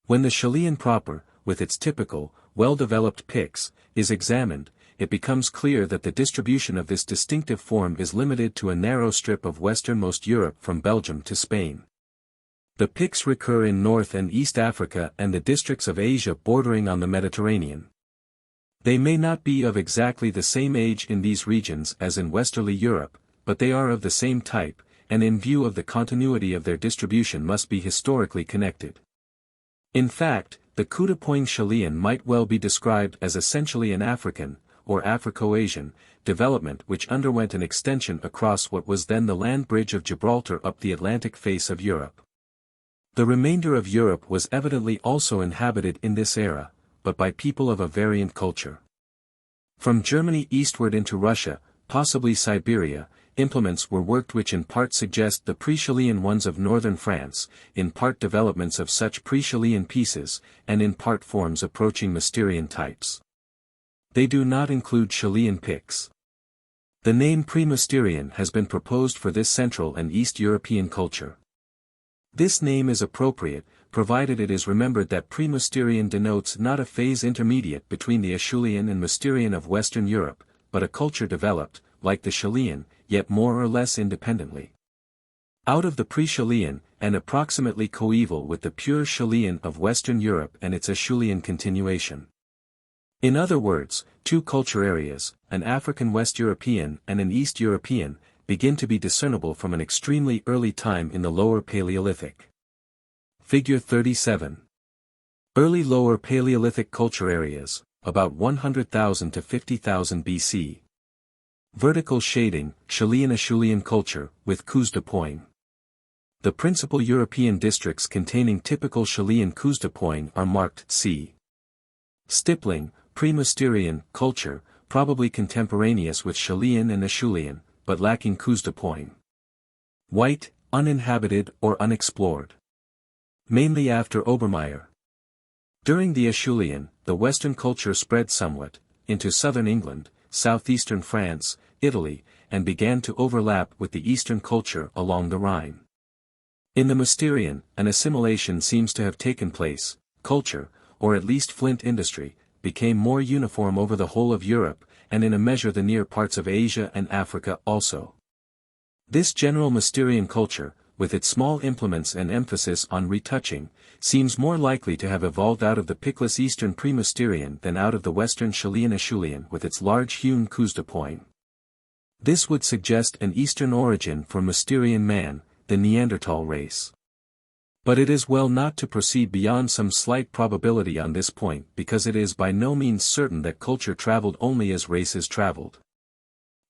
When the Chilean proper, with its typical, well-developed picks, is examined, it becomes clear that the distribution of this distinctive form is limited to a narrow strip of westernmost Europe from Belgium to Spain. The picks recur in North and East Africa and the districts of Asia bordering on the Mediterranean. They may not be of exactly the same age in these regions as in Westerly Europe, but they are of the same type, and in view of the continuity of their distribution must be historically connected. In fact, the coup de poing Chilean might well be described as essentially an African, or Afro-Asian, development which underwent an extension across what was then the land bridge of Gibraltar up the Atlantic face of Europe. The remainder of Europe was evidently also inhabited in this era, but by people of a variant culture. From Germany eastward into Russia, possibly Siberia, implements were worked which in part suggest the pre-Chilean ones of northern France, in part developments of such pre-Chilean pieces, and in part forms approaching Mysterian types. They do not include Chilean picks. The name pre-Mysterian has been proposed for this Central and East European culture. This name is appropriate, provided it is remembered that pre-Mysterian denotes not a phase intermediate between the Acheulean and Mysterian of Western Europe, but a culture developed, like the Chilean, yet more or less independently. Out of the pre-Chilean, and approximately coeval with the pure Chilean of Western Europe and its Acheulean continuation. In other words, two culture areas, an African West European and an East European, begin to be discernible from an extremely early time in the Lower Paleolithic. Figure 37. Early Lower Paleolithic culture areas, about 100,000 to 50,000 BC. Vertical shading, Chilean-Acheulean culture, with coups de poing. The principal European districts containing typical Chilean coups de poing are marked C. Stippling, pre-Mysterian culture, probably contemporaneous with Chilean and Acheulean, but lacking coups de poing. White, uninhabited or unexplored. Mainly after Obermeier. During the Acheulean, the Western culture spread somewhat, into southern England, southeastern France, Italy, and began to overlap with the Eastern culture along the Rhine. In the Mysterian, an assimilation seems to have taken place, culture, or at least flint industry, became more uniform over the whole of Europe, and in a measure the near parts of Asia and Africa also. This general Mysterian culture, with its small implements and emphasis on retouching, seems more likely to have evolved out of the pickless Eastern pre-Mysterian than out of the Western Chilean-Acheulean with its large-hewn coups de poing. This would suggest an Eastern origin for Mysterian man, the Neanderthal race. But it is well not to proceed beyond some slight probability on this point because it is by no means certain that culture traveled only as races traveled.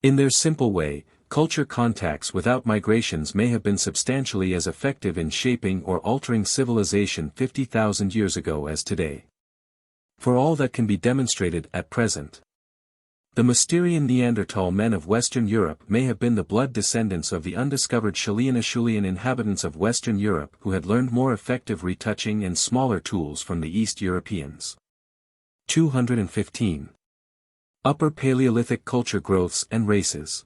In their simple way, culture contacts without migrations may have been substantially as effective in shaping or altering civilization 50,000 years ago as today. For all that can be demonstrated at present, the Mysterian Neanderthal men of Western Europe may have been the blood descendants of the undiscovered Chilean-Acheulean inhabitants of Western Europe who had learned more effective retouching and smaller tools from the East Europeans. 215. Upper Paleolithic culture growths and races.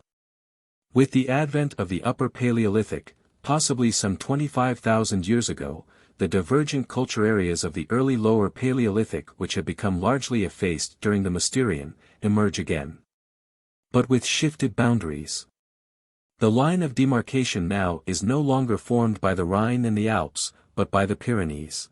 With the advent of the Upper Paleolithic, possibly some 25,000 years ago, the divergent culture areas of the early Lower Paleolithic which had become largely effaced during the Mysterian, emerge again. But with shifted boundaries. The line of demarcation now is no longer formed by the Rhine and the Alps, but by the Pyrenees.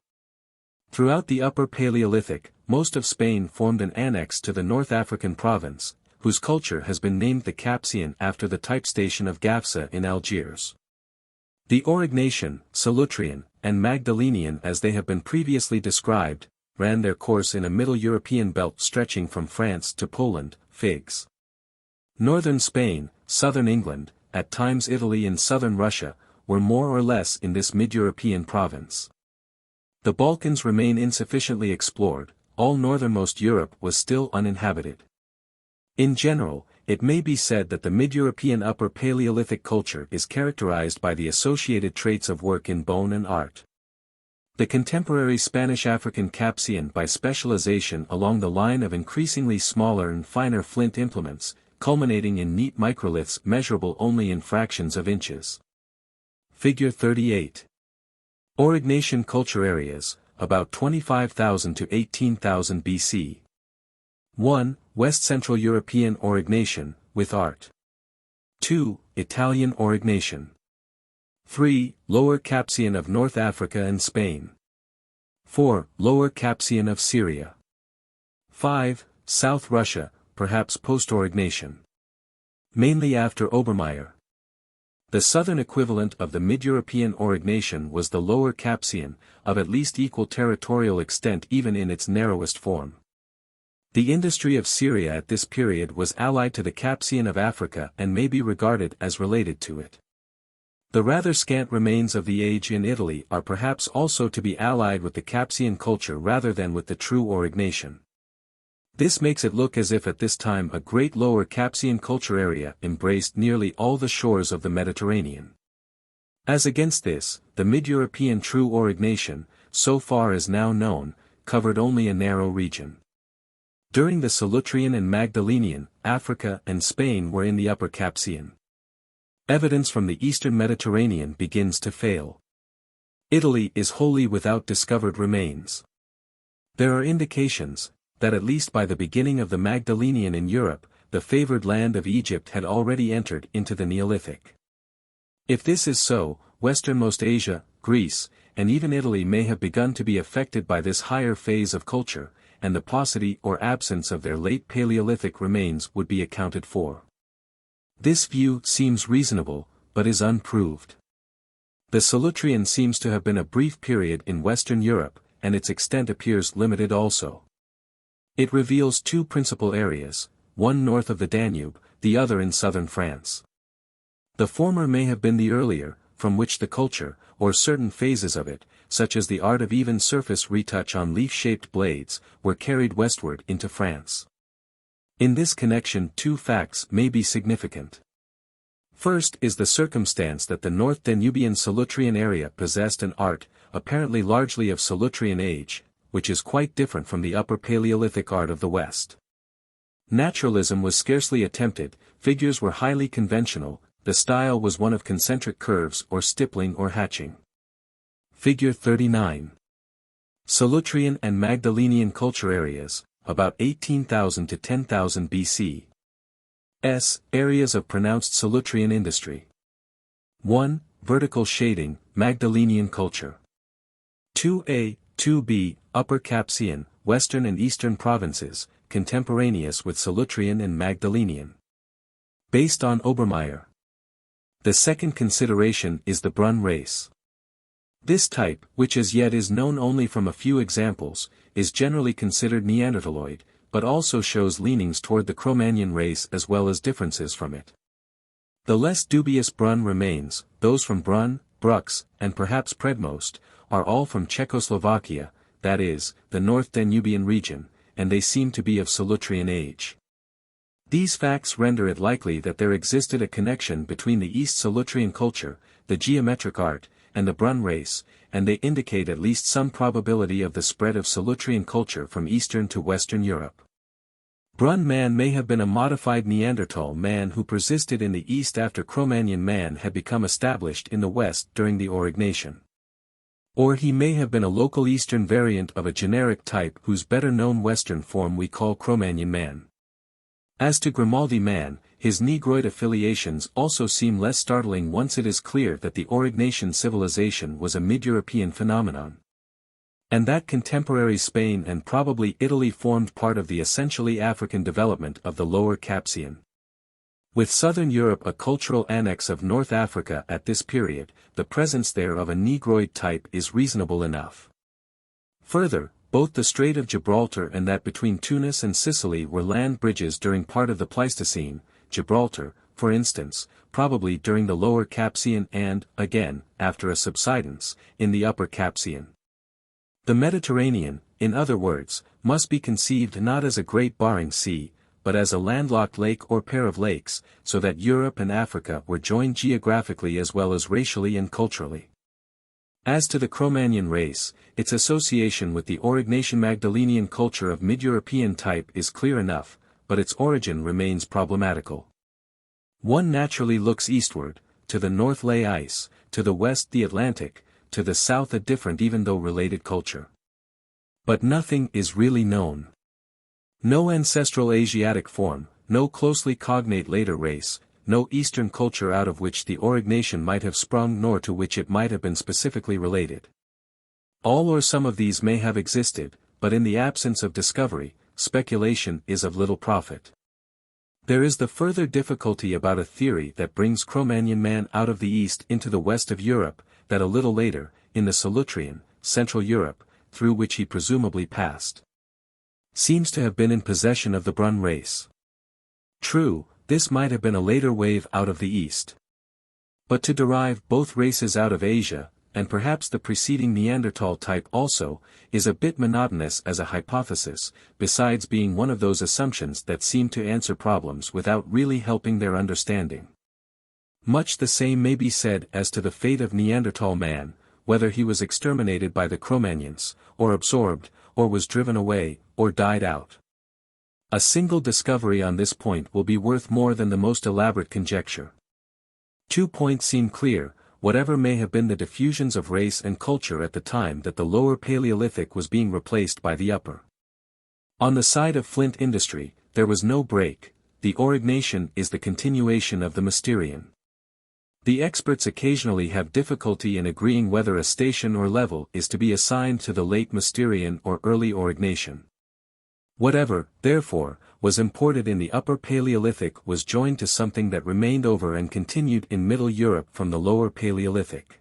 Throughout the Upper Paleolithic, most of Spain formed an annex to the North African province, whose culture has been named the Capsian after the type station of Gafsa in Algiers. The Aurignacian, Solutrean, and Magdalenian as they have been previously described, ran their course in a Middle European belt stretching from France to Poland, Figs. Northern Spain, southern England, at times Italy and southern Russia, were more or less in this mid-European province. The Balkans remain insufficiently explored, all northernmost Europe was still uninhabited. In general, it may be said that the mid-European Upper Paleolithic culture is characterized by the associated traits of work in bone and art. The contemporary Spanish-African Capsian by specialization along the line of increasingly smaller and finer flint implements, culminating in neat microliths measurable only in fractions of inches. Figure 38. Aurignacian culture areas, about 25,000 to 18,000 BC. 1. West Central European Aurignacian, with art. 2. Italian Aurignacian. 3. Lower Capsian of North Africa and Spain. 4. Lower Capsian of Syria. 5. South Russia, perhaps post-Aurignacian. Mainly after Obermayr. The southern equivalent of the mid-European Aurignacian was the Lower Capsian, of at least equal territorial extent even in its narrowest form. The industry of Syria at this period was allied to the Capsian of Africa and may be regarded as related to it. The rather scant remains of the age in Italy are perhaps also to be allied with the Capsian culture rather than with the true Aurignacian. This makes it look as if at this time a great Lower Capsian culture area embraced nearly all the shores of the Mediterranean. As against this, the mid-European true Aurignacian, so far as now known, covered only a narrow region. During the Solutrean and Magdalenian, Africa and Spain were in the Upper Capsian. Evidence from the eastern Mediterranean begins to fail. Italy is wholly without discovered remains. There are indications that at least by the beginning of the Magdalenian in Europe, the favored land of Egypt had already entered into the Neolithic. If this is so, westernmost Asia, Greece, and even Italy may have begun to be affected by this higher phase of culture, and the paucity or absence of their late Paleolithic remains would be accounted for. This view seems reasonable, but is unproved. The Solutrean seems to have been a brief period in Western Europe, and its extent appears limited also. It reveals two principal areas, one north of the Danube, the other in southern France. The former may have been the earlier, from which the culture, or certain phases of it, such as the art of even surface retouch on leaf-shaped blades, were carried westward into France. In this connection two facts may be significant. First is the circumstance that the North Danubian Solutrean area possessed an art, apparently largely of Solutrean age, which is quite different from the Upper Paleolithic art of the West. Naturalism was scarcely attempted, figures were highly conventional, the style was one of concentric curves or stippling or hatching. Figure 39. Solutrean and Magdalenian culture areas, about 18,000 to 10,000 BC. Areas of pronounced Solutrean industry. 1. Vertical shading, Magdalenian culture. 2a, 2b, Upper Capsian, Western and Eastern provinces, contemporaneous with Solutrean and Magdalenian. Based on Obermayr. The second consideration is the Brun race. This type, which as yet is known only from a few examples, is generally considered Neanderthaloid, but also shows leanings toward the Cro-Magnon race as well as differences from it. The less dubious Brun remains, those from Brunn, Brux, and perhaps Predmost, are all from Czechoslovakia, that is, the North Danubian region, and they seem to be of Solutrean age. These facts render it likely that there existed a connection between the East Solutrean culture, the geometric art, and the Brun race, and they indicate at least some probability of the spread of Solutrean culture from Eastern to Western Europe. Brun man may have been a modified Neanderthal man who persisted in the East after Cro-Magnon man had become established in the West during the Aurignacian. Or he may have been a local Eastern variant of a generic type whose better-known Western form we call Cro-Magnon man. As to Grimaldi man, his Negroid affiliations also seem less startling once it is clear that the Aurignacian civilization was a mid-European phenomenon. And that contemporary Spain and probably Italy formed part of the essentially African development of the Lower Capsian. With southern Europe a cultural annex of North Africa at this period, the presence there of a Negroid type is reasonable enough. Further, both the Strait of Gibraltar and that between Tunis and Sicily were land bridges during part of the Pleistocene, Gibraltar, for instance, probably during the Lower Capsian and, again, after a subsidence, in the Upper Capsian. The Mediterranean, in other words, must be conceived not as a great Barring Sea, but as a landlocked lake or pair of lakes, so that Europe and Africa were joined geographically as well as racially and culturally. As to the Cro-Magnon race, its association with the Aurignacian-Magdalenian culture of mid-European type is clear enough, but its origin remains problematical. One naturally looks eastward, to the north lay ice, to the west the Atlantic, to the south a different even though related culture. But nothing is really known. No ancestral Asiatic form, no closely cognate later race, no Eastern culture out of which the Aurignacian might have sprung nor to which it might have been specifically related. All or some of these may have existed, but in the absence of discovery, speculation is of little profit. There is the further difficulty about a theory that brings Cro-Magnon man out of the east into the west of Europe, that a little later, in the Solutrean, Central Europe, through which he presumably passed, seems to have been in possession of the Brun race. True, this might have been a later wave out of the east. But to derive both races out of Asia, and perhaps the preceding Neanderthal type also, is a bit monotonous as a hypothesis, besides being one of those assumptions that seem to answer problems without really helping their understanding. Much the same may be said as to the fate of Neanderthal man, whether he was exterminated by the Cro-Magnons, or absorbed, or was driven away, or died out. A single discovery on this point will be worth more than the most elaborate conjecture. 2 points seem clear, whatever may have been the diffusions of race and culture at the time that the Lower Paleolithic was being replaced by the Upper. On the side of flint industry, there was no break, the Aurignacian is the continuation of the Mysterian. The experts occasionally have difficulty in agreeing whether a station or level is to be assigned to the late Mysterian or early Aurignacian. Whatever, therefore, was imported in the Upper Paleolithic was joined to something that remained over and continued in Middle Europe from the Lower Paleolithic.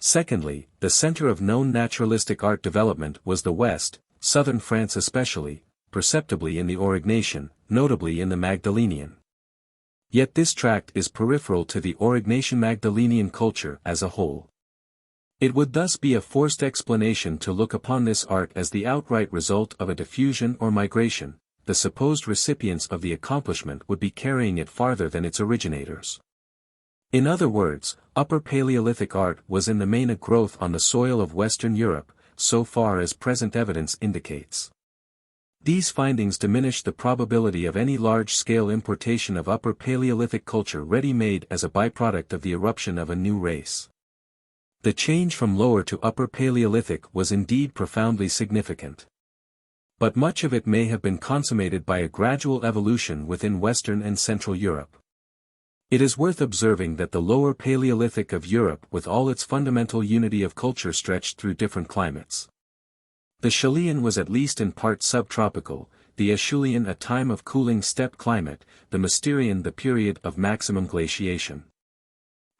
Secondly, the center of known naturalistic art development was the West, southern France especially, perceptibly in the Aurignacian, notably in the Magdalenian. Yet this tract is peripheral to the Aurignacian-Magdalenian culture as a whole. It would thus be a forced explanation to look upon this art as the outright result of a diffusion or migration. The supposed recipients of the accomplishment would be carrying it farther than its originators. In other words, Upper Paleolithic art was in the main a growth on the soil of Western Europe, so far as present evidence indicates. These findings diminish the probability of any large-scale importation of Upper Paleolithic culture ready-made as a byproduct of the eruption of a new race. The change from Lower to Upper Paleolithic was indeed profoundly significant. But much of it may have been consummated by a gradual evolution within Western and Central Europe. It is worth observing that the Lower Paleolithic of Europe with all its fundamental unity of culture stretched through different climates. The Chilean was at least in part subtropical, the Acheulean a time of cooling steppe climate, the Mysterian the period of maximum glaciation.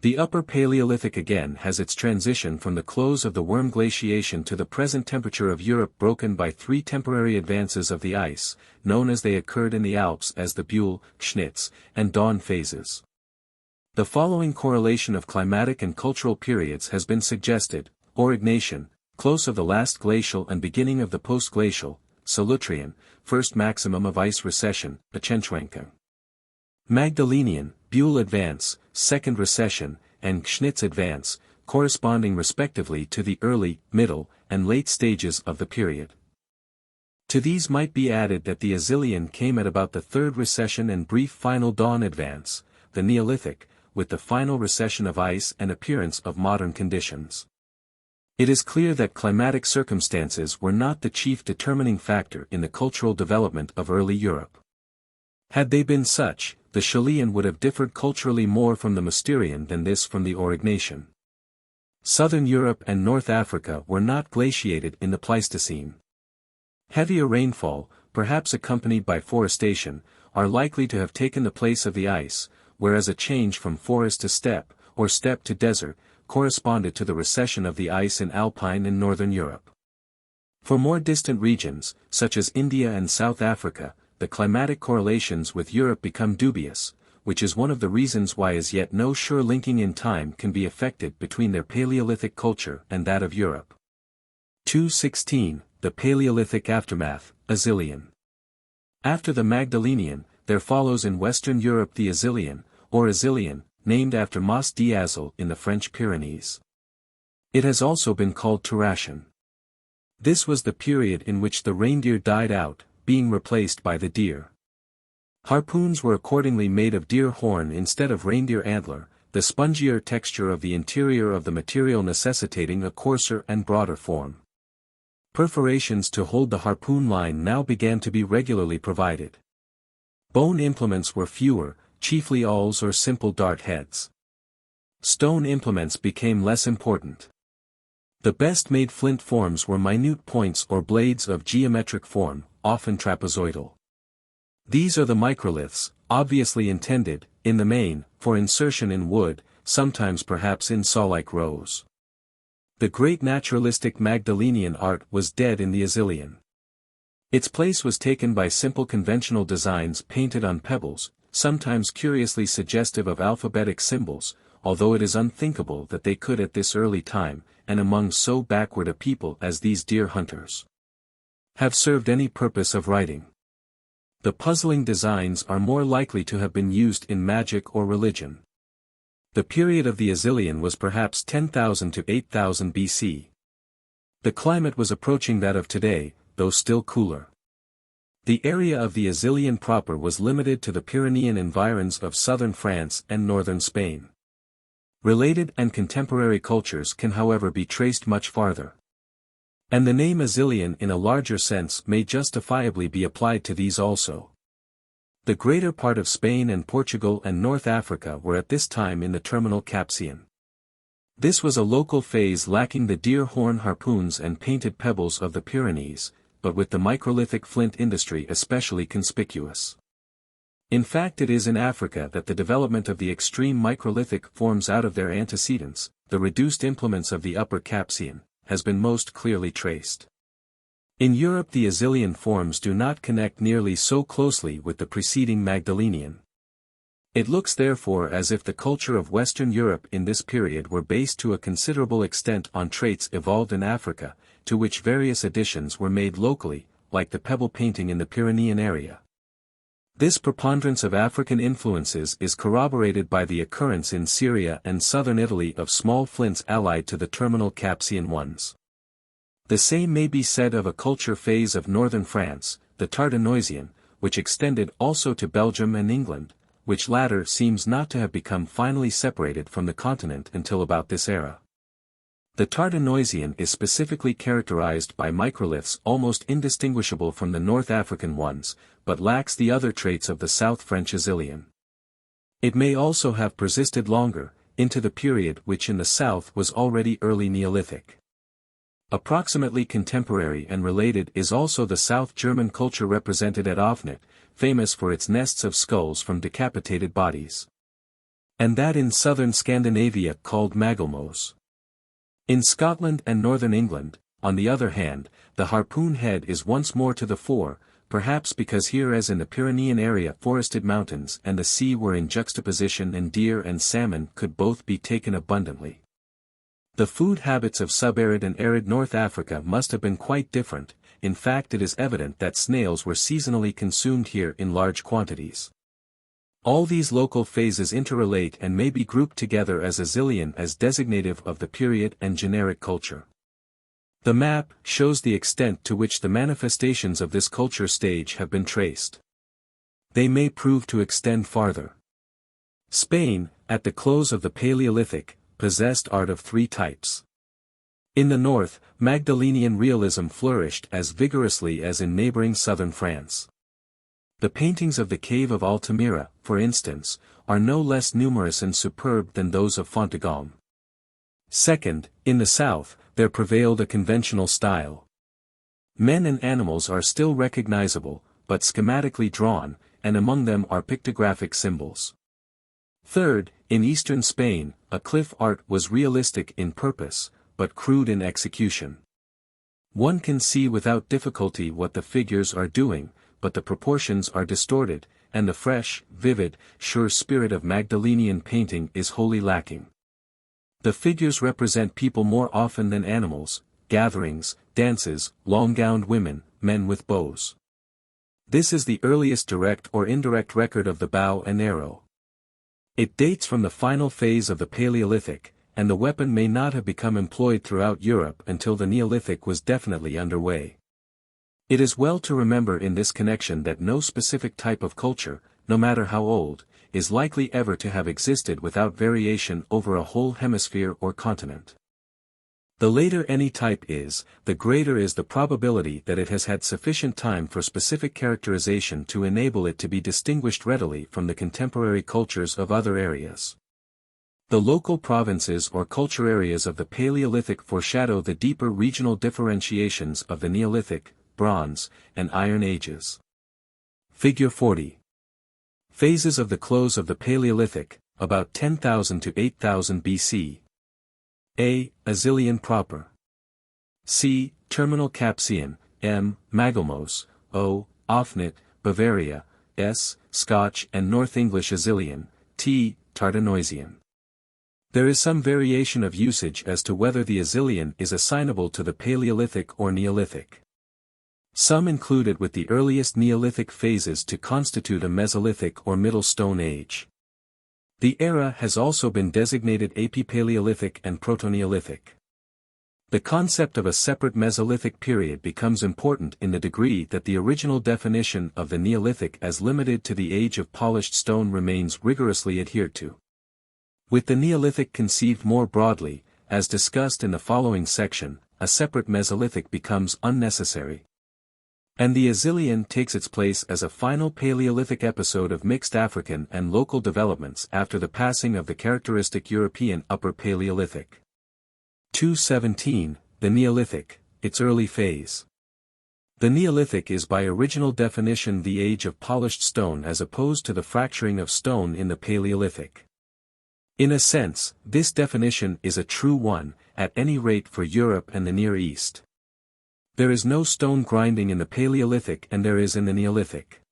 The Upper Paleolithic again has its transition from the close of the Worm glaciation to the present temperature of Europe broken by 3 temporary advances of the ice, known as they occurred in the Alps as the Buhl, Schnitz, and Dawn phases. The following correlation of climatic and cultural periods has been suggested: Aurignacian, close of the last glacial and beginning of the post-glacial, Solutrean, first maximum of ice recession, Achenschwenkung. Magdalenian, Buhl advance, second recession, and Schnitz advance, corresponding respectively to the early, middle, and late stages of the period. To these might be added that the Azilian came at about the third recession and brief final dawn advance, the Neolithic, with the final recession of ice and appearance of modern conditions. It is clear that climatic circumstances were not the chief determining factor in the cultural development of early Europe. Had they been such, the Chilean would have differed culturally more from the Mysterian than this from the Aurignacian. Southern Europe and North Africa were not glaciated in the Pleistocene. Heavier rainfall, perhaps accompanied by forestation, are likely to have taken the place of the ice, whereas a change from forest to steppe, or steppe to desert, corresponded to the recession of the ice in Alpine and Northern Europe. For more distant regions, such as India and South Africa, the climatic correlations with Europe become dubious, which is one of the reasons why as yet no sure linking in time can be effected between their Paleolithic culture and that of Europe. 216. The Paleolithic Aftermath, Azilian. After the Magdalenian, there follows in Western Europe the Azilian, or Azilian, named after Mas d'Azil in the French Pyrenees. It has also been called Terratian. This was the period in which the reindeer died out, being replaced by the deer. Harpoons were accordingly made of deer horn instead of reindeer antler, the spongier texture of the interior of the material necessitating a coarser and broader form. Perforations to hold the harpoon line now began to be regularly provided. Bone implements were fewer, chiefly awls or simple dart heads. Stone implements became less important. The best-made flint forms were minute points or blades of geometric form, often trapezoidal. These are the microliths, obviously intended, in the main, for insertion in wood, sometimes perhaps in saw-like rows. The great naturalistic Magdalenian art was dead in the Azilian. Its place was taken by simple conventional designs painted on pebbles, sometimes curiously suggestive of alphabetic symbols, although it is unthinkable that they could at this early time, and among so backward a people as these deer hunters, have served any purpose of writing. The puzzling designs are more likely to have been used in magic or religion. The period of the Azilian was perhaps 10,000 to 8,000 BC. The climate was approaching that of today, though still cooler. The area of the Azilian proper was limited to the Pyrenean environs of southern France and northern Spain. Related and contemporary cultures can however be traced much farther. And the name Azilian in a larger sense may justifiably be applied to these also. The greater part of Spain and Portugal and North Africa were at this time in the terminal Capsian. This was a local phase lacking the deer horn harpoons and painted pebbles of the Pyrenees, but with the microlithic flint industry especially conspicuous. In fact, it is in Africa that the development of the extreme microlithic forms out of their antecedents, the reduced implements of the Upper Capsian, has been most clearly traced. In Europe the Azilian forms do not connect nearly so closely with the preceding Magdalenian. It looks therefore as if the culture of Western Europe in this period were based to a considerable extent on traits evolved in Africa, to which various additions were made locally, like the pebble painting in the Pyrenean area. This preponderance of African influences is corroborated by the occurrence in Syria and southern Italy of small flints allied to the terminal Capsian ones. The same may be said of a culture phase of northern France, the Tardenoisian, which extended also to Belgium and England, which latter seems not to have become finally separated from the continent until about this era. The Tardenoisian is specifically characterized by microliths almost indistinguishable from the North African ones, but lacks the other traits of the South French Azilian. It may also have persisted longer, into the period which in the south was already early Neolithic. Approximately contemporary and related is also the South German culture represented at Offnet, famous for its nests of skulls from decapitated bodies. And that in southern Scandinavia called Magelmos. In Scotland and northern England, on the other hand, the harpoon head is once more to the fore, perhaps because here as in the Pyrenean area forested mountains and the sea were in juxtaposition and deer and salmon could both be taken abundantly. The food habits of subarid and arid North Africa must have been quite different. In fact, it is evident that snails were seasonally consumed here in large quantities. All these local phases interrelate and may be grouped together as Azilian as designative of the period and generic culture. The map shows the extent to which the manifestations of this culture stage have been traced. They may prove to extend farther. Spain, at the close of the Paleolithic, possessed art of three types. In the north, Magdalenian realism flourished as vigorously as in neighboring southern France. The paintings of the Cave of Altamira, for instance, are no less numerous and superb than those of Fontegaume. Second, in the south, there prevailed a conventional style. Men and animals are still recognizable, but schematically drawn, and among them are pictographic symbols. Third, in eastern Spain, a cliff art was realistic in purpose, but crude in execution. One can see without difficulty what the figures are doing, but the proportions are distorted, and the fresh, vivid, sure spirit of Magdalenian painting is wholly lacking. The figures represent people more often than animals, gatherings, dances, long-gowned women, men with bows. This is the earliest direct or indirect record of the bow and arrow. It dates from the final phase of the Paleolithic, and the weapon may not have become employed throughout Europe until the Neolithic was definitely underway. It is well to remember in this connection that no specific type of culture, no matter how old, is likely ever to have existed without variation over a whole hemisphere or continent. The later any type is, the greater is the probability that it has had sufficient time for specific characterization to enable it to be distinguished readily from the contemporary cultures of other areas. The local provinces or culture areas of the Paleolithic foreshadow the deeper regional differentiations of the Neolithic, Bronze, and Iron Ages. Figure 40. Phases of the close of the Paleolithic, about 10,000 to 8,000 BC. A. Azilian proper. C. Terminal Capsian. M. Maglemose. O. Ofnit, Bavaria. S. Scotch and North English Azilian. T. Tardenoisian. There is some variation of usage as to whether the Azilian is assignable to the Paleolithic or Neolithic. Some include it with the earliest Neolithic phases to constitute a Mesolithic or Middle Stone Age. The era has also been designated Epipaleolithic and Proto-Neolithic. The concept of a separate Mesolithic period becomes important in the degree that the original definition of the Neolithic as limited to the age of polished stone remains rigorously adhered to. With the Neolithic conceived more broadly, as discussed in the following section, a separate Mesolithic becomes unnecessary. And the Azilian takes its place as a final Paleolithic episode of mixed African and local developments after the passing of the characteristic European Upper Paleolithic. 217, the Neolithic, its early phase. The Neolithic is by original definition the age of polished stone as opposed to the fracturing of stone in the Paleolithic. In a sense, this definition is a true one, at any rate for Europe and the Near East. There is no stone grinding in the Paleolithic and there is in the Neolithic.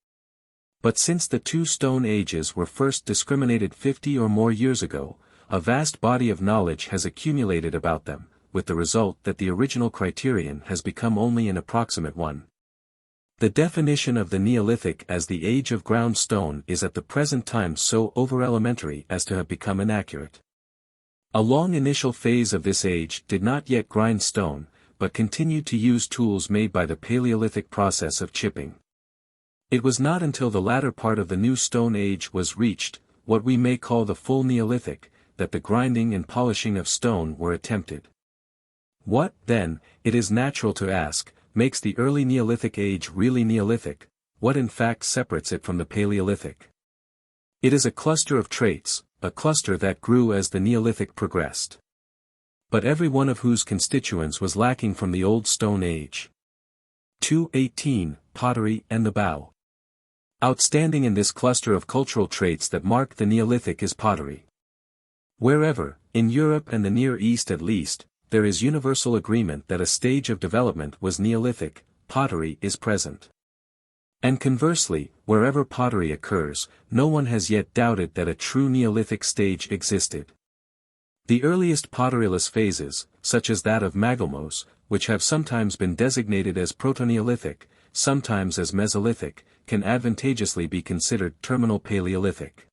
But since the two stone ages were first discriminated 50 or more years ago, a vast body of knowledge has accumulated about them, with the result that the original criterion has become only an approximate one. The definition of the Neolithic as the age of ground stone is at the present time so over-elementary as to have become inaccurate. A long initial phase of this age did not yet grind stone, but continued to use tools made by the Paleolithic process of chipping. It was not until the latter part of the New Stone Age was reached, what we may call the full Neolithic, that the grinding and polishing of stone were attempted. What, then, it is natural to ask, makes the early Neolithic age really Neolithic? What in fact separates it from the Paleolithic? It is a cluster of traits, a cluster that grew as the Neolithic progressed. But every one of whose constituents was lacking from the Old Stone Age. 218, Pottery and the bow. Outstanding in this cluster of cultural traits that mark the Neolithic is pottery. Wherever, in Europe and the Near East at least, there is universal agreement that a stage of development was Neolithic, pottery is present. And conversely, wherever pottery occurs, no one has yet doubted that a true Neolithic stage existed. The earliest potteryless phases, such as that of Maglemose, which have sometimes been designated as Proto-Neolithic, sometimes as Mesolithic, can advantageously be considered terminal Paleolithic.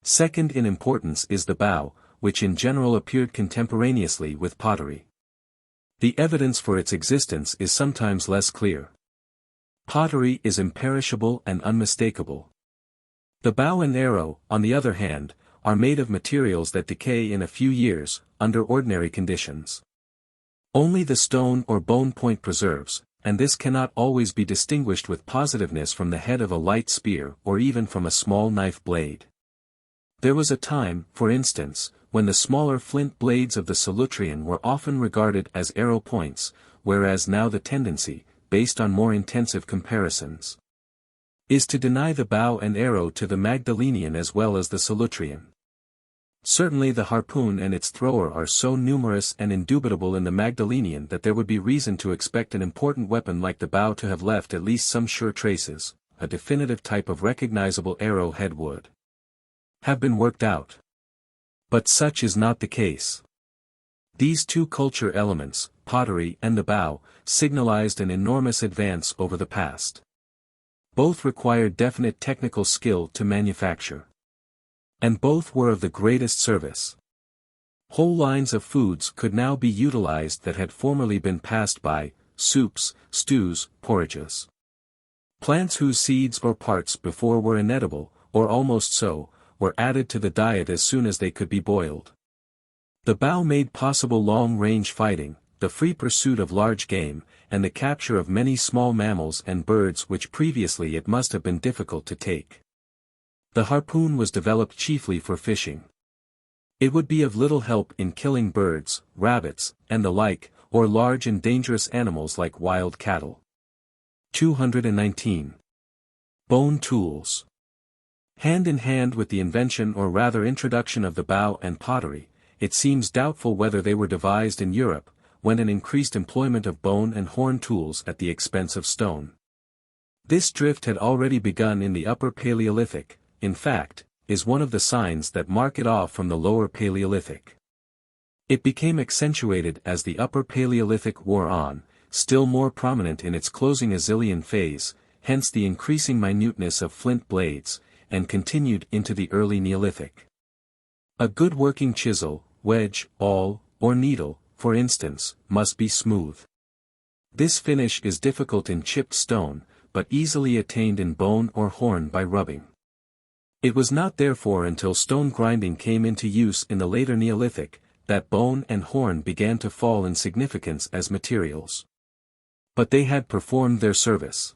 Second in importance is the bow, which in general appeared contemporaneously with pottery. The evidence for its existence is sometimes less clear. Pottery is imperishable and unmistakable. The bow and arrow, on the other hand, are made of materials that decay in a few years, under ordinary conditions. Only the stone or bone point preserves, and this cannot always be distinguished with positiveness from the head of a light spear or even from a small knife blade. There was a time, for instance, when the smaller flint blades of the Solutrean were often regarded as arrow points, whereas now the tendency, based on more intensive comparisons, is to deny the bow and arrow to the Magdalenian as well as the Solutrean. Certainly the harpoon and its thrower are so numerous and indubitable in the Magdalenian that there would be reason to expect an important weapon like the bow to have left at least some sure traces, a definitive type of recognizable arrow head would have been worked out. But such is not the case. These two culture elements, pottery and the bow, signalized an enormous advance over the past. Both required definite technical skill to manufacture. And both were of the greatest service. Whole lines of foods could now be utilized that had formerly been passed by soups, stews, porridges. Plants whose seeds or parts before were inedible, or almost so, were added to the diet as soon as they could be boiled. The bow made possible long-range fighting, the free pursuit of large game, and the capture of many small mammals and birds which previously it must have been difficult to take. The harpoon was developed chiefly for fishing. It would be of little help in killing birds, rabbits, and the like, or large and dangerous animals like wild cattle. 219. Bone tools. Hand in hand with the invention or rather introduction of the bow and pottery, it seems doubtful whether they were devised in Europe, when an increased employment of bone and horn tools at the expense of stone. This drift had already begun in the Upper Paleolithic, in fact, is one of the signs that mark it off from the Lower Paleolithic. It became accentuated as the Upper Paleolithic wore on, still more prominent in its closing Azilian phase, hence the increasing minuteness of flint blades, and continued into the early Neolithic. A good working chisel, wedge, awl, or needle, for instance, must be smooth. This finish is difficult in chipped stone, but easily attained in bone or horn by rubbing. It was not therefore until stone grinding came into use in the later Neolithic, that bone and horn began to fall in significance as materials. But they had performed their service.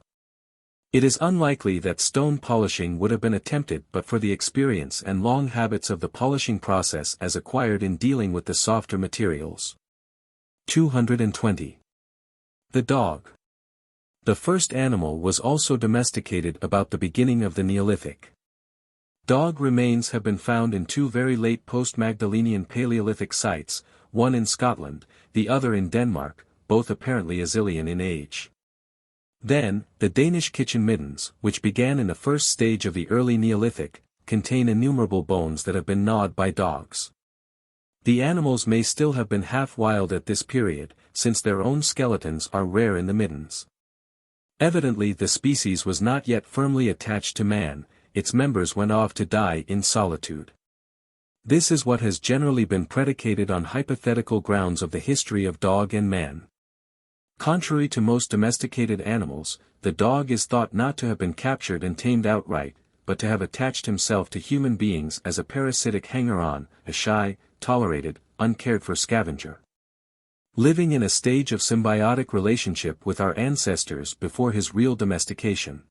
It is unlikely that stone polishing would have been attempted but for the experience and long habits of the polishing process as acquired in dealing with the softer materials. 220. The dog. The first animal was also domesticated about the beginning of the Neolithic. Dog remains have been found in two very late post-Magdalenian Paleolithic sites, one in Scotland, the other in Denmark, both apparently Azilian in age. Then, the Danish kitchen middens, which began in the first stage of the early Neolithic, contain innumerable bones that have been gnawed by dogs. The animals may still have been half-wild at this period, since their own skeletons are rare in the middens. Evidently the species was not yet firmly attached to man, its members went off to die in solitude. This is what has generally been predicated on hypothetical grounds of the history of dog and man. Contrary to most domesticated animals, the dog is thought not to have been captured and tamed outright, but to have attached himself to human beings as a parasitic hanger-on, a shy, tolerated, uncared-for scavenger. Living in a stage of symbiotic relationship with our ancestors before his real domestication.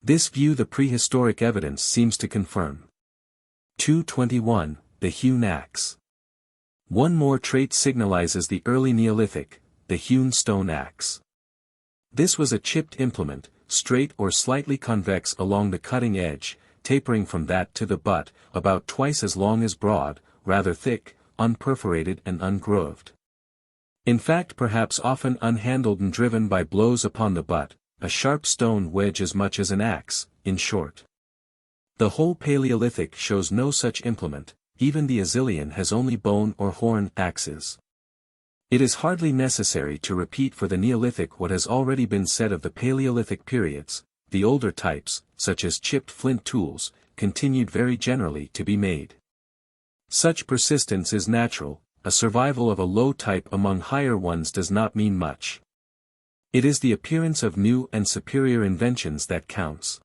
This view the prehistoric evidence seems to confirm. 221. The hewn axe. One more trait signalizes the early Neolithic, the hewn stone axe. This was a chipped implement, straight or slightly convex along the cutting edge, tapering from that to the butt, about twice as long as broad, rather thick, unperforated and ungrooved. In fact perhaps often unhandled and driven by blows upon the butt, a sharp stone wedge as much as an axe, in short. The whole Paleolithic shows no such implement, even the Azilian has only bone or horn axes. It is hardly necessary to repeat for the Neolithic what has already been said of the Paleolithic periods. The older types, such as chipped flint tools, continued very generally to be made. Such persistence is natural, a survival of a low type among higher ones does not mean much. It is the appearance of new and superior inventions that counts.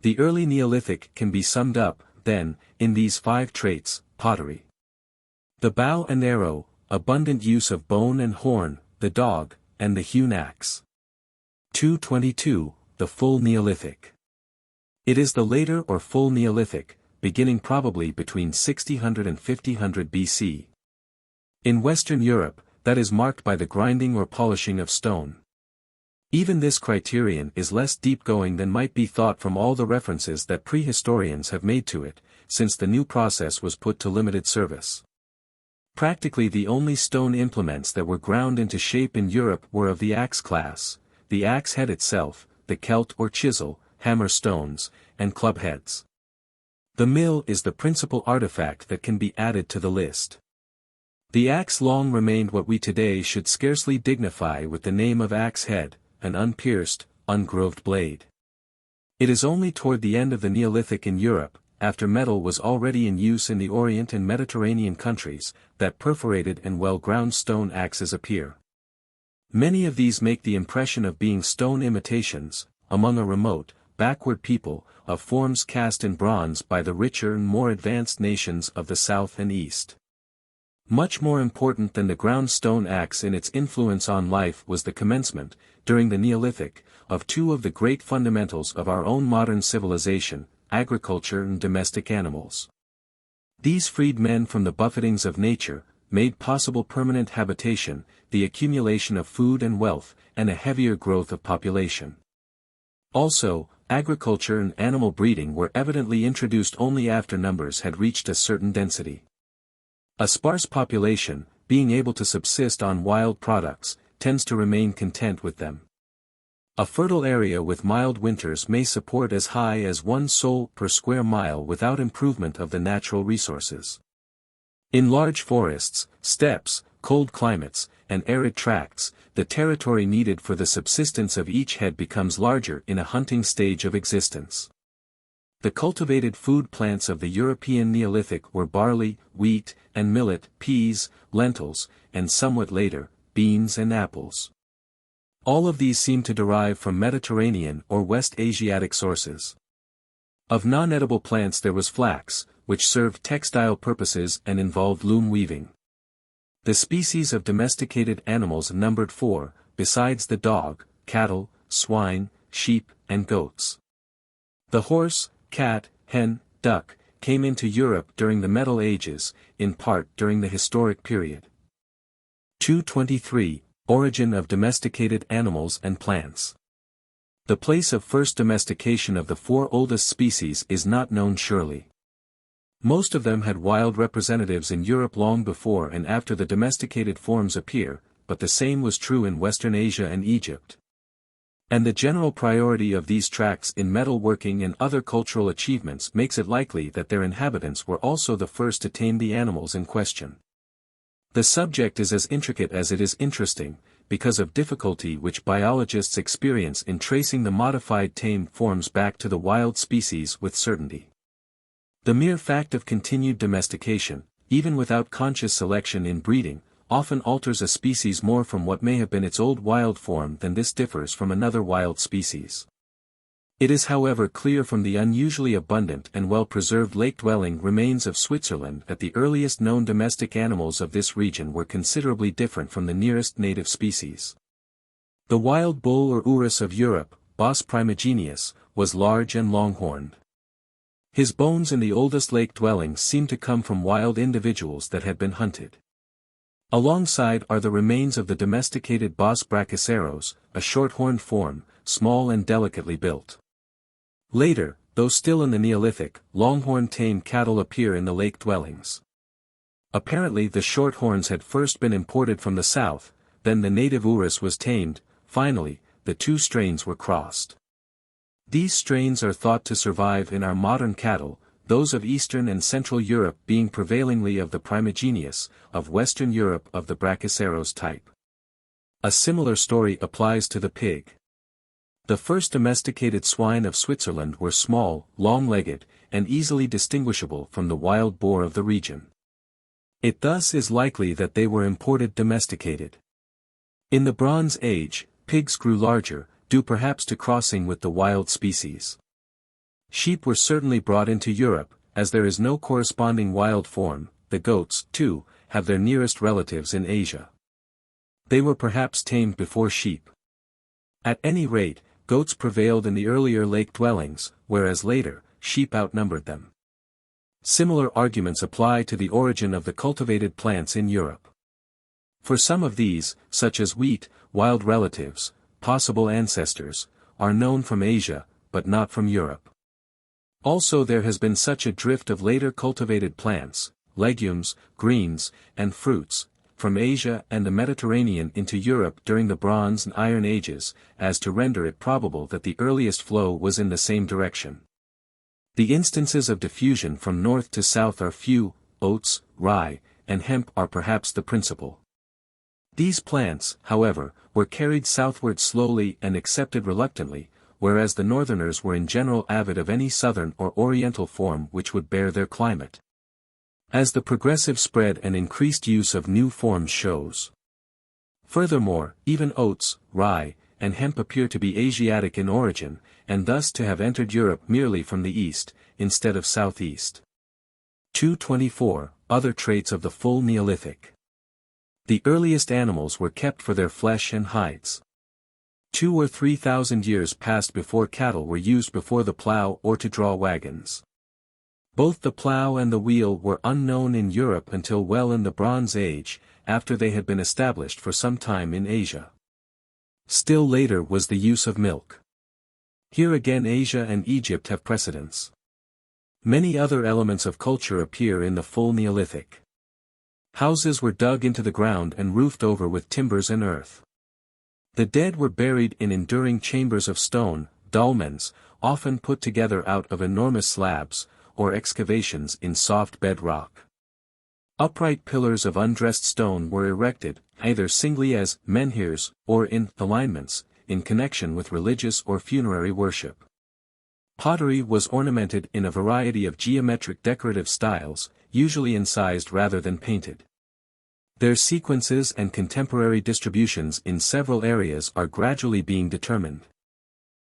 The early Neolithic can be summed up, then, in these 5 traits: pottery, the bow and arrow, abundant use of bone and horn, the dog, and the hewn axe. 222. The full Neolithic. It is the later or full Neolithic, beginning probably between 6000 and 5000 BC. In Western Europe, that is marked by the grinding or polishing of stone. Even this criterion is less deep-going than might be thought from all the references that prehistorians have made to it, since the new process was put to limited service. Practically the only stone implements that were ground into shape in Europe were of the axe class, the axe head itself, the celt or chisel, hammer stones, and club heads. The mill is the principal artifact that can be added to the list. The axe long remained what we today should scarcely dignify with the name of axe head, an unpierced, ungroved blade. It is only toward the end of the Neolithic in Europe, after metal was already in use in the Orient and Mediterranean countries, that perforated and well-ground stone axes appear. Many of these make the impression of being stone imitations, among a remote, backward people, of forms cast in bronze by the richer and more advanced nations of the South and East. Much more important than the ground stone axe in its influence on life was the commencement, during the Neolithic, of two of the great fundamentals of our own modern civilization, agriculture and domestic animals. These freed men from the buffetings of nature, made possible permanent habitation, the accumulation of food and wealth, and a heavier growth of population. Also, agriculture and animal breeding were evidently introduced only after numbers had reached a certain density. A sparse population, being able to subsist on wild products, tends to remain content with them. A fertile area with mild winters may support as high as 1 soul per square mile without improvement of the natural resources. In large forests, steppes, cold climates, and arid tracts, the territory needed for the subsistence of each head becomes larger in a hunting stage of existence. The cultivated food plants of the European Neolithic were barley, wheat, and millet, peas, lentils, and somewhat later, beans and apples. All of these seem to derive from Mediterranean or West Asiatic sources. Of non-edible plants there was flax, which served textile purposes and involved loom weaving. The species of domesticated animals numbered 4, besides the dog, cattle, swine, sheep, and goats. The horse, cat, hen, duck, came into Europe during the Middle Ages, in part during the historic period. 223. Origin of domesticated animals and plants. The place of first domestication of the 4 oldest species is not known surely. Most of them had wild representatives in Europe long before and after the domesticated forms appear, but the same was true in Western Asia and Egypt. And the general priority of these tracts in metalworking and other cultural achievements makes it likely that their inhabitants were also the first to tame the animals in question. The subject is as intricate as it is interesting, because of difficulty which biologists experience in tracing the modified tame forms back to the wild species with certainty. The mere fact of continued domestication, even without conscious selection in breeding, often alters a species more from what may have been its old wild form than this differs from another wild species. It is however clear from the unusually abundant and well-preserved lake-dwelling remains of Switzerland that the earliest known domestic animals of this region were considerably different from the nearest native species. The wild bull or urus of Europe, Bos primigenius, was large and long-horned. His bones in the oldest lake dwellings seem to come from wild individuals that had been hunted. Alongside are the remains of the domesticated Bos brachyceros, a short-horned form, small and delicately built. Later, though still in the Neolithic, longhorn tame cattle appear in the lake dwellings. Apparently the shorthorns had first been imported from the south, then the native urus was tamed, finally, the 2 strains were crossed. These strains are thought to survive in our modern cattle, those of Eastern and Central Europe being prevailingly of the primigenius, of Western Europe of the brachyceros type. A similar story applies to the pig. The first domesticated swine of Switzerland were small, long-legged, and easily distinguishable from the wild boar of the region. It thus is likely that they were imported domesticated. In the Bronze Age, pigs grew larger, due perhaps to crossing with the wild species. Sheep were certainly brought into Europe, as there is no corresponding wild form. The goats, too, have their nearest relatives in Asia. They were perhaps tamed before sheep. At any rate, goats prevailed in the earlier lake dwellings, whereas later, sheep outnumbered them. Similar arguments apply to the origin of the cultivated plants in Europe. For some of these, such as wheat, wild relatives, possible ancestors, are known from Asia, but not from Europe. Also there has been such a drift of later cultivated plants, legumes, greens, and fruits, from Asia and the Mediterranean into Europe during the Bronze and Iron Ages, as to render it probable that the earliest flow was in the same direction. The instances of diffusion from north to south are few. Oats, rye, and hemp are perhaps the principal. These plants, however, were carried southward slowly and accepted reluctantly, whereas the northerners were in general avid of any southern or oriental form which would bear their climate. As the progressive spread and increased use of new forms shows. Furthermore, even oats, rye, and hemp appear to be Asiatic in origin, and thus to have entered Europe merely from the east, instead of southeast. 224. Other traits of the full Neolithic. The earliest animals were kept for their flesh and hides. 2 or 3,000 years passed before cattle were used before the plow or to draw wagons. Both the plow and the wheel were unknown in Europe until well in the Bronze Age, after they had been established for some time in Asia. Still later was the use of milk. Here again Asia and Egypt have precedence. Many other elements of culture appear in the full Neolithic. Houses were dug into the ground and roofed over with timbers and earth. The dead were buried in enduring chambers of stone, dolmens, often put together out of enormous slabs, or excavations in soft bedrock. Upright pillars of undressed stone were erected, either singly as menhirs, or in alignments, in connection with religious or funerary worship. Pottery was ornamented in a variety of geometric decorative styles, usually incised rather than painted. Their sequences and contemporary distributions in several areas are gradually being determined.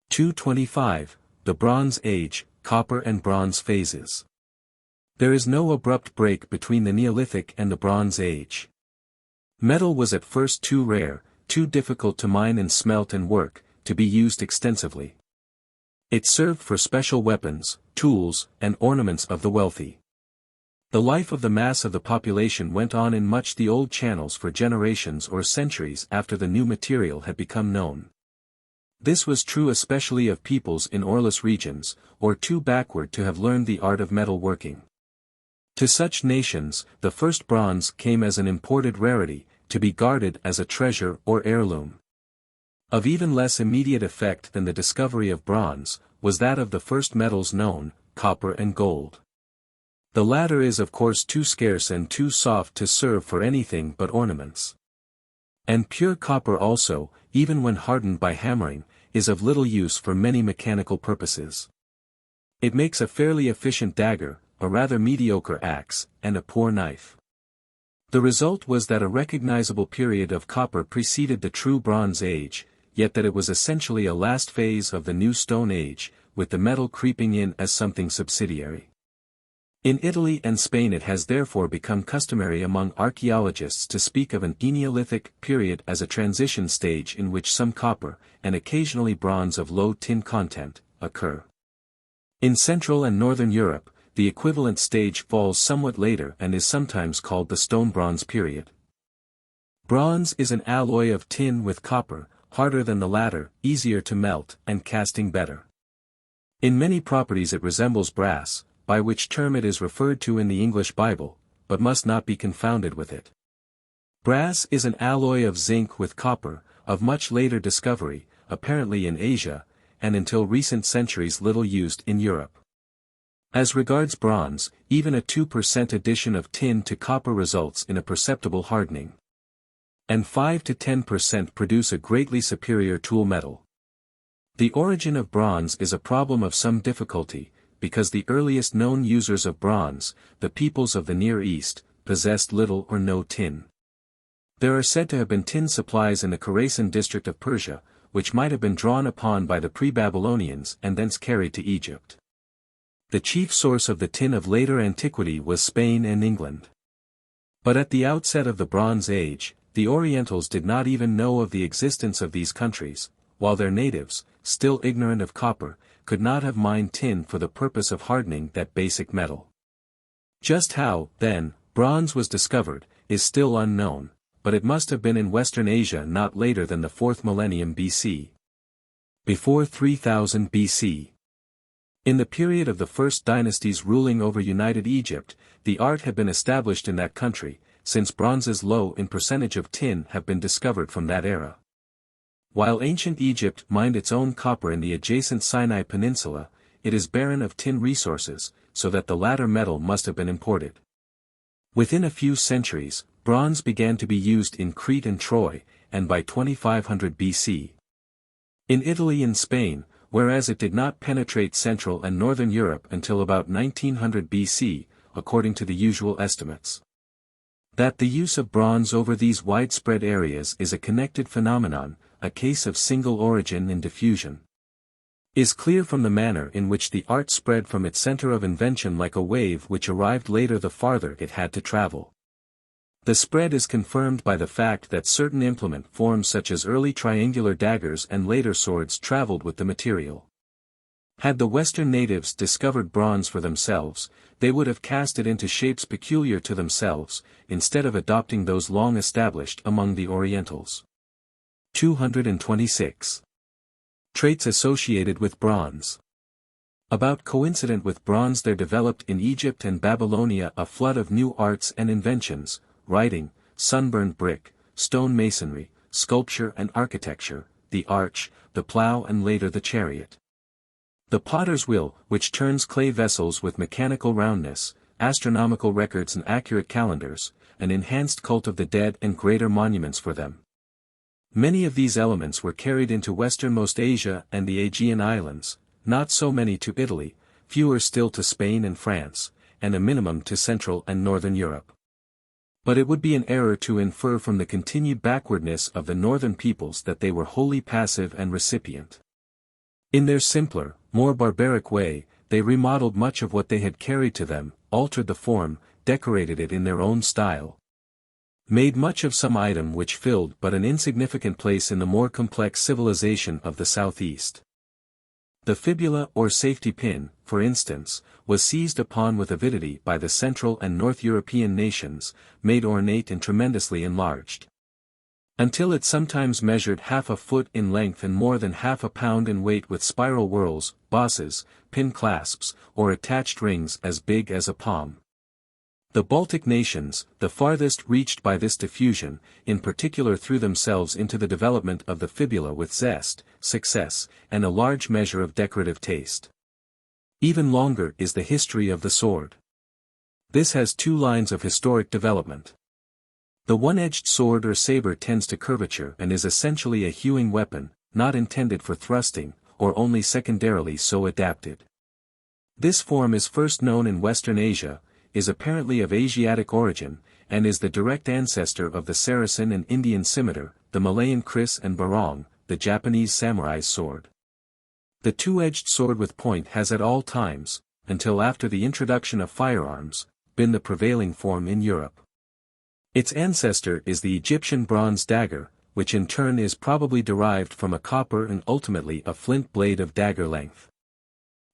225. The Bronze Age, Copper and Bronze Phases. There is no abrupt break between the Neolithic and the Bronze Age. Metal was at first too rare, too difficult to mine and smelt and work, to be used extensively. It served for special weapons, tools, and ornaments of the wealthy. The life of the mass of the population went on in much the old channels for generations or centuries after the new material had become known. This was true especially of peoples in oreless regions, or too backward to have learned the art of metal working. To such nations, the first bronze came as an imported rarity, to be guarded as a treasure or heirloom. Of even less immediate effect than the discovery of bronze, was that of the first metals known, copper and gold. The latter is of course too scarce and too soft to serve for anything but ornaments. And pure copper also, even when hardened by hammering, is of little use for many mechanical purposes. It makes a fairly efficient dagger, a rather mediocre axe, and a poor knife. The result was that a recognizable period of copper preceded the true Bronze Age, yet that it was essentially a last phase of the new Stone Age, with the metal creeping in as something subsidiary. In Italy and Spain it has therefore become customary among archaeologists to speak of an Neolithic period as a transition stage in which some copper, and occasionally bronze of low tin content, occur. In Central and Northern Europe, the equivalent stage falls somewhat later and is sometimes called the Stone-Bronze period. Bronze is an alloy of tin with copper, harder than the latter, easier to melt, and casting better. In many properties it resembles brass, by which term it is referred to in the English Bible, but must not be confounded with it. Brass is an alloy of zinc with copper, of much later discovery, apparently in Asia, and until recent centuries little used in Europe. As regards bronze, even a 2% addition of tin to copper results in a perceptible hardening. And 5 to 10% produce a greatly superior tool metal. The origin of bronze is a problem of some difficulty, because the earliest known users of bronze, the peoples of the Near East, possessed little or no tin. There are said to have been tin supplies in the Khorasan district of Persia, which might have been drawn upon by the pre-Babylonians and thence carried to Egypt. The chief source of the tin of later antiquity was Spain and England. But at the outset of the Bronze Age, the Orientals did not even know of the existence of these countries, while their natives, still ignorant of copper, could not have mined tin for the purpose of hardening that basic metal. Just how, then, bronze was discovered, is still unknown, but it must have been in Western Asia not later than the 4th millennium BC. Before 3000 BC. In the period of the first dynasties ruling over United Egypt, the art had been established in that country, since bronzes low in percentage of tin have been discovered from that era. While ancient Egypt mined its own copper in the adjacent Sinai Peninsula, it is barren of tin resources, so that the latter metal must have been imported. Within a few centuries, bronze began to be used in Crete and Troy, and by 2500 BC. In Italy and Spain, whereas it did not penetrate Central and Northern Europe until about 1900 BC, according to the usual estimates. That the use of bronze over these widespread areas is a connected phenomenon, a case of single origin and diffusion, is clear from the manner in which the art spread from its center of invention like a wave which arrived later the farther it had to travel. The spread is confirmed by the fact that certain implement forms such as early triangular daggers and later swords traveled with the material. Had the Western natives discovered bronze for themselves, they would have cast it into shapes peculiar to themselves, instead of adopting those long established among the Orientals. 226. Traits associated with bronze. About coincident with bronze there developed in Egypt and Babylonia a flood of new arts and inventions: writing, sunburned brick, stone masonry, sculpture and architecture, the arch, the plough and later the chariot. The potter's wheel, which turns clay vessels with mechanical roundness, astronomical records and accurate calendars, an enhanced cult of the dead and greater monuments for them. Many of these elements were carried into westernmost Asia and the Aegean Islands, not so many to Italy, fewer still to Spain and France, and a minimum to Central and Northern Europe. But it would be an error to infer from the continued backwardness of the northern peoples that they were wholly passive and recipient. In their simpler, more barbaric way, they remodeled much of what they had carried to them, altered the form, decorated it in their own style, made much of some item which filled but an insignificant place in the more complex civilization of the southeast. The fibula or safety pin, for instance, was seized upon with avidity by the Central and North European nations, made ornate and tremendously enlarged, until it sometimes measured half a foot in length and more than half a pound in weight, with spiral whorls, bosses, pin clasps, or attached rings as big as a palm. The Baltic nations, the farthest reached by this diffusion, in particular threw themselves into the development of the fibula with zest, success, and a large measure of decorative taste. Even longer is the history of the sword. This has two lines of historic development. The one-edged sword or saber tends to curvature and is essentially a hewing weapon, not intended for thrusting, or only secondarily so adapted. This form is first known in Western Asia, is apparently of Asiatic origin, and is the direct ancestor of the Saracen and Indian scimitar, the Malayan kris and barong, the Japanese samurai's sword. The two-edged sword with point has at all times, until after the introduction of firearms, been the prevailing form in Europe. Its ancestor is the Egyptian bronze dagger, which in turn is probably derived from a copper and ultimately a flint blade of dagger length.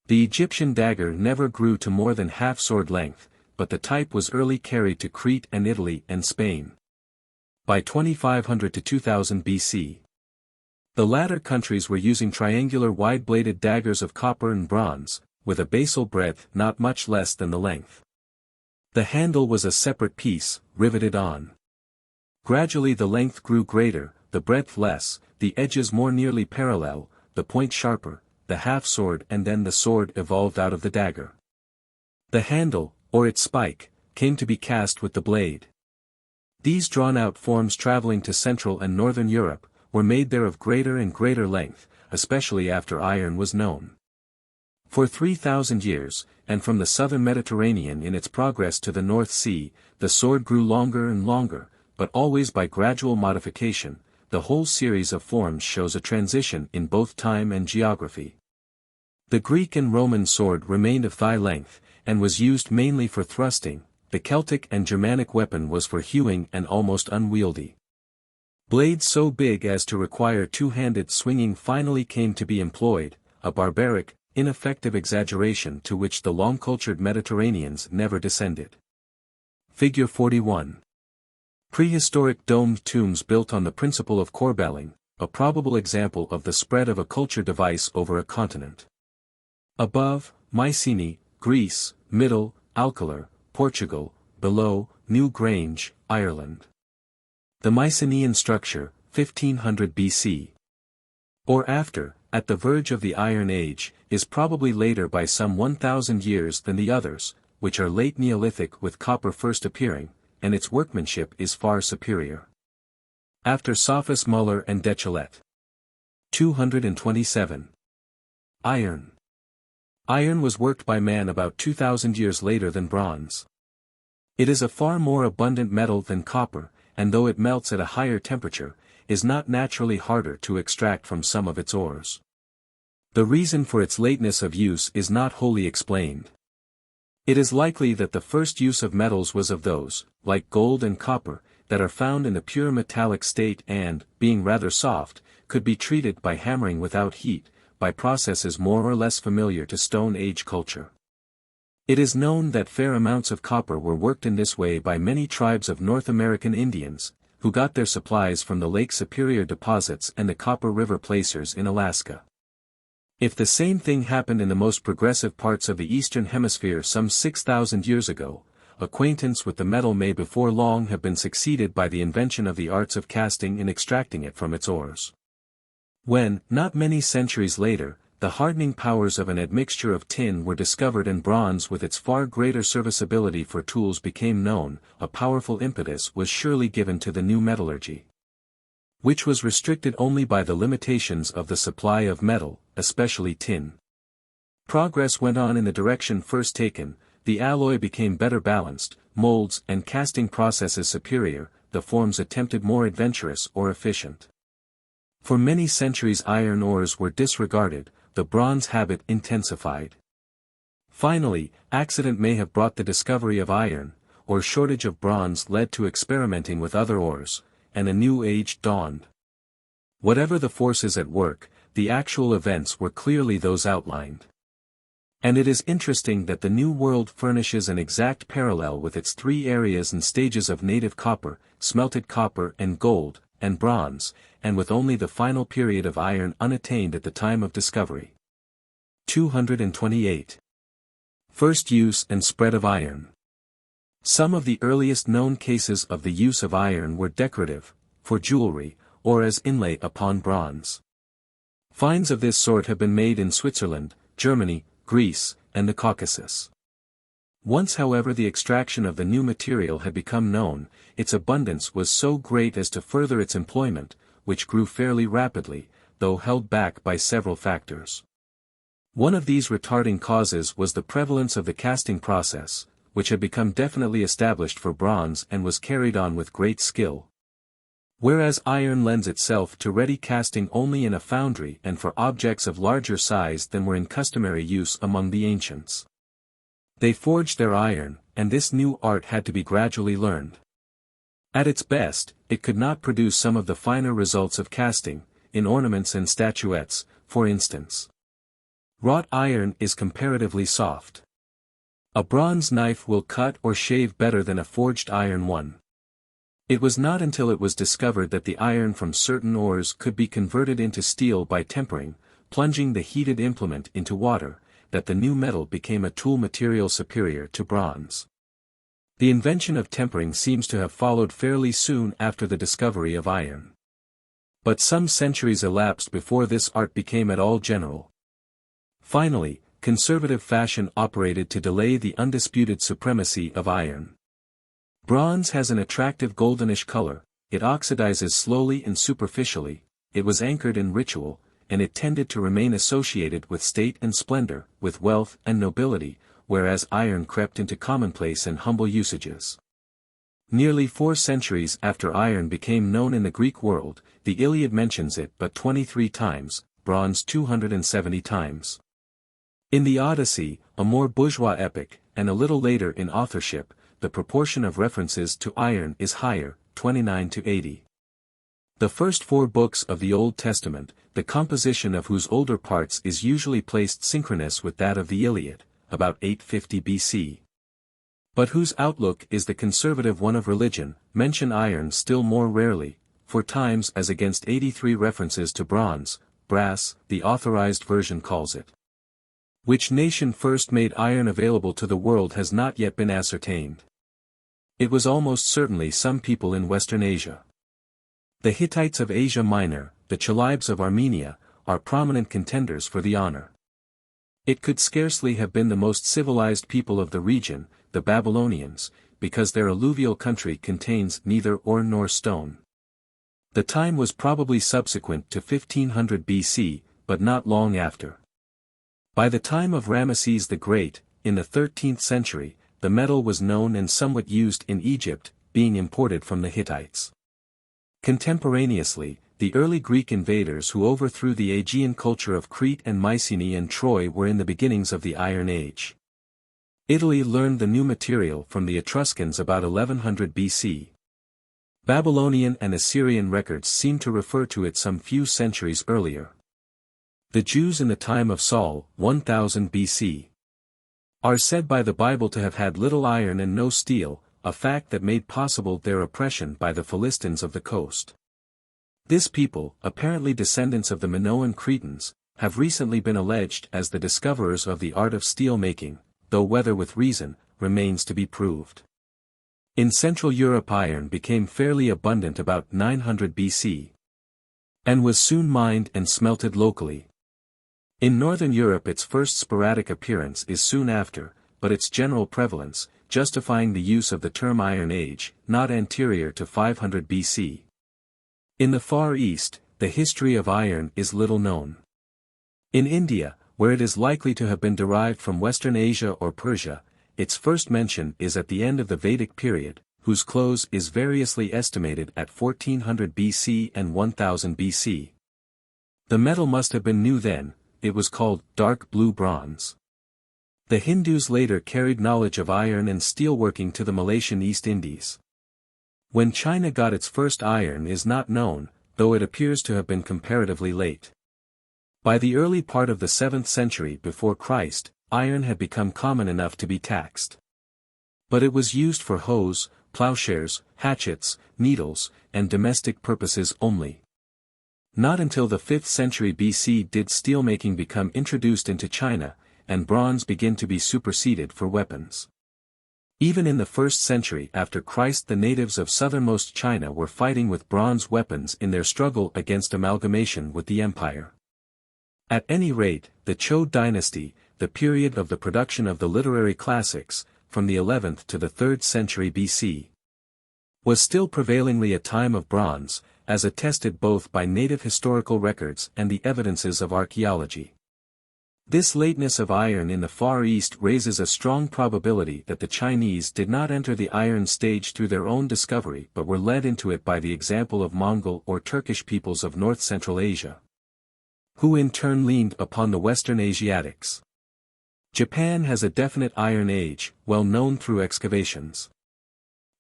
The Egyptian dagger never grew to more than half sword length, but the type was early carried to Crete and Italy and Spain by 2500 to 2000 BC. The latter countries were using triangular wide-bladed daggers of copper and bronze, with a basal breadth not much less than the length. The handle was a separate piece, riveted on. Gradually the length grew greater, the breadth less, the edges more nearly parallel, the point sharper, the half-sword, and then the sword evolved out of the dagger. The handle, or its spike, came to be cast with the blade. These drawn-out forms traveling to Central and Northern Europe, were made there of greater and greater length, especially after iron was known. For 3,000 years, and from the southern Mediterranean in its progress to the North Sea, the sword grew longer and longer, but always by gradual modification. The whole series of forms shows a transition in both time and geography. The Greek and Roman sword remained of thigh length, and was used mainly for thrusting. The Celtic and Germanic weapon was for hewing and almost unwieldy. Blades so big as to require two-handed swinging finally came to be employed, a barbaric, ineffective exaggeration to which the long-cultured Mediterraneans never descended. Figure 41. Prehistoric domed tombs built on the principle of corbelling, a probable example of the spread of a culture device over a continent. Above, Mycenae, Greece; middle, Alcalar, Portugal; below, New Grange, Ireland. The Mycenaean structure, 1500 BC. Or after, at the verge of the Iron Age, is probably later by some 1,000 years than the others, which are late Neolithic with copper first appearing, and its workmanship is far superior. After Sophus Muller and Dechelet. 227. Iron. Iron was worked by man about 2,000 years later than bronze. It is a far more abundant metal than copper, and though it melts at a higher temperature, is not naturally harder to extract from some of its ores. The reason for its lateness of use is not wholly explained. It is likely that the first use of metals was of those, like gold and copper, that are found in the pure metallic state and, being rather soft, could be treated by hammering without heat, by processes more or less familiar to Stone Age culture. It is known that fair amounts of copper were worked in this way by many tribes of North American Indians, who got their supplies from the Lake Superior deposits and the Copper River placers in Alaska. If the same thing happened in the most progressive parts of the Eastern Hemisphere some 6,000 years ago, acquaintance with the metal may before long have been succeeded by the invention of the arts of casting and extracting it from its ores. When, not many centuries later, the hardening powers of an admixture of tin were discovered and bronze with its far greater serviceability for tools became known, a powerful impetus was surely given to the new metallurgy, which was restricted only by the limitations of the supply of metal, especially tin. Progress went on in the direction first taken, the alloy became better balanced, molds and casting processes superior, the forms attempted more adventurous or efficient. For many centuries iron ores were disregarded, the bronze habit intensified. Finally, accident may have brought the discovery of iron, or shortage of bronze led to experimenting with other ores, and a new age dawned. Whatever the forces at work, the actual events were clearly those outlined. And it is interesting that the New World furnishes an exact parallel with its three areas and stages of native copper, smelted copper and gold, and bronze, and with only the final period of iron unattained at the time of discovery. 228. First use and spread of iron. Some of the earliest known cases of the use of iron were decorative, for jewelry, or as inlay upon bronze. Finds of this sort have been made in Switzerland, Germany, Greece, and the Caucasus. Once however the extraction of the new material had become known, its abundance was so great as to further its employment, which grew fairly rapidly, though held back by several factors. One of these retarding causes was the prevalence of the casting process, which had become definitely established for bronze and was carried on with great skill. Whereas iron lends itself to ready casting only in a foundry and for objects of larger size than were in customary use among the ancients. They forged their iron, and this new art had to be gradually learned. At its best, it could not produce some of the finer results of casting, in ornaments and statuettes, for instance. Wrought iron is comparatively soft. A bronze knife will cut or shave better than a forged iron one. It was not until it was discovered that the iron from certain ores could be converted into steel by tempering, plunging the heated implement into water, that the new metal became a tool material superior to bronze. The invention of tempering seems to have followed fairly soon after the discovery of iron. But some centuries elapsed before this art became at all general. Finally, conservative fashion operated to delay the undisputed supremacy of iron. Bronze has an attractive goldenish color, it oxidizes slowly and superficially, it was anchored in ritual, and it tended to remain associated with state and splendor, with wealth and nobility, whereas iron crept into commonplace and humble usages. Nearly 4 centuries after iron became known in the Greek world, the Iliad mentions it but 23 times, bronze 270 times. In the Odyssey, a more bourgeois epic, and a little later in authorship, the proportion of references to iron is higher, 29 to 80. The first 4 books of the Old Testament, the composition of whose older parts is usually placed synchronous with that of the Iliad, about 850 BC. But whose outlook is the conservative one of religion, mention iron still more rarely, 4 times as against 83 references to bronze, brass, the authorized version calls it. Which nation first made iron available to the world has not yet been ascertained. It was almost certainly some people in Western Asia. The Hittites of Asia Minor, the Chalybes of Armenia, are prominent contenders for the honor. It could scarcely have been the most civilized people of the region, the Babylonians, because their alluvial country contains neither ore nor stone. The time was probably subsequent to 1500 BC, but not long after. By the time of Ramesses the Great, in the 13th century, the metal was known and somewhat used in Egypt, being imported from the Hittites. Contemporaneously, the early Greek invaders who overthrew the Aegean culture of Crete and Mycenae and Troy were in the beginnings of the Iron Age. Italy learned the new material from the Etruscans about 1100 BC. Babylonian and Assyrian records seem to refer to it some few centuries earlier. The Jews in the time of Saul, 1000 BC, are said by the Bible to have had little iron and no steel, a fact that made possible their oppression by the Philistines of the coast. This people, apparently descendants of the Minoan Cretans, have recently been alleged as the discoverers of the art of steel making, though whether with reason, remains to be proved. In Central Europe iron became fairly abundant about 900 BC, and was soon mined and smelted locally. In Northern Europe its first sporadic appearance is soon after, but its general prevalence, justifying the use of the term Iron Age, not anterior to 500 BC. In the Far East, the history of iron is little known. In India, where it is likely to have been derived from Western Asia or Persia, its first mention is at the end of the Vedic period, whose close is variously estimated at 1400 BC and 1000 BC. The metal must have been new then, it was called dark blue bronze. The Hindus later carried knowledge of iron and steelworking to the Malaysian East Indies. When China got its first iron is not known, though it appears to have been comparatively late. By the early part of the 7th century before Christ, iron had become common enough to be taxed. But it was used for hoes, plowshares, hatchets, needles, and domestic purposes only. Not until the 5th century BC did steelmaking become introduced into China, and bronze begin to be superseded for weapons. Even in the 1st century after Christ the natives of southernmost China were fighting with bronze weapons in their struggle against amalgamation with the empire. At any rate, the Zhou dynasty, the period of the production of the literary classics, from the 11th to the 3rd century BC, was still prevailingly a time of bronze, as attested both by native historical records and the evidences of archaeology. This lateness of iron in the Far East raises a strong probability that the Chinese did not enter the iron stage through their own discovery but were led into it by the example of Mongol or Turkish peoples of North-Central Asia, who in turn leaned upon the Western Asiatics. Japan has a definite Iron Age, well known through excavations.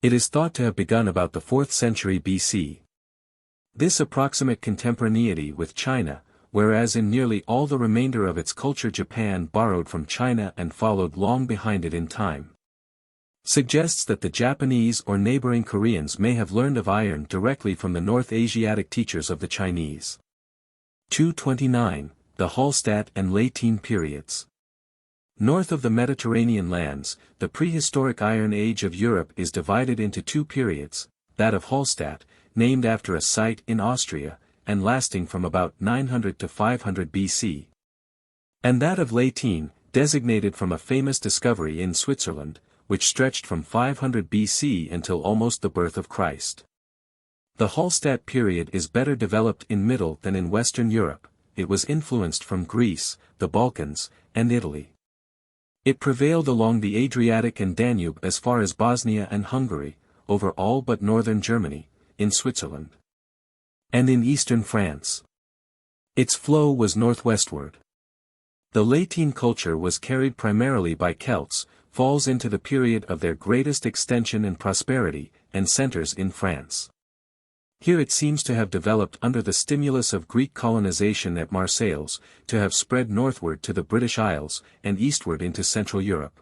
It is thought to have begun about the 4th century BC. This approximate contemporaneity with China, whereas in nearly all the remainder of its culture Japan borrowed from China and followed long behind it in time, suggests that the Japanese or neighboring Koreans may have learned of iron directly from the North Asiatic teachers of the Chinese. 229, the Hallstatt and Latine periods. North of the Mediterranean lands, the prehistoric Iron Age of Europe is divided into two periods, that of Hallstatt, named after a site in Austria, and lasting from about 900 to 500 BC. And that of Latine, designated from a famous discovery in Switzerland, which stretched from 500 BC until almost the birth of Christ. The Hallstatt period is better developed in Middle than in Western Europe, it was influenced from Greece, the Balkans, and Italy. It prevailed along the Adriatic and Danube as far as Bosnia and Hungary, over all but northern Germany, in Switzerland, and in eastern France. Its flow was northwestward. The Latine culture was carried primarily by Celts, falls into the period of their greatest extension and prosperity, and centers in France. Here it seems to have developed under the stimulus of Greek colonization at Marseilles, to have spread northward to the British Isles, and eastward into Central Europe.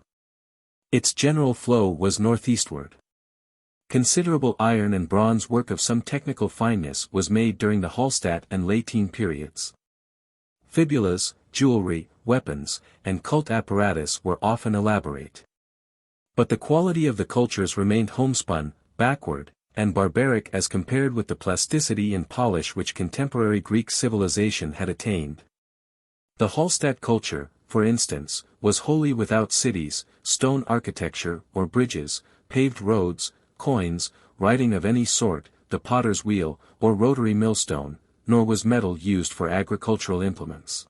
Its general flow was northeastward. Considerable iron and bronze work of some technical fineness was made during the Hallstatt and Latine periods. Fibulas, jewelry, weapons, and cult apparatus were often elaborate. But the quality of the cultures remained homespun, backward, and barbaric as compared with the plasticity and polish which contemporary Greek civilization had attained. The Hallstatt culture, for instance, was wholly without cities, stone architecture or bridges, paved roads, coins, writing of any sort, the potter's wheel, or rotary millstone, nor was metal used for agricultural implements.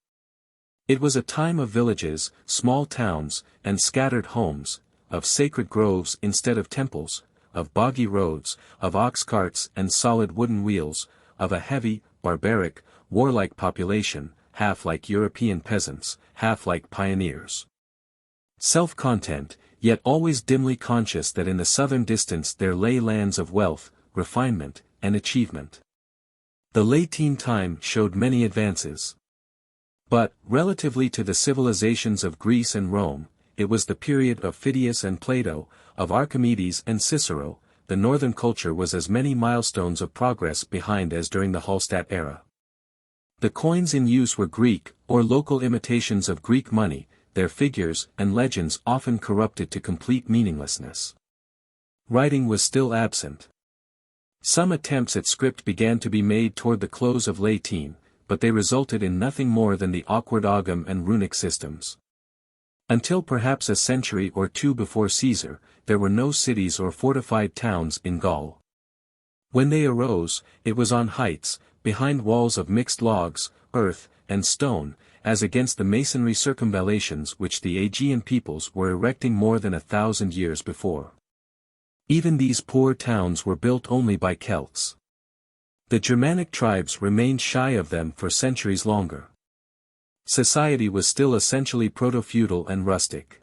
It was a time of villages, small towns, and scattered homes, of sacred groves instead of temples, of boggy roads, of ox carts and solid wooden wheels, of a heavy, barbaric, warlike population, half like European peasants, half like pioneers. Self-content, yet always dimly conscious that in the southern distance there lay lands of wealth, refinement, and achievement. The Latine time showed many advances. But, relatively to the civilizations of Greece and Rome, it was the period of Phidias and Plato, of Archimedes and Cicero. The northern culture was as many milestones of progress behind as during the Hallstatt era. The coins in use were Greek, or local imitations of Greek money, their figures and legends often corrupted to complete meaninglessness. Writing was still absent. Some attempts at script began to be made toward the close of Latine, but they resulted in nothing more than the awkward ogham and runic systems. Until perhaps a century or two before Caesar, there were no cities or fortified towns in Gaul. When they arose, it was on heights, behind walls of mixed logs, earth, and stone, as against the masonry circumvallations which the Aegean peoples were erecting more than 1,000 years before. Even these poor towns were built only by Celts. The Germanic tribes remained shy of them for centuries longer. Society was still essentially proto-feudal and rustic.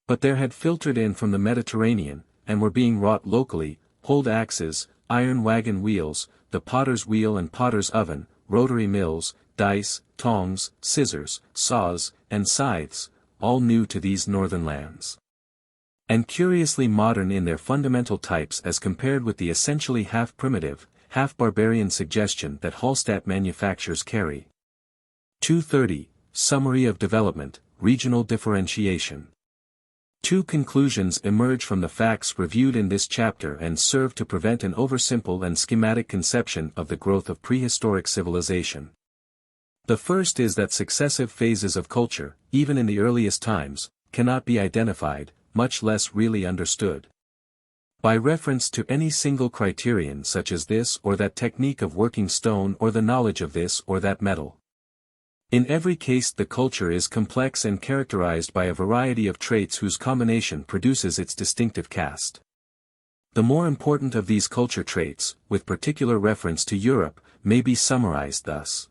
But there had filtered in from the Mediterranean, and were being wrought locally, hold axes, iron wagon wheels, the potter's wheel and potter's oven, rotary mills, dice, tongs, scissors, saws, and scythes, all new to these northern lands. And curiously modern in their fundamental types as compared with the essentially half-primitive, half-barbarian suggestion that Hallstatt manufactures carry. 230, Summary of Development, Regional Differentiation. Two conclusions emerge from the facts reviewed in this chapter and serve to prevent an oversimple and schematic conception of the growth of prehistoric civilization. The first is that successive phases of culture, even in the earliest times, cannot be identified, much less really understood. By reference to any single criterion such as this or that technique of working stone or the knowledge of this or that metal. In every case the culture is complex and characterized by a variety of traits whose combination produces its distinctive cast. The more important of these culture traits, with particular reference to Europe, may be summarized thus.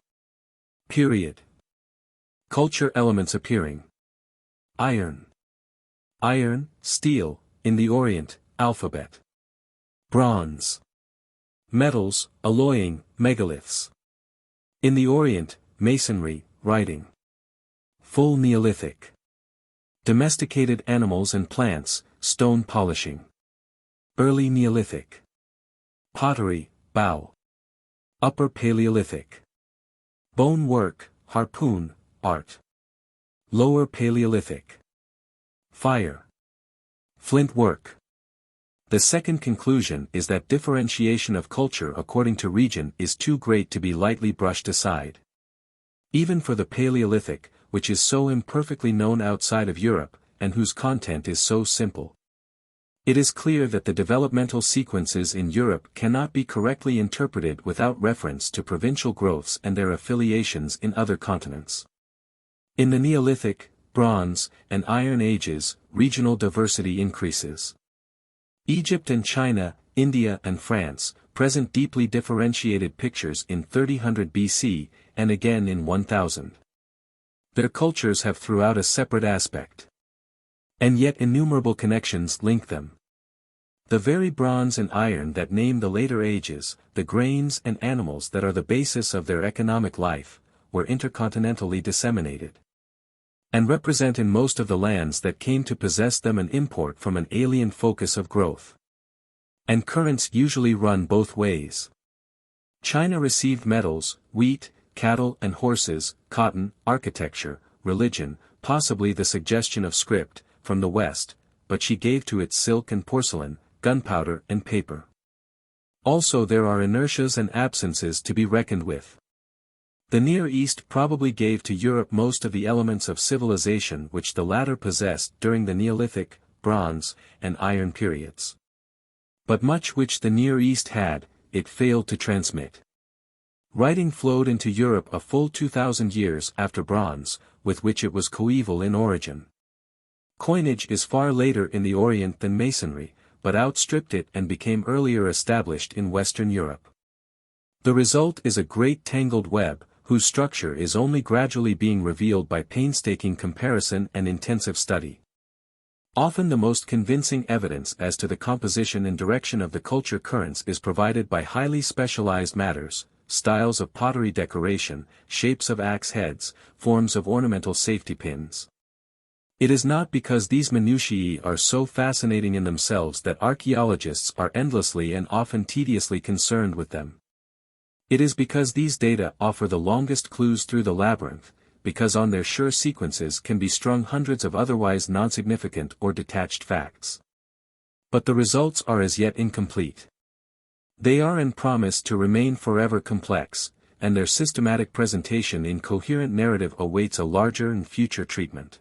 Period. Culture elements appearing. Iron. Iron, steel, in the Orient, alphabet. Bronze. Metals, alloying, megaliths. In the Orient, masonry, writing. Full Neolithic. Domesticated animals and plants, stone polishing. Early Neolithic. Pottery, bow. Upper Paleolithic. Bone work, harpoon, art. Lower Paleolithic. Fire. Flint work. The second conclusion is that differentiation of culture according to region is too great to be lightly brushed aside. Even for the Paleolithic, which is so imperfectly known outside of Europe, and whose content is so simple. It is clear that the developmental sequences in Europe cannot be correctly interpreted without reference to provincial growths and their affiliations in other continents. In the Neolithic, Bronze, and Iron Ages, regional diversity increases. Egypt and China, India and France, present deeply differentiated pictures in 3000 BC, and again in 1000. Their cultures have throughout a separate aspect. And yet innumerable connections link them. The very bronze and iron that name the later ages, the grains and animals that are the basis of their economic life, were intercontinentally disseminated. And represent in most of the lands that came to possess them an import from an alien focus of growth. And currents usually run both ways. China received metals, wheat, cattle and horses, cotton, architecture, religion, possibly the suggestion of script, from the West, but she gave to it silk and porcelain, gunpowder and paper. Also there are inertias and absences to be reckoned with. The Near East probably gave to Europe most of the elements of civilization which the latter possessed during the Neolithic, Bronze, and Iron periods. But much which the Near East had, it failed to transmit. Writing flowed into Europe a full 2,000 years after bronze, with which it was coeval in origin. Coinage is far later in the Orient than masonry, but outstripped it and became earlier established in Western Europe. The result is a great tangled web, whose structure is only gradually being revealed by painstaking comparison and intensive study. Often the most convincing evidence as to the composition and direction of the culture currents is provided by highly specialized matters, styles of pottery decoration, shapes of axe heads, forms of ornamental safety pins. It is not because these minutiae are so fascinating in themselves that archaeologists are endlessly and often tediously concerned with them. It is because these data offer the longest clues through the labyrinth, because on their sure sequences can be strung hundreds of otherwise non-significant or detached facts. But the results are as yet incomplete. They are and promise to remain forever complex, and their systematic presentation in coherent narrative awaits a larger and future treatment.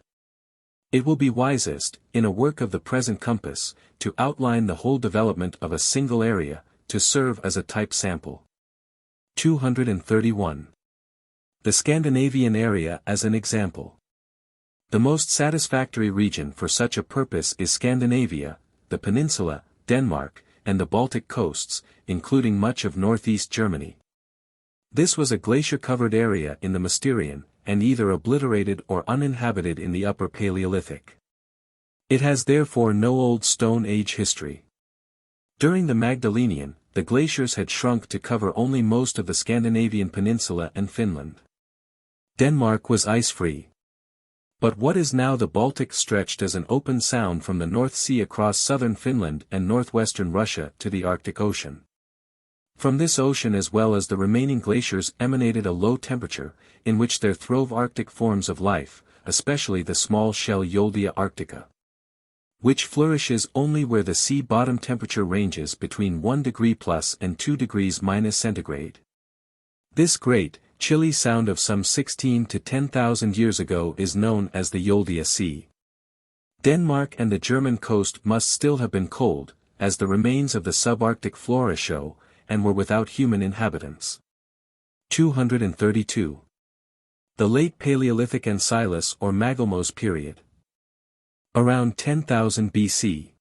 It will be wisest, in a work of the present compass, to outline the whole development of a single area, to serve as a type sample. 231. The Scandinavian area as an example. The most satisfactory region for such a purpose is Scandinavia, the peninsula, Denmark, and the Baltic coasts, including much of northeast Germany. This was a glacier-covered area in the Mousterian, and either obliterated or uninhabited in the Upper Paleolithic. It has therefore no old Stone Age history. During the Magdalenian, the glaciers had shrunk to cover only most of the Scandinavian peninsula and Finland. Denmark was ice-free. But what is now the Baltic stretched as an open sound from the North Sea across southern Finland and northwestern Russia to the Arctic Ocean. From this ocean as well as the remaining glaciers emanated a low temperature, in which there throve Arctic forms of life, especially the small shell Yoldia arctica, which flourishes only where the sea bottom temperature ranges between 1 degree plus and 2 degrees minus centigrade. This great, chilly sound of some 16 to 10,000 years ago is known as the Yoldia Sea. Denmark and the German coast must still have been cold, as the remains of the subarctic flora show, and were without human inhabitants. 232. The Late Paleolithic Ancylus or Magalmos period. Around 10,000 BC.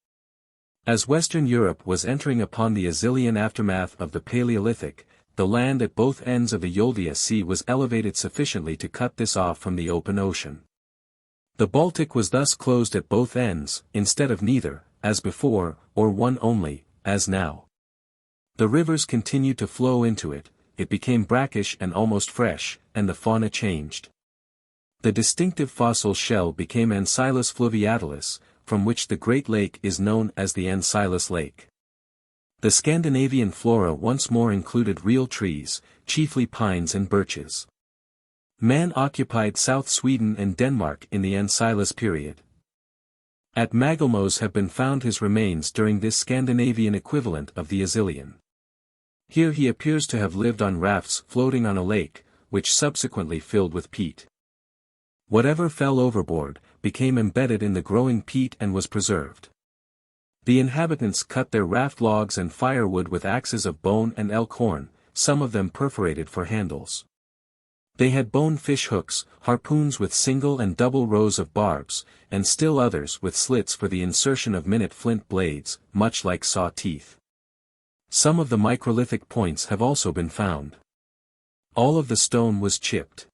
As Western Europe was entering upon the Azilian aftermath of the Paleolithic, the land at both ends of the Yoldia Sea was elevated sufficiently to cut this off from the open ocean. The Baltic was thus closed at both ends, instead of neither, as before, or one only, as now. The rivers continued to flow into it, it became brackish and almost fresh, and the fauna changed. The distinctive fossil shell became Ancylus fluviatilis, from which the Great Lake is known as the Ancylus Lake. The Scandinavian flora once more included real trees, chiefly pines and birches. Man occupied South Sweden and Denmark in the Ancylus period. At Magalmos have been found his remains during this Scandinavian equivalent of the Azilian. Here he appears to have lived on rafts floating on a lake, which subsequently filled with peat. Whatever fell overboard, became embedded in the growing peat and was preserved. The inhabitants cut their raft logs and firewood with axes of bone and elk horn, some of them perforated for handles. They had bone fish hooks, harpoons with single and double rows of barbs, and still others with slits for the insertion of minute flint blades, much like saw teeth. Some of the microlithic points have also been found. All of the stone was chipped.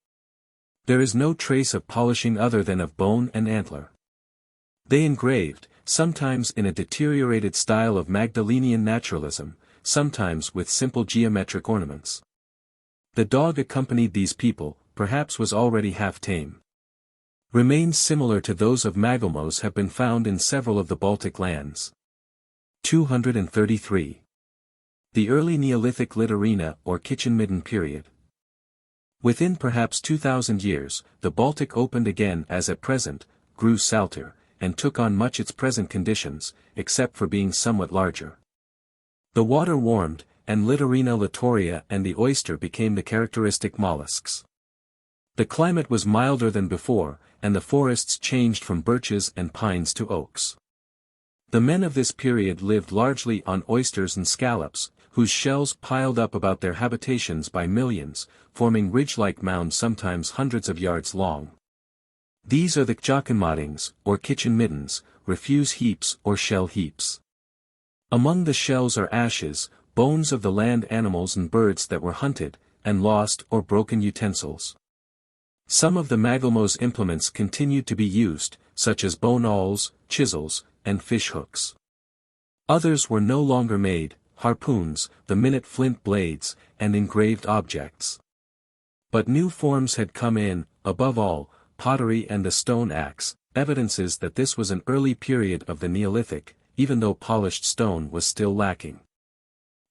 There is no trace of polishing other than of bone and antler. They engraved, sometimes in a deteriorated style of Magdalenian naturalism, sometimes with simple geometric ornaments. The dog accompanied these people, perhaps was already half tame. Remains similar to those of Magalmos have been found in several of the Baltic lands. 233. The early Neolithic Litorina or Kitchen Midden period. Within perhaps 2,000 years, the Baltic opened again as at present, grew salter, and took on much its present conditions, except for being somewhat larger. The water warmed, and Litorina litoria and the oyster became the characteristic mollusks. The climate was milder than before, and the forests changed from birches and pines to oaks. The men of this period lived largely on oysters and scallops, whose shells piled up about their habitations by millions, forming ridge-like mounds sometimes hundreds of yards long. These are the kjakenmattings, or kitchen middens, refuse heaps or shell heaps. Among the shells are ashes, bones of the land animals and birds that were hunted, and lost or broken utensils. Some of the Magalmo's implements continued to be used, such as bone awls, chisels, and fish hooks. Others were no longer made, harpoons, the minute flint blades, and engraved objects. But new forms had come in, above all, pottery and the stone axe, evidences that this was an early period of the Neolithic, even though polished stone was still lacking.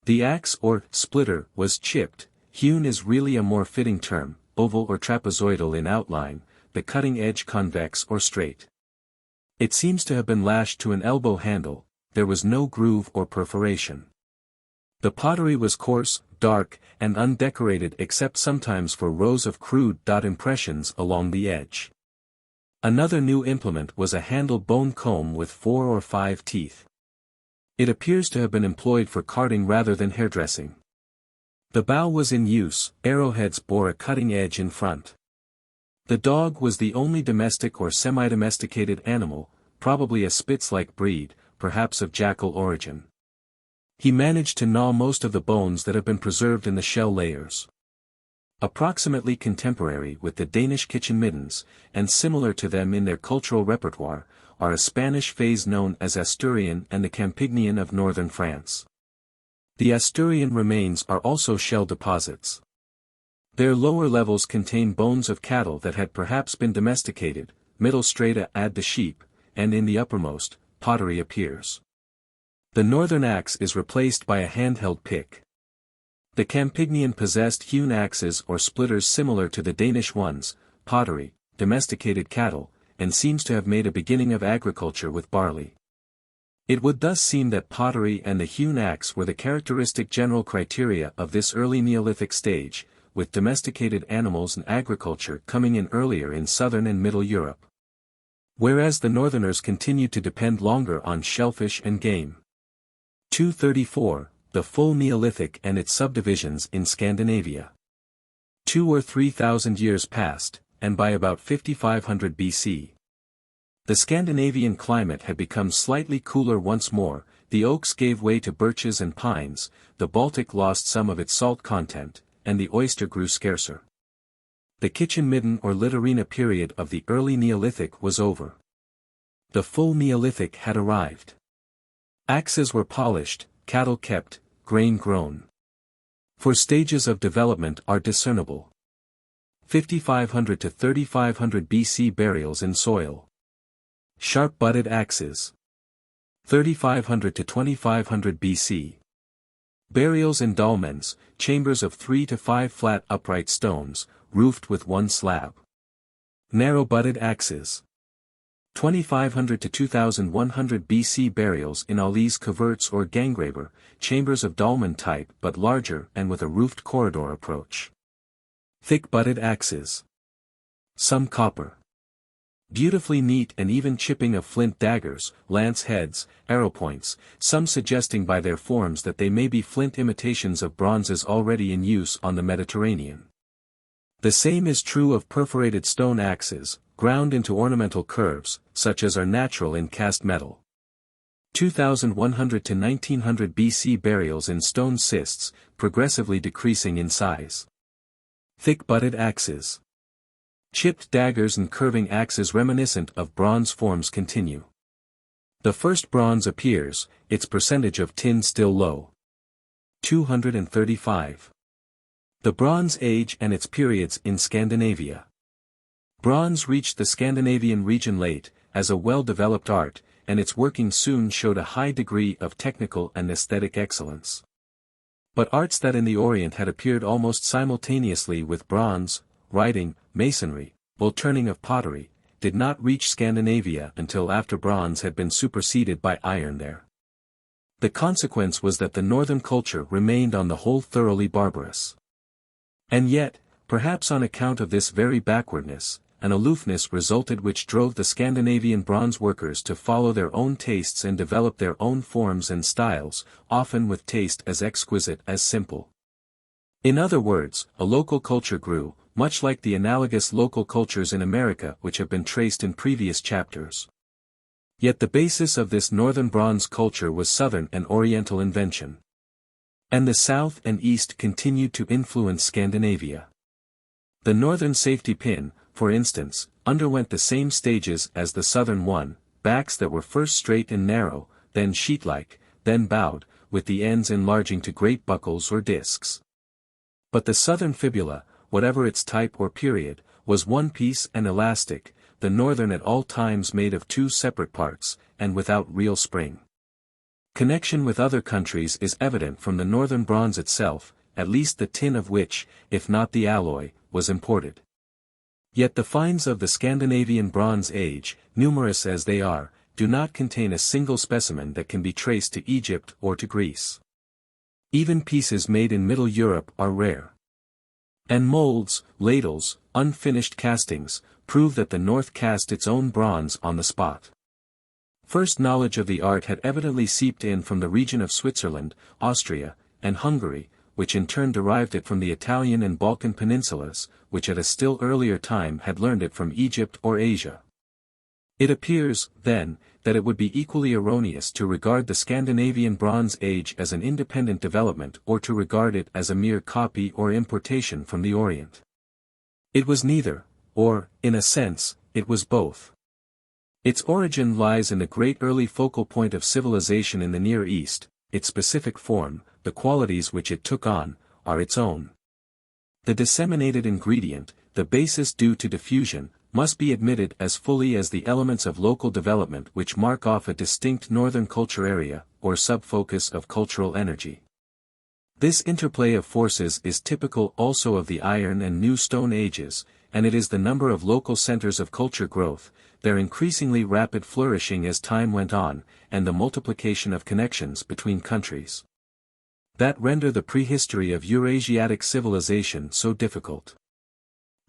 The axe or splitter was chipped. Hewn is really a more fitting term, oval or trapezoidal in outline, the cutting edge convex or straight. It seems to have been lashed to an elbow handle, there was no groove or perforation. The pottery was coarse, dark, and undecorated except sometimes for rows of crude dot impressions along the edge. Another new implement was a handled bone comb with 4 or 5 teeth. It appears to have been employed for carding rather than hairdressing. The bow was in use, arrowheads bore a cutting edge in front. The dog was the only domestic or semi-domesticated animal, probably a Spitz-like breed, perhaps of jackal origin. He managed to gnaw most of the bones that have been preserved in the shell layers. Approximately contemporary with the Danish kitchen middens, and similar to them in their cultural repertoire, are a Spanish phase known as Asturian and the Campignian of northern France. The Asturian remains are also shell deposits. Their lower levels contain bones of cattle that had perhaps been domesticated, middle strata add the sheep, and in the uppermost, pottery appears. The northern axe is replaced by a handheld pick. The Campignian possessed hewn axes or splitters similar to the Danish ones, pottery, domesticated cattle, and seems to have made a beginning of agriculture with barley. It would thus seem that pottery and the hewn axe were the characteristic general criteria of this early Neolithic stage, with domesticated animals and agriculture coming in earlier in southern and middle Europe. Whereas the northerners continued to depend longer on shellfish and game. 234, the full Neolithic and its subdivisions in Scandinavia. 2 or 3,000 years passed, and by about 5500 BC. The Scandinavian climate had become slightly cooler once more, the oaks gave way to birches and pines, the Baltic lost some of its salt content, and the oyster grew scarcer. The kitchen midden or littorina period of the early Neolithic was over. The full Neolithic had arrived. Axes were polished, cattle kept, grain grown. 4 stages of development are discernible. 5500 to 3500 BC burials in soil. Sharp-butted axes. 3500 to 2500 BC. Burials in dolmens, chambers of 3 to 5 flat upright stones, roofed with one slab. Narrow-butted axes. 2500 to 2100 BC burials in Ali's coverts or ganggraber, chambers of dolmen type but larger and with a roofed corridor approach. Thick-butted axes. Some copper. Beautifully neat and even chipping of flint daggers, lance heads, arrow points, some suggesting by their forms that they may be flint imitations of bronzes already in use on the Mediterranean. The same is true of perforated stone axes, ground into ornamental curves, such as are natural in cast metal. 2100 to 1900 BC burials in stone cists, progressively decreasing in size. Thick-butted axes. Chipped daggers and curving axes reminiscent of bronze forms continue. The first bronze appears, its percentage of tin still low. 235. The Bronze Age and its periods in Scandinavia. Bronze reached the Scandinavian region late, as a well-developed art, and its working soon showed a high degree of technical and aesthetic excellence. But arts that in the Orient had appeared almost simultaneously with bronze, writing, masonry, while turning of pottery, did not reach Scandinavia until after bronze had been superseded by iron there. The consequence was that the northern culture remained on the whole thoroughly barbarous. And yet, perhaps on account of this very backwardness, an aloofness resulted which drove the Scandinavian bronze workers to follow their own tastes and develop their own forms and styles, often with taste as exquisite as simple. In other words, a local culture grew, much like the analogous local cultures in America which have been traced in previous chapters. Yet the basis of this northern bronze culture was southern and oriental invention. And the south and east continued to influence Scandinavia. The northern safety pin, for instance, underwent the same stages as the southern one, backs that were first straight and narrow, then sheet-like, then bowed, with the ends enlarging to great buckles or discs. But the southern fibula, whatever its type or period, was one piece and elastic, the northern at all times made of two separate parts, and without real spring. Connection with other countries is evident from the northern bronze itself, at least the tin of which, if not the alloy, was imported. Yet the finds of the Scandinavian Bronze Age, numerous as they are, do not contain a single specimen that can be traced to Egypt or to Greece. Even pieces made in Middle Europe are rare. And molds, ladles, unfinished castings, prove that the North cast its own bronze on the spot. First knowledge of the art had evidently seeped in from the region of Switzerland, Austria, and Hungary, which in turn derived it from the Italian and Balkan peninsulas, which at a still earlier time had learned it from Egypt or Asia. It appears, then, that it would be equally erroneous to regard the Scandinavian Bronze Age as an independent development or to regard it as a mere copy or importation from the Orient. It was neither, or, in a sense, it was both. Its origin lies in the great early focal point of civilization in the Near East, its specific form, the qualities which it took on, are its own. The disseminated ingredient, the basis due to diffusion, must be admitted as fully as the elements of local development which mark off a distinct northern culture area, or sub-focus of cultural energy. This interplay of forces is typical also of the Iron and New Stone Ages, and it is the number of local centers of culture growth, their increasingly rapid flourishing as time went on, and the multiplication of connections between countries, that render the prehistory of Eurasiatic civilization so difficult.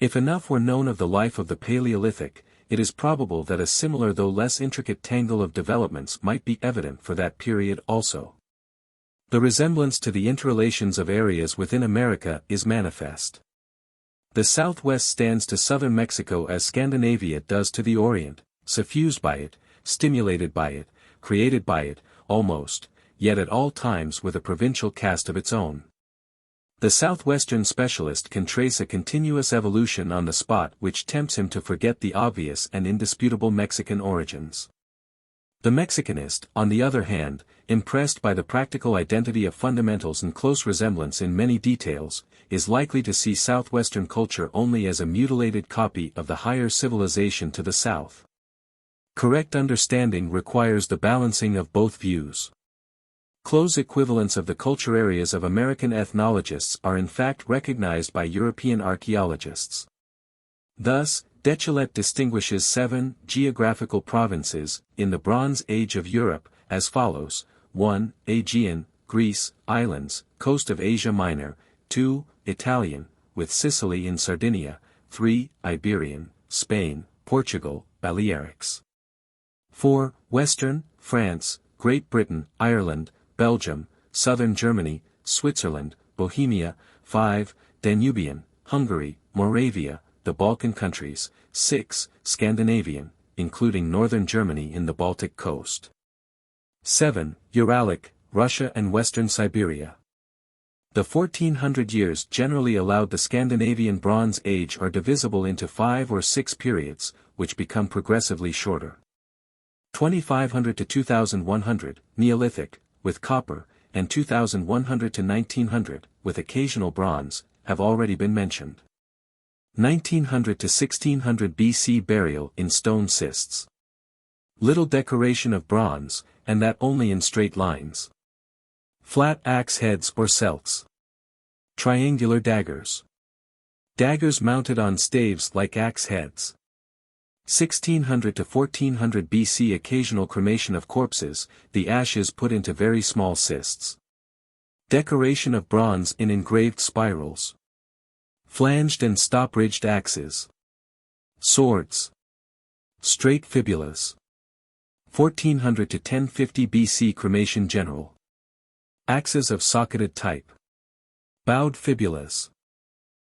If enough were known of the life of the Paleolithic, it is probable that a similar though less intricate tangle of developments might be evident for that period also. The resemblance to the interrelations of areas within America is manifest. The Southwest stands to southern Mexico as Scandinavia does to the Orient, suffused by it, stimulated by it, created by it, almost, yet at all times with a provincial cast of its own. The southwestern specialist can trace a continuous evolution on the spot which tempts him to forget the obvious and indisputable Mexican origins. The Mexicanist, on the other hand, impressed by the practical identity of fundamentals and close resemblance in many details, is likely to see southwestern culture only as a mutilated copy of the higher civilization to the south. Correct understanding requires the balancing of both views. Close equivalents of the culture areas of American ethnologists are in fact recognized by European archaeologists. Thus, Dechelet distinguishes 7 geographical provinces in the Bronze Age of Europe, as follows: 1. Aegean, Greece, islands, coast of Asia Minor; 2. Italian, with Sicily and Sardinia; 3. Iberian, Spain, Portugal, Balearics; 4. Western, France, Great Britain, Ireland, Belgium, southern Germany, Switzerland, Bohemia; 5. Danubian, Hungary, Moravia, the Balkan countries; 6. Scandinavian, including northern Germany in the Baltic coast; 7. Uralic, Russia and western Siberia. The 1400 years generally allowed the Scandinavian Bronze Age are divisible into 5 or 6 periods, which become progressively shorter. 2500 to 2100, Neolithic, with copper, and 2100 to 1900, with occasional bronze, have already been mentioned. 1900 to 1600 BC burial in stone cists. Little decoration of bronze, and that only in straight lines. Flat axe heads or celts. Triangular daggers. Daggers mounted on staves like axe heads. 1600 to 1400 BC occasional cremation of corpses, the ashes put into very small cists. Decoration of bronze in engraved spirals. Flanged and stop-ridged axes. Swords. Straight fibulas. 1400 to 1050 BC Cremation general. Axes of socketed type. Bowed fibulas.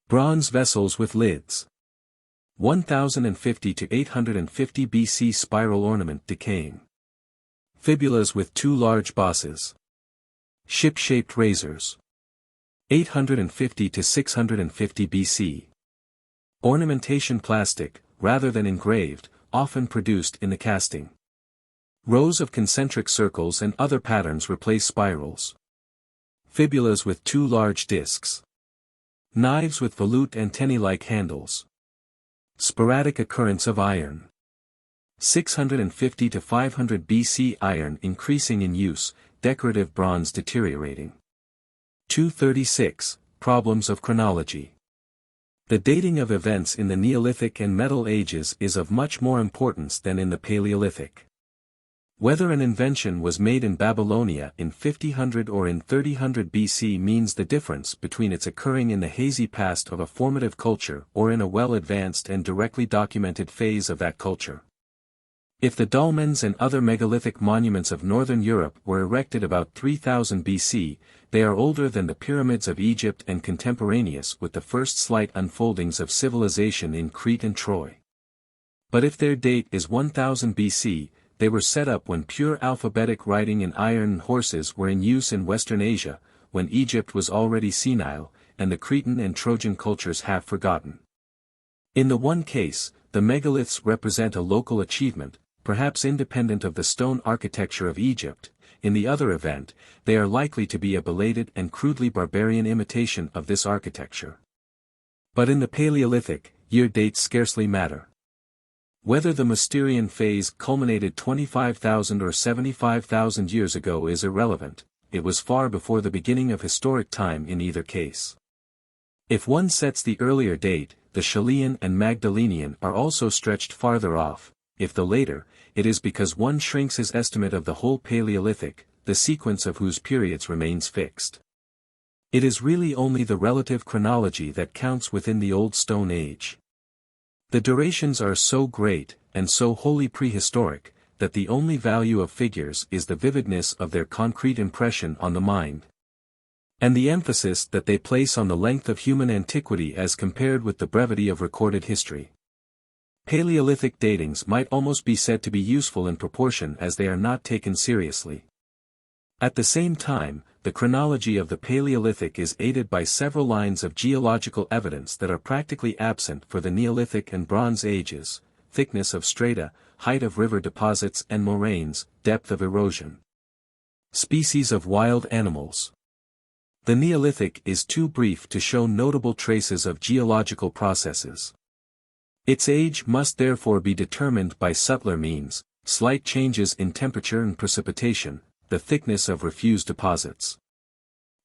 Bronze vessels with lids. 1050 to 850 BC spiral ornament decaying. Fibulas with two large bosses. Ship-shaped razors. 850 to 650 BC. Ornamentation plastic, rather than engraved, often produced in the casting. Rows of concentric circles and other patterns replace spirals. Fibulas with two large discs. Knives with volute antennae-like handles. Sporadic occurrence of iron. 650 to 500 BC iron increasing in use, decorative bronze deteriorating. 236. Problems of chronology. The dating of events in the Neolithic and Metal Ages is of much more importance than in the Paleolithic. Whether an invention was made in Babylonia in 5000 or in 3000 BC means the difference between its occurring in the hazy past of a formative culture or in a well-advanced and directly documented phase of that culture. If the dolmens and other megalithic monuments of northern Europe were erected about 3000 BC, they are older than the pyramids of Egypt and contemporaneous with the first slight unfoldings of civilization in Crete and Troy. But if their date is 1000 BC, they were set up when pure alphabetic writing and iron horses were in use in Western Asia, when Egypt was already senile, and the Cretan and Trojan cultures half forgotten. In the one case, the megaliths represent a local achievement, perhaps independent of the stone architecture of Egypt. In the other event, they are likely to be a belated and crudely barbarian imitation of this architecture. But in the Paleolithic, year dates scarcely matter. Whether the Mousterian phase culminated 25,000 or 75,000 years ago is irrelevant, it was far before the beginning of historic time in either case. If one sets the earlier date, the Chaldean and Magdalenian are also stretched farther off. If the later, it is because one shrinks his estimate of the whole Paleolithic, the sequence of whose periods remains fixed. It is really only the relative chronology that counts within the Old Stone Age. The durations are so great, and so wholly prehistoric, that the only value of figures is the vividness of their concrete impression on the mind, and the emphasis that they place on the length of human antiquity as compared with the brevity of recorded history. Paleolithic datings might almost be said to be useful in proportion as they are not taken seriously. At the same time, the chronology of the Paleolithic is aided by several lines of geological evidence that are practically absent for the Neolithic and Bronze Ages: thickness of strata, height of river deposits and moraines, depth of erosion. Species of wild animals. The Neolithic is too brief to show notable traces of geological processes. Its age must therefore be determined by subtler means: slight changes in temperature and precipitation, the thickness of refuse deposits,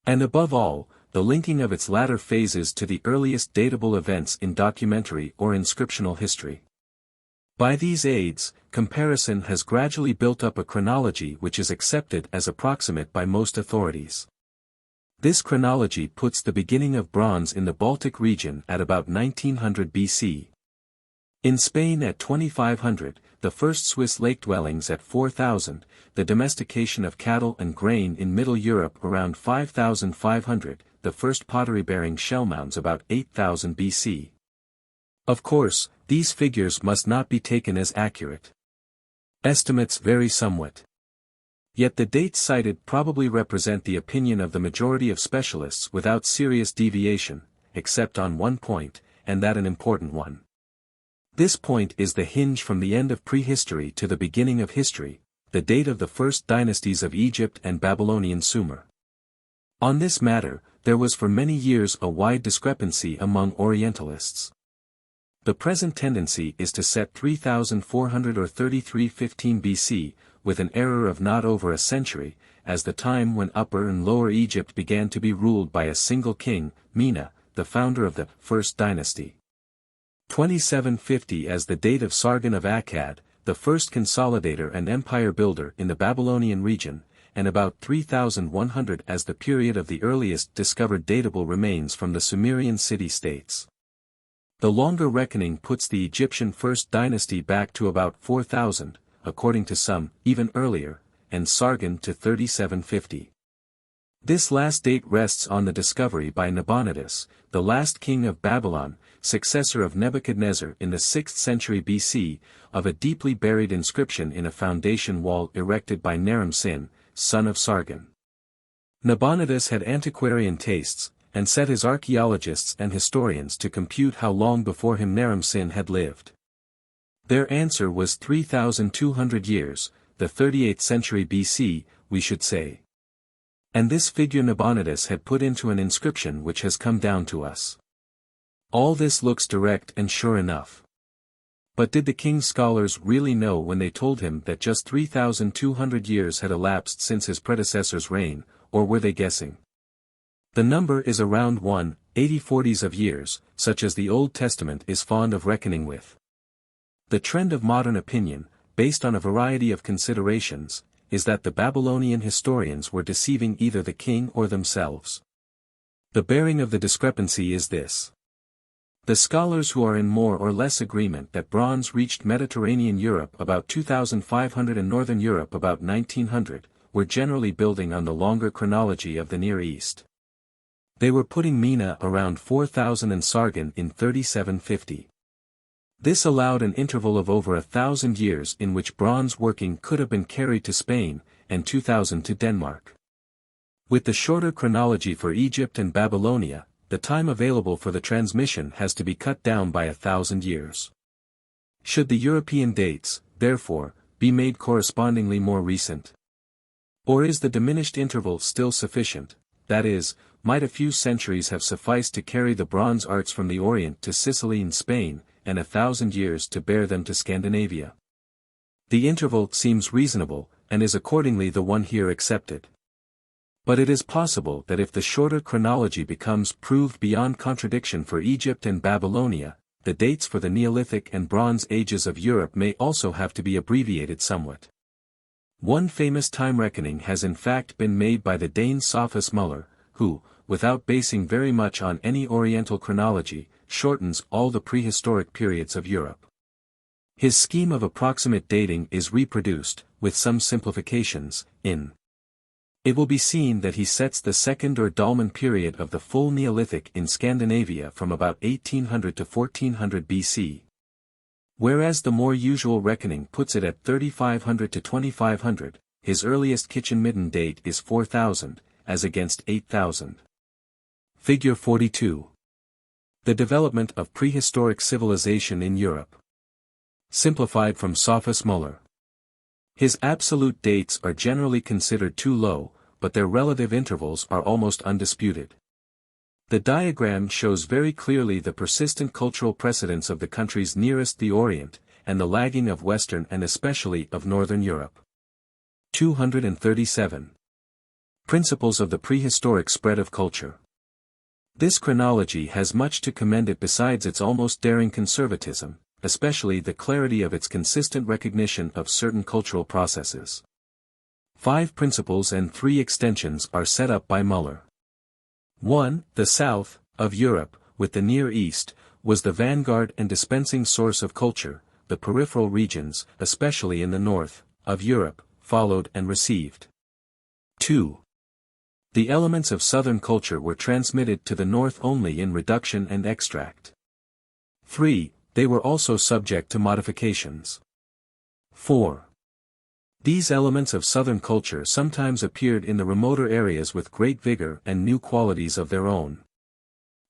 and above all, the linking of its latter phases to the earliest datable events in documentary or inscriptional history. By these aids, comparison has gradually built up a chronology which is accepted as approximate by most authorities. This chronology puts the beginning of bronze in the Baltic region at about 1900 BC. In Spain at 2500, the first Swiss lake dwellings at 4000, the domestication of cattle and grain in Middle Europe around 5500, the first pottery-bearing shell mounds about 8000 BC. Of course, these figures must not be taken as accurate. Estimates vary somewhat. Yet the dates cited probably represent the opinion of the majority of specialists without serious deviation, except on one point, and that an important one. This point is the hinge from the end of prehistory to the beginning of history, the date of the first dynasties of Egypt and Babylonian Sumer. On this matter, there was for many years a wide discrepancy among Orientalists. The present tendency is to set 3400 or 3315 BC, with an error of not over a century, as the time when Upper and Lower Egypt began to be ruled by a single king, Mena, the founder of the first dynasty. 2750 as the date of Sargon of Akkad, the first consolidator and empire builder in the Babylonian region, and about 3100 as the period of the earliest discovered datable remains from the Sumerian city-states. The longer reckoning puts the Egyptian First Dynasty back to about 4000, according to some, even earlier, and Sargon to 3750. This last date rests on the discovery by Nabonidus, the last king of Babylon, successor of Nebuchadnezzar in the 6th century BC, of a deeply buried inscription in a foundation wall erected by Naram-Sin, son of Sargon. Nabonidus had antiquarian tastes, and set his archaeologists and historians to compute how long before him Naram-Sin had lived. Their answer was 3,200 years, the 38th century BC, we should say. And this figure Nabonidus had put into an inscription which has come down to us. All this looks direct and sure enough. But did the king's scholars really know when they told him that just 3,200 years had elapsed since his predecessor's reign, or were they guessing? The number is around 1/80 of years, such as the Old Testament is fond of reckoning with. The trend of modern opinion, based on a variety of considerations, is that the Babylonian historians were deceiving either the king or themselves. The bearing of the discrepancy is this. The scholars who are in more or less agreement that bronze reached Mediterranean Europe about 2500 and Northern Europe about 1900, were generally building on the longer chronology of the Near East. They were putting Mina around 4000 and Sargon in 3750. This allowed an interval of over 1,000 years in which bronze working could have been carried to Spain, and 2000 to Denmark. With the shorter chronology for Egypt and Babylonia, the time available for the transmission has to be cut down by 1,000 years. Should the European dates, therefore, be made correspondingly more recent? Or is the diminished interval still sufficient, that is, might a few centuries have sufficed to carry the bronze arts from the Orient to Sicily and Spain, and 1,000 years to bear them to Scandinavia? The interval seems reasonable, and is accordingly the one here accepted. But it is possible that if the shorter chronology becomes proved beyond contradiction for Egypt and Babylonia, the dates for the Neolithic and Bronze Ages of Europe may also have to be abbreviated somewhat. One famous time reckoning has in fact been made by the Dane Sophus Muller, who, without basing very much on any Oriental chronology, shortens all the prehistoric periods of Europe. His scheme of approximate dating is reproduced, with some simplifications, in. It will be seen that he sets the second or Dolmen period of the full Neolithic in Scandinavia from about 1800 to 1400 BC. Whereas the more usual reckoning puts it at 3500 to 2500, his earliest kitchen midden date is 4000, as against 8000. Figure 42. The development of prehistoric civilization in Europe. Simplified from Sophus Muller. His absolute dates are generally considered too low, but their relative intervals are almost undisputed. The diagram shows very clearly the persistent cultural precedence of the countries nearest the Orient, and the lagging of Western and especially of Northern Europe. 237. Principles of the prehistoric spread of culture. This chronology has much to commend it besides its almost daring conservatism, especially the clarity of its consistent recognition of certain cultural processes. 5 principles and 3 extensions are set up by Muller. 1. The south, of Europe, with the Near East, was the vanguard and dispensing source of culture. The peripheral regions, especially in the north, of Europe, followed and received. 2. The elements of southern culture were transmitted to the north only in reduction and extract. 3. They were also subject to modifications. 4. These elements of southern culture sometimes appeared in the remoter areas with great vigor and new qualities of their own.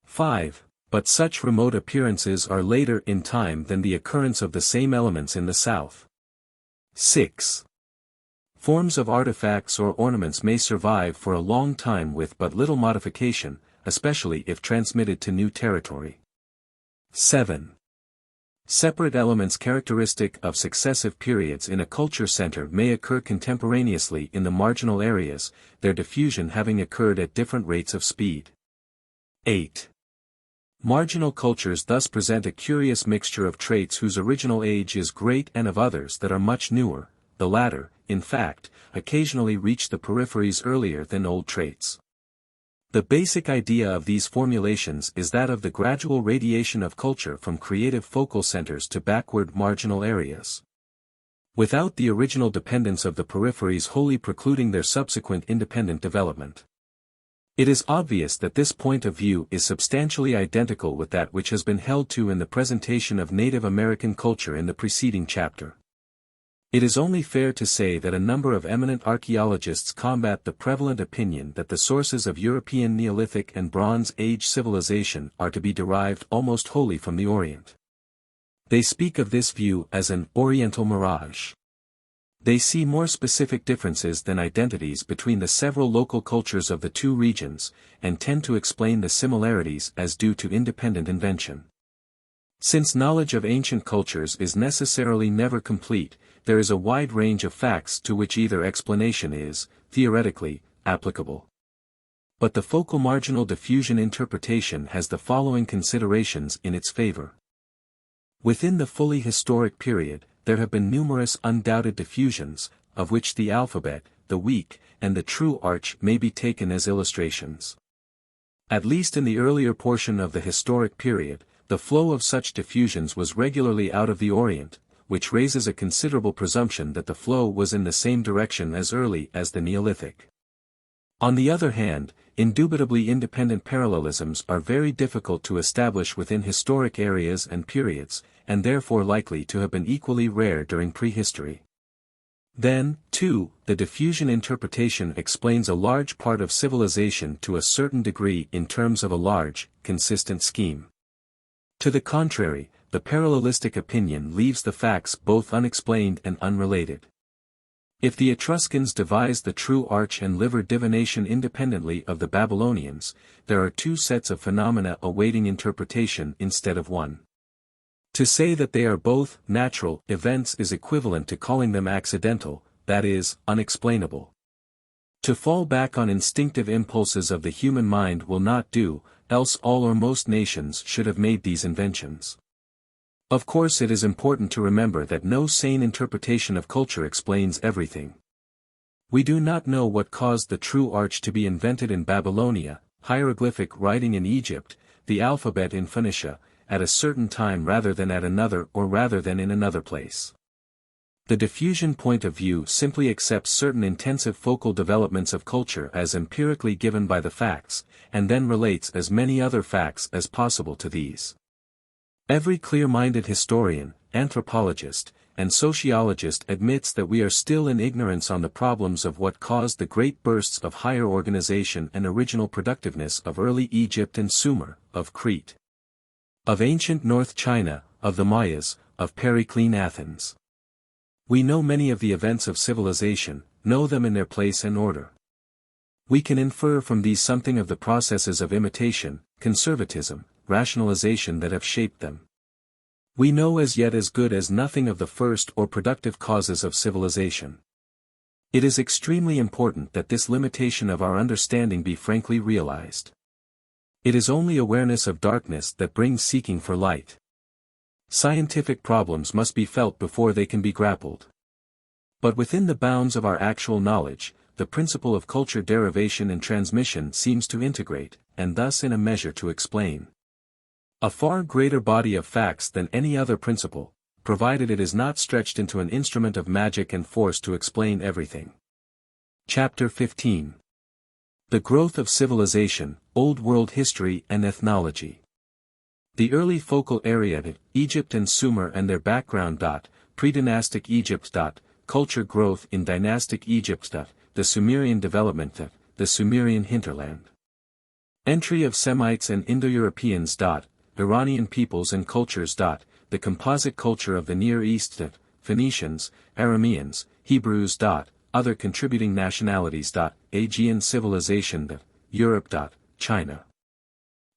5. But such remote appearances are later in time than the occurrence of the same elements in the south. 6. Forms of artifacts or ornaments may survive for a long time with but little modification, especially if transmitted to new territory. 7. Separate elements characteristic of successive periods in a culture center may occur contemporaneously in the marginal areas, their diffusion having occurred at different rates of speed. 8. Marginal cultures thus present a curious mixture of traits whose original age is great and of others that are much newer. The latter, in fact, occasionally reach the peripheries earlier than old traits. The basic idea of these formulations is that of the gradual radiation of culture from creative focal centers to backward marginal areas, without the original dependence of the peripheries wholly precluding their subsequent independent development. It is obvious that this point of view is substantially identical with that which has been held to in the presentation of Native American culture in the preceding chapter. It is only fair to say that a number of eminent archaeologists combat the prevalent opinion that the sources of European Neolithic and Bronze Age civilization are to be derived almost wholly from the Orient. They speak of this view as an Oriental mirage. They see more specific differences than identities between the several local cultures of the two regions, and tend to explain the similarities as due to independent invention. Since knowledge of ancient cultures is necessarily never complete, there is a wide range of facts to which either explanation is, theoretically, applicable. But the focal marginal diffusion interpretation has the following considerations in its favor. Within the fully historic period, there have been numerous undoubted diffusions, of which the alphabet, the weak, and the true arch may be taken as illustrations. At least in the earlier portion of the historic period, the flow of such diffusions was regularly out of the Orient, which raises a considerable presumption that the flow was in the same direction as early as the Neolithic. On the other hand, indubitably independent parallelisms are very difficult to establish within historic areas and periods, and therefore likely to have been equally rare during prehistory. Then, too, the diffusion interpretation explains a large part of civilization to a certain degree in terms of a large, consistent scheme. To the contrary, the parallelistic opinion leaves the facts both unexplained and unrelated. If the Etruscans devised the true arch and liver divination independently of the Babylonians, there are two sets of phenomena awaiting interpretation instead of one. To say that they are both natural events is equivalent to calling them accidental, that is, unexplainable. To fall back on instinctive impulses of the human mind will not do, else all or most nations should have made these inventions. Of course, it is important to remember that no sane interpretation of culture explains everything. We do not know what caused the true arch to be invented in Babylonia, hieroglyphic writing in Egypt, the alphabet in Phoenicia, at a certain time rather than at another or rather than in another place. The diffusion point of view simply accepts certain intensive focal developments of culture as empirically given by the facts, and then relates as many other facts as possible to these. Every clear-minded historian, anthropologist, and sociologist admits that we are still in ignorance on the problems of what caused the great bursts of higher organization and original productiveness of early Egypt and Sumer, of Crete, of ancient North China, of the Mayas, of Periclean Athens. We know many of the events of civilization, know them in their place and order. We can infer from these something of the processes of imitation, conservatism, rationalization that have shaped them. We know as yet as good as nothing of the first or productive causes of civilization. It is extremely important that this limitation of our understanding be frankly realized. It is only awareness of darkness that brings seeking for light. Scientific problems must be felt before they can be grappled. But within the bounds of our actual knowledge, the principle of culture derivation and transmission seems to integrate, and thus in a measure to explain, a far greater body of facts than any other principle, provided it is not stretched into an instrument of magic and force to explain everything. Chapter 15. The Growth of Civilization, Old World History and Ethnology. The early focal area, Egypt and Sumer and their background. Pre-dynastic Egypt. Culture growth in dynastic Egypt. The Sumerian development. The Sumerian hinterland. Entry of Semites and Indo-Europeans. Iranian peoples and cultures. The composite culture of the Near East. Phoenicians, Arameans, Hebrews. Other contributing nationalities. Aegean civilization. Europe. China.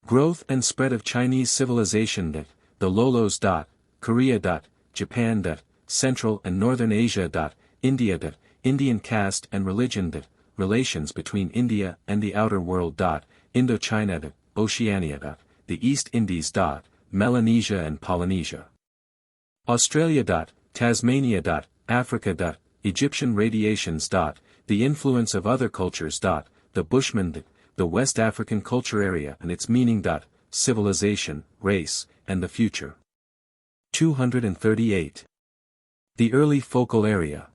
Growth and spread of Chinese civilization. The Lolos. Korea. Japan. Central and Northern Asia. India. Indian caste and religion. Relations between India and the outer world. Indochina. Oceania. The East Indies. Melanesia and Polynesia. Australia. Tasmania. Africa. Egyptian radiations. The influence of other cultures. The Bushmen. the West African culture area and its meaning. Civilization, race, and the future. 238. The early focal area.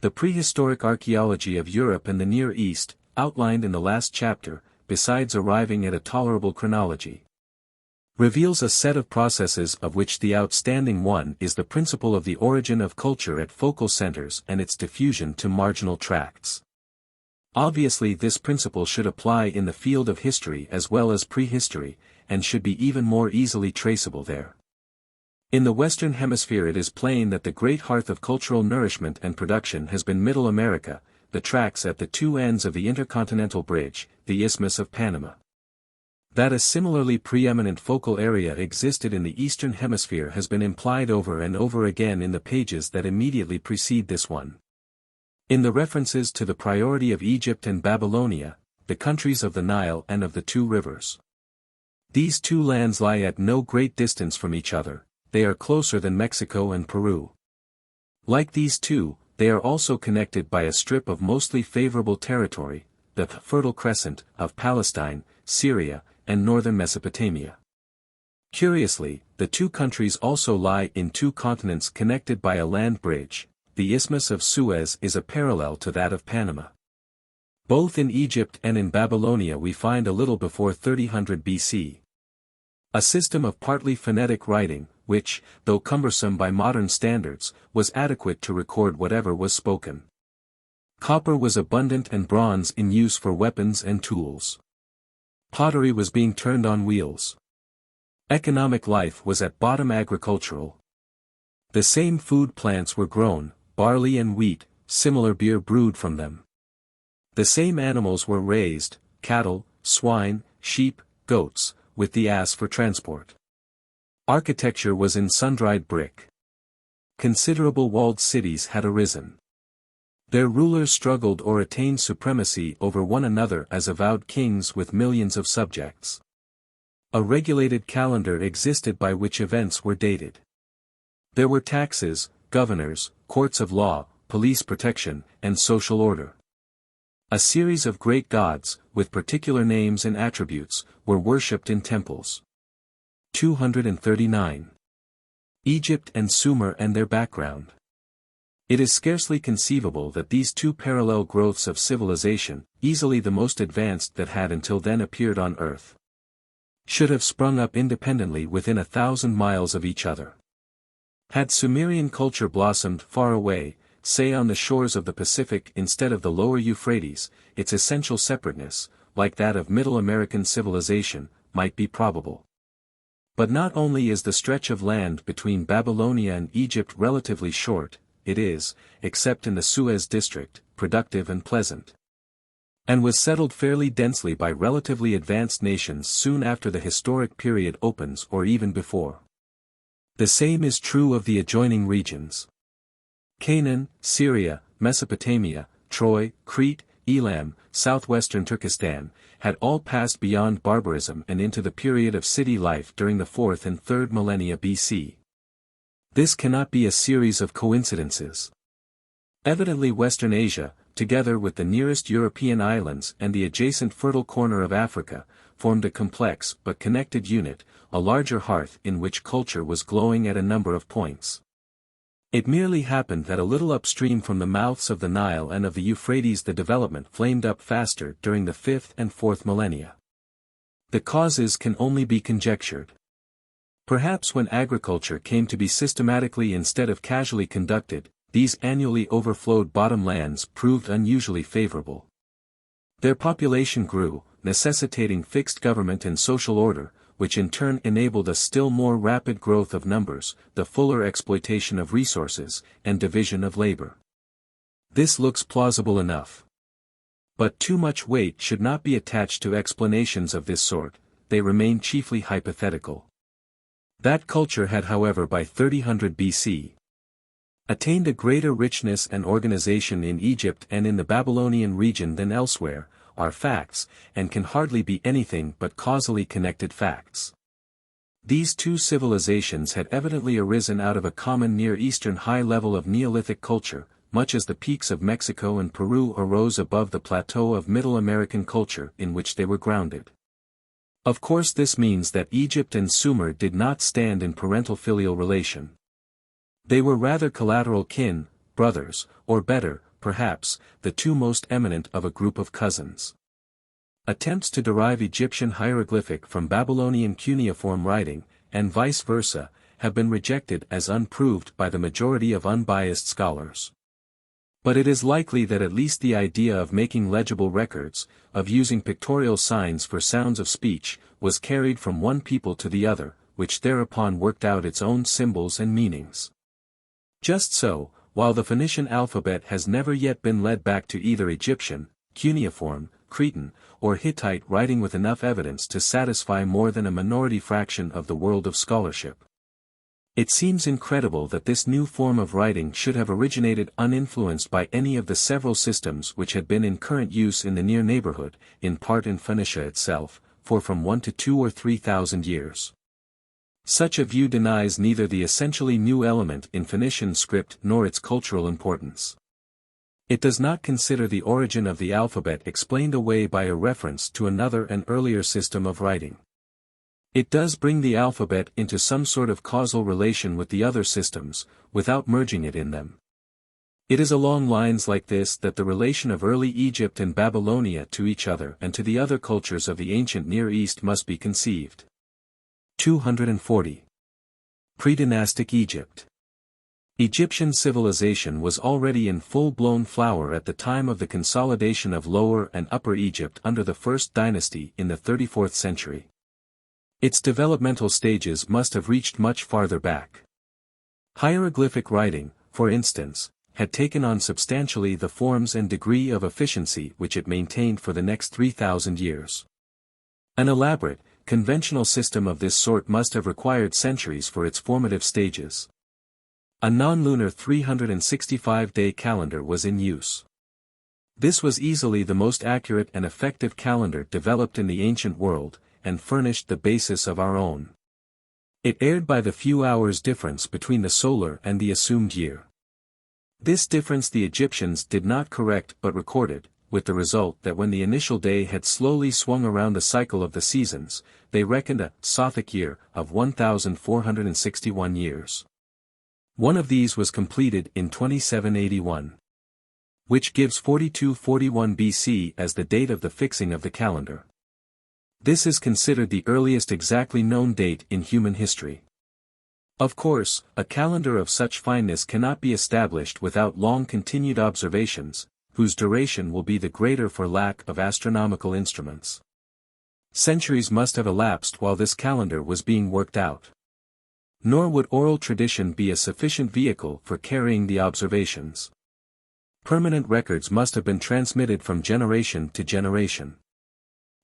The prehistoric archaeology of Europe and the Near East, outlined in the last chapter, besides arriving at a tolerable chronology, reveals a set of processes of which the outstanding one is the principle of the origin of culture at focal centers and its diffusion to marginal tracts. Obviously, this principle should apply in the field of history as well as prehistory, and should be even more easily traceable there. In the Western Hemisphere, it is plain that the great hearth of cultural nourishment and production has been Middle America, the tracts at the two ends of the intercontinental bridge, the Isthmus of Panama. That a similarly preeminent focal area existed in the Eastern Hemisphere has been implied over and over again in the pages that immediately precede this one. In the references to the priority of Egypt and Babylonia, the countries of the Nile and of the two rivers. These two lands lie at no great distance from each other, they are closer than Mexico and Peru. Like these two, they are also connected by a strip of mostly favorable territory, the Fertile Crescent, of Palestine, Syria, and northern Mesopotamia. Curiously, the two countries also lie in two continents connected by a land bridge. The Isthmus of Suez is a parallel to that of Panama. Both in Egypt and in Babylonia we find a little before 3000 BC. A system of partly phonetic writing, which, though cumbersome by modern standards, was adequate to record whatever was spoken. Copper was abundant and bronze in use for weapons and tools. Pottery was being turned on wheels. Economic life was at bottom agricultural. The same food plants were grown, barley and wheat, similar beer brewed from them. The same animals were raised, cattle, swine, sheep, goats, with the ass for transport. Architecture was in sun-dried brick. Considerable walled cities had arisen. Their rulers struggled or attained supremacy over one another as avowed kings with millions of subjects. A regulated calendar existed by which events were dated. There were taxes, governors, courts of law, police protection, and social order. A series of great gods, with particular names and attributes, were worshipped in temples. 239. Egypt and Sumer and their background. It is scarcely conceivable that these two parallel growths of civilization, easily the most advanced that had until then appeared on earth, should have sprung up independently within 1,000 miles of each other. Had Sumerian culture blossomed far away, say on the shores of the Pacific instead of the lower Euphrates, its essential separateness, like that of Middle American civilization, might be probable. But not only is the stretch of land between Babylonia and Egypt relatively short, it is, except in the Suez district, productive and pleasant, and was settled fairly densely by relatively advanced nations soon after the historic period opens or even before. The same is true of the adjoining regions. Canaan, Syria, Mesopotamia, Troy, Crete, Elam, southwestern Turkestan, had all passed beyond barbarism and into the period of city life during the 4th and 3rd millennia BC. This cannot be a series of coincidences. Evidently Western Asia, together with the nearest European islands and the adjacent fertile corner of Africa, formed a complex but connected unit, a larger hearth in which culture was glowing at a number of points. It merely happened that a little upstream from the mouths of the Nile and of the Euphrates the development flamed up faster during the 5th and 4th millennia. The causes can only be conjectured. Perhaps when agriculture came to be systematically instead of casually conducted, these annually overflowed bottom lands proved unusually favorable. Their population grew, necessitating fixed government and social order, which in turn enabled a still more rapid growth of numbers, the fuller exploitation of resources, and division of labor. This looks plausible enough. But too much weight should not be attached to explanations of this sort, they remain chiefly hypothetical. That culture had however by 3000 BC attained a greater richness and organization in Egypt and in the Babylonian region than elsewhere, are facts, and can hardly be anything but causally connected facts. These two civilizations had evidently arisen out of a common Near Eastern high level of Neolithic culture, much as the peaks of Mexico and Peru arose above the plateau of Middle American culture in which they were grounded. Of course, this means that Egypt and Sumer did not stand in parental filial relation. They were rather collateral kin, brothers, or better, perhaps, the two most eminent of a group of cousins. Attempts to derive Egyptian hieroglyphic from Babylonian cuneiform writing, and vice versa, have been rejected as unproved by the majority of unbiased scholars. But it is likely that at least the idea of making legible records, of using pictorial signs for sounds of speech, was carried from one people to the other, which thereupon worked out its own symbols and meanings. Just so, while the Phoenician alphabet has never yet been led back to either Egyptian, cuneiform, Cretan, or Hittite writing with enough evidence to satisfy more than a minority fraction of the world of scholarship. It seems incredible that this new form of writing should have originated uninfluenced by any of the several systems which had been in current use in the near neighborhood, in part in Phoenicia itself, for from 1 to 2 or 3,000 years. Such a view denies neither the essentially new element in Phoenician script nor its cultural importance. It does not consider the origin of the alphabet explained away by a reference to another and earlier system of writing. It does bring the alphabet into some sort of causal relation with the other systems, without merging it in them. It is along lines like this that the relation of early Egypt and Babylonia to each other and to the other cultures of the ancient Near East must be conceived. 240. Pre-dynastic Egypt. Egyptian civilization was already in full-blown flower at the time of the consolidation of Lower and Upper Egypt under the First Dynasty in the 34th century. Its developmental stages must have reached much farther back. Hieroglyphic writing, for instance, had taken on substantially the forms and degree of efficiency which it maintained for the next 3,000 years. An elaborate, conventional system of this sort must have required centuries for its formative stages. A non-lunar 365-day calendar was in use. This was easily the most accurate and effective calendar developed in the ancient world, and furnished the basis of our own. It erred by the few hours difference between the solar and the assumed year. This difference the Egyptians did not correct but recorded, with the result that when the initial day had slowly swung around the cycle of the seasons, they reckoned a Sothic year of 1,461 years. One of these was completed in 2781. Which gives 4241 BC as the date of the fixing of the calendar. This is considered the earliest exactly known date in human history. Of course, a calendar of such fineness cannot be established without long continued observations, whose duration will be the greater for lack of astronomical instruments. Centuries must have elapsed while this calendar was being worked out. Nor would oral tradition be a sufficient vehicle for carrying the observations. Permanent records must have been transmitted from generation to generation.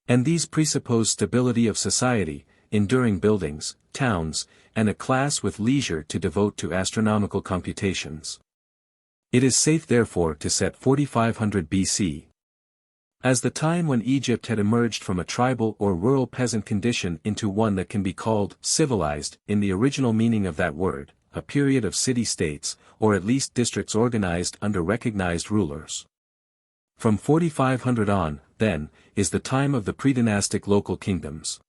And these presuppose stability of society, enduring buildings, towns, and a class with leisure to devote to astronomical computations. It is safe therefore to set 4500 BC as the time when Egypt had emerged from a tribal or rural peasant condition into one that can be called civilized in the original meaning of that word, a period of city-states, or at least districts organized under recognized rulers. From 4500 on, then, is the time of the predynastic local kingdoms.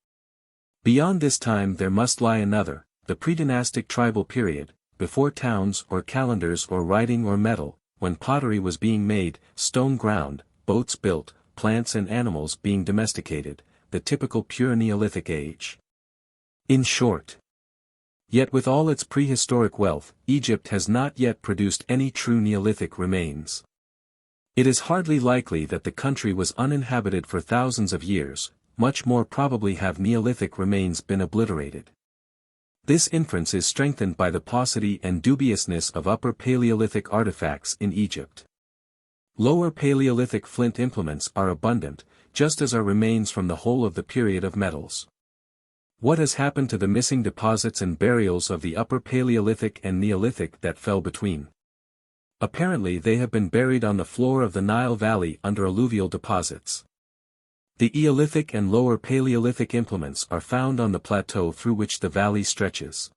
Beyond this time there must lie another, the predynastic tribal period, before towns or calendars or writing or metal, when pottery was being made, stone ground, boats built, plants and animals being domesticated, the typical pure Neolithic age. In short. Yet with all its prehistoric wealth, Egypt has not yet produced any true Neolithic remains. It is hardly likely that the country was uninhabited for thousands of years, much more probably have Neolithic remains been obliterated. This inference is strengthened by the paucity and dubiousness of Upper Paleolithic artifacts in Egypt. Lower Paleolithic flint implements are abundant, just as are remains from the whole of the period of metals. What has happened to the missing deposits and burials of the Upper Paleolithic and Neolithic that fell between? Apparently they have been buried on the floor of the Nile Valley under alluvial deposits. The Eolithic and Lower Paleolithic implements are found on the plateau through which the valley stretches.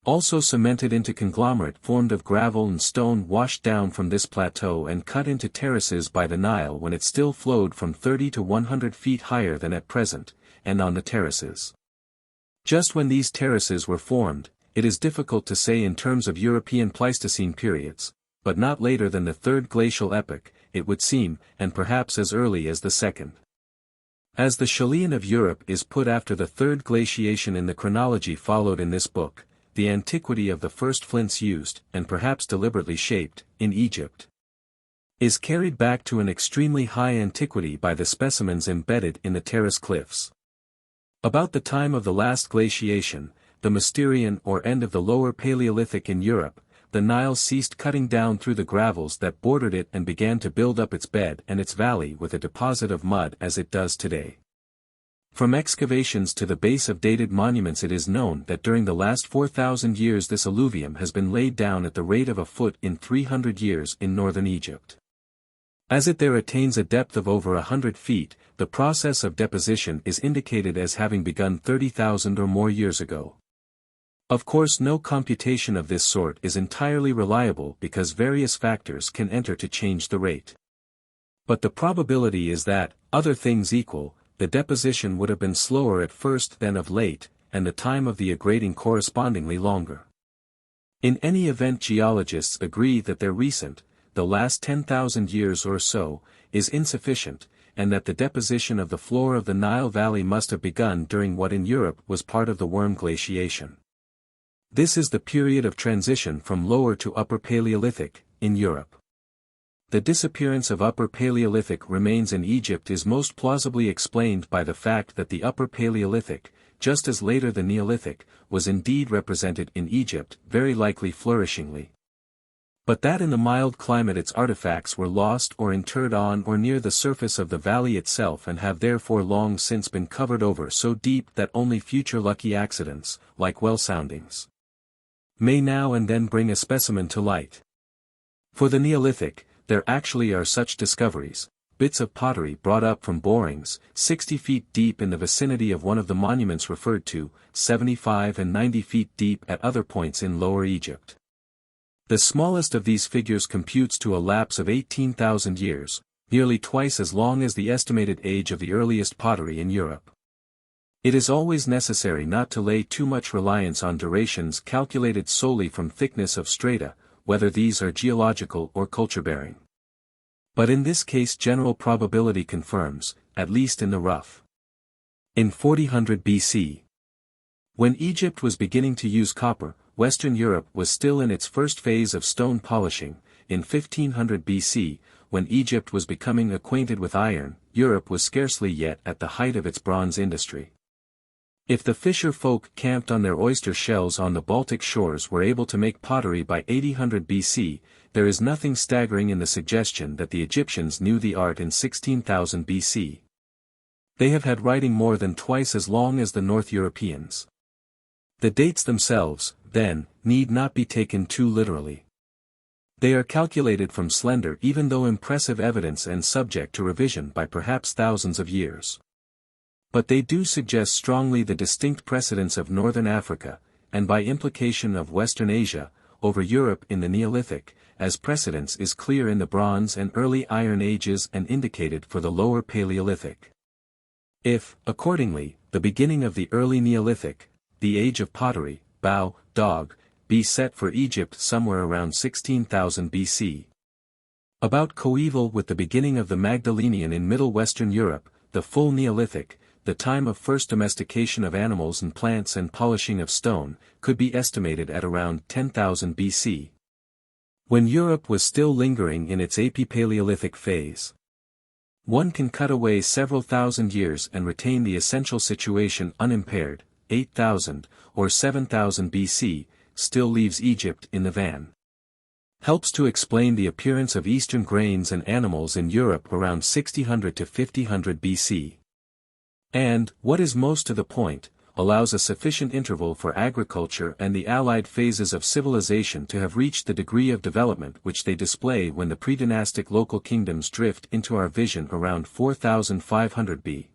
Also cemented into conglomerate formed of gravel and stone washed down from this plateau and cut into terraces by the Nile when it still flowed from 30 to 100 feet higher than at present, and on the terraces. Just when these terraces were formed, it is difficult to say in terms of European Pleistocene periods, but not later than the third glacial epoch, it would seem, and perhaps as early as the second. As the Chaldean of Europe is put after the third glaciation in the chronology followed in this book, the antiquity of the first flints used, and perhaps deliberately shaped, in Egypt, is carried back to an extremely high antiquity by the specimens embedded in the terrace cliffs. About the time of the last glaciation, the Mousterian or end of the Lower Paleolithic in Europe, the Nile ceased cutting down through the gravels that bordered it and began to build up its bed and its valley with a deposit of mud as it does today. From excavations to the base of dated monuments it is known that during the last 4,000 years this alluvium has been laid down at the rate of a foot in 300 years in northern Egypt. As it there attains a depth of over 100 feet, the process of deposition is indicated as having begun 30,000 or more years ago. Of course no computation of this sort is entirely reliable because various factors can enter to change the rate. But the probability is that, other things equal, the deposition would have been slower at first than of late, and the time of the aggrading correspondingly longer. In any event geologists agree that their recent, the last 10,000 years or so, is insufficient, and that the deposition of the floor of the Nile Valley must have begun during what in Europe was part of the Worm glaciation. This is the period of transition from Lower to Upper Paleolithic, in Europe. The disappearance of Upper Paleolithic remains in Egypt is most plausibly explained by the fact that the Upper Paleolithic, just as later the Neolithic, was indeed represented in Egypt, very likely flourishingly. But that in the mild climate its artifacts were lost or interred on or near the surface of the valley itself and have therefore long since been covered over so deep that only future lucky accidents, like well soundings, may now and then bring a specimen to light. For the Neolithic, there actually are such discoveries, bits of pottery brought up from borings, 60 feet deep in the vicinity of one of the monuments referred to, 75 and 90 feet deep at other points in Lower Egypt. The smallest of these figures computes to a lapse of 18,000 years, nearly twice as long as the estimated age of the earliest pottery in Europe. It is always necessary not to lay too much reliance on durations calculated solely from thickness of strata, whether these are geological or culture-bearing. But in this case general probability confirms, at least in the rough. In 400 BC, when Egypt was beginning to use copper, Western Europe was still in its first phase of stone polishing. In 1500 BC, when Egypt was becoming acquainted with iron, Europe was scarcely yet at the height of its bronze industry. If the fisher folk camped on their oyster shells on the Baltic shores were able to make pottery by 800 BC, there is nothing staggering in the suggestion that the Egyptians knew the art in 16,000 BC. They have had writing more than twice as long as the North Europeans. The dates themselves, then, need not be taken too literally. They are calculated from slender even though impressive evidence and subject to revision by perhaps thousands of years. But they do suggest strongly the distinct precedence of Northern Africa, and by implication of Western Asia, over Europe in the Neolithic, as precedence is clear in the Bronze and Early Iron Ages and indicated for the Lower Paleolithic. If, accordingly, the beginning of the Early Neolithic, the age of pottery, be set for Egypt somewhere around 16,000 BC. About coeval with the beginning of the Magdalenian in Middle Western Europe, the full Neolithic, the time of first domestication of animals and plants and polishing of stone, could be estimated at around 10,000 BC. When Europe was still lingering in its Epipaleolithic phase. One can cut away several thousand years and retain the essential situation unimpaired. 8,000, or 7,000 BC, still leaves Egypt in the van. Helps to explain the appearance of Eastern grains and animals in Europe around 600 to 500 BC. And, what is most to the point, allows a sufficient interval for agriculture and the allied phases of civilization to have reached the degree of development which they display when the predynastic local kingdoms drift into our vision around 4500 B.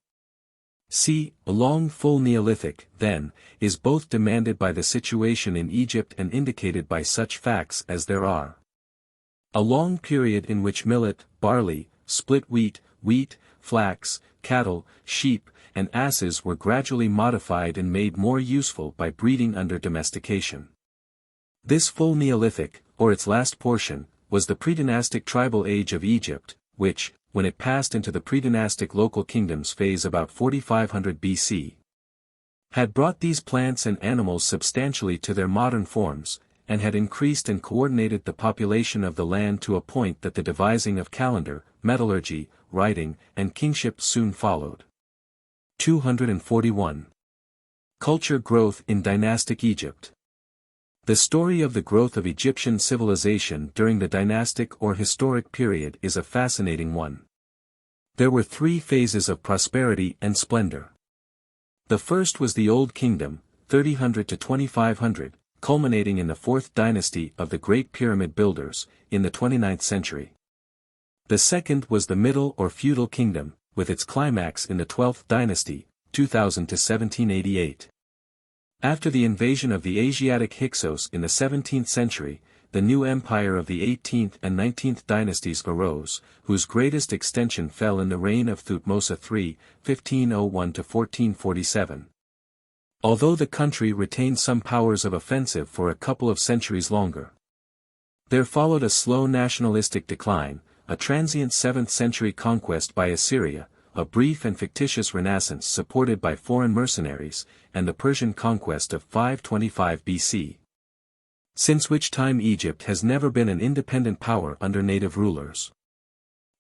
C. A long full Neolithic, then, is both demanded by the situation in Egypt and indicated by such facts as there are. A long period in which millet, barley, split wheat, flax, cattle, sheep, and asses were gradually modified and made more useful by breeding under domestication. This full Neolithic, or its last portion, was the predynastic tribal age of Egypt, which, when it passed into the predynastic local kingdoms phase about 4500 BC, had brought these plants and animals substantially to their modern forms, and had increased and coordinated the population of the land to a point that the devising of calendar, metallurgy, writing, and kingship soon followed. 241. Culture growth in dynastic Egypt. The story of the growth of Egyptian civilization during the dynastic or historic period is a fascinating one. There were three phases of prosperity and splendor. The first was the Old Kingdom, 3000 to 2500, culminating in the fourth dynasty of the Great Pyramid builders, in the 29th century. The second was the Middle or Feudal Kingdom, with its climax in the 12th dynasty, 2000 to 1788. After the invasion of the Asiatic Hyksos in the 17th century, the new empire of the 18th and 19th dynasties arose, whose greatest extension fell in the reign of Thutmose III, 1501 to 1447. Although the country retained some powers of offensive for a couple of centuries longer, there followed a slow nationalistic decline, a transient 7th century conquest by Assyria, a brief and fictitious renaissance supported by foreign mercenaries, and the Persian conquest of 525 BC. Since which time Egypt has never been an independent power under native rulers.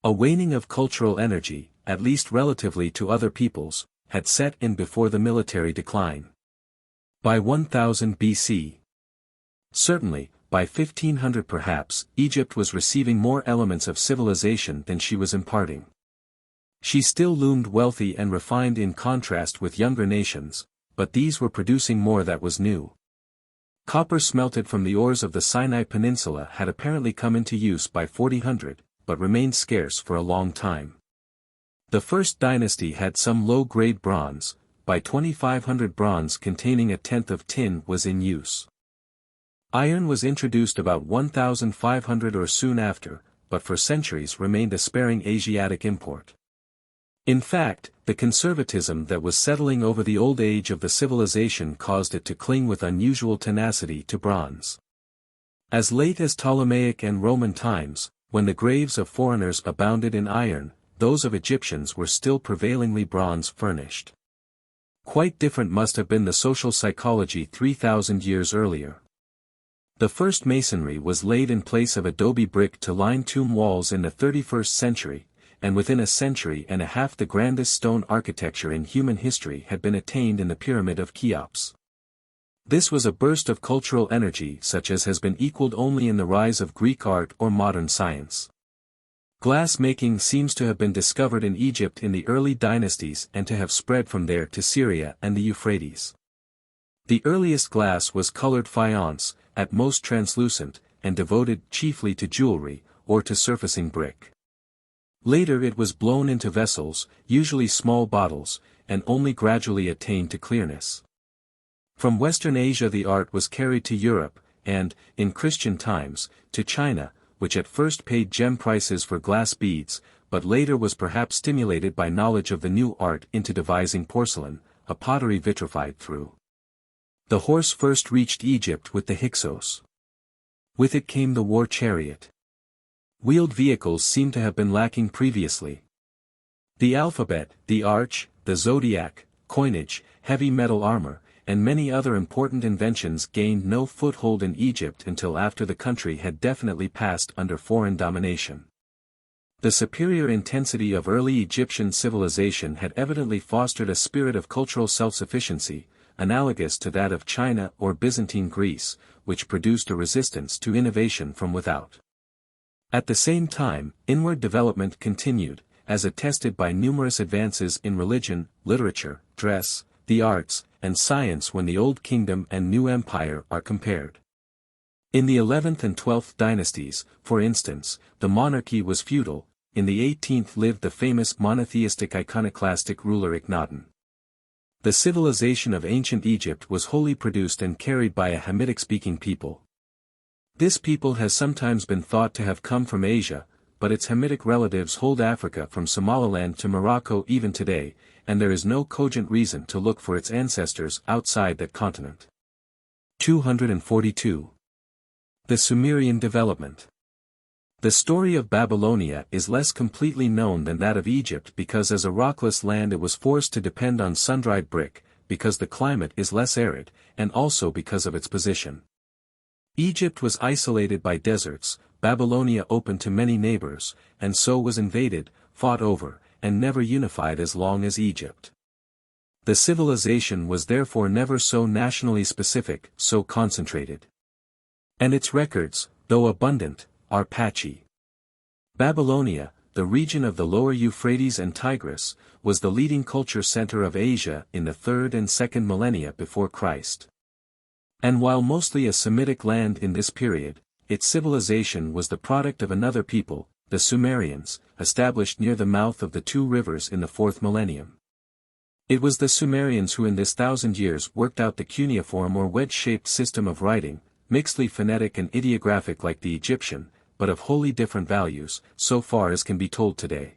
A waning of cultural energy, at least relatively to other peoples, had set in before the military decline. By 1000 BC. Certainly, by 1500 perhaps, Egypt was receiving more elements of civilization than she was imparting. She still loomed wealthy and refined in contrast with younger nations, but these were producing more that was new. Copper smelted from the ores of the Sinai Peninsula had apparently come into use by 4000, but remained scarce for a long time. The first dynasty had some low-grade bronze. By 2500 bronze containing a tenth of tin was in use. Iron was introduced about 1500 or soon after, but for centuries remained a sparing Asiatic import. In fact, the conservatism that was settling over the old age of the civilization caused it to cling with unusual tenacity to bronze. As late as Ptolemaic and Roman times, when the graves of foreigners abounded in iron, those of Egyptians were still prevailingly bronze-furnished. Quite different must have been the social psychology 3,000 years earlier. The first masonry was laid in place of adobe brick to line tomb walls in the 31st century, and within a century and a half the grandest stone architecture in human history had been attained in the Pyramid of Cheops. This was a burst of cultural energy such as has been equaled only in the rise of Greek art or modern science. Glass making seems to have been discovered in Egypt in the early dynasties and to have spread from there to Syria and the Euphrates. The earliest glass was colored faience, at most translucent, and devoted chiefly to jewelry, or to surfacing brick. Later it was blown into vessels, usually small bottles, and only gradually attained to clearness. From Western Asia the art was carried to Europe, and, in Christian times, to China, which at first paid gem prices for glass beads, but later was perhaps stimulated by knowledge of the new art into devising porcelain, a pottery vitrified through. The horse first reached Egypt with the Hyksos. With it came the war chariot. Wheeled vehicles seem to have been lacking previously. The alphabet, the arch, the zodiac, coinage, heavy metal armor, and many other important inventions gained no foothold in Egypt until after the country had definitely passed under foreign domination. The superior intensity of early Egyptian civilization had evidently fostered a spirit of cultural self-sufficiency, analogous to that of China or Byzantine Greece, which produced a resistance to innovation from without. At the same time, inward development continued, as attested by numerous advances in religion, literature, dress, the arts, and science when the Old Kingdom and New Empire are compared. In the 11th and 12th dynasties, for instance, the monarchy was feudal. In the 18th lived the famous monotheistic iconoclastic ruler Akhenaten. The civilization of ancient Egypt was wholly produced and carried by a Hamitic-speaking people. This people has sometimes been thought to have come from Asia, but its Hamitic relatives hold Africa from Somaliland to Morocco even today, and there is no cogent reason to look for its ancestors outside that continent. 242. The Sumerian development. The story of Babylonia is less completely known than that of Egypt because as a rockless land it was forced to depend on sun-dried brick, because the climate is less arid, and also because of its position. Egypt was isolated by deserts, Babylonia open to many neighbors, and so was invaded, fought over, and never unified as long as Egypt. The civilization was therefore never so nationally specific, so concentrated. And its records, though abundant, are patchy. Babylonia, the region of the lower Euphrates and Tigris, was the leading culture center of Asia in the 3rd and 2nd millennia before Christ. And while mostly a Semitic land in this period, its civilization was the product of another people, the Sumerians, established near the mouth of the two rivers in the 4th millennium. It was the Sumerians who in this 1,000 years worked out the cuneiform or wedge-shaped system of writing, mixedly phonetic and ideographic like the Egyptian, but of wholly different values, so far as can be told today.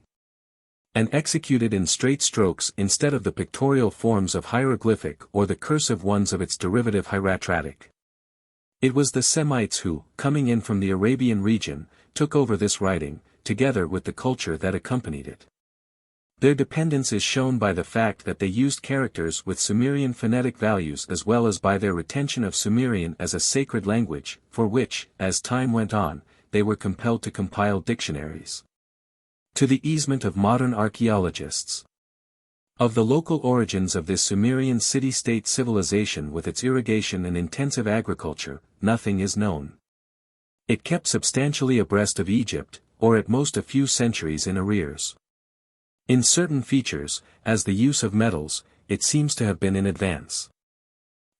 And executed in straight strokes instead of the pictorial forms of hieroglyphic or the cursive ones of its derivative hieratic. It was the Semites who, coming in from the Arabian region, took over this writing, together with the culture that accompanied it. Their dependence is shown by the fact that they used characters with Sumerian phonetic values as well as by their retention of Sumerian as a sacred language, for which, as time went on, they were compelled to compile dictionaries. To the easement of modern archaeologists. Of the local origins of this Sumerian city-state civilization with its irrigation and intensive agriculture, nothing is known. It kept substantially abreast of Egypt, or at most a few centuries in arrears. In certain features, as the use of metals, it seems to have been in advance.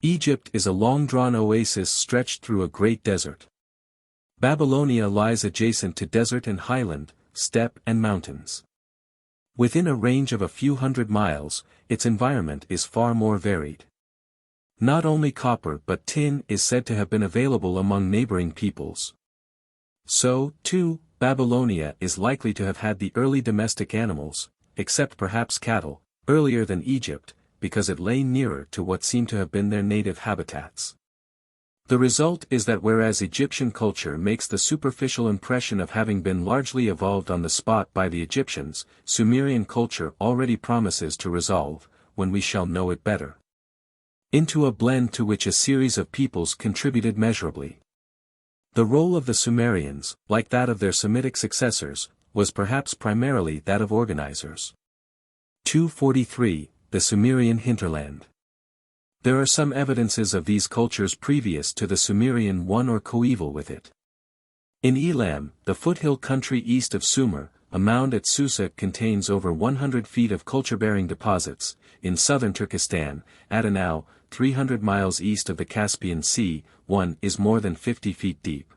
Egypt is a long-drawn oasis stretched through a great desert. Babylonia lies adjacent to desert and highland, steppe and mountains. Within a range of a few hundred miles, its environment is far more varied. Not only copper but tin is said to have been available among neighboring peoples. So, too, Babylonia is likely to have had the early domestic animals, except perhaps cattle, earlier than Egypt, because it lay nearer to what seem to have been their native habitats. The result is that whereas Egyptian culture makes the superficial impression of having been largely evolved on the spot by the Egyptians, Sumerian culture already promises to resolve, when we shall know it better, into a blend to which a series of peoples contributed measurably. The role of the Sumerians, like that of their Semitic successors, was perhaps primarily that of organizers. 243, the Sumerian hinterland. There are some evidences of these cultures previous to the Sumerian one or coeval with it. In Elam, the foothill country east of Sumer, a mound at Susa contains over 100 feet of culture-bearing deposits. In southern Turkestan, Adana, 300 miles east of the Caspian Sea, one is more than 50 feet deep.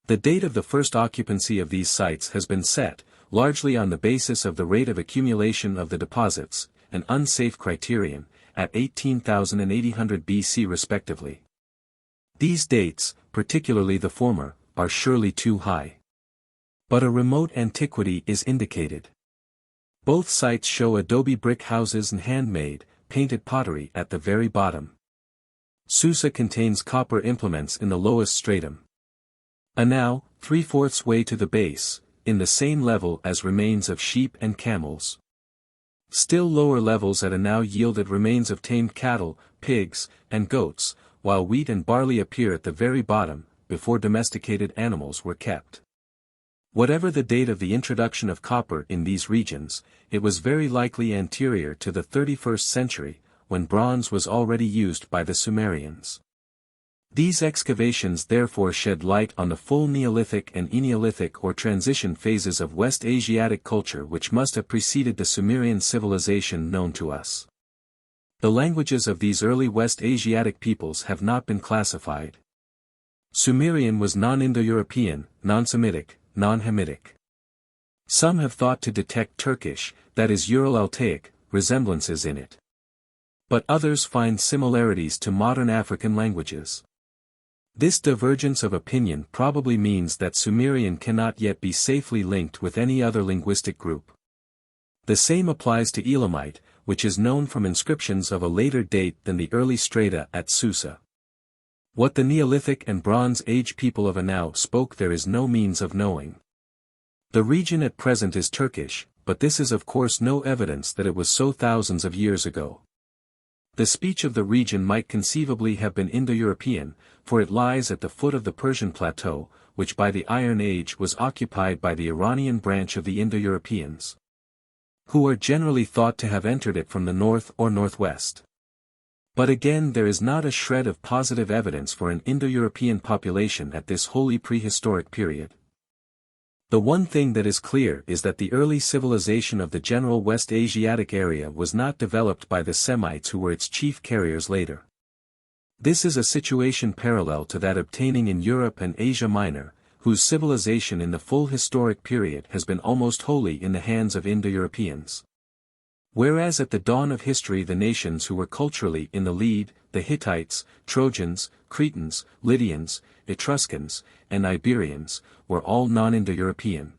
The date of the first occupancy of these sites has been set, largely on the basis of the rate of accumulation of the deposits, an unsafe criterion, at 18,000 and 800 BC respectively. These dates, particularly the former, are surely too high. But a remote antiquity is indicated. Both sites show adobe brick houses and handmade, painted pottery at the very bottom. Susa contains copper implements in the lowest stratum. Anau, 3/4 way to the base, in the same level as remains of sheep and camels. Still lower levels at Anau yielded remains of tamed cattle, pigs, and goats, while wheat and barley appear at the very bottom, before domesticated animals were kept. Whatever the date of the introduction of copper in these regions, it was very likely anterior to the 31st century, when bronze was already used by the Sumerians. These excavations therefore shed light on the full Neolithic and Eneolithic or transition phases of West Asiatic culture which must have preceded the Sumerian civilization known to us. The languages of these early West Asiatic peoples have not been classified. Sumerian was non-Indo-European, non-Semitic, non-Hamitic. Some have thought to detect Turkish, that is Ural-Altaic, resemblances in it. But others find similarities to modern African languages. This divergence of opinion probably means that Sumerian cannot yet be safely linked with any other linguistic group. The same applies to Elamite, which is known from inscriptions of a later date than the early strata at Susa. What the Neolithic and Bronze Age people of Anau spoke there is no means of knowing. The region at present is Turkish, but this is of course no evidence that it was so thousands of years ago. The speech of the region might conceivably have been Indo-European, for it lies at the foot of the Persian plateau, which by the Iron Age was occupied by the Iranian branch of the Indo-Europeans, who are generally thought to have entered it from the north or northwest. But again there is not a shred of positive evidence for an Indo-European population at this wholly prehistoric period. The one thing that is clear is that the early civilization of the general West Asiatic area was not developed by the Semites who were its chief carriers later. This is a situation parallel to that obtaining in Europe and Asia Minor, whose civilization in the full historic period has been almost wholly in the hands of Indo-Europeans. Whereas at the dawn of history the nations who were culturally in the lead, the Hittites, Trojans, Cretans, Lydians, Etruscans, and Iberians, were all non-Indo-European.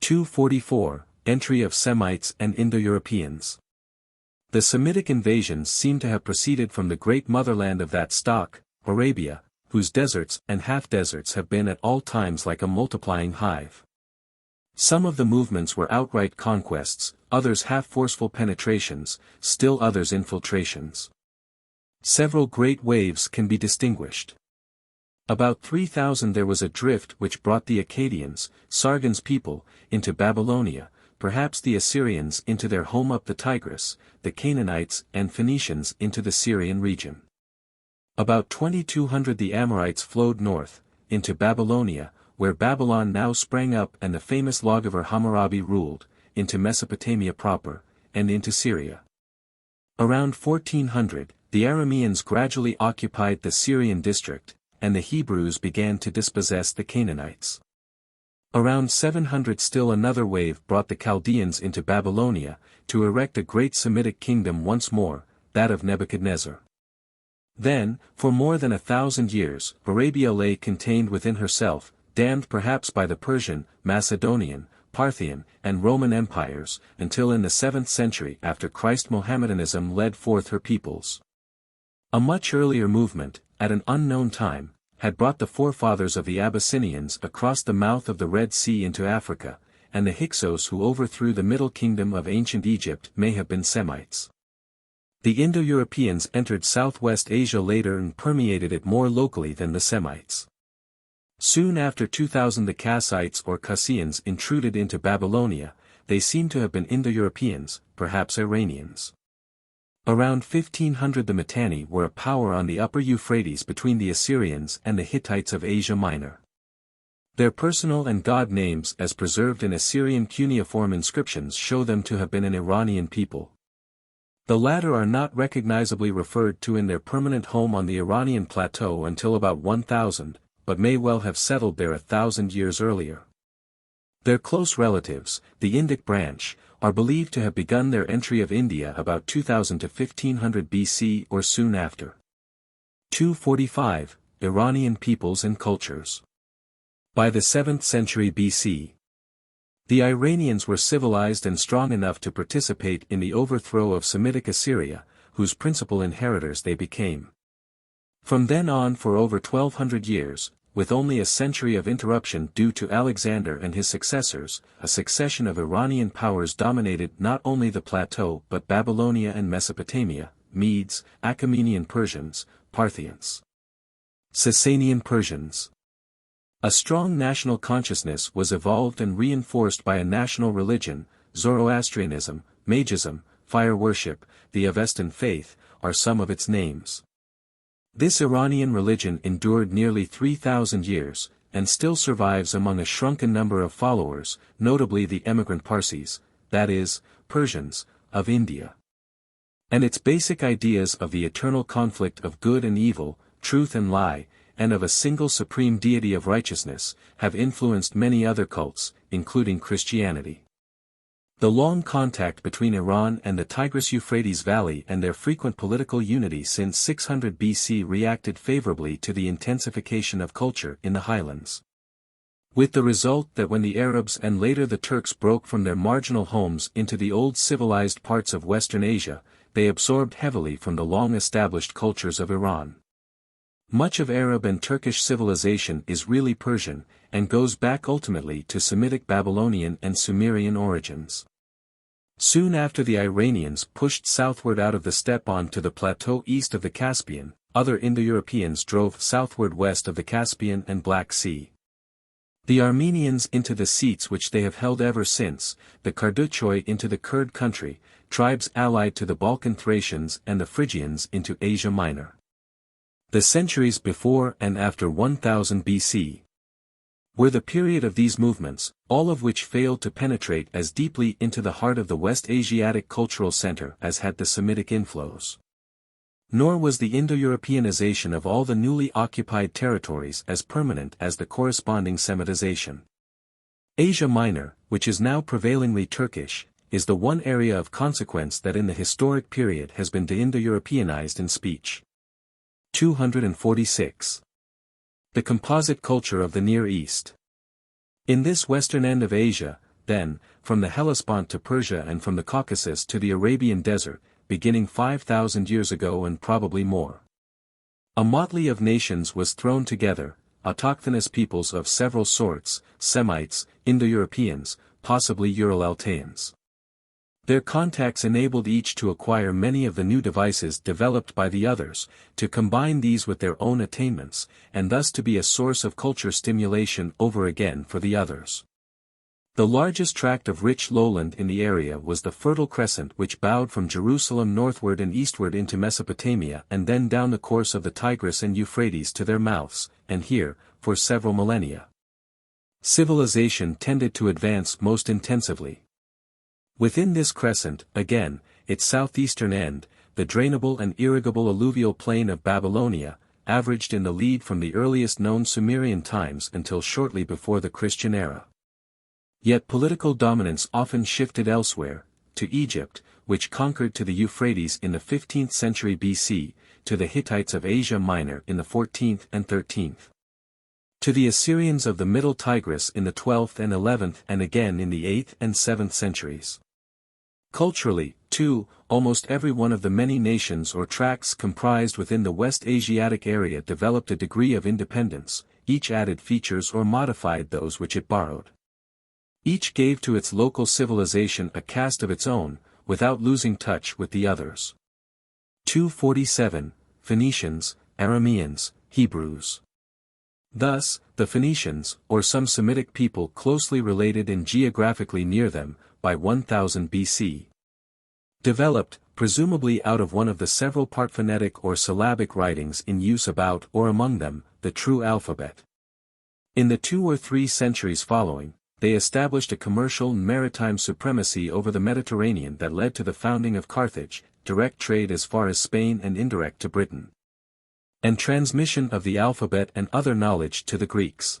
244, Entry of Semites and Indo-Europeans. The Semitic invasions seem to have proceeded from the great motherland of that stock, Arabia, whose deserts and half-deserts have been at all times like a multiplying hive. Some of the movements were outright conquests, others half-forceful penetrations, still others infiltrations. Several great waves can be distinguished. About 3000 there was a drift which brought the Akkadians, Sargon's people, into Babylonia, perhaps the Assyrians into their home up the Tigris, the Canaanites and Phoenicians into the Syrian region. About 2200 the Amorites flowed north, into Babylonia, where Babylon now sprang up and the famous lawgiver Hammurabi ruled, into Mesopotamia proper, and into Syria. Around 1400, the Arameans gradually occupied the Syrian district, and the Hebrews began to dispossess the Canaanites. Around 700 still another wave brought the Chaldeans into Babylonia, to erect a great Semitic kingdom once more, that of Nebuchadnezzar. Then, for more than 1,000 years, Arabia lay contained within herself, damned perhaps by the Persian, Macedonian, Parthian, and Roman empires, until in the 7th century after Christ Mohammedanism led forth her peoples. A much earlier movement, at an unknown time, had brought the forefathers of the Abyssinians across the mouth of the Red Sea into Africa, and the Hyksos who overthrew the Middle Kingdom of ancient Egypt may have been Semites. The Indo-Europeans entered Southwest Asia later and permeated it more locally than the Semites. Soon after 2000 the Kassites or Kassians intruded into Babylonia, they seem to have been Indo-Europeans, perhaps Iranians. Around 1500 the Mitanni were a power on the upper Euphrates between the Assyrians and the Hittites of Asia Minor. Their personal and god names as preserved in Assyrian cuneiform inscriptions show them to have been an Iranian people. The latter are not recognizably referred to in their permanent home on the Iranian plateau until about 1000, but may well have settled there 1,000 years earlier. Their close relatives, the Indic branch, are believed to have begun their entry of India about 2000 to 1500 BC or soon after. 245, Iranian peoples and cultures. By the 7th century BC, the Iranians were civilized and strong enough to participate in the overthrow of Semitic Assyria, whose principal inheritors they became. From then on for over 1200 years, with only a century of interruption due to Alexander and his successors, a succession of Iranian powers dominated not only the plateau but Babylonia and Mesopotamia, Medes, Achaemenian Persians, Parthians, Sasanian Persians. A strong national consciousness was evolved and reinforced by a national religion. Zoroastrianism, Magism, fire worship, the Avestan faith, are some of its names. This Iranian religion endured nearly 3,000 years, and still survives among a shrunken number of followers, notably the emigrant Parsis, that is, Persians, of India. And its basic ideas of the eternal conflict of good and evil, truth and lie, and of a single supreme deity of righteousness, have influenced many other cults, including Christianity. The long contact between Iran and the Tigris-Euphrates Valley and their frequent political unity since 600 BC reacted favorably to the intensification of culture in the highlands. With the result that when the Arabs and later the Turks broke from their marginal homes into the old civilized parts of Western Asia, they absorbed heavily from the long-established cultures of Iran. Much of Arab and Turkish civilization is really Persian, and goes back ultimately to Semitic Babylonian and Sumerian origins. Soon after the Iranians pushed southward out of the steppe onto the plateau east of the Caspian, other Indo-Europeans drove southward west of the Caspian and Black Sea. The Armenians into the seats which they have held ever since, the Kardachoi into the Kurd country, tribes allied to the Balkan Thracians and the Phrygians into Asia Minor. The centuries before and after 1000 BC were the period of these movements, all of which failed to penetrate as deeply into the heart of the West Asiatic cultural center as had the Semitic inflows. Nor was the Indo-Europeanization of all the newly occupied territories as permanent as the corresponding Semitization. Asia Minor, which is now prevailingly Turkish, is the one area of consequence that in the historic period has been de-Indo-Europeanized in speech. 246. The composite culture of the Near East. In this western end of Asia, then, from the Hellespont to Persia and from the Caucasus to the Arabian Desert, beginning 5,000 years ago and probably more, a motley of nations was thrown together, autochthonous peoples of several sorts, Semites, Indo-Europeans, possibly Ural-Altaians. Their contacts enabled each to acquire many of the new devices developed by the others, to combine these with their own attainments, and thus to be a source of culture stimulation over again for the others. The largest tract of rich lowland in the area was the Fertile Crescent which bowed from Jerusalem northward and eastward into Mesopotamia and then down the course of the Tigris and Euphrates to their mouths, and here, for several millennia, civilization tended to advance most intensively. Within this crescent, again, its southeastern end, the drainable and irrigable alluvial plain of Babylonia, averaged in the lead from the earliest known Sumerian times until shortly before the Christian era. Yet political dominance often shifted elsewhere, to Egypt, which conquered to the Euphrates in the 15th century BC, to the Hittites of Asia Minor in the 14th and 13th. To the Assyrians of the Middle Tigris in the 12th and 11th and again in the 8th and 7th centuries. Culturally, too, almost every one of the many nations or tracts comprised within the West Asiatic area developed a degree of independence, each added features or modified those which it borrowed. Each gave to its local civilization a cast of its own, without losing touch with the others. 247. Phoenicians, Arameans, Hebrews. Thus, the Phoenicians, or some Semitic people closely related and geographically near them, by 1000 BC, developed, presumably out of one of the several partphonetic or syllabic writings in use about or among them, the true alphabet. In the 2 or 3 centuries following, they established a commercial and maritime supremacy over the Mediterranean that led to the founding of Carthage, direct trade as far as Spain and indirect to Britain, and transmission of the alphabet and other knowledge to the Greeks.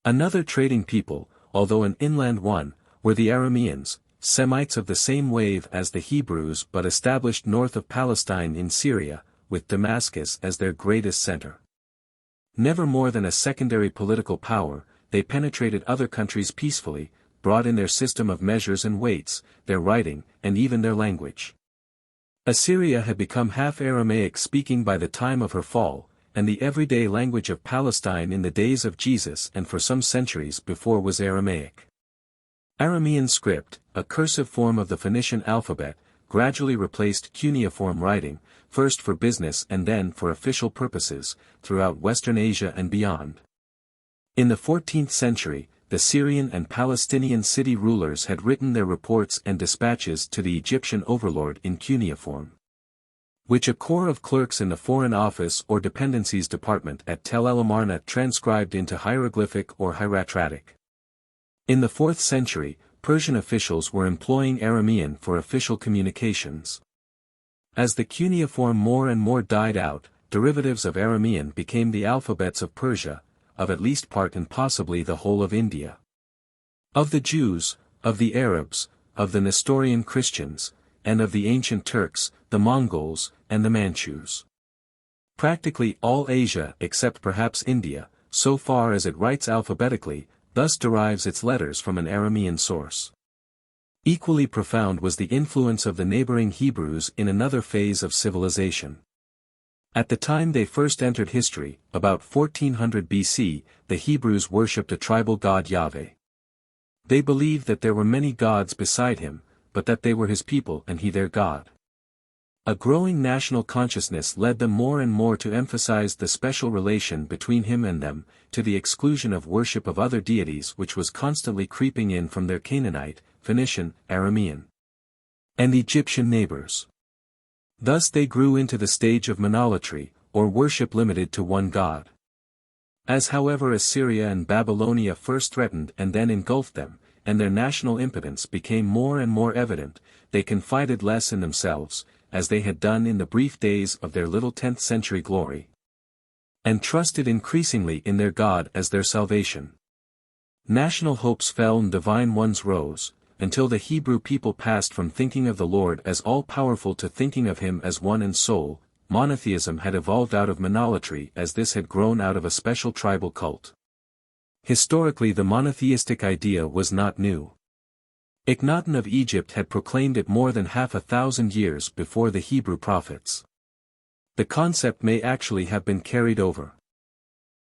Another trading people, although an inland one, were the Arameans, Semites of the same wave as the Hebrews but established north of Palestine in Syria, with Damascus as their greatest center. Never more than a secondary political power, they penetrated other countries peacefully, brought in their system of measures and weights, their writing, and even their language. Assyria had become half Aramaic speaking by the time of her fall, and the everyday language of Palestine in the days of Jesus and for some centuries before was Aramaic. Aramean script, a cursive form of the Phoenician alphabet, gradually replaced cuneiform writing, first for business and then for official purposes, throughout Western Asia and beyond. In the 14th century, the Syrian and Palestinian city rulers had written their reports and dispatches to the Egyptian overlord in cuneiform, which a corps of clerks in the Foreign Office or Dependencies Department at Tel El Amarna transcribed into hieroglyphic or hieratic. In the 4th century, Persian officials were employing Aramean for official communications. As the cuneiform more and more died out, derivatives of Aramean became the alphabets of Persia, of at least part and possibly the whole of India. Of the Jews, of the Arabs, of the Nestorian Christians, and of the ancient Turks, the Mongols, and the Manchus. Practically all Asia except perhaps India, so far as it writes alphabetically, thus derives its letters from an Aramean source. Equally profound was the influence of the neighboring Hebrews in another phase of civilization. At the time they first entered history, about 1400 BC, the Hebrews worshipped a tribal god Yahweh. They believed that there were many gods beside him, but that they were his people and he their God. A growing national consciousness led them more and more to emphasize the special relation between him and them, to the exclusion of worship of other deities which was constantly creeping in from their Canaanite, Phoenician, Aramean, and Egyptian neighbors. Thus they grew into the stage of monolatry, or worship limited to one god. As however Assyria and Babylonia first threatened and then engulfed them, and their national impotence became more and more evident, they confided less in themselves, as they had done in the brief days of their little 10th century glory, and trusted increasingly in their God as their salvation. National hopes fell and divine ones rose, until the Hebrew people passed from thinking of the Lord as all-powerful to thinking of him as one and sole. Monotheism had evolved out of monolatry as this had grown out of a special tribal cult. Historically the monotheistic idea was not new. Akhenaten of Egypt had proclaimed it more than 500 years before the Hebrew prophets. The concept may actually have been carried over.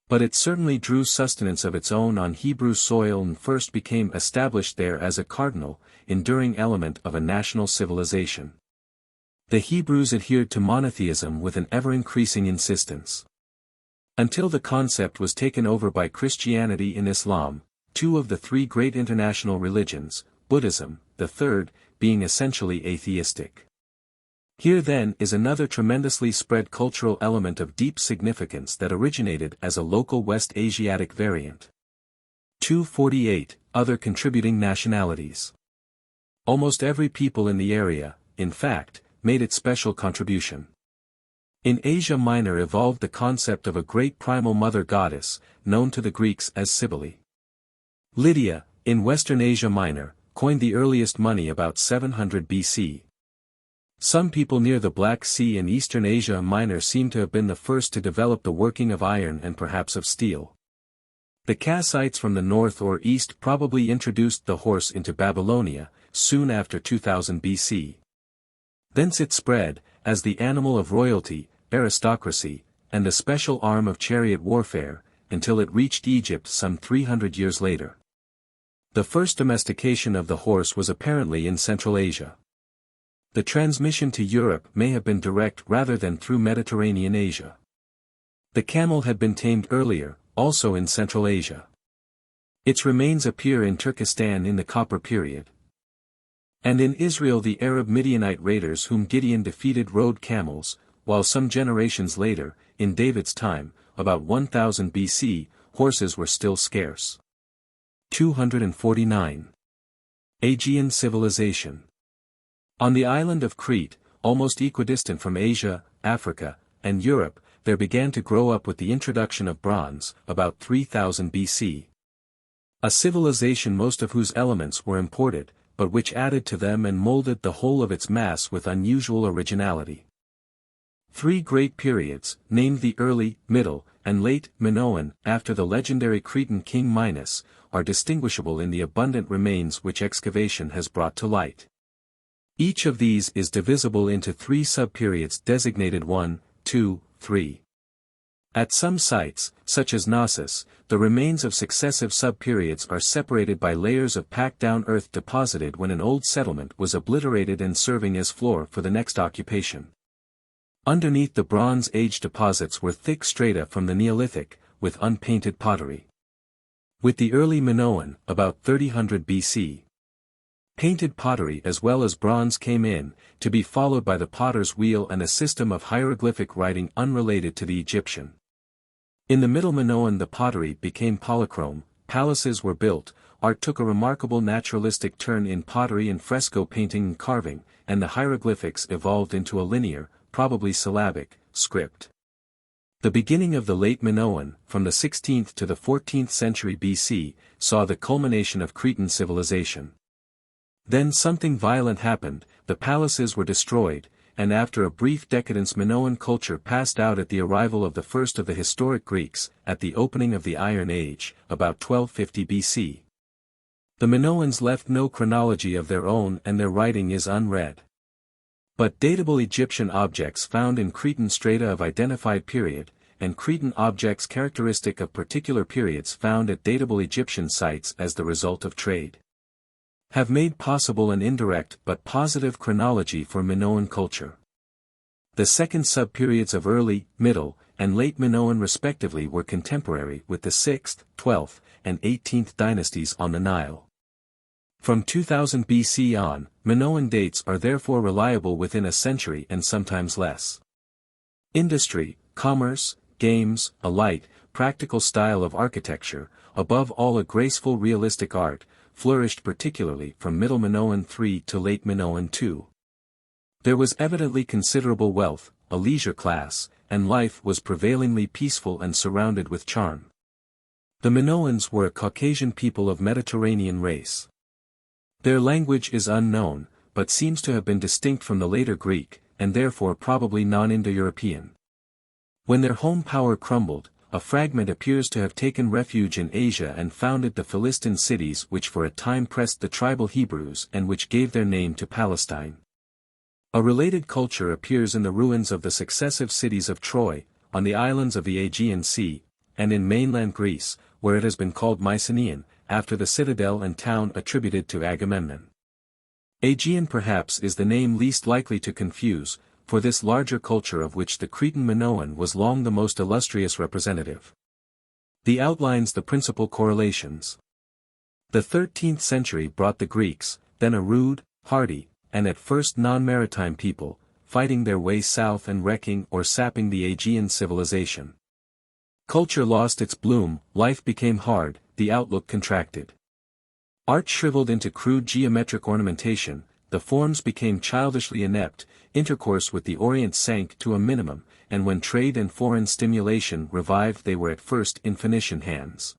But it certainly drew sustenance of its own on Hebrew soil and first became established there as a cardinal, enduring element of a national civilization. The Hebrews adhered to monotheism with an ever-increasing insistence. Until the concept was taken over by Christianity and Islam, two of the three great international religions, Buddhism, the third, being essentially atheistic. Here then is another tremendously spread cultural element of deep significance that originated as a local West Asiatic variant. 248, Other contributing nationalities. Almost every people in the area, in fact, made its special contribution. In Asia Minor evolved the concept of a great primal mother goddess, known to the Greeks as Cybele. Lydia, in Western Asia Minor, coined the earliest money about 700 BC. Some people near the Black Sea and Eastern Asia Minor seem to have been the first to develop the working of iron and perhaps of steel. The Kassites from the north or east probably introduced the horse into Babylonia, soon after 2000 BC. Thence it spread, as the animal of royalty, aristocracy, and the special arm of chariot warfare, until it reached Egypt some 300 years later. The first domestication of the horse was apparently in Central Asia. The transmission to Europe may have been direct rather than through Mediterranean Asia. The camel had been tamed earlier, also in Central Asia. Its remains appear in Turkestan in the Copper period. And in Israel the Arab Midianite raiders whom Gideon defeated rode camels, while some generations later, in David's time, about 1000 BC, horses were still scarce. 249. Aegean civilization. On the island of Crete, almost equidistant from Asia, Africa, and Europe, there began to grow up with the introduction of bronze, about 3000 BC. A civilization most of whose elements were imported, but which added to them and molded the whole of its mass with unusual originality. Three great periods, named the early, middle, and late Minoan, after the legendary Cretan king Minos, are distinguishable in the abundant remains which excavation has brought to light. Each of these is divisible into three subperiods designated 1, 2, 3. At some sites, such as Knossos, the remains of successive subperiods are separated by layers of packed-down earth deposited when an old settlement was obliterated and serving as floor for the next occupation. Underneath the Bronze Age deposits were thick strata from the Neolithic, with unpainted pottery. With the early Minoan, about 3000 BC. Painted pottery as well as bronze came in, to be followed by the potter's wheel and a system of hieroglyphic writing unrelated to the Egyptian. In the Middle Minoan the pottery became polychrome, palaces were built, art took a remarkable naturalistic turn in pottery and fresco painting and carving, and the hieroglyphics evolved into a linear, probably syllabic, script. The beginning of the late Minoan, from the 16th to the 14th century BC, saw the culmination of Cretan civilization. Then something violent happened, the palaces were destroyed, and after a brief decadence Minoan culture passed out at the arrival of the first of the historic Greeks, at the opening of the Iron Age, about 1250 BC. The Minoans left no chronology of their own and their writing is unread. But datable Egyptian objects found in Cretan strata of identified period, and Cretan objects characteristic of particular periods found at datable Egyptian sites as the result of trade, have made possible an indirect but positive chronology for Minoan culture. The second subperiods of early, middle, and late Minoan respectively were contemporary with the 6th, 12th, and 18th dynasties on the Nile. From 2000 BC on, Minoan dates are therefore reliable within a century and sometimes less. Industry, commerce, games, a light, practical style of architecture, above all a graceful realistic art, flourished particularly from Middle Minoan III to Late Minoan II. There was evidently considerable wealth, a leisure class, and life was prevailingly peaceful and surrounded with charm. The Minoans were a Caucasian people of Mediterranean race. Their language is unknown, but seems to have been distinct from the later Greek, and therefore probably non-Indo-European. When their home power crumbled, a fragment appears to have taken refuge in Asia and founded the Philistine cities which for a time pressed the tribal Hebrews and which gave their name to Palestine. A related culture appears in the ruins of the successive cities of Troy, on the islands of the Aegean Sea, and in mainland Greece, where it has been called Mycenaean, after the citadel and town attributed to Agamemnon. Aegean perhaps is the name least likely to confuse, for this larger culture of which the Cretan Minoan was long the most illustrious representative. The outlines the principal correlations. The 13th century brought the Greeks, then a rude, hardy, and at first non-maritime people, fighting their way south and wrecking or sapping the Aegean civilization. Culture lost its bloom, life became hard, the outlook contracted. Art shriveled into crude geometric ornamentation, the forms became childishly inept, intercourse with the Orient sank to a minimum, and when trade and foreign stimulation revived they were at first in Phoenician hands.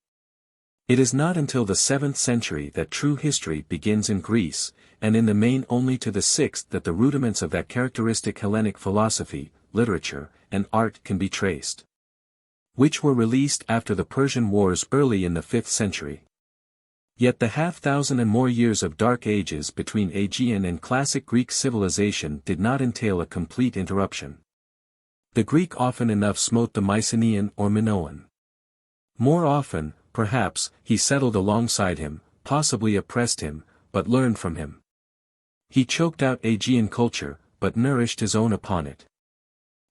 It is not until the 7th century that true history begins in Greece, and in the main only to the 6th that the rudiments of that characteristic Hellenic philosophy, literature, and art can be traced, which were released after the Persian Wars early in the 5th century. Yet the 500 and more years of dark ages between Aegean and classic Greek civilization did not entail a complete interruption. The Greek often enough smote the Mycenaean or Minoan. More often, perhaps, he settled alongside him, possibly oppressed him, but learned from him. He choked out Aegean culture, but nourished his own upon it.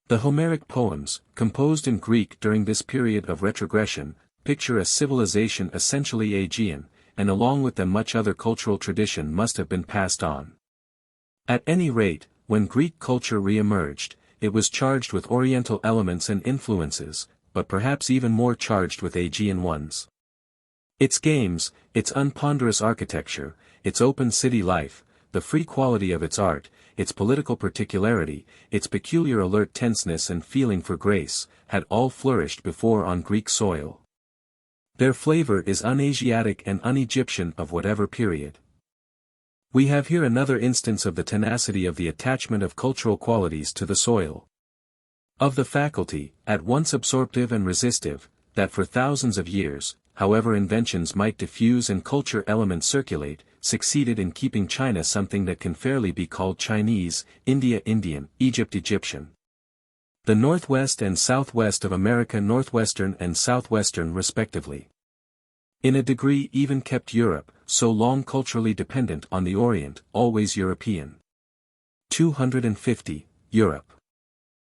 The Homeric poems, composed in Greek during this period of retrogression, picture a civilization essentially Aegean, and along with them much other cultural tradition must have been passed on. At any rate, when Greek culture re-emerged, it was charged with Oriental elements and influences, but perhaps even more charged with Aegean ones. Its games, its unponderous architecture, its open city life, the free quality of its art, its political particularity, its peculiar alert tenseness and feeling for grace, had all flourished before on Greek soil. Their flavor is un-Asiatic and un-Egyptian of whatever period. We have here another instance of the tenacity of the attachment of cultural qualities to the soil. Of the faculty, at once absorptive and resistive, that for thousands of years, however inventions might diffuse and culture elements circulate, succeeded in keeping China something that can fairly be called Chinese, India Indian, Egypt Egyptian. The northwest and southwest of America northwestern and southwestern respectively. In a degree even kept Europe, so long culturally dependent on the Orient, always European. 250. Europe.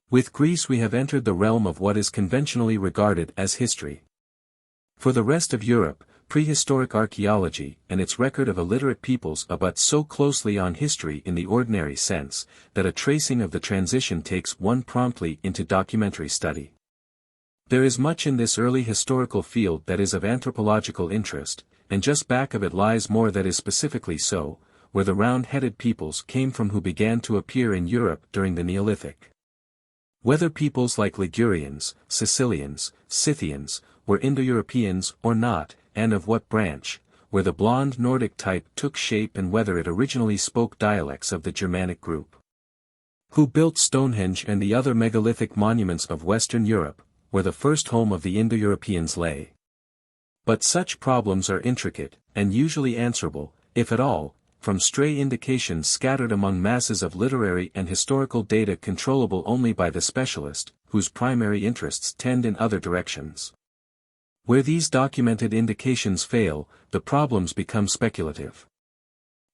With Greece we have entered the realm of what is conventionally regarded as history. For the rest of Europe, prehistoric archaeology and its record of illiterate peoples abut so closely on history in the ordinary sense, that a tracing of the transition takes one promptly into documentary study. There is much in this early historical field that is of anthropological interest, and just back of it lies more that is specifically so, where the round-headed peoples came from who began to appear in Europe during the Neolithic. Whether peoples like Ligurians, Sicilians, Scythians, were Indo-Europeans or not, and of what branch, where the blonde Nordic type took shape and whether it originally spoke dialects of the Germanic group. Who built Stonehenge and the other megalithic monuments of Western Europe, where the first home of the Indo-Europeans lay. But such problems are intricate, and usually answerable, if at all, from stray indications scattered among masses of literary and historical data controllable only by the specialist, whose primary interests tend in other directions. Where these documented indications fail, the problems become speculative.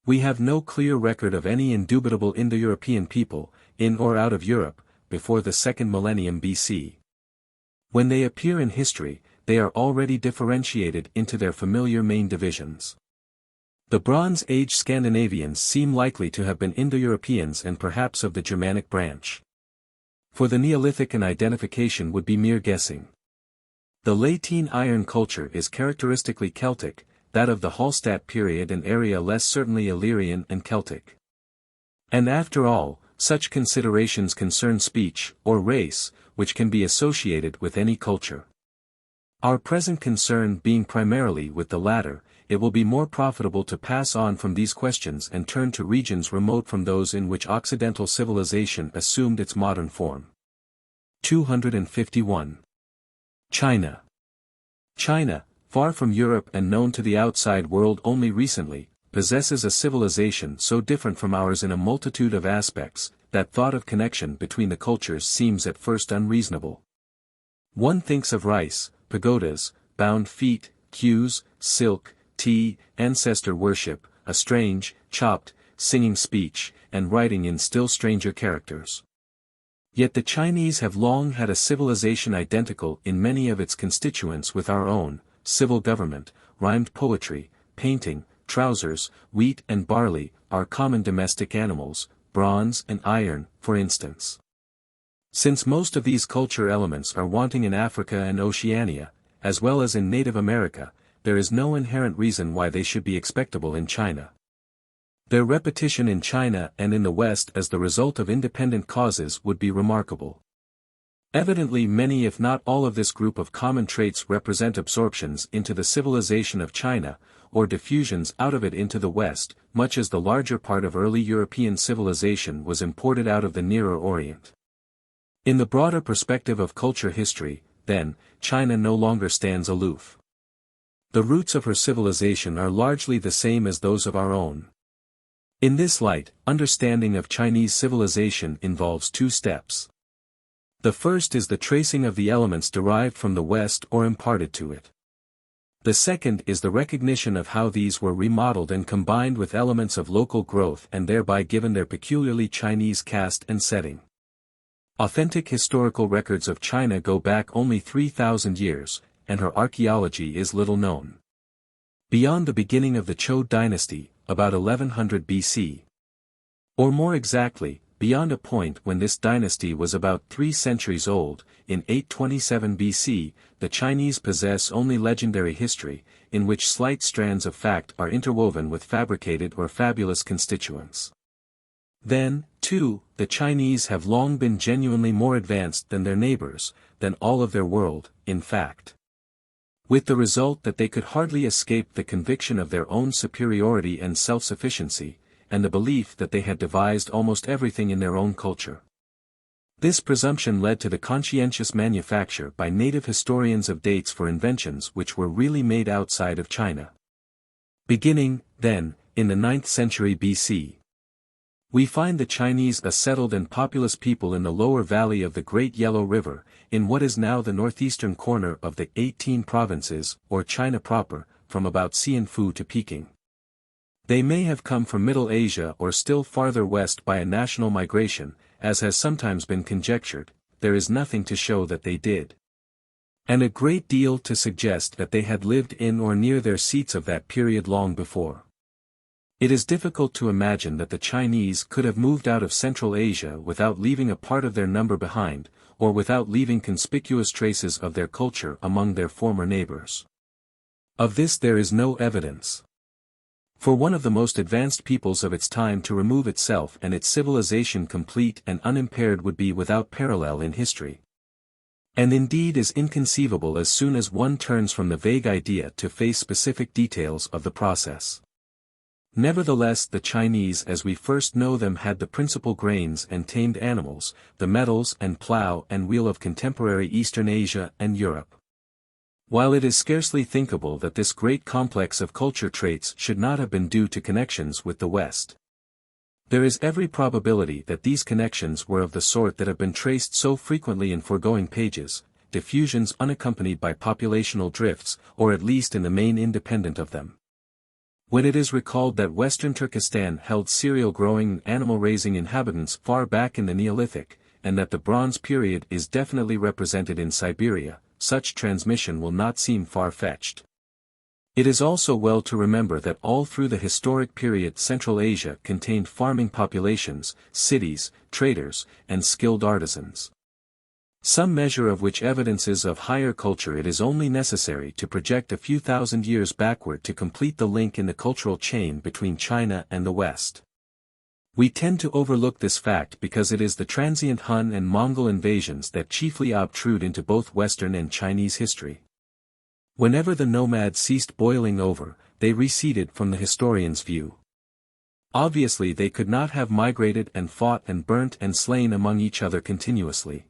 We have no clear record of any indubitable Indo-European people, in or out of Europe, before the second millennium BC. When they appear in history, they are already differentiated into their familiar main divisions. The Bronze Age Scandinavians seem likely to have been Indo-Europeans and perhaps of the Germanic branch. For the Neolithic an identification would be mere guessing. The Latine iron culture is characteristically Celtic, that of the Hallstatt period and area less certainly Illyrian and Celtic. And after all, such considerations concern speech, or race, which can be associated with any culture. Our present concern being primarily with the latter, it will be more profitable to pass on from these questions and turn to regions remote from those in which Occidental civilization assumed its modern form. 251. China. China, far from Europe and known to the outside world only recently, possesses a civilization so different from ours in a multitude of aspects, that thought of connection between the cultures seems at first unreasonable. One thinks of rice, pagodas, bound feet, queues, silk, tea, ancestor worship, a strange, chopped, singing speech, and writing in still stranger characters. Yet the Chinese have long had a civilization identical in many of its constituents with our own: civil government, rhymed poetry, painting, trousers, wheat and barley, our common domestic animals, bronze and iron, for instance. Since most of these culture elements are wanting in Africa and Oceania, as well as in Native America, there is no inherent reason why they should be expectable in China. Their repetition in China and in the West as the result of independent causes would be remarkable. Evidently many if not all of this group of common traits represent absorptions into the civilization of China, or diffusions out of it into the West, much as the larger part of early European civilization was imported out of the Nearer Orient. In the broader perspective of culture history, then, China no longer stands aloof. The roots of her civilization are largely the same as those of our own. In this light, understanding of Chinese civilization involves two steps. The first is the tracing of the elements derived from the West or imparted to it. The second is the recognition of how these were remodeled and combined with elements of local growth and thereby given their peculiarly Chinese cast and setting. Authentic historical records of China go back only 3,000 years, and her archaeology is little known. Beyond the beginning of the Zhou dynasty, about 1100 BC. Or more exactly, beyond a point when this dynasty was about 3 centuries old, in 827 BC, the Chinese possess only legendary history, in which slight strands of fact are interwoven with fabricated or fabulous constituents. Then, too, the Chinese have long been genuinely more advanced than their neighbors, than all of their world, in fact. With the result that they could hardly escape the conviction of their own superiority and self-sufficiency, and the belief that they had devised almost everything in their own culture. This presumption led to the conscientious manufacture by native historians of dates for inventions which were really made outside of China. Beginning, then, in the 9th century BC. We find the Chinese a settled and populous people in the lower valley of the Great Yellow River, in what is now the northeastern corner of the 18 provinces, or China proper, from about Xianfu to Peking. They may have come from Middle Asia or still farther west by a national migration, as has sometimes been conjectured. There is nothing to show that they did. And a great deal to suggest that they had lived in or near their seats of that period long before. It is difficult to imagine that the Chinese could have moved out of Central Asia without leaving a part of their number behind, or without leaving conspicuous traces of their culture among their former neighbors. Of this there is no evidence. For one of the most advanced peoples of its time to remove itself and its civilization complete and unimpaired would be without parallel in history. And indeed is inconceivable as soon as one turns from the vague idea to face specific details of the process. Nevertheless, the Chinese as we first know them had the principal grains and tamed animals, the metals and plough and wheel of contemporary Eastern Asia and Europe. While it is scarcely thinkable that this great complex of culture traits should not have been due to connections with the West, there is every probability that these connections were of the sort that have been traced so frequently in foregoing pages, diffusions unaccompanied by populational drifts, or at least in the main independent of them. When it is recalled that Western Turkestan held cereal-growing and animal-raising inhabitants far back in the Neolithic, and that the Bronze period is definitely represented in Siberia, such transmission will not seem far-fetched. It is also well to remember that all through the historic period Central Asia contained farming populations, cities, traders, and skilled artisans. Some measure of which evidences of higher culture it is only necessary to project a few thousand years backward to complete the link in the cultural chain between China and the West. We tend to overlook this fact because it is the transient Hun and Mongol invasions that chiefly obtrude into both Western and Chinese history. Whenever the nomads ceased boiling over, they receded from the historian's view. Obviously they could not have migrated and fought and burnt and slain among each other continuously.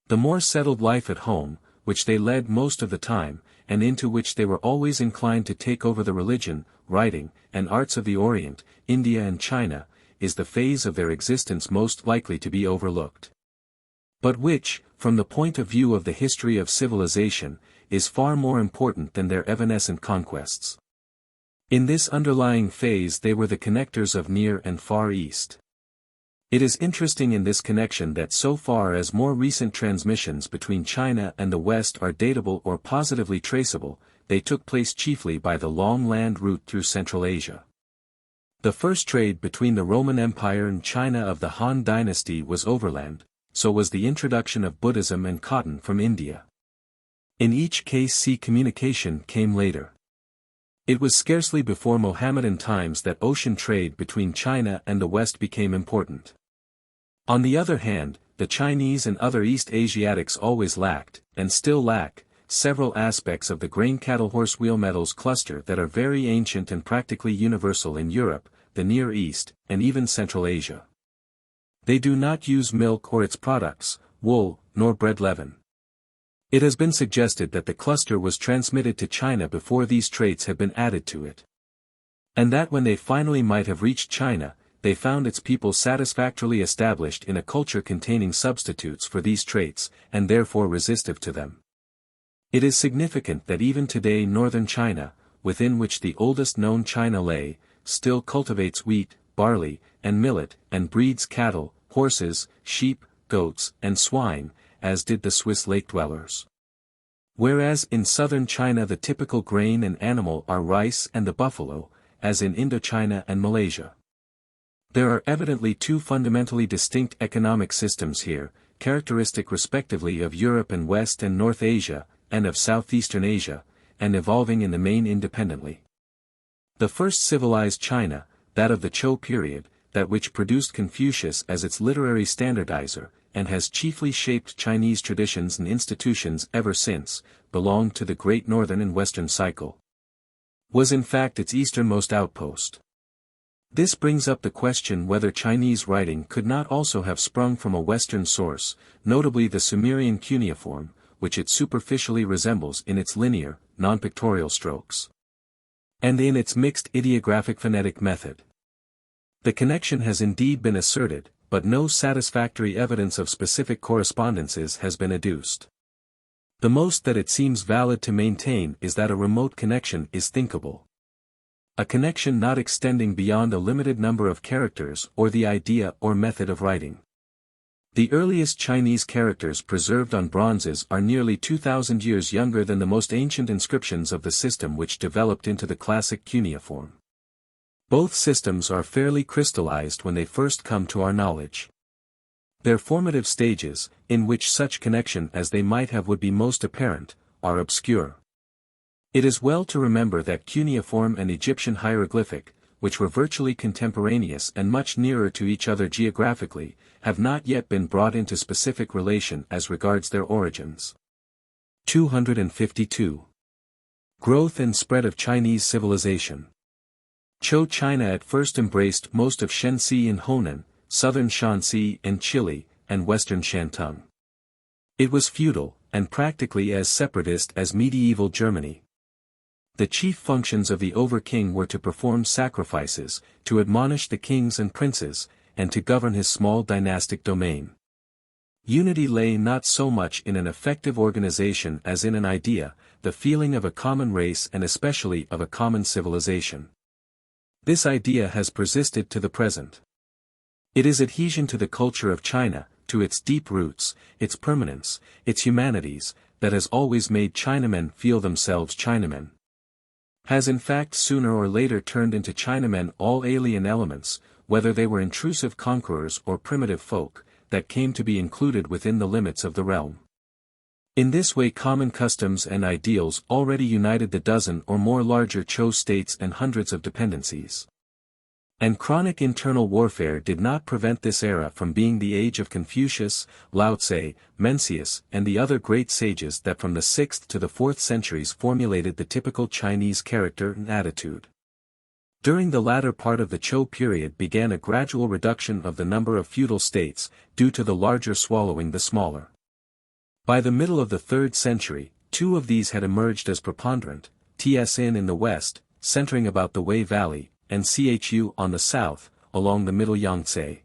The more settled life at home, which they led most of the time, and into which they were always inclined to take over the religion, writing, and arts of the Orient, India and China, is the phase of their existence most likely to be overlooked. But which, from the point of view of the history of civilization, is far more important than their evanescent conquests. In this underlying phase they were the connectors of Near and Far East. It is interesting in this connection that so far as more recent transmissions between China and the West are datable or positively traceable, they took place chiefly by the long land route through Central Asia. The first trade between the Roman Empire and China of the Han dynasty was overland, so was the introduction of Buddhism and cotton from India. In each case sea communication came later. It was scarcely before Mohammedan times that ocean trade between China and the West became important. On the other hand, the Chinese and other East Asiatics always lacked, and still lack, several aspects of the grain cattle horse wheel metals cluster that are very ancient and practically universal in Europe, the Near East, and even Central Asia. They do not use milk or its products, wool, nor bread leaven. It has been suggested that the cluster was transmitted to China before these traits had been added to it. And that when they finally might have reached China, they found its people satisfactorily established in a culture containing substitutes for these traits, and therefore resistive to them. It is significant that even today northern China, within which the oldest known China lay, still cultivates wheat, barley, and millet, and breeds cattle, horses, sheep, goats, and swine, as did the Swiss lake dwellers. Whereas in southern China the typical grain and animal are rice and the buffalo, as in Indochina and Malaysia. There are evidently two fundamentally distinct economic systems here, characteristic respectively of Europe and West and North Asia, and of Southeastern Asia, and evolving in the main independently. The first civilized China, that of the Zhou period, that which produced Confucius as its literary standardizer, and has chiefly shaped Chinese traditions and institutions ever since, belonged to the Great Northern and Western cycle. Was in fact its easternmost outpost. This brings up the question whether Chinese writing could not also have sprung from a Western source, notably the Sumerian cuneiform, which it superficially resembles in its linear, non-pictorial strokes, and in its mixed ideographic phonetic method. The connection has indeed been asserted, but no satisfactory evidence of specific correspondences has been adduced. The most that it seems valid to maintain is that a remote connection is thinkable. A connection not extending beyond a limited number of characters or the idea or method of writing. The earliest Chinese characters preserved on bronzes are nearly 2,000 years younger than the most ancient inscriptions of the system which developed into the classic cuneiform. Both systems are fairly crystallized when they first come to our knowledge. Their formative stages, in which such connection as they might have would be most apparent, are obscure. It is well to remember that cuneiform and Egyptian hieroglyphic, which were virtually contemporaneous and much nearer to each other geographically, have not yet been brought into specific relation as regards their origins. 252. Growth and spread of Chinese civilization. Zhou China at first embraced most of Shenxi and Honan, southern Shanxi and Chile, and western Shantung. It was feudal, and practically as separatist as medieval Germany. The chief functions of the over-king were to perform sacrifices, to admonish the kings and princes, and to govern his small dynastic domain. Unity lay not so much in an effective organization as in an idea, the feeling of a common race and especially of a common civilization. This idea has persisted to the present. It is adhesion to the culture of China, to its deep roots, its permanence, its humanities, that has always made Chinamen feel themselves Chinamen. Has in fact sooner or later turned into Chinamen all alien elements, whether they were intrusive conquerors or primitive folk, that came to be included within the limits of the realm. In this way common customs and ideals already united the dozen or more larger Zhou states and hundreds of dependencies. And chronic internal warfare did not prevent this era from being the age of Confucius, Lao Tse, Mencius, and the other great sages that from the 6th to the 4th centuries formulated the typical Chinese character and attitude. During the latter part of the Zhou period began a gradual reduction of the number of feudal states, due to the larger swallowing the smaller. By the middle of the 3rd century, 2 of these had emerged as preponderant, Tsin in the west, centering about the Wei Valley, and Chu on the south, along the middle Yangtze.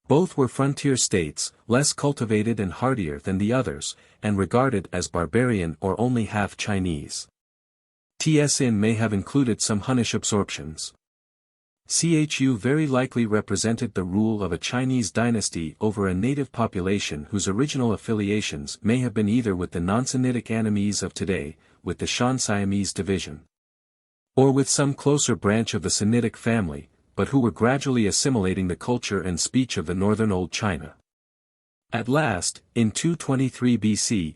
Both were frontier states, less cultivated and hardier than the others, and regarded as barbarian or only half Chinese. Tsin may have included some Hunnish absorptions. Chu very likely represented the rule of a Chinese dynasty over a native population whose original affiliations may have been either with the non-Sinitic enemies of today, with the Shan-Siamese division, or with some closer branch of the Sinitic family, but who were gradually assimilating the culture and speech of the northern Old China. At last, in 223 BC,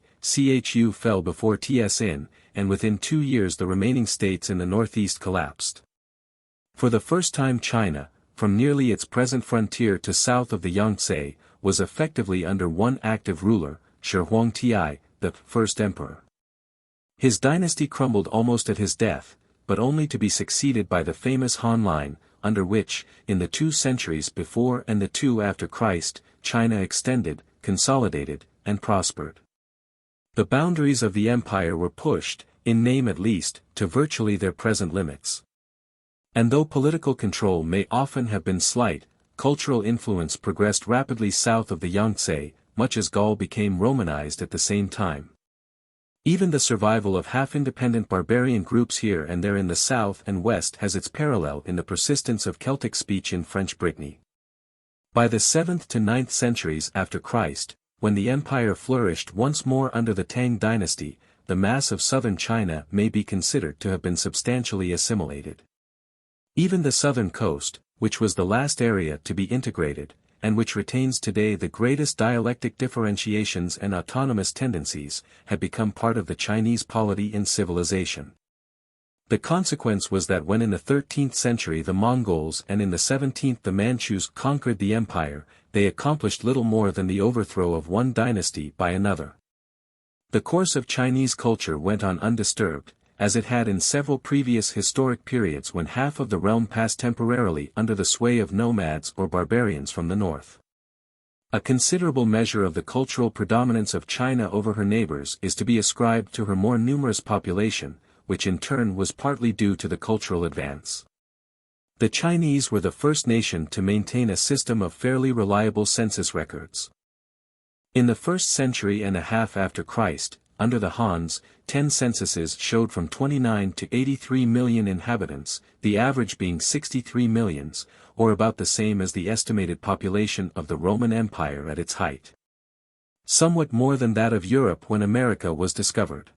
Chu fell before Tsin, and within 2 years the remaining states in the northeast collapsed. For the first time China, from nearly its present frontier to south of the Yangtze, was effectively under one active ruler, Shi Huangti, the first emperor. His dynasty crumbled almost at his death, but only to be succeeded by the famous Han line, under which, in the 2 centuries before and the 2 after Christ, China extended, consolidated, and prospered. The boundaries of the empire were pushed, in name at least, to virtually their present limits. And though political control may often have been slight, cultural influence progressed rapidly south of the Yangtze, much as Gaul became Romanized at the same time. Even the survival of half-independent barbarian groups here and there in the south and west has its parallel in the persistence of Celtic speech in French Brittany. By the 7th to 9th centuries after Christ, when the empire flourished once more under the Tang dynasty, the mass of southern China may be considered to have been substantially assimilated. Even the southern coast, which was the last area to be integrated, and which retains today the greatest dialectic differentiations and autonomous tendencies, had become part of the Chinese polity and civilization. The consequence was that when in the 13th century the Mongols and in the 17th the Manchus conquered the empire, they accomplished little more than the overthrow of one dynasty by another. The course of Chinese culture went on undisturbed, as it had in several previous historic periods when half of the realm passed temporarily under the sway of nomads or barbarians from the north. A considerable measure of the cultural predominance of China over her neighbors is to be ascribed to her more numerous population, which in turn was partly due to the cultural advance. The Chinese were the first nation to maintain a system of fairly reliable census records. In the 1st century and a half after Christ, under the Hans, 10 censuses showed from 29 to 83 million inhabitants, the average being 63 millions, or about the same as the estimated population of the Roman Empire at its height. Somewhat more than that of Europe when America was discovered.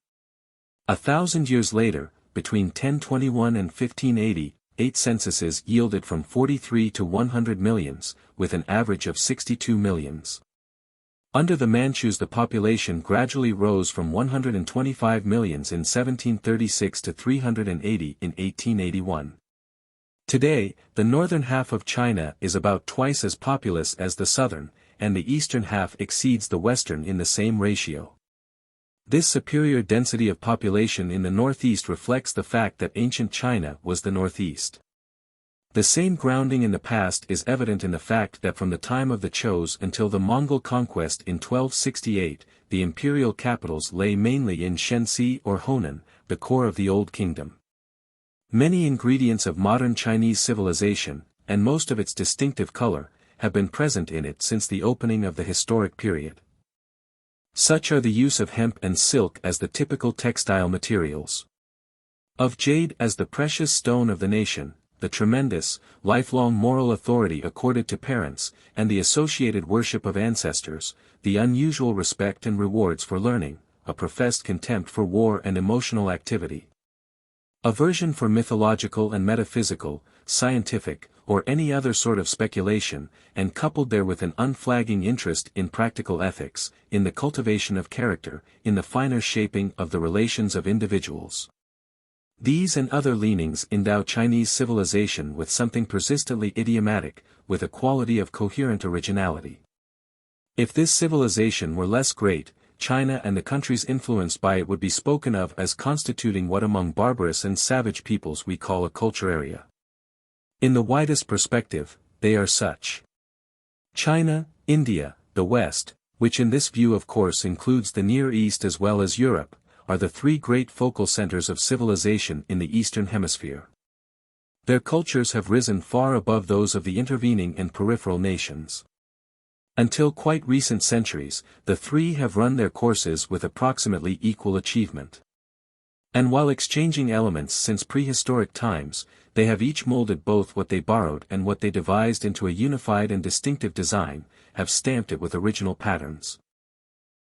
1,000 years later, between 1021 and 1580, 8 censuses yielded from 43 to 100 millions, with an average of 62 millions. Under the Manchus the population gradually rose from 125 millions in 1736 to 380 in 1881. Today, the northern half of China is about twice as populous as the southern, and the eastern half exceeds the western in the same ratio. This superior density of population in the northeast reflects the fact that ancient China was the northeast. The same grounding in the past is evident in the fact that from the time of the Chos until the Mongol conquest in 1268, the imperial capitals lay mainly in Shenxi or Honan, the core of the Old Kingdom. Many ingredients of modern Chinese civilization, and most of its distinctive color, have been present in it since the opening of the historic period. Such are the use of hemp and silk as the typical textile materials, of jade as the precious stone of the nation, the tremendous, lifelong moral authority accorded to parents, and the associated worship of ancestors, the unusual respect and rewards for learning, a professed contempt for war and emotional activity, aversion for mythological and metaphysical, scientific, or any other sort of speculation, and coupled there with an unflagging interest in practical ethics, in the cultivation of character, in the finer shaping of the relations of individuals. These and other leanings endow Chinese civilization with something persistently idiomatic, with a quality of coherent originality. If this civilization were less great, China and the countries influenced by it would be spoken of as constituting what among barbarous and savage peoples we call a culture area. In the widest perspective, they are such. China, India, the West, which in this view of course includes the Near East as well as Europe, are the three great focal centers of civilization in the Eastern Hemisphere. Their cultures have risen far above those of the intervening and peripheral nations. Until quite recent centuries, the three have run their courses with approximately equal achievement. And while exchanging elements since prehistoric times, they have each molded both what they borrowed and what they devised into a unified and distinctive design, have stamped it with original patterns.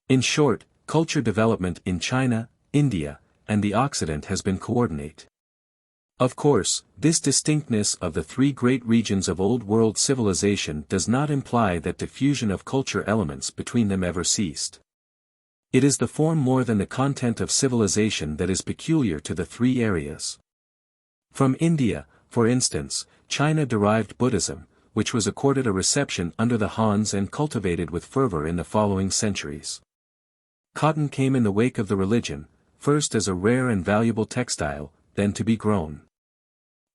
In short, culture development in China, India, and the Occident has been coordinate. Of course, this distinctness of the three great regions of Old World civilization does not imply that diffusion of culture elements between them ever ceased. It is the form more than the content of civilization that is peculiar to the three areas. From India, for instance, China derived Buddhism, which was accorded a reception under the Hans and cultivated with fervor in the following centuries. Cotton came in the wake of the religion, first as a rare and valuable textile, then to be grown.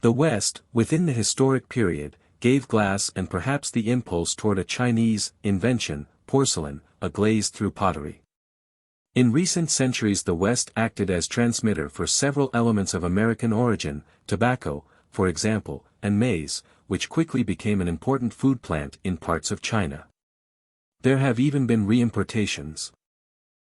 The West, within the historic period, gave glass and perhaps the impulse toward a Chinese invention, porcelain, a glaze through pottery. In recent centuries the West acted as transmitter for several elements of American origin, tobacco, for example, and maize, which quickly became an important food plant in parts of China. There have even been reimportations.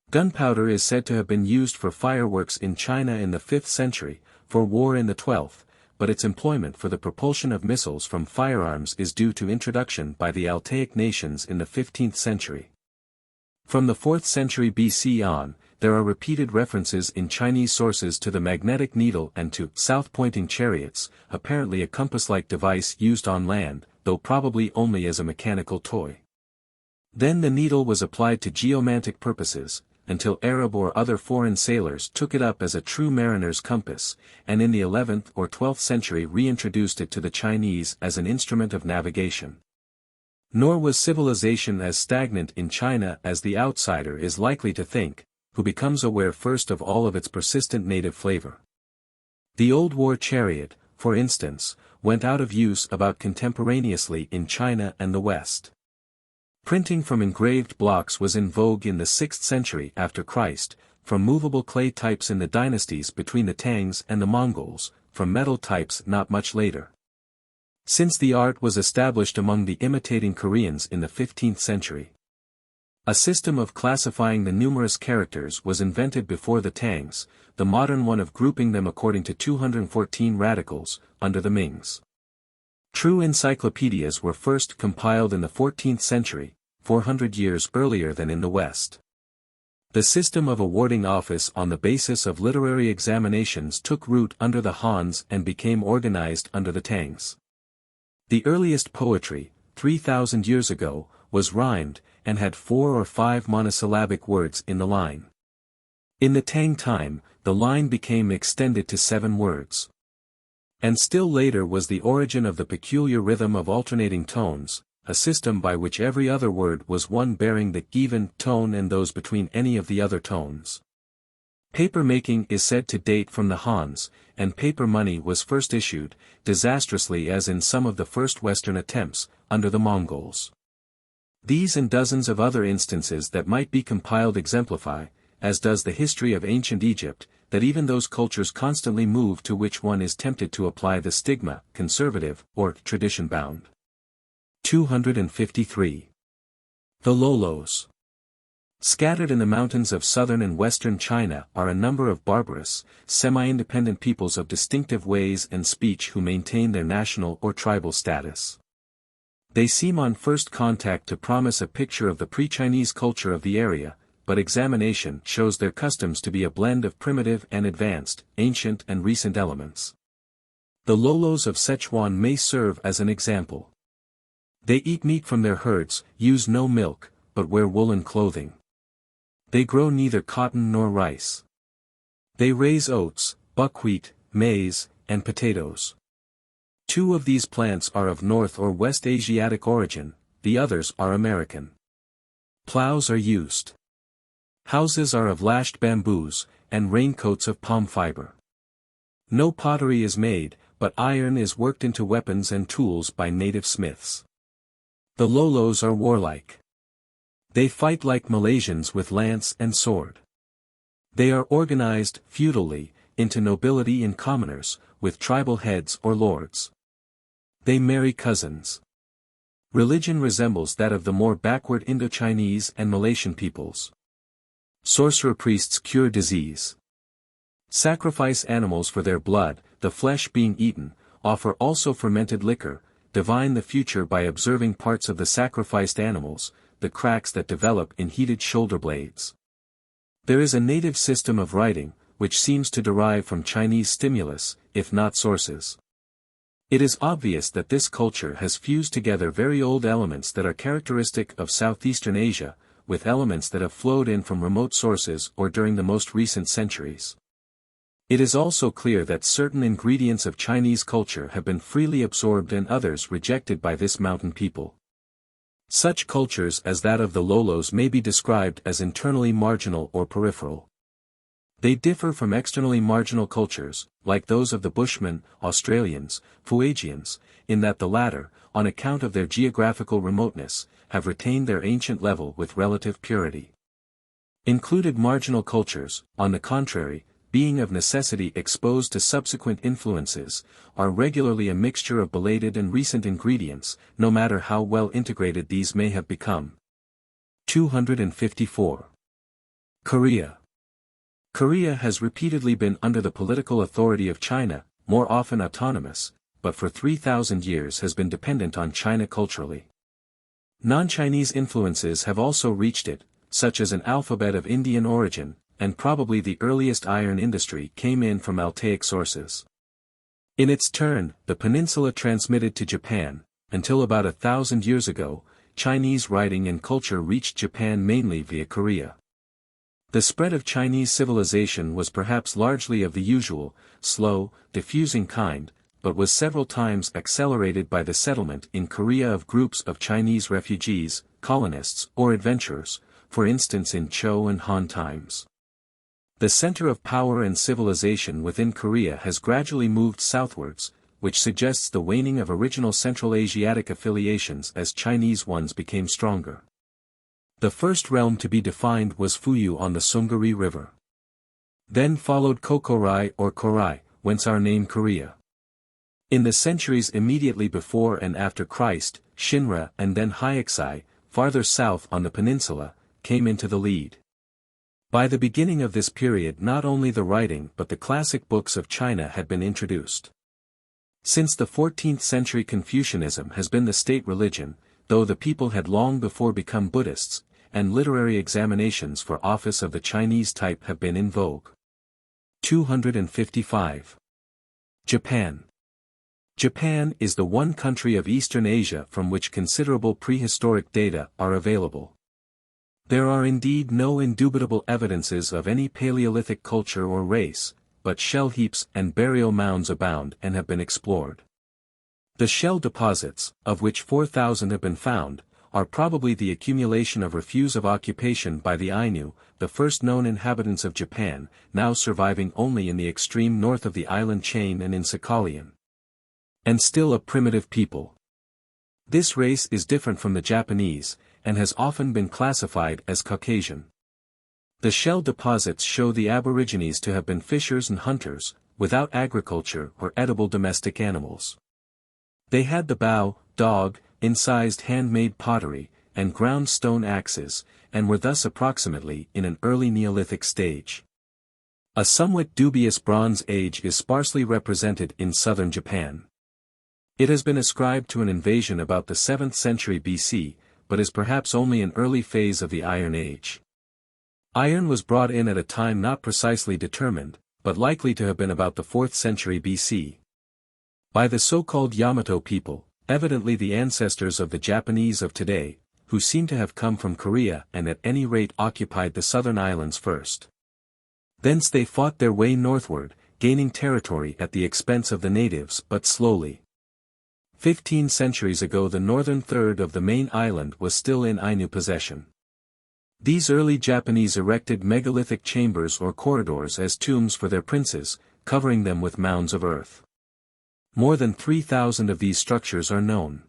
Gunpowder is said to have been used for fireworks in China in the 5th century, for war in the 12th, but its employment for the propulsion of missiles from firearms is due to introduction by the Altaic nations in the 15th century. From the 4th century BC on, there are repeated references in Chinese sources to the magnetic needle and to south-pointing chariots, apparently a compass-like device used on land, though probably only as a mechanical toy. Then the needle was applied to geomantic purposes, until Arab or other foreign sailors took it up as a true mariner's compass, and in the 11th or 12th century reintroduced it to the Chinese as an instrument of navigation. Nor was civilization as stagnant in China as the outsider is likely to think, who becomes aware first of all of its persistent native flavor. The old war chariot, for instance, went out of use about contemporaneously in China and the West. Printing from engraved blocks was in vogue in the 6th century after Christ, from movable clay types in the dynasties between the Tangs and the Mongols, from metal types not much later. Since the art was established among the imitating Koreans in the 15th century. A system of classifying the numerous characters was invented before the Tangs, the modern one of grouping them according to 214 radicals, under the Mings. True encyclopedias were first compiled in the 14th century, 400 years earlier than in the West. The system of awarding office on the basis of literary examinations took root under the Hans and became organized under the Tangs. The earliest poetry, 3,000 years ago, was rhymed, and had 4 or 5 monosyllabic words in the line. In the Tang time, the line became extended to 7 words. And still later was the origin of the peculiar rhythm of alternating tones, a system by which every other word was one bearing the even tone and those between any of the other tones. Paper making is said to date from the Hans, and paper money was first issued, disastrously as in some of the first Western attempts, under the Mongols. These and dozens of other instances that might be compiled exemplify, as does the history of ancient Egypt, that even those cultures constantly move to which one is tempted to apply the stigma, conservative, or tradition-bound. 253. The Lolos. Scattered in the mountains of southern and western China are a number of barbarous, semi-independent peoples of distinctive ways and speech who maintain their national or tribal status. They seem on first contact to promise a picture of the pre-Chinese culture of the area, but examination shows their customs to be a blend of primitive and advanced, ancient and recent elements. The Lolos of Sichuan may serve as an example. They eat meat from their herds, use no milk, but wear woolen clothing. They grow neither cotton nor rice. They raise oats, buckwheat, maize, and potatoes. 2 of these plants are of North or West Asiatic origin, the others are American. Plows are used. Houses are of lashed bamboos, and raincoats of palm fiber. No pottery is made, but iron is worked into weapons and tools by native smiths. The Lolos are warlike. They fight like Malaysians with lance and sword. They are organized, feudally, into nobility and commoners, with tribal heads or lords. They marry cousins. Religion resembles that of the more backward Indo-Chinese and Malaysian peoples. Sorcerer priests cure disease. Sacrifice animals for their blood, the flesh being eaten, offer also fermented liquor, divine the future by observing parts of the sacrificed animals, the cracks that develop in heated shoulder blades. There is a native system of writing, which seems to derive from Chinese stimulus, if not sources. It is obvious that this culture has fused together very old elements that are characteristic of Southeastern Asia, with elements that have flowed in from remote sources or during the most recent centuries. It is also clear that certain ingredients of Chinese culture have been freely absorbed and others rejected by this mountain people. Such cultures as that of the Lolos may be described as internally marginal or peripheral. They differ from externally marginal cultures, like those of the Bushmen, Australians, Fuegians, in that the latter, on account of their geographical remoteness, have retained their ancient level with relative purity. Included marginal cultures, on the contrary, being of necessity exposed to subsequent influences, are regularly a mixture of belated and recent ingredients, no matter how well integrated these may have become. 254. Korea. Korea has repeatedly been under the political authority of China, more often autonomous, but for 3,000 years has been dependent on China culturally. Non-Chinese influences have also reached it, such as an alphabet of Indian origin, and probably the earliest iron industry came in from Altaic sources. In its turn, the peninsula transmitted to Japan. Until about 1,000 years ago, Chinese writing and culture reached Japan mainly via Korea. The spread of Chinese civilization was perhaps largely of the usual, slow, diffusing kind, but was several times accelerated by the settlement in Korea of groups of Chinese refugees, colonists, or adventurers, for instance in Zhou and Han times. The center of power and civilization within Korea has gradually moved southwards, which suggests the waning of original Central Asiatic affiliations as Chinese ones became stronger. The first realm to be defined was Fuyu on the Sungari River. Then followed Kokorai or Korai, whence our name Korea. In the centuries immediately before and after Christ, Shinra and then Hyakzai, farther south on the peninsula, came into the lead. By the beginning of this period not only the writing but the classic books of China had been introduced. Since the 14th century Confucianism has been the state religion, though the people had long before become Buddhists, and literary examinations for office of the Chinese type have been in vogue. 255. Japan. Japan is the one country of Eastern Asia from which considerable prehistoric data are available. There are indeed no indubitable evidences of any Paleolithic culture or race, but shell heaps and burial mounds abound and have been explored. The shell deposits, of which 4,000 have been found, are probably the accumulation of refuse of occupation by the Ainu, the first known inhabitants of Japan, now surviving only in the extreme north of the island chain and in Sakhalin. And still a primitive people. This race is different from the Japanese, and has often been classified as Caucasian. The shell deposits show the Aborigines to have been fishers and hunters, without agriculture or edible domestic animals. They had the bow, dog, incised hand-made pottery, and ground stone axes, and were thus approximately in an early Neolithic stage. A somewhat dubious Bronze Age is sparsely represented in southern Japan. It has been ascribed to an invasion about the 7th century BC, but is perhaps only an early phase of the Iron Age. Iron was brought in at a time not precisely determined, but likely to have been about the 4th century BC. By the so-called Yamato people, evidently the ancestors of the Japanese of today, who seem to have come from Korea and at any rate occupied the southern islands first. Thence they fought their way northward, gaining territory at the expense of the natives but slowly. 15 centuries ago the northern third of the main island was still in Ainu possession. These early Japanese erected megalithic chambers or corridors as tombs for their princes, covering them with mounds of earth. More than 3,000 of these structures are known.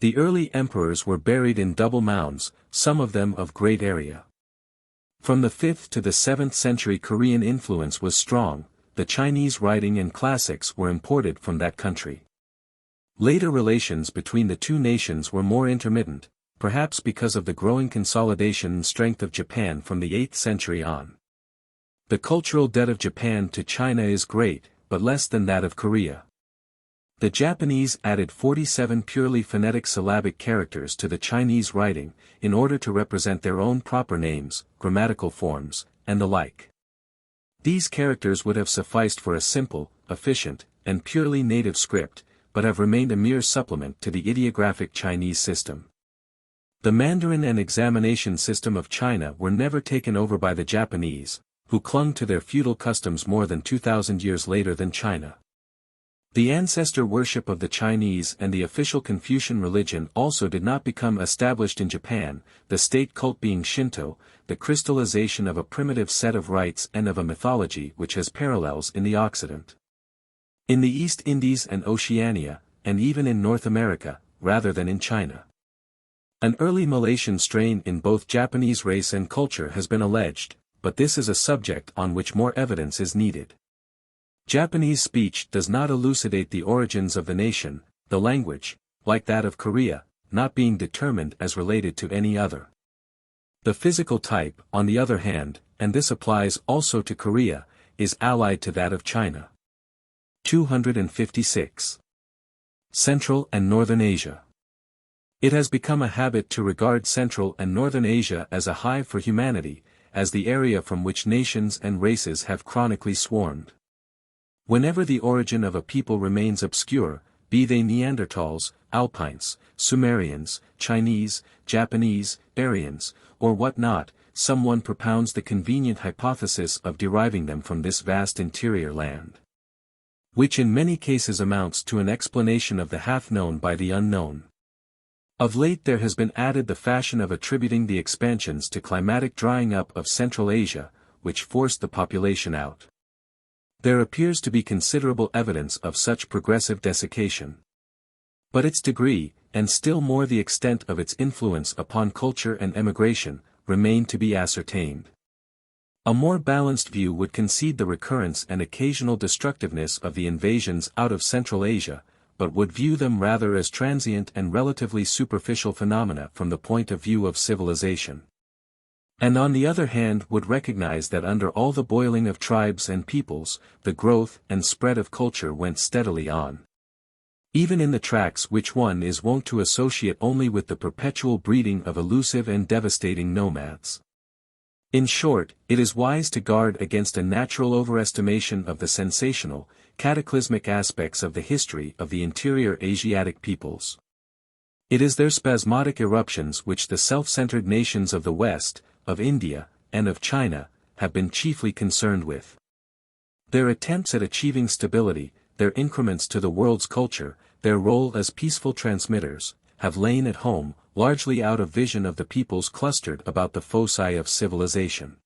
The early emperors were buried in double mounds, some of them of great area. From the 5th to the 7th century Korean influence was strong, the Chinese writing and classics were imported from that country. Later relations between the two nations were more intermittent, perhaps because of the growing consolidation and strength of Japan from the 8th century on. The cultural debt of Japan to China is great, but less than that of Korea. The Japanese added 47 purely phonetic syllabic characters to the Chinese writing, in order to represent their own proper names, grammatical forms, and the like. These characters would have sufficed for a simple, efficient, and purely native script, but have remained a mere supplement to the ideographic Chinese system. The Mandarin and examination system of China were never taken over by the Japanese, who clung to their feudal customs more than 2,000 years later than China. The ancestor worship of the Chinese and the official Confucian religion also did not become established in Japan, the state cult being Shinto, the crystallization of a primitive set of rites and of a mythology which has parallels in the Occident. In the East Indies and Oceania, and even in North America, rather than in China. An early Malaysian strain in both Japanese race and culture has been alleged, but this is a subject on which more evidence is needed. Japanese speech does not elucidate the origins of the nation, the language, like that of Korea, not being determined as related to any other. The physical type, on the other hand, and this applies also to Korea, is allied to that of China. 256. Central and Northern Asia. It has become a habit to regard Central and Northern Asia as a hive for humanity, as the area from which nations and races have chronically swarmed. Whenever the origin of a people remains obscure, be they Neanderthals, Alpines, Sumerians, Chinese, Japanese, Aryans, or what not, someone propounds the convenient hypothesis of deriving them from this vast interior land. Which in many cases amounts to an explanation of the half-known by the unknown. Of late there has been added the fashion of attributing the expansions to climatic drying up of Central Asia, which forced the population out. There appears to be considerable evidence of such progressive desiccation. But its degree, and still more the extent of its influence upon culture and emigration, remain to be ascertained. A more balanced view would concede the recurrence and occasional destructiveness of the invasions out of Central Asia, but would view them rather as transient and relatively superficial phenomena from the point of view of civilization. And on the other hand would recognize that under all the boiling of tribes and peoples, the growth and spread of culture went steadily on. Even in the tracts which one is wont to associate only with the perpetual breeding of elusive and devastating nomads. In short, it is wise to guard against a natural overestimation of the sensational, cataclysmic aspects of the history of the interior Asiatic peoples. It is their spasmodic eruptions which the self-centered nations of the West, of India, and of China, have been chiefly concerned with. Their attempts at achieving stability, their increments to the world's culture, their role as peaceful transmitters, have lain at home, largely out of vision of the peoples clustered about the foci of civilization.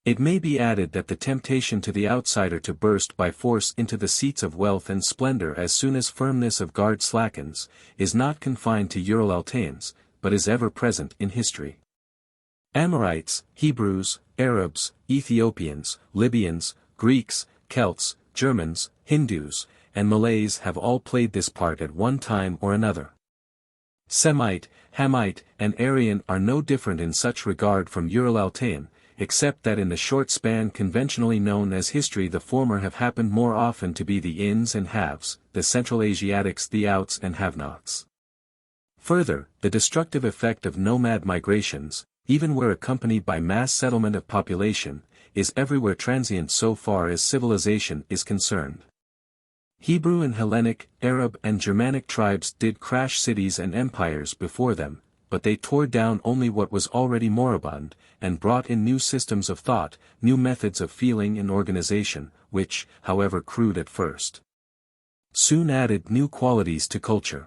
It may be added that the temptation to the outsider to burst by force into the seats of wealth and splendor as soon as firmness of guard slackens, is not confined to Ural-Altaians, but is ever present in history. Amorites, Hebrews, Arabs, Ethiopians, Libyans, Greeks, Celts, Germans, Hindus, and Malays have all played this part at one time or another. Semite, Hamite, and Aryan are no different in such regard from Ural-Altaian, except that in the short span conventionally known as history the former have happened more often to be the ins and haves, the Central Asiatics the outs and have-nots. Further, the destructive effect of nomad migrations, even where accompanied by mass settlement of population, is everywhere transient so far as civilization is concerned. Hebrew and Hellenic, Arab and Germanic tribes did crash cities and empires before them, but they tore down only what was already moribund, and brought in new systems of thought, new methods of feeling and organization, which, however crude at first, soon added new qualities to culture.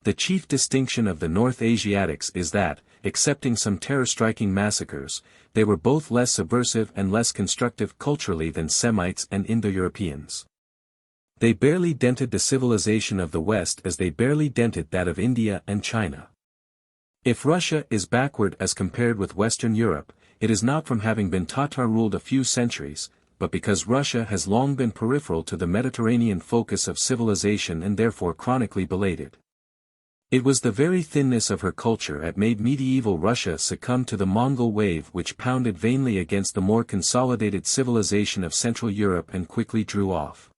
The chief distinction of the North Asiatics is that, excepting some terror-striking massacres, they were both less subversive and less constructive culturally than Semites and Indo-Europeans. They barely dented the civilization of the West as they barely dented that of India and China. If Russia is backward as compared with Western Europe, it is not from having been Tatar-ruled a few centuries, but because Russia has long been peripheral to the Mediterranean focus of civilization and therefore chronically belated. It was the very thinness of her culture that made medieval Russia succumb to the Mongol wave which pounded vainly against the more consolidated civilization of Central Europe and quickly drew off.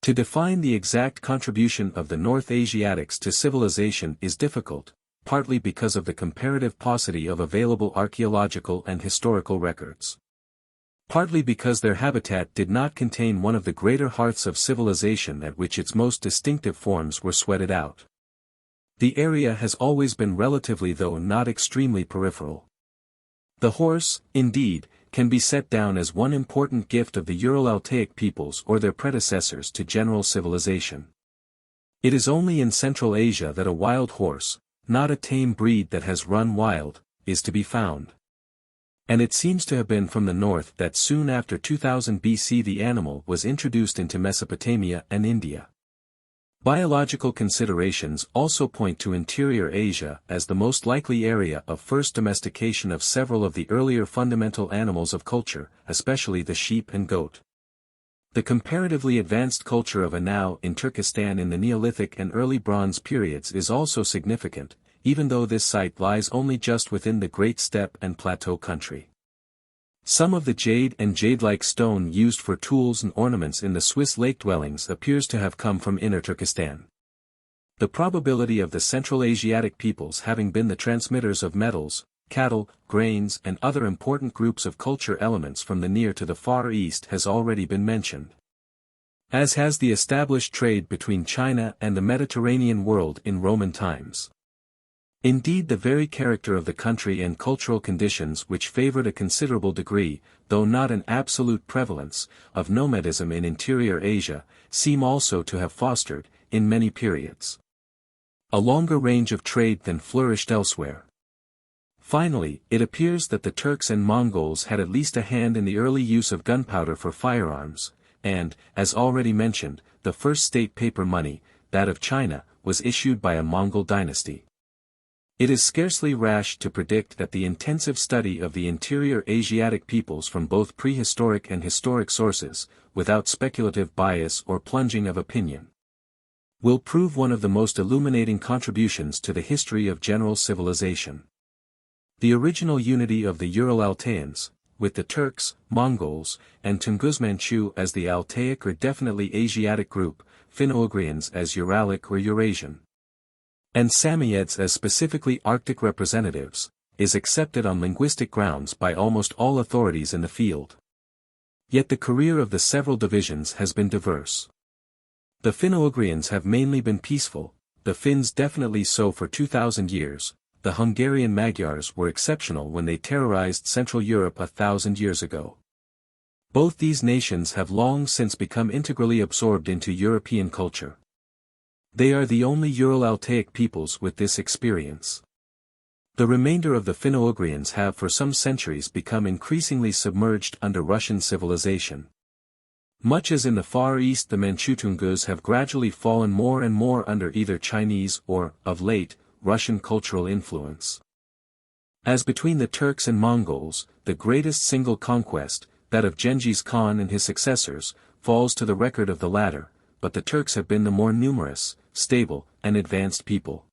To define the exact contribution of the North Asiatics to civilization is difficult, partly because of the comparative paucity of available archaeological and historical records. Partly because their habitat did not contain one of the greater hearths of civilization at which its most distinctive forms were sweated out. The area has always been relatively though not extremely peripheral. The horse, indeed, can be set down as one important gift of the Ural-Altaic peoples or their predecessors to general civilization. It is only in Central Asia that a wild horse, not a tame breed that has run wild, is to be found. And it seems to have been from the north that soon after 2000 BC the animal was introduced into Mesopotamia and India. Biological considerations also point to interior Asia as the most likely area of first domestication of several of the earlier fundamental animals of culture, especially the sheep and goat. The comparatively advanced culture of Anau in Turkestan in the Neolithic and early Bronze periods is also significant, even though this site lies only just within the Great Steppe and Plateau country. Some of the jade and jade-like stone used for tools and ornaments in the Swiss lake dwellings appears to have come from Inner Turkestan. The probability of the Central Asiatic peoples having been the transmitters of metals, cattle, grains and other important groups of culture elements from the Near to the Far East has already been mentioned. As has the established trade between China and the Mediterranean world in Roman times. Indeed, the very character of the country and cultural conditions which favored a considerable degree, though not an absolute prevalence, of nomadism in interior Asia, seem also to have fostered, in many periods, a longer range of trade than flourished elsewhere. Finally, it appears that the Turks and Mongols had at least a hand in the early use of gunpowder for firearms, and, as already mentioned, the first state paper money, that of China, was issued by a Mongol dynasty. It is scarcely rash to predict that the intensive study of the interior Asiatic peoples from both prehistoric and historic sources, without speculative bias or plunging of opinion, will prove one of the most illuminating contributions to the history of general civilization. The original unity of the Ural-Altaians, with the Turks, Mongols, and Tungus Manchu as the Altaic or definitely Asiatic group, Finno-Ugrians as Uralic or Eurasian, and Samoyeds as specifically Arctic representatives, is accepted on linguistic grounds by almost all authorities in the field. Yet the career of the several divisions has been diverse. The Finno-Ugrians have mainly been peaceful, the Finns definitely so for 2,000 years, the Hungarian Magyars were exceptional when they terrorized Central Europe 1,000 years ago. Both these nations have long since become integrally absorbed into European culture. They are the only Ural-Altaic peoples with this experience. The remainder of the Finno-Ugrians have for some centuries become increasingly submerged under Russian civilization. Much as in the Far East, the Manchu Tungus have gradually fallen more and more under either Chinese or, of late, Russian cultural influence. As between the Turks and Mongols, the greatest single conquest, that of Genghis Khan and his successors, falls to the record of the latter, but the Turks have been the more numerous, stable, and advanced people.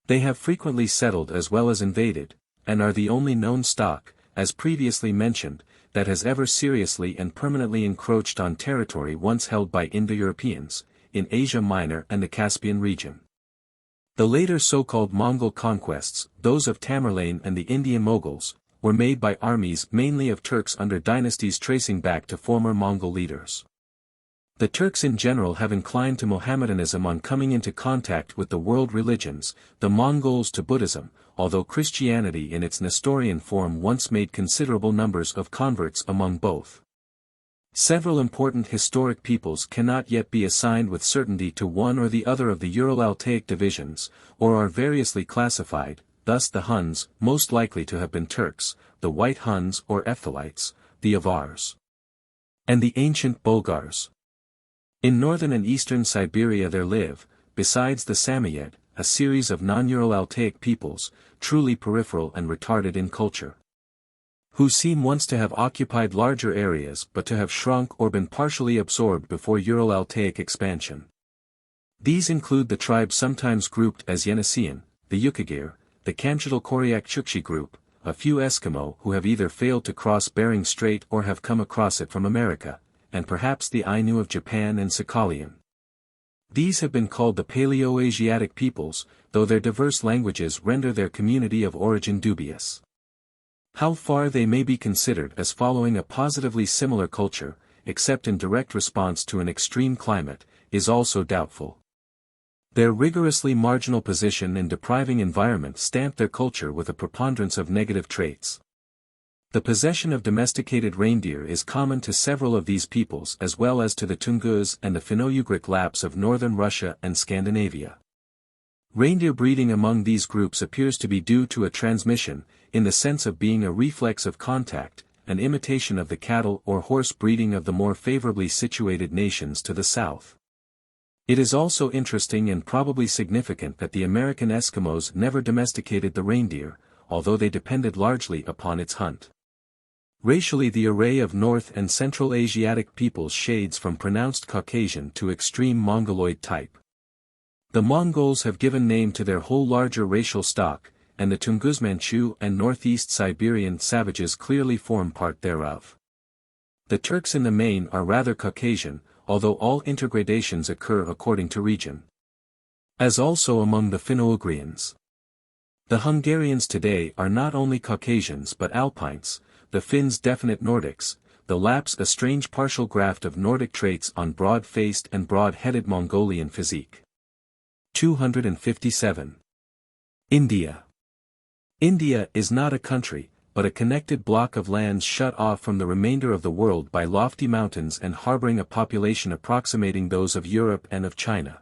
They have frequently settled as well as invaded, and are the only known stock, as previously mentioned, that has ever seriously and permanently encroached on territory once held by Indo-Europeans, in Asia Minor and the Caspian region. The later so-called Mongol conquests, those of Tamerlane and the Indian Moguls, were made by armies mainly of Turks under dynasties tracing back to former Mongol leaders. The Turks in general have inclined to Mohammedanism on coming into contact with the world religions, the Mongols to Buddhism, although Christianity in its Nestorian form once made considerable numbers of converts among both. Several important historic peoples cannot yet be assigned with certainty to one or the other of the Ural-Altaic divisions, or are variously classified, thus the Huns, most likely to have been Turks, the White Huns or Ephthalites, the Avars, and the ancient Bulgars. In northern and eastern Siberia there live, besides the Samoyed, a series of non-Ural-Altaic peoples, truly peripheral and retarded in culture, who seem once to have occupied larger areas but to have shrunk or been partially absorbed before Ural-Altaic expansion. These include the tribes sometimes grouped as Yeniseian, the Yukagir, the Kamchatal-Koryak Chukchi group, a few Eskimo who have either failed to cross Bering Strait or have come across it from America, and perhaps the Ainu of Japan and Sakhalin. These have been called the Paleo-Asiatic peoples, though their diverse languages render their community of origin dubious. How far they may be considered as following a positively similar culture, except in direct response to an extreme climate, is also doubtful. Their rigorously marginal position and depriving environment stamp their culture with a preponderance of negative traits. The possession of domesticated reindeer is common to several of these peoples as well as to the Tungus and the Finno-Ugric Lapps of northern Russia and Scandinavia. Reindeer breeding among these groups appears to be due to a transmission, in the sense of being a reflex of contact, an imitation of the cattle or horse breeding of the more favorably situated nations to the south. It is also interesting and probably significant that the American Eskimos never domesticated the reindeer, although they depended largely upon its hunt. Racially, the array of North and Central Asiatic peoples shades from pronounced Caucasian to extreme Mongoloid type. The Mongols have given name to their whole larger racial stock, and the Tungus Manchu and northeast Siberian savages clearly form part thereof. The Turks in the main are rather Caucasian, although all intergradations occur according to region. As also among the Finno-Ugrians. The Hungarians today are not only Caucasians but Alpines, the Finns definite Nordics, the Lapps a strange partial graft of Nordic traits on broad-faced and broad-headed Mongolian physique. 257. India. India is not a country, but a connected block of lands shut off from the remainder of the world by lofty mountains and harboring a population approximating those of Europe and of China.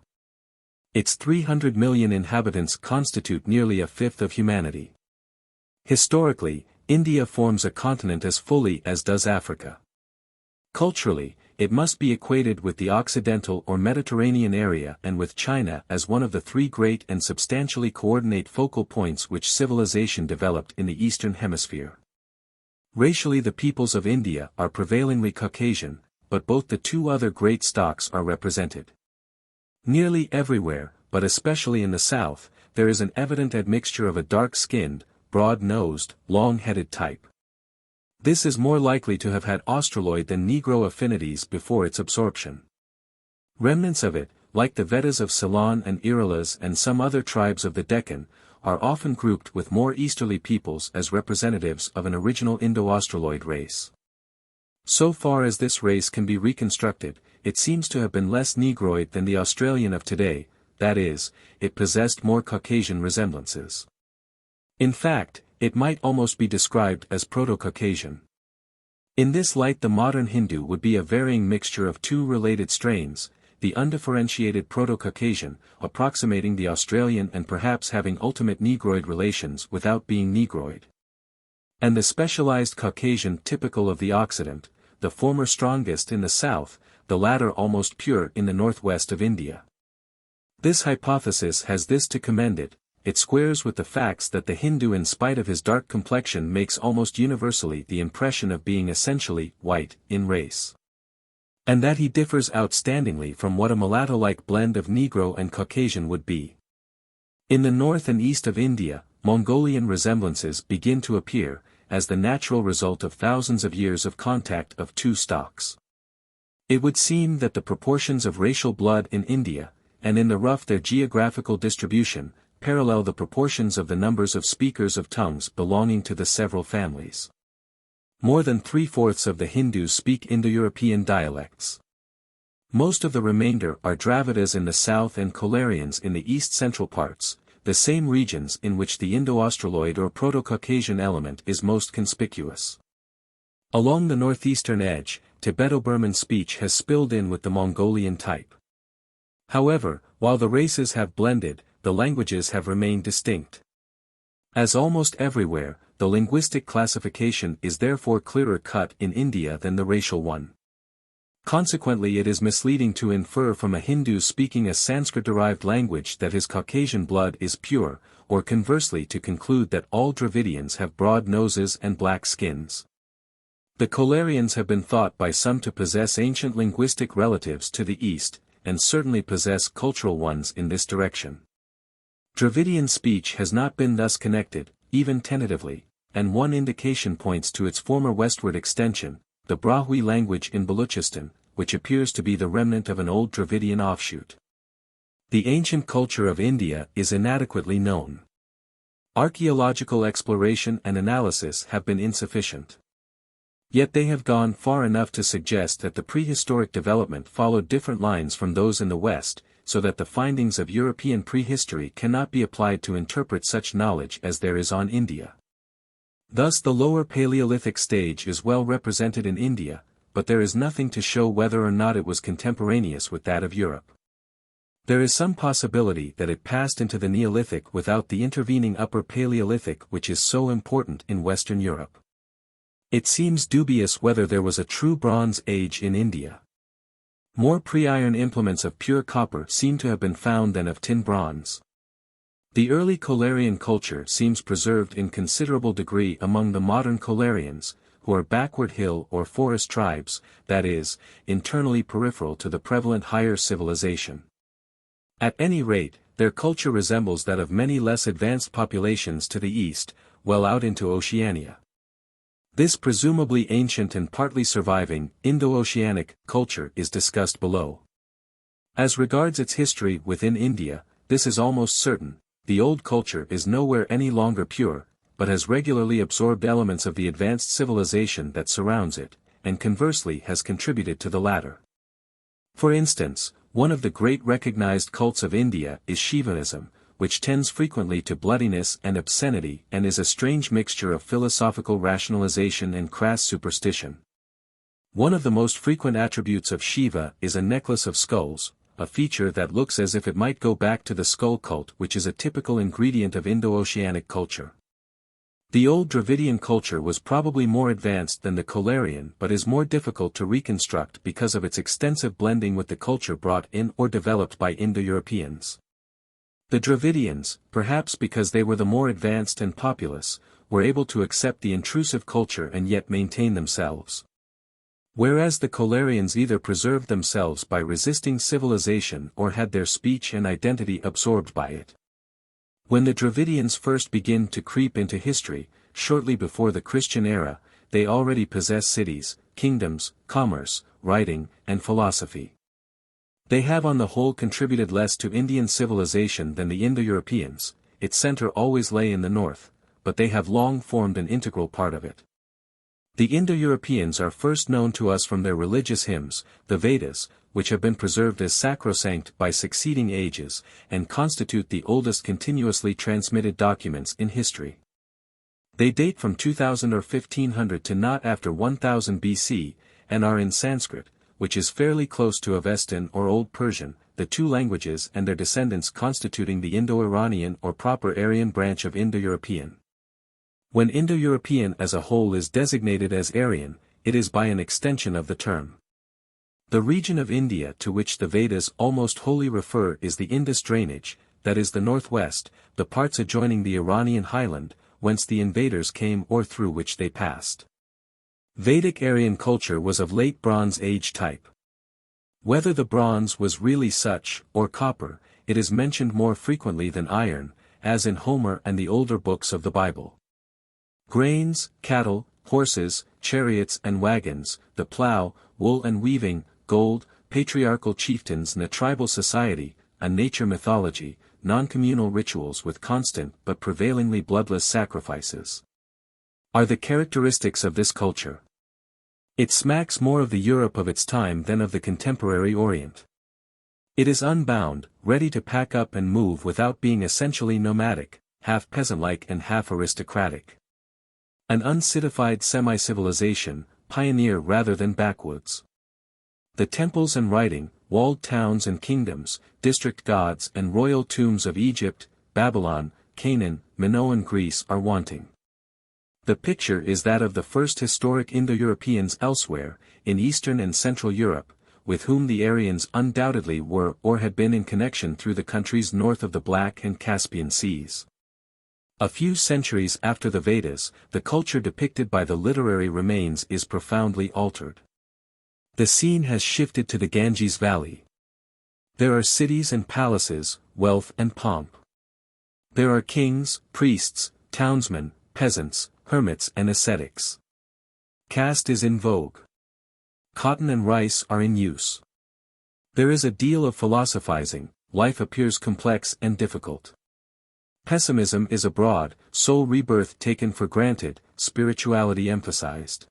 Its 300 million inhabitants constitute nearly a fifth of humanity. Historically, India forms a continent as fully as does Africa. Culturally, it must be equated with the Occidental or Mediterranean area and with China as one of the three great and substantially coordinate focal points which civilization developed in the Eastern Hemisphere. Racially, the peoples of India are prevailingly Caucasian, but both the two other great stocks are represented. Nearly everywhere, but especially in the south, there is an evident admixture of a dark-skinned, broad-nosed, long-headed type. This is more likely to have had Australoid than Negro affinities before its absorption. Remnants of it, like the Vedas of Ceylon and Irilas and some other tribes of the Deccan, are often grouped with more easterly peoples as representatives of an original Indo-Australoid race. So far as this race can be reconstructed, it seems to have been less Negroid than the Australian of today, that is, it possessed more Caucasian resemblances. In fact, it might almost be described as Proto-Caucasian. In this light, the modern Hindu would be a varying mixture of two related strains, the undifferentiated Proto-Caucasian, approximating the Australian and perhaps having ultimate Negroid relations without being Negroid, and the specialized Caucasian typical of the Occident, the former strongest in the south, the latter almost pure in the northwest of India. This hypothesis has this to commend it: it squares with the facts that the Hindu, in spite of his dark complexion, makes almost universally the impression of being essentially white in race, and that he differs outstandingly from what a mulatto-like blend of Negro and Caucasian would be. In the north and east of India, Mongolian resemblances begin to appear, as the natural result of thousands of years of contact of two stocks. It would seem that the proportions of racial blood in India, and in the rough their geographical distribution, parallel the proportions of the numbers of speakers of tongues belonging to the several families. More than 3/4 of the Hindus speak Indo-European dialects. Most of the remainder are Dravidas in the south and Kolarians in the east-central parts, the same regions in which the Indo-Australoid or Proto-Caucasian element is most conspicuous. Along the northeastern edge, Tibeto-Burman speech has spilled in with the Mongolian type. However, while the races have blended, the languages have remained distinct. As almost everywhere, the linguistic classification is therefore clearer cut in India than the racial one. Consequently, it is misleading to infer from a Hindu speaking a Sanskrit-derived language that his Caucasian blood is pure, or conversely to conclude that all Dravidians have broad noses and black skins. The Kolarians have been thought by some to possess ancient linguistic relatives to the east, and certainly possess cultural ones in this direction. Dravidian speech has not been thus connected, even tentatively, and one indication points to its former westward extension, the Brahwi language in Baluchistan, which appears to be the remnant of an old Dravidian offshoot. The ancient culture of India is inadequately known. Archaeological exploration and analysis have been insufficient. Yet they have gone far enough to suggest that the prehistoric development followed different lines from those in the West, so that the findings of European prehistory cannot be applied to interpret such knowledge as there is on India. Thus the lower Paleolithic stage is well represented in India, but there is nothing to show whether or not it was contemporaneous with that of Europe. There is some possibility that it passed into the Neolithic without the intervening Upper Paleolithic, which is so important in Western Europe. It seems dubious whether there was a true Bronze Age in India. More pre-iron implements of pure copper seem to have been found than of tin bronze. The early Kolarian culture seems preserved in considerable degree among the modern Kolarians, who are backward hill or forest tribes, that is, internally peripheral to the prevalent higher civilization. At any rate, their culture resembles that of many less advanced populations to the east, well out into Oceania. This presumably ancient and partly surviving, Indo-Oceanic, culture is discussed below. As regards its history within India, this is almost certain: the old culture is nowhere any longer pure, but has regularly absorbed elements of the advanced civilization that surrounds it, and conversely has contributed to the latter. For instance, one of the great recognized cults of India is Shivaism, which tends frequently to bloodiness and obscenity and is a strange mixture of philosophical rationalization and crass superstition. One of the most frequent attributes of Shiva is a necklace of skulls, a feature that looks as if it might go back to the skull cult, which is a typical ingredient of Indo-Oceanic culture. The old Dravidian culture was probably more advanced than the Kolarian, but is more difficult to reconstruct because of its extensive blending with the culture brought in or developed by Indo-Europeans. The Dravidians, perhaps because they were the more advanced and populous, were able to accept the intrusive culture and yet maintain themselves. Whereas the Kolarians either preserved themselves by resisting civilization or had their speech and identity absorbed by it. When the Dravidians first begin to creep into history, shortly before the Christian era, they already possess cities, kingdoms, commerce, writing, and philosophy. They have on the whole contributed less to Indian civilization than the Indo-Europeans. Its center always lay in the north, but they have long formed an integral part of it. The Indo-Europeans are first known to us from their religious hymns, the Vedas, which have been preserved as sacrosanct by succeeding ages, and constitute the oldest continuously transmitted documents in history. They date from 2000 or 1500 to not after 1000 BC, and are in Sanskrit, which is fairly close to Avestan or Old Persian, the two languages and their descendants constituting the Indo-Iranian or proper Aryan branch of Indo-European. When Indo-European as a whole is designated as Aryan, it is by an extension of the term. The region of India to which the Vedas almost wholly refer is the Indus drainage, that is the northwest, the parts adjoining the Iranian highland, whence the invaders came or through which they passed. Vedic Aryan culture was of late Bronze Age type. Whether the bronze was really such, or copper, it is mentioned more frequently than iron, as in Homer and the older books of the Bible. Grains, cattle, horses, chariots and wagons, the plough, wool and weaving, gold, patriarchal chieftains and a tribal society, a nature mythology, non-communal rituals with constant but prevailingly bloodless sacrifices, are the characteristics of this culture. It smacks more of the Europe of its time than of the contemporary Orient. It is unbound, ready to pack up and move without being essentially nomadic, half peasant-like and half aristocratic. An uncitified semi-civilization, pioneer rather than backwoods. The temples and writing, walled towns and kingdoms, district gods and royal tombs of Egypt, Babylon, Canaan, Minoan Greece are wanting. The picture is that of the first historic Indo-Europeans elsewhere, in Eastern and Central Europe, with whom the Aryans undoubtedly were or had been in connection through the countries north of the Black and Caspian Seas. A few centuries after the Vedas, the culture depicted by the literary remains is profoundly altered. The scene has shifted to the Ganges Valley. There are cities and palaces, wealth and pomp. There are kings, priests, townsmen, peasants, hermits and ascetics. Caste is in vogue. Cotton and rice are in use. There is a deal of philosophizing, life appears complex and difficult. Pessimism is abroad, soul rebirth taken for granted, spirituality emphasized.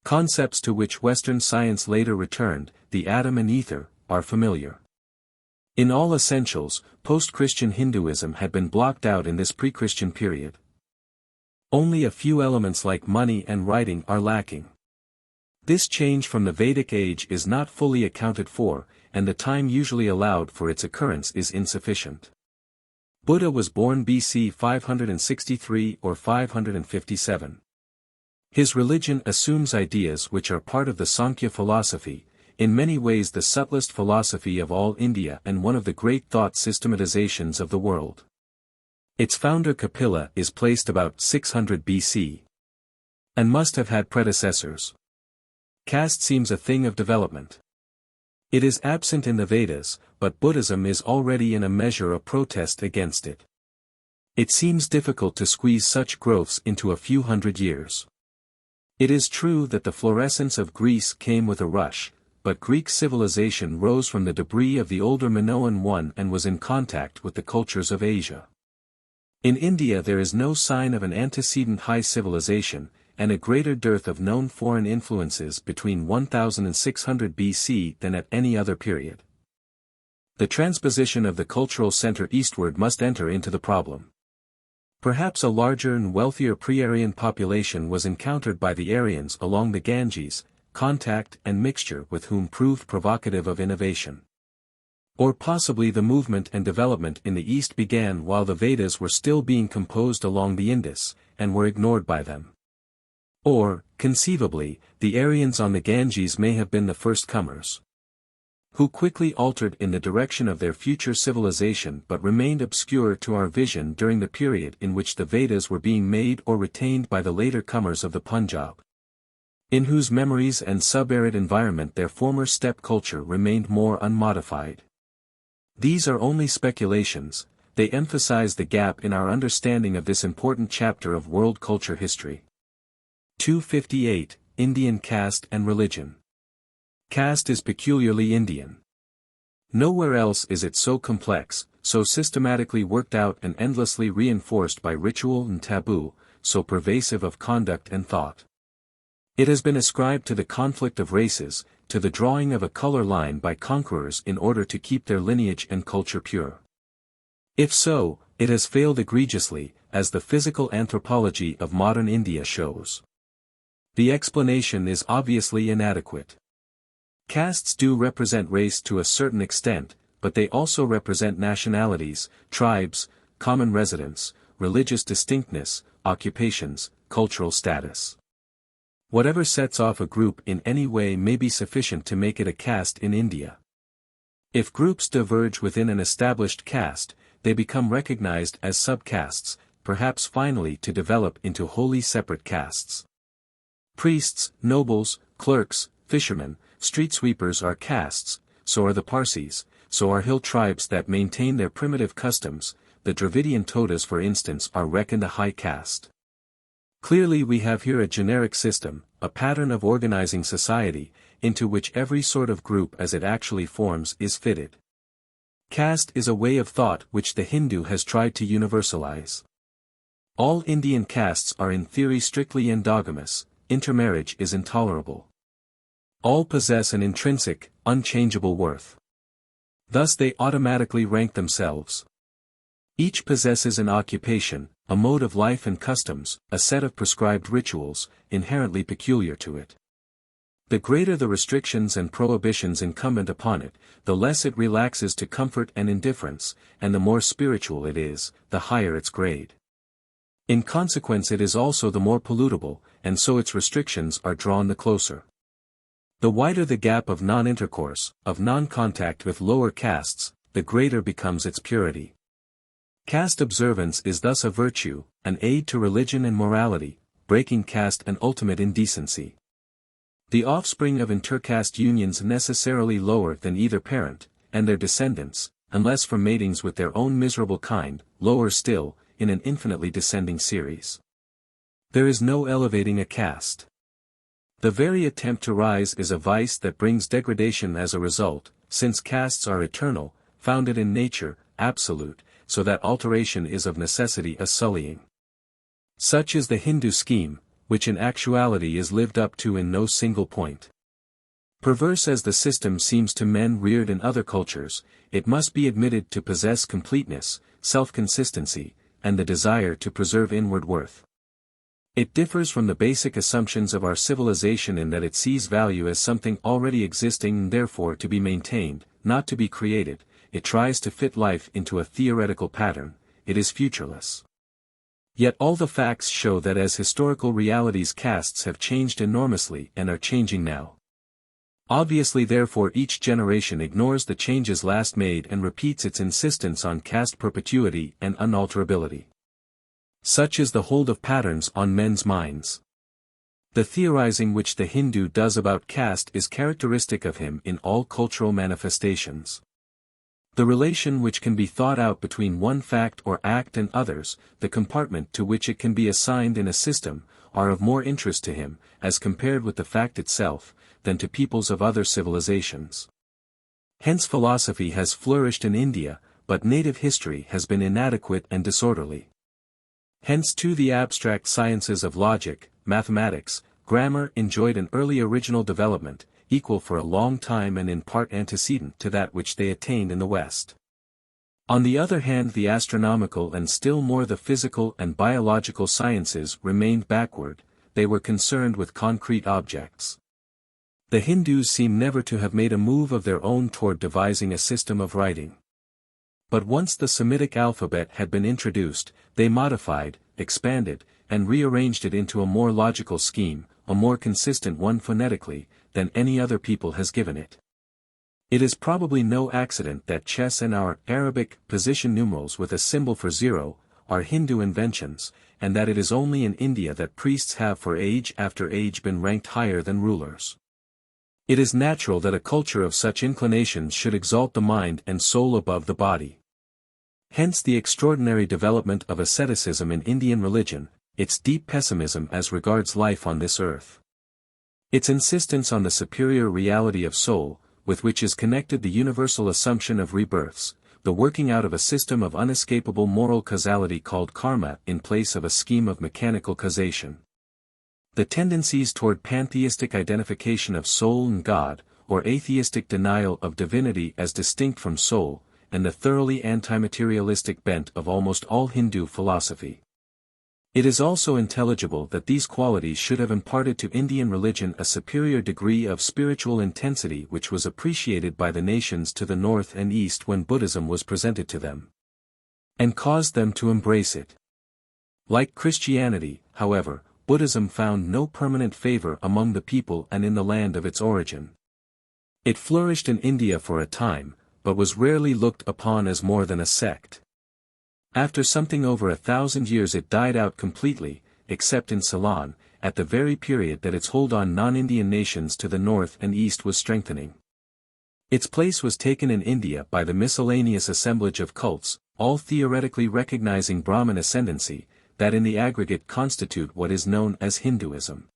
Concepts to which Western science later returned, the atom and ether, are familiar. In all essentials, post-Christian Hinduism had been blocked out in this pre-Christian period. Only a few elements like money and writing are lacking. This change from the Vedic age is not fully accounted for, and the time usually allowed for its occurrence is insufficient. Buddha was born BC 563 or 557. His religion assumes ideas which are part of the Sankhya philosophy, in many ways the subtlest philosophy of all India and one of the great thought systematizations of the world. Its founder Kapila is placed about 600 BC. And must have had predecessors. Caste seems a thing of development. It is absent in the Vedas, but Buddhism is already in a measure a protest against it. It seems difficult to squeeze such growths into a few hundred years. It is true that the florescence of Greece came with a rush, but Greek civilization rose from the debris of the older Minoan one and was in contact with the cultures of Asia. In India there is no sign of an antecedent high civilization, and a greater dearth of known foreign influences between 1600 BC than at any other period. The transposition of the cultural center eastward must enter into the problem. Perhaps a larger and wealthier pre-Aryan population was encountered by the Aryans along the Ganges, contact and mixture with whom proved provocative of innovation. Or possibly the movement and development in the East began while the Vedas were still being composed along the Indus, and were ignored by them. Or, conceivably, the Aryans on the Ganges may have been the first comers, who quickly altered in the direction of their future civilization but remained obscure to our vision during the period in which the Vedas were being made or retained by the later comers of the Punjab, in whose memories and sub-arid environment their former steppe culture remained more unmodified. These are only speculations, they emphasize the gap in our understanding of this important chapter of world culture history. 258, Indian Caste and Religion. Caste is peculiarly Indian. Nowhere else is it so complex, so systematically worked out and endlessly reinforced by ritual and taboo, so pervasive of conduct and thought. It has been ascribed to the conflict of races, to the drawing of a color line by conquerors in order to keep their lineage and culture pure. If so, it has failed egregiously, as the physical anthropology of modern India shows. The explanation is obviously inadequate. Castes do represent race to a certain extent, but they also represent nationalities, tribes, common residence, religious distinctness, occupations, cultural status. Whatever sets off a group in any way may be sufficient to make it a caste in India. If groups diverge within an established caste, they become recognized as subcastes, perhaps finally to develop into wholly separate castes. Priests, nobles, clerks, fishermen, street sweepers are castes, so are the Parsis, so are hill tribes that maintain their primitive customs. The Dravidian Todas for instance are reckoned a high caste. Clearly we have here a generic system, a pattern of organizing society, into which every sort of group as it actually forms is fitted. Caste is a way of thought which the Hindu has tried to universalize. All Indian castes are in theory strictly endogamous, intermarriage is intolerable. All possess an intrinsic, unchangeable worth. Thus they automatically rank themselves. Each possesses an occupation, a mode of life and customs, a set of prescribed rituals, inherently peculiar to it. The greater the restrictions and prohibitions incumbent upon it, the less it relaxes to comfort and indifference, and the more spiritual it is, the higher its grade. In consequence it is also the more pollutable, and so its restrictions are drawn the closer. The wider the gap of non-intercourse, of non-contact with lower castes, the greater becomes its purity. Caste observance is thus a virtue, an aid to religion and morality, breaking caste an ultimate indecency. The offspring of intercaste unions necessarily lower than either parent, and their descendants, unless from matings with their own miserable kind, lower still, in an infinitely descending series. There is no elevating a caste. The very attempt to rise is a vice that brings degradation as a result, since castes are eternal, founded in nature, absolute, so that alteration is of necessity a sullying. Such is the Hindu scheme, which in actuality is lived up to in no single point. Perverse as the system seems to men reared in other cultures, it must be admitted to possess completeness, self-consistency, and the desire to preserve inward worth. It differs from the basic assumptions of our civilization in that it sees value as something already existing and therefore to be maintained, not to be created. It tries to fit life into a theoretical pattern, it is futureless. Yet all the facts show that as historical realities castes have changed enormously and are changing now. Obviously therefore each generation ignores the changes last made and repeats its insistence on caste perpetuity and unalterability. Such is the hold of patterns on men's minds. The theorizing which the Hindu does about caste is characteristic of him in all cultural manifestations. The relation which can be thought out between one fact or act and others, the compartment to which it can be assigned in a system, are of more interest to him, as compared with the fact itself, than to peoples of other civilizations. Hence philosophy has flourished in India, but native history has been inadequate and disorderly. Hence too the abstract sciences of logic, mathematics, grammar enjoyed an early original development, equal for a long time and in part antecedent to that which they attained in the West. On the other hand the astronomical and still more the physical and biological sciences remained backward, they were concerned with concrete objects. The Hindus seem never to have made a move of their own toward devising a system of writing. But once the Semitic alphabet had been introduced, they modified, expanded, and rearranged it into a more logical scheme, a more consistent one phonetically, than any other people has given it. It is probably no accident that chess and our Arabic position numerals with a symbol for zero are Hindu inventions, and that it is only in India that priests have for age after age been ranked higher than rulers. It is natural that a culture of such inclinations should exalt the mind and soul above the body. Hence the extraordinary development of asceticism in Indian religion, its deep pessimism as regards life on this earth. Its insistence on the superior reality of soul, with which is connected the universal assumption of rebirths, the working out of a system of unescapable moral causality called karma in place of a scheme of mechanical causation. The tendencies toward pantheistic identification of soul and God, or atheistic denial of divinity as distinct from soul, and the thoroughly anti-materialistic bent of almost all Hindu philosophy. It is also intelligible that these qualities should have imparted to Indian religion a superior degree of spiritual intensity which was appreciated by the nations to the north and east when Buddhism was presented to them, and caused them to embrace it. Like Christianity, however, Buddhism found no permanent favor among the people and in the land of its origin. It flourished in India for a time, but was rarely looked upon as more than a sect. After something over 1,000 years it died out completely, except in Ceylon, at the very period that its hold on non-Indian nations to the north and east was strengthening. Its place was taken in India by the miscellaneous assemblage of cults, all theoretically recognizing Brahmin ascendancy, that in the aggregate constitute what is known as Hinduism.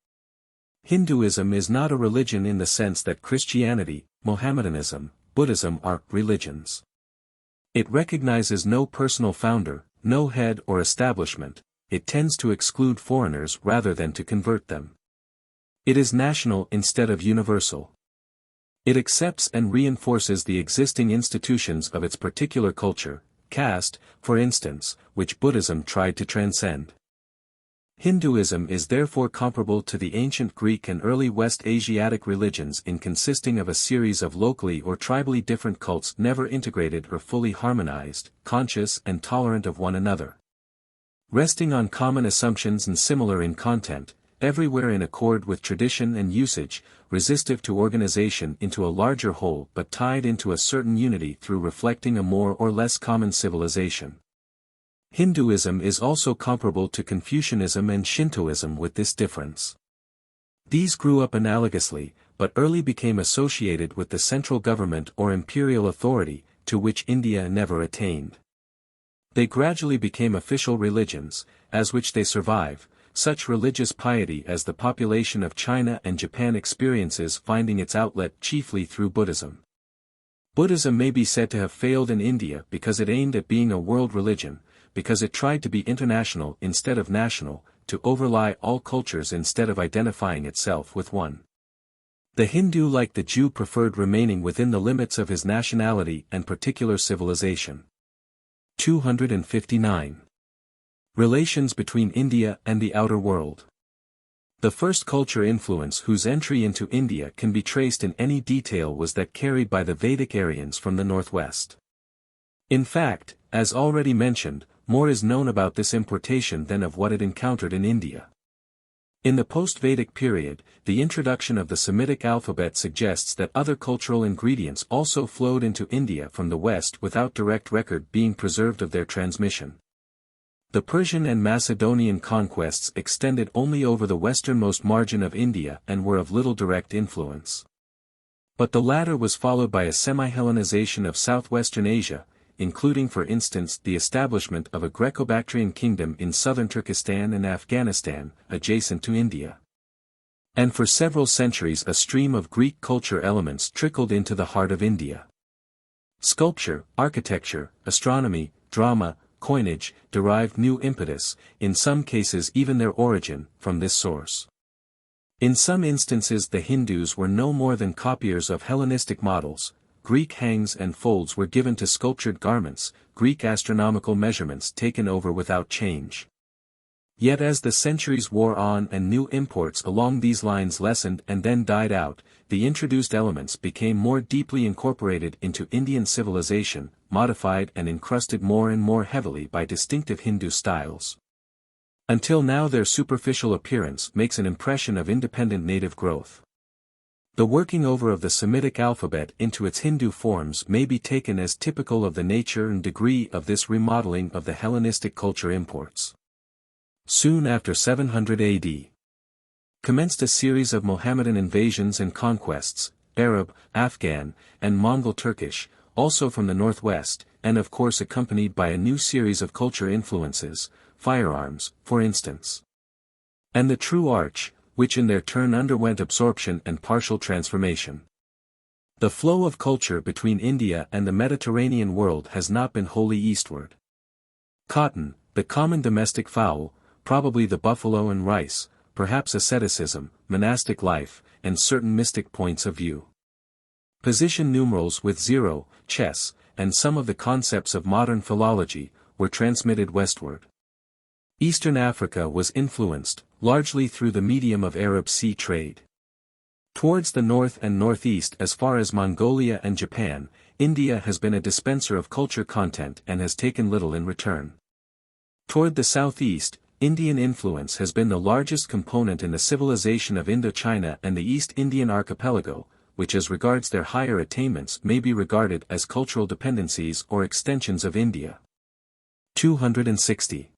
Hinduism is not a religion in the sense that Christianity, Mohammedanism, Buddhism are religions. It recognizes no personal founder, no head or establishment. It tends to exclude foreigners rather than to convert them. It is national instead of universal. It accepts and reinforces the existing institutions of its particular culture, caste, for instance, which Buddhism tried to transcend. Hinduism is therefore comparable to the ancient Greek and early West Asiatic religions in consisting of a series of locally or tribally different cults never integrated or fully harmonized, conscious and tolerant of one another. Resting on common assumptions and similar in content, everywhere in accord with tradition and usage, resistive to organization into a larger whole but tied into a certain unity through reflecting a more or less common civilization. Hinduism is also comparable to Confucianism and Shintoism with this difference. These grew up analogously, but early became associated with the central government or imperial authority, to which India never attained. They gradually became official religions, as which they survive, such religious piety as the population of China and Japan experiences finding its outlet chiefly through Buddhism. Buddhism may be said to have failed in India because it aimed at being a world religion, because it tried to be international instead of national, to overlie all cultures instead of identifying itself with one. The Hindu like the Jew preferred remaining within the limits of his nationality and particular civilization. 259. Relations between India and the outer world. The first culture influence whose entry into India can be traced in any detail was that carried by the Vedic Aryans from the northwest. In fact, as already mentioned, more is known about this importation than of what it encountered in India. In the post-Vedic period, the introduction of the Semitic alphabet suggests that other cultural ingredients also flowed into India from the west without direct record being preserved of their transmission. The Persian and Macedonian conquests extended only over the westernmost margin of India and were of little direct influence. But the latter was followed by a semi-Hellenization of southwestern Asia, including for instance the establishment of a Greco-Bactrian kingdom in southern Turkestan and Afghanistan, adjacent to India. And for several centuries a stream of Greek culture elements trickled into the heart of India. Sculpture, architecture, astronomy, drama, coinage, derived new impetus, in some cases even their origin, from this source. In some instances the Hindus were no more than copiers of Hellenistic models. Greek hangs and folds were given to sculptured garments, Greek astronomical measurements taken over without change. Yet as the centuries wore on and new imports along these lines lessened and then died out, the introduced elements became more deeply incorporated into Indian civilization, modified and encrusted more and more heavily by distinctive Hindu styles. Until now their superficial appearance makes an impression of independent native growth. The working over of the Semitic alphabet into its Hindu forms may be taken as typical of the nature and degree of this remodeling of the Hellenistic culture imports. Soon after 700 AD, commenced a series of Mohammedan invasions and conquests, Arab, Afghan, and Mongol Turkish, also from the northwest, and of course accompanied by a new series of culture influences, firearms, for instance. And the true arch, which in their turn underwent absorption and partial transformation. The flow of culture between India and the Mediterranean world has not been wholly eastward. Cotton, the common domestic fowl, probably the buffalo and rice, perhaps asceticism, monastic life, and certain mystic points of view. Position numerals with zero, chess, and some of the concepts of modern philology, were transmitted westward. Eastern Africa was influenced, largely through the medium of Arab sea trade. Towards the north and northeast as far as Mongolia and Japan, India has been a dispenser of culture content and has taken little in return. Toward the southeast, Indian influence has been the largest component in the civilization of Indochina and the East Indian archipelago, which as regards their higher attainments may be regarded as cultural dependencies or extensions of India. 260.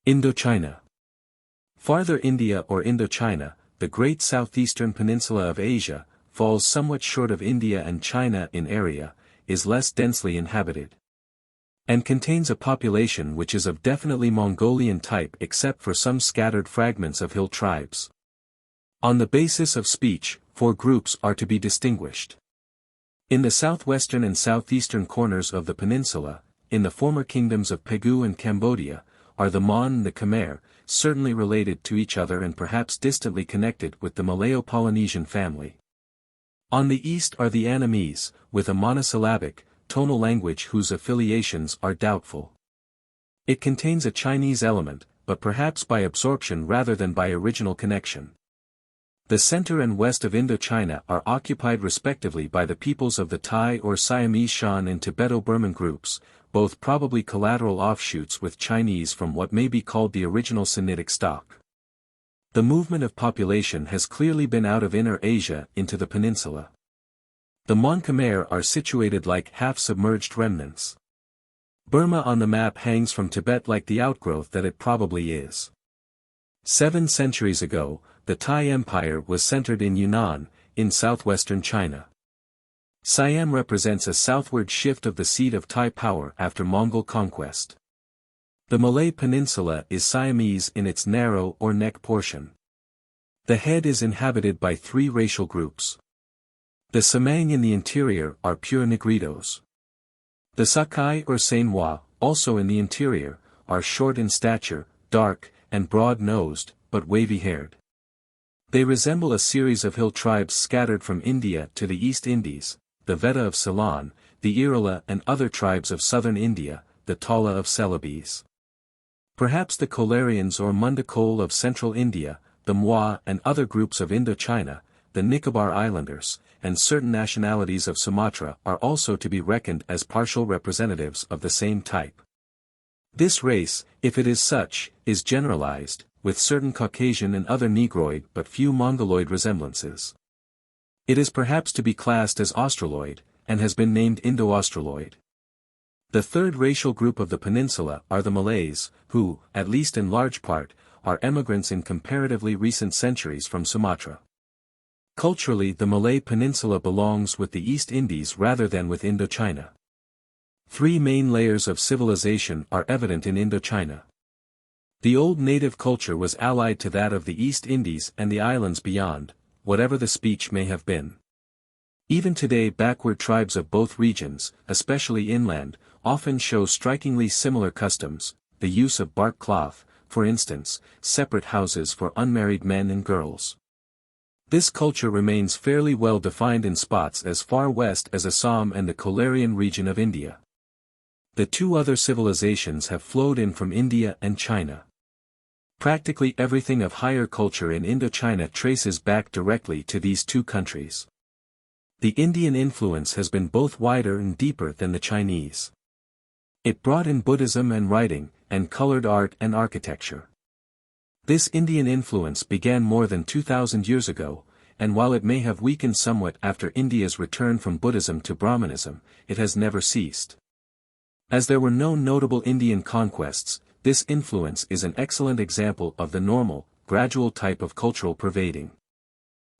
Indochina. Farther India or Indochina, the great southeastern peninsula of Asia, falls somewhat short of India and China in area, is less densely inhabited, and contains a population which is of definitely Mongolian type except for some scattered fragments of hill tribes. On the basis of speech, 4 groups are to be distinguished. In the southwestern and southeastern corners of the peninsula, in the former kingdoms of Pegu and Cambodia, are the Mon and the Khmer, certainly related to each other and perhaps distantly connected with the Malayo-Polynesian family. On the east are the Annamese, with a monosyllabic, tonal language whose affiliations are doubtful. It contains a Chinese element, but perhaps by absorption rather than by original connection. The center and west of Indochina are occupied respectively by the peoples of the Thai or Siamese Shan and Tibeto-Burman groups, both probably collateral offshoots with Chinese from what may be called the original Sinitic stock. The movement of population has clearly been out of Inner Asia into the peninsula. The Mon Khmer are situated like half-submerged remnants. Burma on the map hangs from Tibet like the outgrowth that it probably is. 7 centuries ago, the Thai Empire was centered in Yunnan, in southwestern China. Siam represents a southward shift of the seat of Thai power after Mongol conquest. The Malay Peninsula is Siamese in its narrow or neck portion. The head is inhabited by 3 racial groups. The Semang in the interior are pure Negritos. The Sakai or Sainwa, also in the interior, are short in stature, dark, and broad-nosed, but wavy-haired. They resemble a series of hill tribes scattered from India to the East Indies, the Veda of Ceylon, the Irula and other tribes of southern India, the Tala of Celebes. Perhaps the Kolarians or Mundakol of central India, the Mwa and other groups of Indochina, the Nicobar Islanders, and certain nationalities of Sumatra are also to be reckoned as partial representatives of the same type. This race, if it is such, is generalized, with certain Caucasian and other Negroid but few Mongoloid resemblances. It is perhaps to be classed as Australoid, and has been named Indo-Australoid. The third racial group of the peninsula are the Malays, who, at least in large part, are emigrants in comparatively recent centuries from Sumatra. Culturally, the Malay Peninsula belongs with the East Indies rather than with Indochina. 3 main layers of civilization are evident in Indochina. The old native culture was allied to that of the East Indies and the islands beyond, whatever the speech may have been. Even today backward tribes of both regions, especially inland, often show strikingly similar customs, the use of bark cloth, for instance, separate houses for unmarried men and girls. This culture remains fairly well defined in spots as far west as Assam and the Kolarian region of India. The 2 other civilizations have flowed in from India and China. Practically everything of higher culture in Indochina traces back directly to these 2 countries. The Indian influence has been both wider and deeper than the Chinese. It brought in Buddhism and writing, and colored art and architecture. This Indian influence began more than 2,000 years ago, and while it may have weakened somewhat after India's return from Buddhism to Brahmanism, it has never ceased. As there were no notable Indian conquests, this influence is an excellent example of the normal, gradual type of cultural pervading.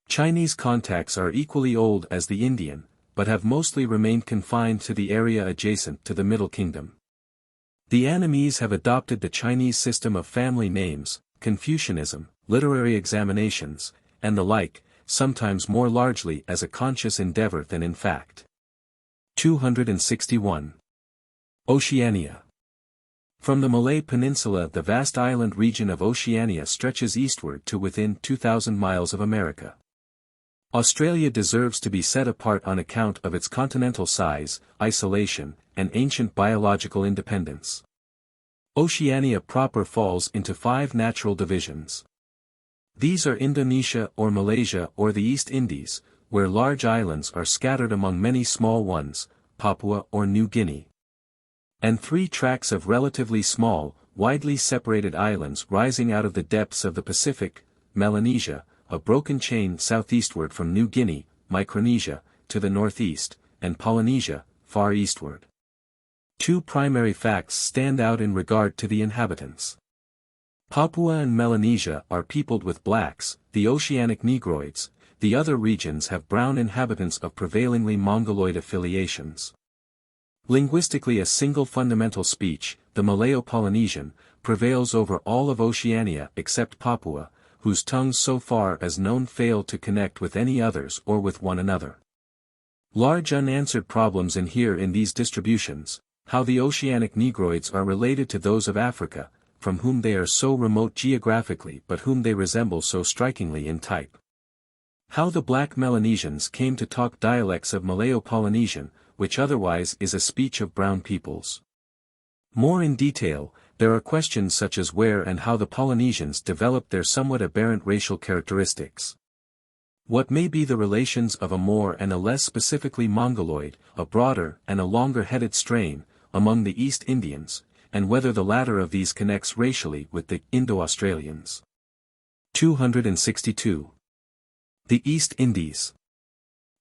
Chinese contacts are equally old as the Indian, but have mostly remained confined to the area adjacent to the Middle Kingdom. The Annamese have adopted the Chinese system of family names, Confucianism, literary examinations, and the like, sometimes more largely as a conscious endeavor than in fact. 261. Oceania. From the Malay Peninsula, the vast island region of Oceania stretches eastward to within 2,000 miles of America. Australia deserves to be set apart on account of its continental size, isolation, and ancient biological independence. Oceania proper falls into 5 natural divisions. These are Indonesia or Malaysia or the East Indies, where large islands are scattered among many small ones, Papua or New Guinea. And 3 tracts of relatively small, widely separated islands rising out of the depths of the Pacific, Melanesia, a broken chain southeastward from New Guinea, Micronesia, to the northeast, and Polynesia, far eastward. 2 primary facts stand out in regard to the inhabitants. Papua and Melanesia are peopled with blacks, the oceanic Negroids. The other regions have brown inhabitants of prevailingly Mongoloid affiliations. Linguistically, a single fundamental speech, the Malayo-Polynesian, prevails over all of Oceania except Papua, whose tongues so far as known fail to connect with any others or with one another. Large unanswered problems inhere in these distributions: how the oceanic Negroids are related to those of Africa, from whom they are so remote geographically but whom they resemble so strikingly in type. How the black Melanesians came to talk dialects of Malayo-Polynesian, which otherwise is a speech of brown peoples. More in detail, there are questions such as where and how the Polynesians developed their somewhat aberrant racial characteristics. What may be the relations of a more and a less specifically Mongoloid, a broader and a longer-headed strain, among the East Indians, and whether the latter of these connects racially with the Indo-Australians. 262. The East Indies.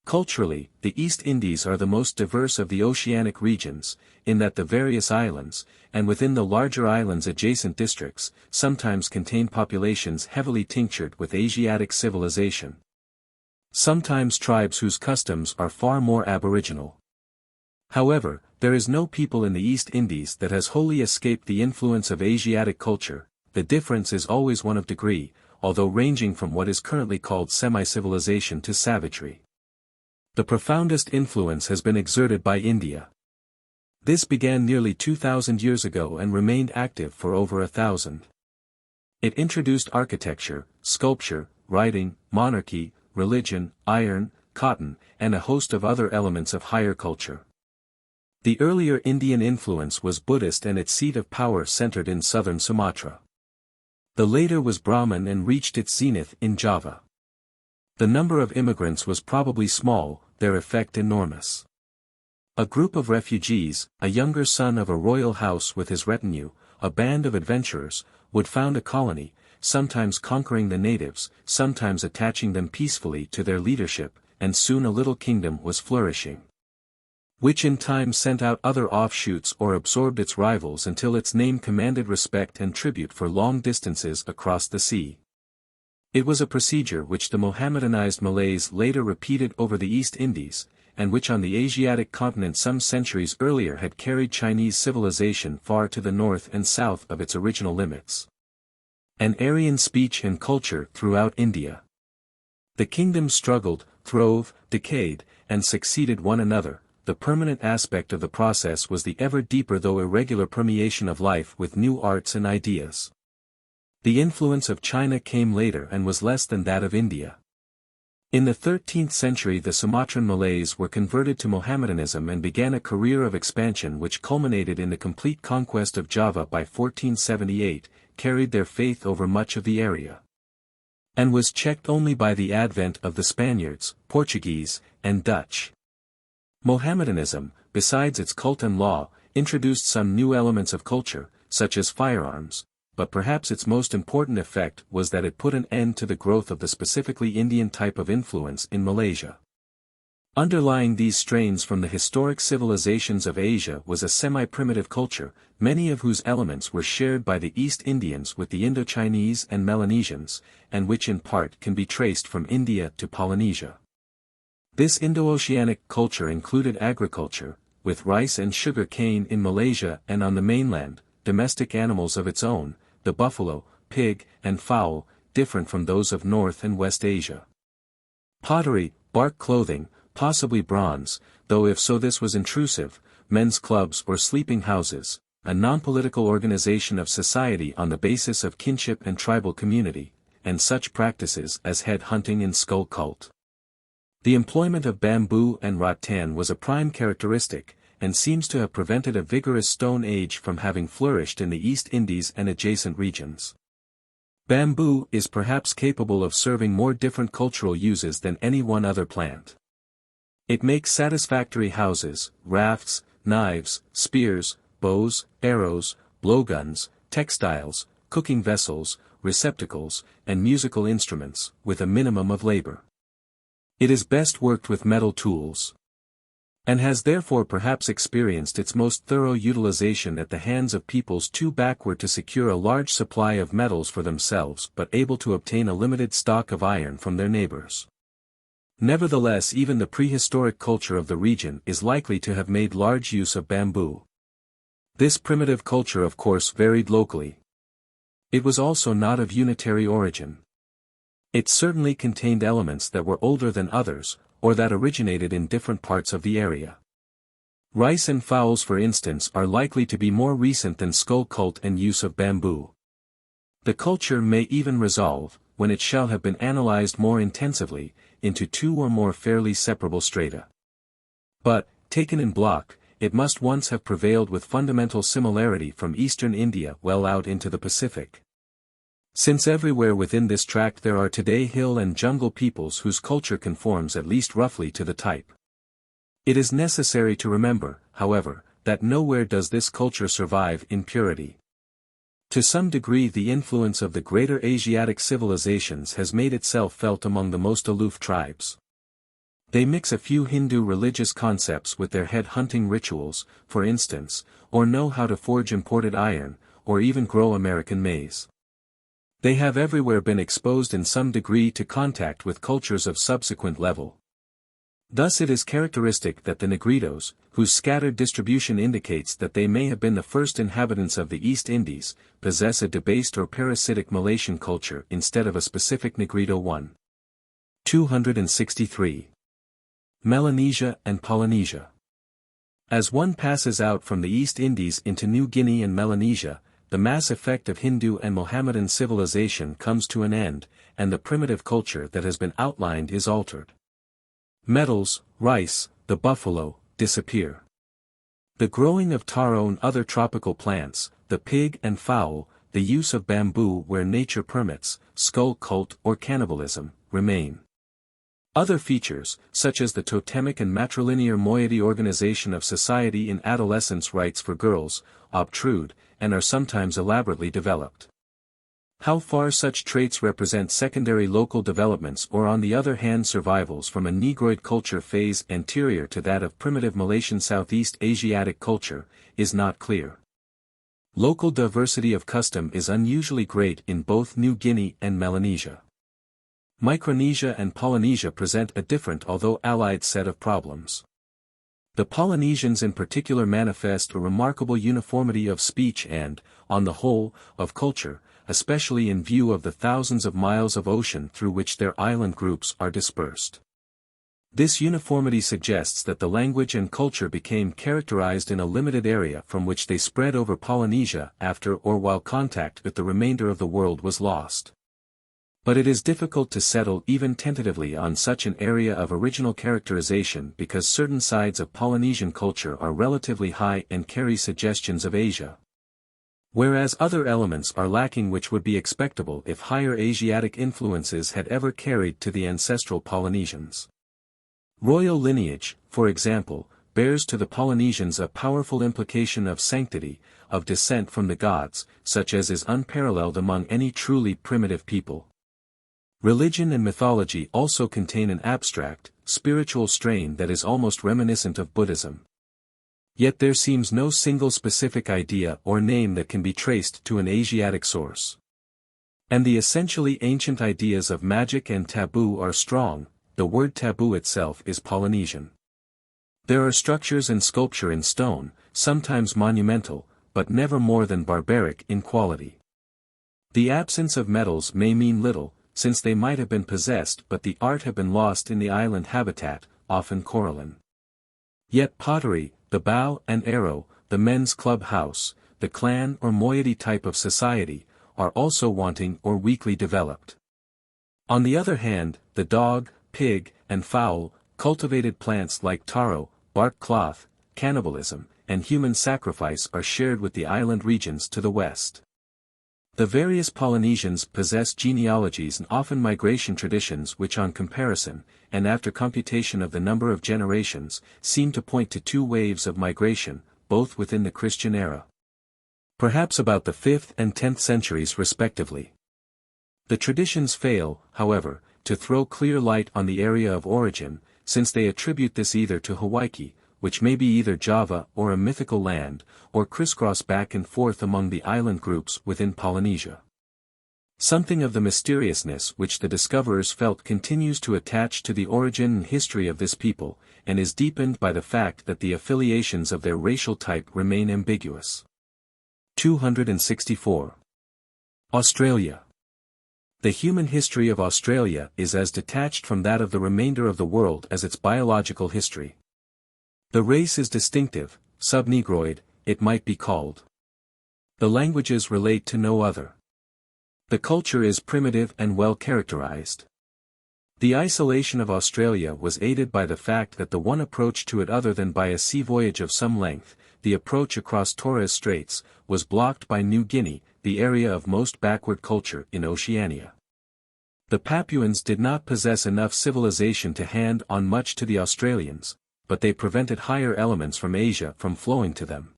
Culturally, the East Indies are the most diverse of the oceanic regions, in that the various islands, and within the larger islands adjacent districts, sometimes contain populations heavily tinctured with Asiatic civilization. Sometimes tribes whose customs are far more aboriginal. However, there is no people in the East Indies that has wholly escaped the influence of Asiatic culture. The difference is always one of degree, although ranging from what is currently called semi-civilization to savagery. The profoundest influence has been exerted by India. This began nearly 2,000 years ago and remained active for over 1,000. It introduced architecture, sculpture, writing, monarchy, religion, iron, cotton, and a host of other elements of higher culture. The earlier Indian influence was Buddhist and its seat of power centered in southern Sumatra. The later was Brahmin and reached its zenith in Java. The number of immigrants was probably small, their effect enormous. A group of refugees, a younger son of a royal house with his retinue, a band of adventurers, would found a colony, sometimes conquering the natives, sometimes attaching them peacefully to their leadership, and soon a little kingdom was flourishing, which in time sent out other offshoots or absorbed its rivals until its name commanded respect and tribute for long distances across the sea. It was a procedure which the Mohammedanized Malays later repeated over the East Indies, and which on the Asiatic continent some centuries earlier had carried Chinese civilization far to the north and south of its original limits. An Aryan speech and culture throughout India. The kingdoms struggled, throve, decayed, and succeeded one another. The permanent aspect of the process was the ever deeper though irregular permeation of life with new arts and ideas. The influence of China came later and was less than that of India. In the 13th century the Sumatran Malays were converted to Mohammedanism and began a career of expansion which culminated in the complete conquest of Java by 1478, carried their faith over much of the area, and was checked only by the advent of the Spaniards, Portuguese, and Dutch. Mohammedanism, besides its cult and law, introduced some new elements of culture, such as firearms, but perhaps its most important effect was that it put an end to the growth of the specifically Indian type of influence in Malaysia. Underlying these strains from the historic civilizations of Asia was a semi-primitive culture, many of whose elements were shared by the East Indians with the Indochinese and Melanesians, and which in part can be traced from India to Polynesia. This Indo-Oceanic culture included agriculture, with rice and sugar cane in Malaysia and on the mainland, domestic animals of its own, the buffalo, pig, and fowl, different from those of North and West Asia. Pottery, bark clothing, possibly bronze, though if so this was intrusive, men's clubs or sleeping houses, a non-political organization of society on the basis of kinship and tribal community, and such practices as head hunting and skull cult. The employment of bamboo and rattan was a prime characteristic, and seems to have prevented a vigorous Stone Age from having flourished in the East Indies and adjacent regions. Bamboo is perhaps capable of serving more different cultural uses than any one other plant. It makes satisfactory houses, rafts, knives, spears, bows, arrows, blowguns, textiles, cooking vessels, receptacles, and musical instruments, with a minimum of labor. It is best worked with metal tools, and has therefore perhaps experienced its most thorough utilization at the hands of peoples too backward to secure a large supply of metals for themselves but able to obtain a limited stock of iron from their neighbors. Nevertheless, even the prehistoric culture of the region is likely to have made large use of bamboo. This primitive culture of course varied locally. It was also not of unitary origin. It certainly contained elements that were older than others, or that originated in different parts of the area. Rice and fowls, for instance, are likely to be more recent than skull cult and use of bamboo. The culture may even resolve, when it shall have been analyzed more intensively, into two or more fairly separable strata. But, taken in block, it must once have prevailed with fundamental similarity from eastern India well out into the Pacific. Since everywhere within this tract there are today hill and jungle peoples whose culture conforms at least roughly to the type. It is necessary to remember, however, that nowhere does this culture survive in purity. To some degree the influence of the greater Asiatic civilizations has made itself felt among the most aloof tribes. They mix a few Hindu religious concepts with their head-hunting rituals, for instance, or know how to forge imported iron, or even grow American maize. They have everywhere been exposed in some degree to contact with cultures of subsequent level. Thus it is characteristic that the Negritos, whose scattered distribution indicates that they may have been the first inhabitants of the East Indies, possess a debased or parasitic Malaysian culture instead of a specific Negrito one. 263. Melanesia and Polynesia. As one passes out from the East Indies into New Guinea and Melanesia, the mass effect of Hindu and Mohammedan civilization comes to an end, and the primitive culture that has been outlined is altered. Metals, rice, the buffalo, disappear. The growing of taro and other tropical plants, the pig and fowl, the use of bamboo where nature permits, skull cult or cannibalism, remain. Other features, such as the totemic and matrilinear moiety organization of society in adolescence rites for girls, obtrude, and are sometimes elaborately developed. How far such traits represent secondary local developments or on the other hand survivals from a Negroid culture phase anterior to that of primitive Malaysian Southeast Asiatic culture, is not clear. Local diversity of custom is unusually great in both New Guinea and Melanesia. Micronesia and Polynesia present a different although allied set of problems. The Polynesians in particular manifest a remarkable uniformity of speech and, on the whole, of culture, especially in view of the thousands of miles of ocean through which their island groups are dispersed. This uniformity suggests that the language and culture became characterized in a limited area from which they spread over Polynesia after or while contact with the remainder of the world was lost. But it is difficult to settle even tentatively on such an area of original characterization because certain sides of Polynesian culture are relatively high and carry suggestions of Asia, whereas other elements are lacking which would be expectable if higher Asiatic influences had ever carried to the ancestral Polynesians. Royal lineage, for example, bears to the Polynesians a powerful implication of sanctity, of descent from the gods, such as is unparalleled among any truly primitive people. Religion and mythology also contain an abstract, spiritual strain that is almost reminiscent of Buddhism. Yet there seems no single specific idea or name that can be traced to an Asiatic source. And the essentially ancient ideas of magic and taboo are strong. The word taboo itself is Polynesian. There are structures and sculpture in stone, sometimes monumental, but never more than barbaric in quality. The absence of metals may mean little, since they might have been possessed but the art have been lost in the island habitat, often coralline. Yet pottery, the bow and arrow, the men's club house, the clan or moiety type of society, are also wanting or weakly developed. On the other hand, the dog, pig, and fowl, cultivated plants like taro, bark cloth, cannibalism, and human sacrifice are shared with the island regions to the west. The various Polynesians possess genealogies and often migration traditions which on comparison, and after computation of the number of generations, seem to point to two waves of migration, both within the Christian era. Perhaps about the 5th and 10th centuries respectively. The traditions fail, however, to throw clear light on the area of origin, since they attribute this either to Hawaii, which may be either Java or a mythical land, or crisscross back and forth among the island groups within Polynesia. Something of the mysteriousness which the discoverers felt continues to attach to the origin and history of this people, and is deepened by the fact that the affiliations of their racial type remain ambiguous. 264. Australia. The human history of Australia is as detached from that of the remainder of the world as its biological history. The race is distinctive, subnegroid, it might be called. The languages relate to no other. The culture is primitive and well characterized. The isolation of Australia was aided by the fact that the one approach to it other than by a sea voyage of some length, the approach across Torres Straits, was blocked by New Guinea, the area of most backward culture in Oceania. The Papuans did not possess enough civilization to hand on much to the Australians, but they prevented higher elements from Asia from flowing to them.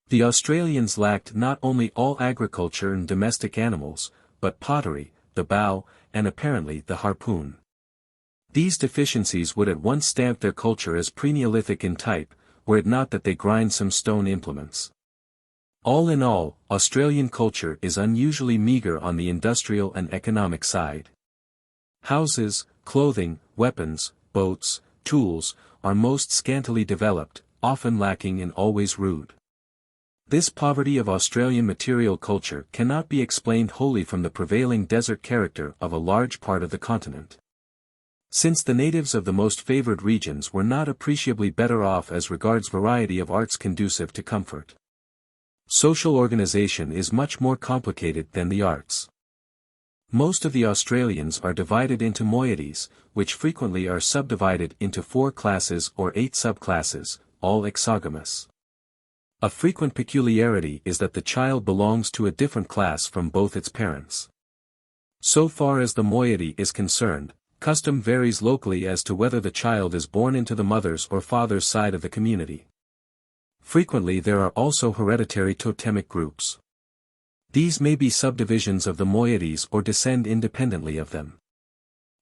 The Australians lacked not only all agriculture and domestic animals, but pottery, the bow, and apparently the harpoon. These deficiencies would at once stamp their culture as pre-Neolithic in type, were it not that they grind some stone implements. All in all, Australian culture is unusually meager on the industrial and economic side. Houses, clothing, weapons, boats, tools, are most scantily developed, often lacking and always rude. This poverty of Australian material culture cannot be explained wholly from the prevailing desert character of a large part of the continent. Since the natives of the most favored regions were not appreciably better off as regards variety of arts conducive to comfort. Social organization is much more complicated than the arts. Most of the Australians are divided into moieties, which frequently are subdivided into 4 classes or 8 subclasses, all exogamous. A frequent peculiarity is that the child belongs to a different class from both its parents. So far as the moiety is concerned, custom varies locally as to whether the child is born into the mother's or father's side of the community. Frequently there are also hereditary totemic groups. These may be subdivisions of the moieties or descend independently of them.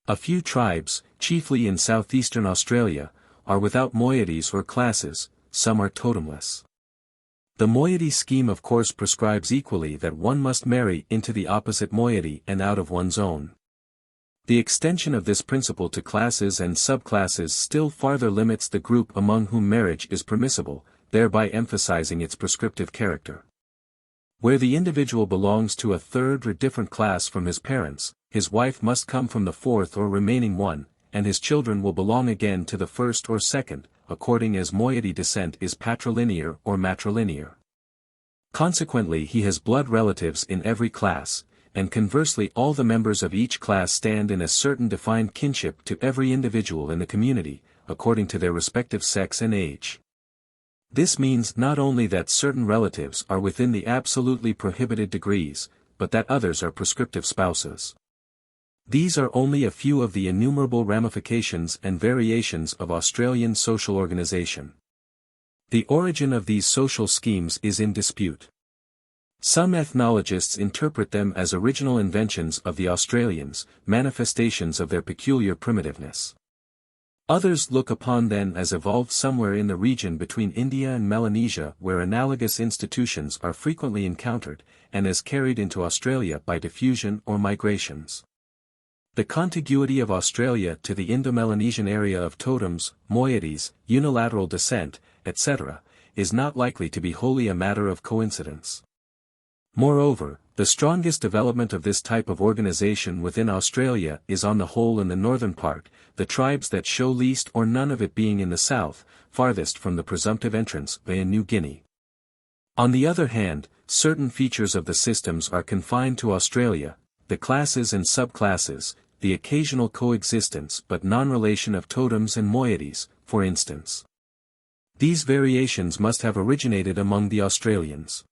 A few tribes, chiefly in southeastern Australia, are without moieties or classes, some are totemless. The moiety scheme of course prescribes equally that one must marry into the opposite moiety and out of one's own. The extension of this principle to classes and subclasses still farther limits the group among whom marriage is permissible, thereby emphasizing its prescriptive character. Where the individual belongs to a third or different class from his parents, his wife must come from the fourth or remaining one, and his children will belong again to the first or second, according as moiety descent is patrilinear or matrilinear. Consequently he has blood relatives in every class, and conversely all the members of each class stand in a certain defined kinship to every individual in the community, according to their respective sex and age. This means not only that certain relatives are within the absolutely prohibited degrees, but that others are prescriptive spouses. These are only a few of the innumerable ramifications and variations of Australian social organization. The origin of these social schemes is in dispute. Some ethnologists interpret them as original inventions of the Australians, manifestations of their peculiar primitiveness. Others look upon them as evolved somewhere in the region between India and Melanesia where analogous institutions are frequently encountered, and as carried into Australia by diffusion or migrations. The contiguity of Australia to the Indo-Melanesian area of totems, moieties, unilateral descent, etc., is not likely to be wholly a matter of coincidence. Moreover, the strongest development of this type of organization within Australia is on the whole in the northern part, the tribes that show least or none of it being in the south, farthest from the presumptive entrance via New Guinea. On the other hand, certain features of the systems are confined to Australia, the classes and subclasses, the occasional coexistence but non-relation of totems and moieties, for instance. These variations must have originated among the Australians.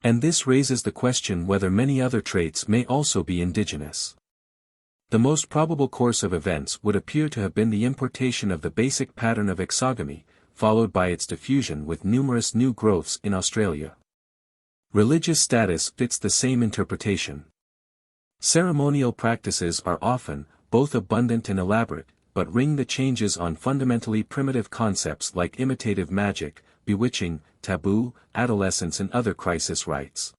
And this raises the question whether many other traits may also be indigenous. The most probable course of events would appear to have been the importation of the basic pattern of exogamy, followed by its diffusion with numerous new growths in Australia. Religious status fits the same interpretation. Ceremonial practices are often, both abundant and elaborate, but ring the changes on fundamentally primitive concepts like imitative magic, bewitching, taboo, adolescence and other crisis rites.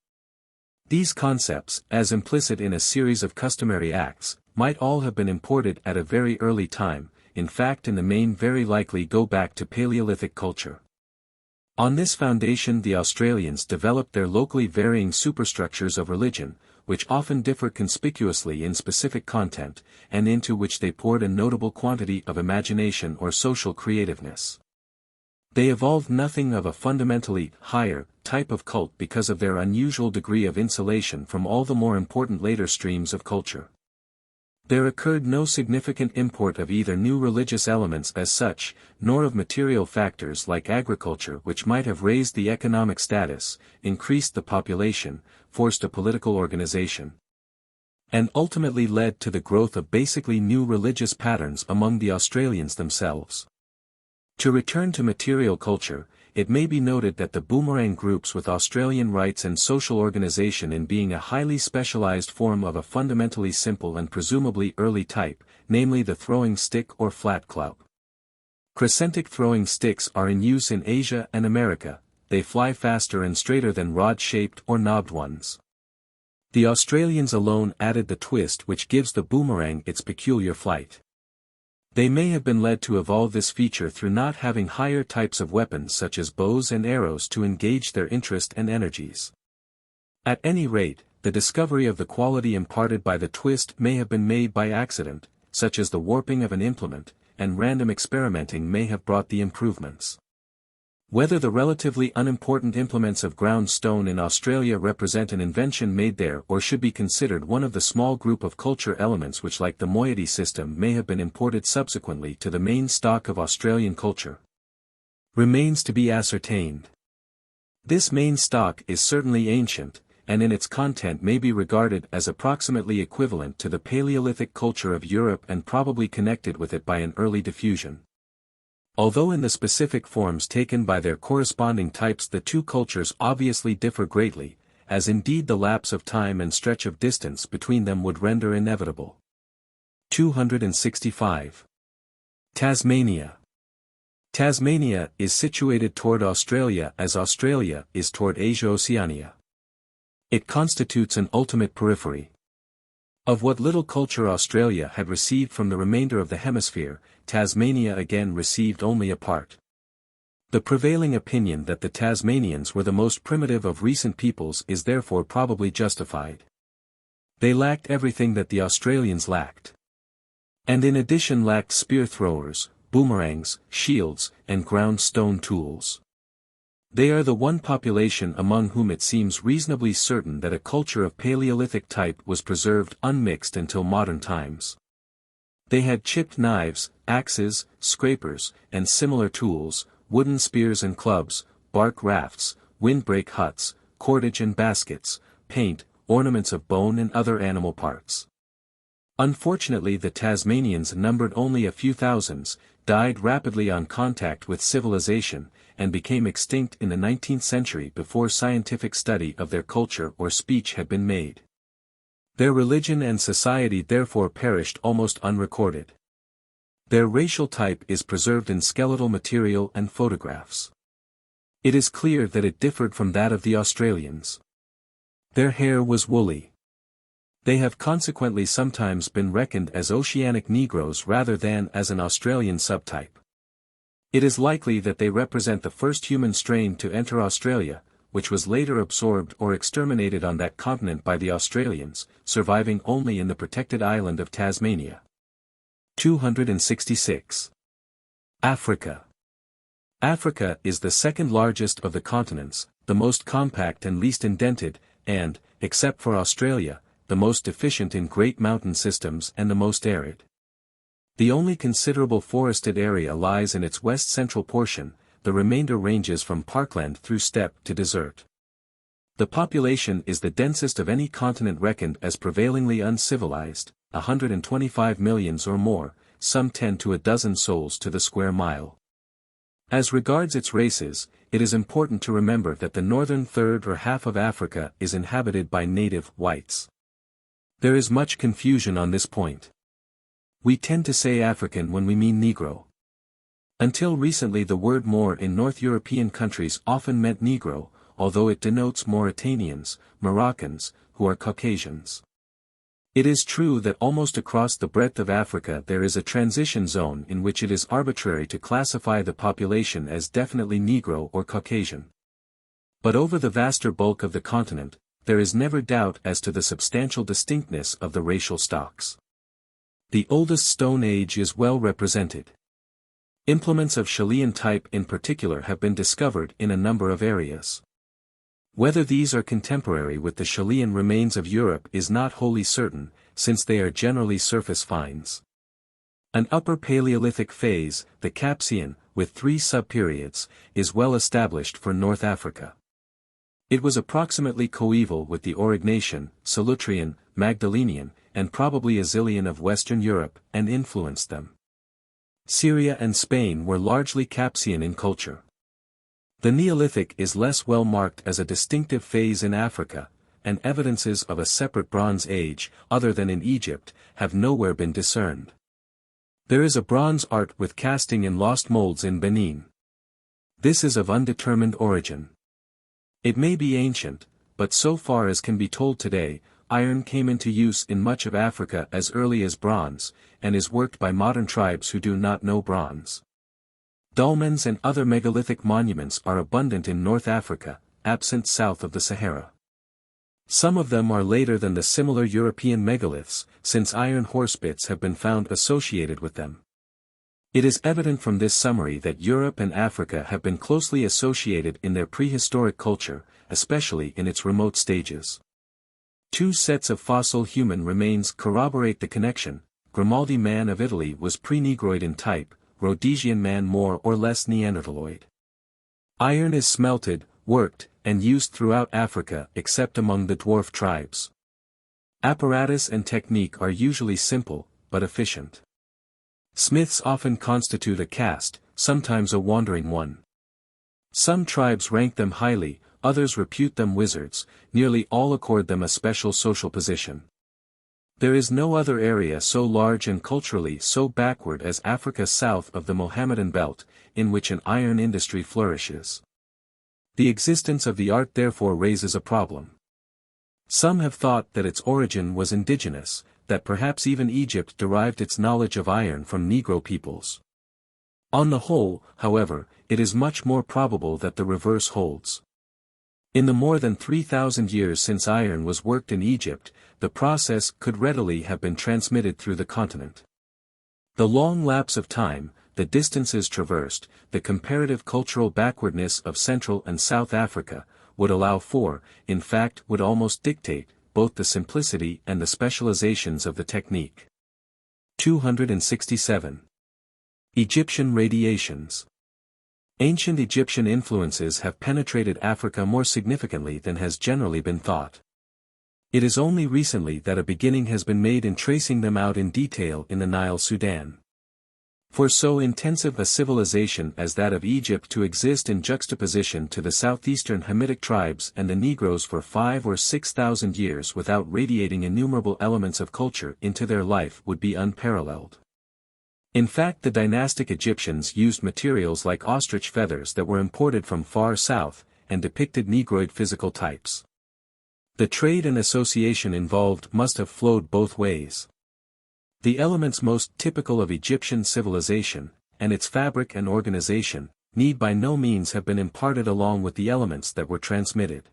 These concepts, as implicit in a series of customary acts, might all have been imported at a very early time, in fact in the main very likely go back to Paleolithic culture. On this foundation the Australians developed their locally varying superstructures of religion, which often differ conspicuously in specific content, and into which they poured a notable quantity of imagination or social creativeness. They evolved nothing of a fundamentally higher type of cult because of their unusual degree of insulation from all the more important later streams of culture. There occurred no significant import of either new religious elements as such, nor of material factors like agriculture which might have raised the economic status, increased the population, forced a political organization, and ultimately led to the growth of basically new religious patterns among the Australians themselves. To return to material culture, it may be noted that the boomerang groups with Australian rites and social organization in being a highly specialized form of a fundamentally simple and presumably early type, namely the throwing stick or flat club. Crescentic throwing sticks are in use in Asia and America, they fly faster and straighter than rod-shaped or knobbed ones. The Australians alone added the twist which gives the boomerang its peculiar flight. They may have been led to evolve this feature through not having higher types of weapons such as bows and arrows to engage their interest and energies. At any rate, the discovery of the quality imparted by the twist may have been made by accident, such as the warping of an implement, and random experimenting may have brought the improvements. Whether the relatively unimportant implements of ground stone in Australia represent an invention made there or should be considered one of the small group of culture elements which like the moiety system may have been imported subsequently to the main stock of Australian culture, remains to be ascertained. This main stock is certainly ancient, and in its content may be regarded as approximately equivalent to the Paleolithic culture of Europe and probably connected with it by an early diffusion. Although in the specific forms taken by their corresponding types the two cultures obviously differ greatly, as indeed the lapse of time and stretch of distance between them would render inevitable. 265. Tasmania. Tasmania is situated toward Australia as Australia is toward Asia-Oceania. It constitutes an ultimate periphery. Of what little culture Australia had received from the remainder of the hemisphere, Tasmania again received only a part. The prevailing opinion that the Tasmanians were the most primitive of recent peoples is therefore probably justified. They lacked everything that the Australians lacked. And in addition lacked spear throwers, boomerangs, shields, and ground stone tools. They are the one population among whom it seems reasonably certain that a culture of Paleolithic type was preserved unmixed until modern times. They had chipped knives, axes, scrapers, and similar tools, wooden spears and clubs, bark rafts, windbreak huts, cordage and baskets, paint, ornaments of bone and other animal parts. Unfortunately the Tasmanians numbered only a few thousands, died rapidly on contact with civilization, and became extinct in the 19th century before scientific study of their culture or speech had been made. Their religion and society therefore perished almost unrecorded. Their racial type is preserved in skeletal material and photographs. It is clear that it differed from that of the Australians. Their hair was woolly. They have consequently sometimes been reckoned as oceanic Negroes rather than as an Australian subtype. It is likely that they represent the first human strain to enter Australia, which was later absorbed or exterminated on that continent by the Australians, surviving only in the protected island of Tasmania. 266. Africa. Africa is the second largest of the continents, the most compact and least indented, and, except for Australia, the most deficient in great mountain systems and the most arid. The only considerable forested area lies in its west-central portion, the remainder ranges from parkland through steppe to desert. The population is the densest of any continent reckoned as prevailingly uncivilized, 125 millions or more, some 10 to a dozen souls to the square mile. As regards its races, it is important to remember that the northern third or half of Africa is inhabited by native whites. There is much confusion on this point. We tend to say African when we mean Negro. Until recently the word Moor in North European countries often meant Negro, although it denotes Mauritanians, Moroccans, who are Caucasians. It is true that almost across the breadth of Africa there is a transition zone in which it is arbitrary to classify the population as definitely Negro or Caucasian. But over the vaster bulk of the continent, there is never doubt as to the substantial distinctness of the racial stocks. The oldest Stone Age is well represented. Implements of Chilean type in particular have been discovered in a number of areas. Whether these are contemporary with the Chilean remains of Europe is not wholly certain, since they are generally surface finds. An Upper Paleolithic phase, the Capsian, with 3 subperiods, is well established for North Africa. It was approximately coeval with the Aurignacian, Solutrean, Magdalenian, and probably Azilian of Western Europe, and influenced them. Syria and Spain were largely Capsian in culture. The Neolithic is less well marked as a distinctive phase in Africa, and evidences of a separate Bronze Age, other than in Egypt, have nowhere been discerned. There is a bronze art with casting in lost molds in Benin. This is of undetermined origin. It may be ancient, but so far as can be told today, iron came into use in much of Africa as early as bronze, and is worked by modern tribes who do not know bronze. Dolmens and other megalithic monuments are abundant in North Africa, absent south of the Sahara. Some of them are later than the similar European megaliths, since iron horsebits have been found associated with them. It is evident from this summary that Europe and Africa have been closely associated in their prehistoric culture, especially in its remote stages. 2 sets of fossil human remains corroborate the connection. Grimaldi man of Italy was pre-Negroid in type, Rhodesian man more or less Neanderthaloid. Iron is smelted, worked, and used throughout Africa except among the dwarf tribes. Apparatus and technique are usually simple, but efficient. Smiths often constitute a caste, sometimes a wandering one. Some tribes rank them highly, others repute them wizards, nearly all accord them a special social position. There is no other area so large and culturally so backward as Africa south of the Mohammedan belt, in which an iron industry flourishes. The existence of the art therefore raises a problem. Some have thought that its origin was indigenous, that perhaps even Egypt derived its knowledge of iron from Negro peoples. On the whole, however, it is much more probable that the reverse holds. In the more than 3,000 years since iron was worked in Egypt, the process could readily have been transmitted through the continent. The long lapse of time, the distances traversed, the comparative cultural backwardness of Central and South Africa, would allow for, in fact would almost dictate, both the simplicity and the specializations of the technique. 267. Egyptian radiations. Ancient Egyptian influences have penetrated Africa more significantly than has generally been thought. It is only recently that a beginning has been made in tracing them out in detail in the Nile Sudan. For so intensive a civilization as that of Egypt to exist in juxtaposition to the southeastern Hamitic tribes and the Negroes for 5,000 or 6,000 years without radiating innumerable elements of culture into their life would be unparalleled. In fact, the dynastic Egyptians used materials like ostrich feathers that were imported from far south, and depicted Negroid physical types. The trade and association involved must have flowed both ways. The elements most typical of Egyptian civilization, and its fabric and organization, need by no means have been imparted along with the elements that were transmitted.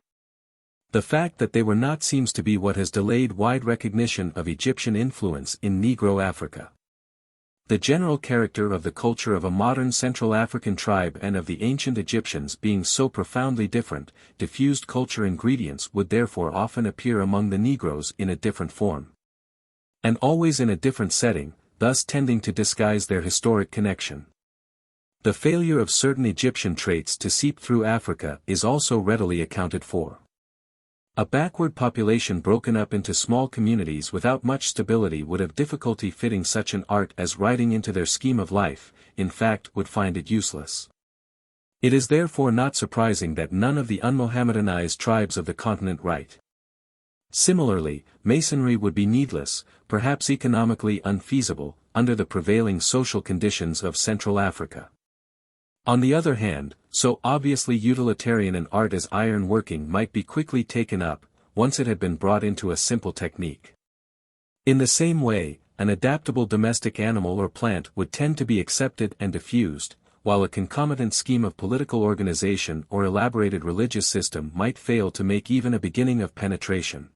The fact that they were not seems to be what has delayed wide recognition of Egyptian influence in Negro Africa. The general character of the culture of a modern Central African tribe and of the ancient Egyptians being so profoundly different, diffused culture ingredients would therefore often appear among the Negroes in a different form. And always in a different setting, thus tending to disguise their historic connection. The failure of certain Egyptian traits to seep through Africa is also readily accounted for. A backward population broken up into small communities without much stability would have difficulty fitting such an art as writing into their scheme of life, in fact would find it useless. It is therefore not surprising that none of the unmohammedanized tribes of the continent write. Similarly, masonry would be needless, perhaps economically unfeasible, under the prevailing social conditions of Central Africa. On the other hand, so obviously utilitarian an art as iron working might be quickly taken up, once it had been brought into a simple technique. In the same way, an adaptable domestic animal or plant would tend to be accepted and diffused, while a concomitant scheme of political organization or elaborated religious system might fail to make even a beginning of penetration.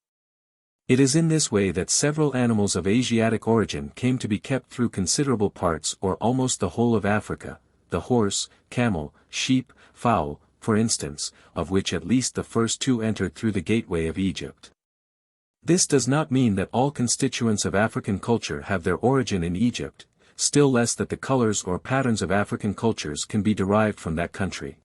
It is in this way that several animals of Asiatic origin came to be kept through considerable parts or almost the whole of Africa, the horse, camel, sheep, fowl, for instance, of which at least the first two entered through the gateway of Egypt. This does not mean that all constituents of African culture have their origin in Egypt, still less that the colors or patterns of African cultures can be derived from that country.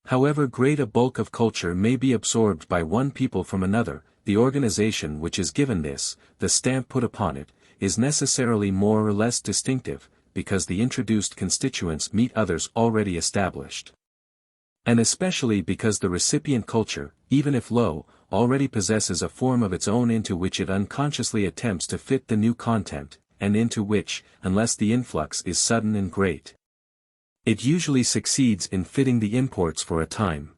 However great a bulk of culture may be absorbed by one people from another, the organization which is given this, the stamp put upon it, is necessarily more or less distinctive, because the introduced constituents meet others already established. And especially because the recipient culture, even if low, already possesses a form of its own into which it unconsciously attempts to fit the new content, and into which, unless the influx is sudden and great, it usually succeeds in fitting the imports for a time.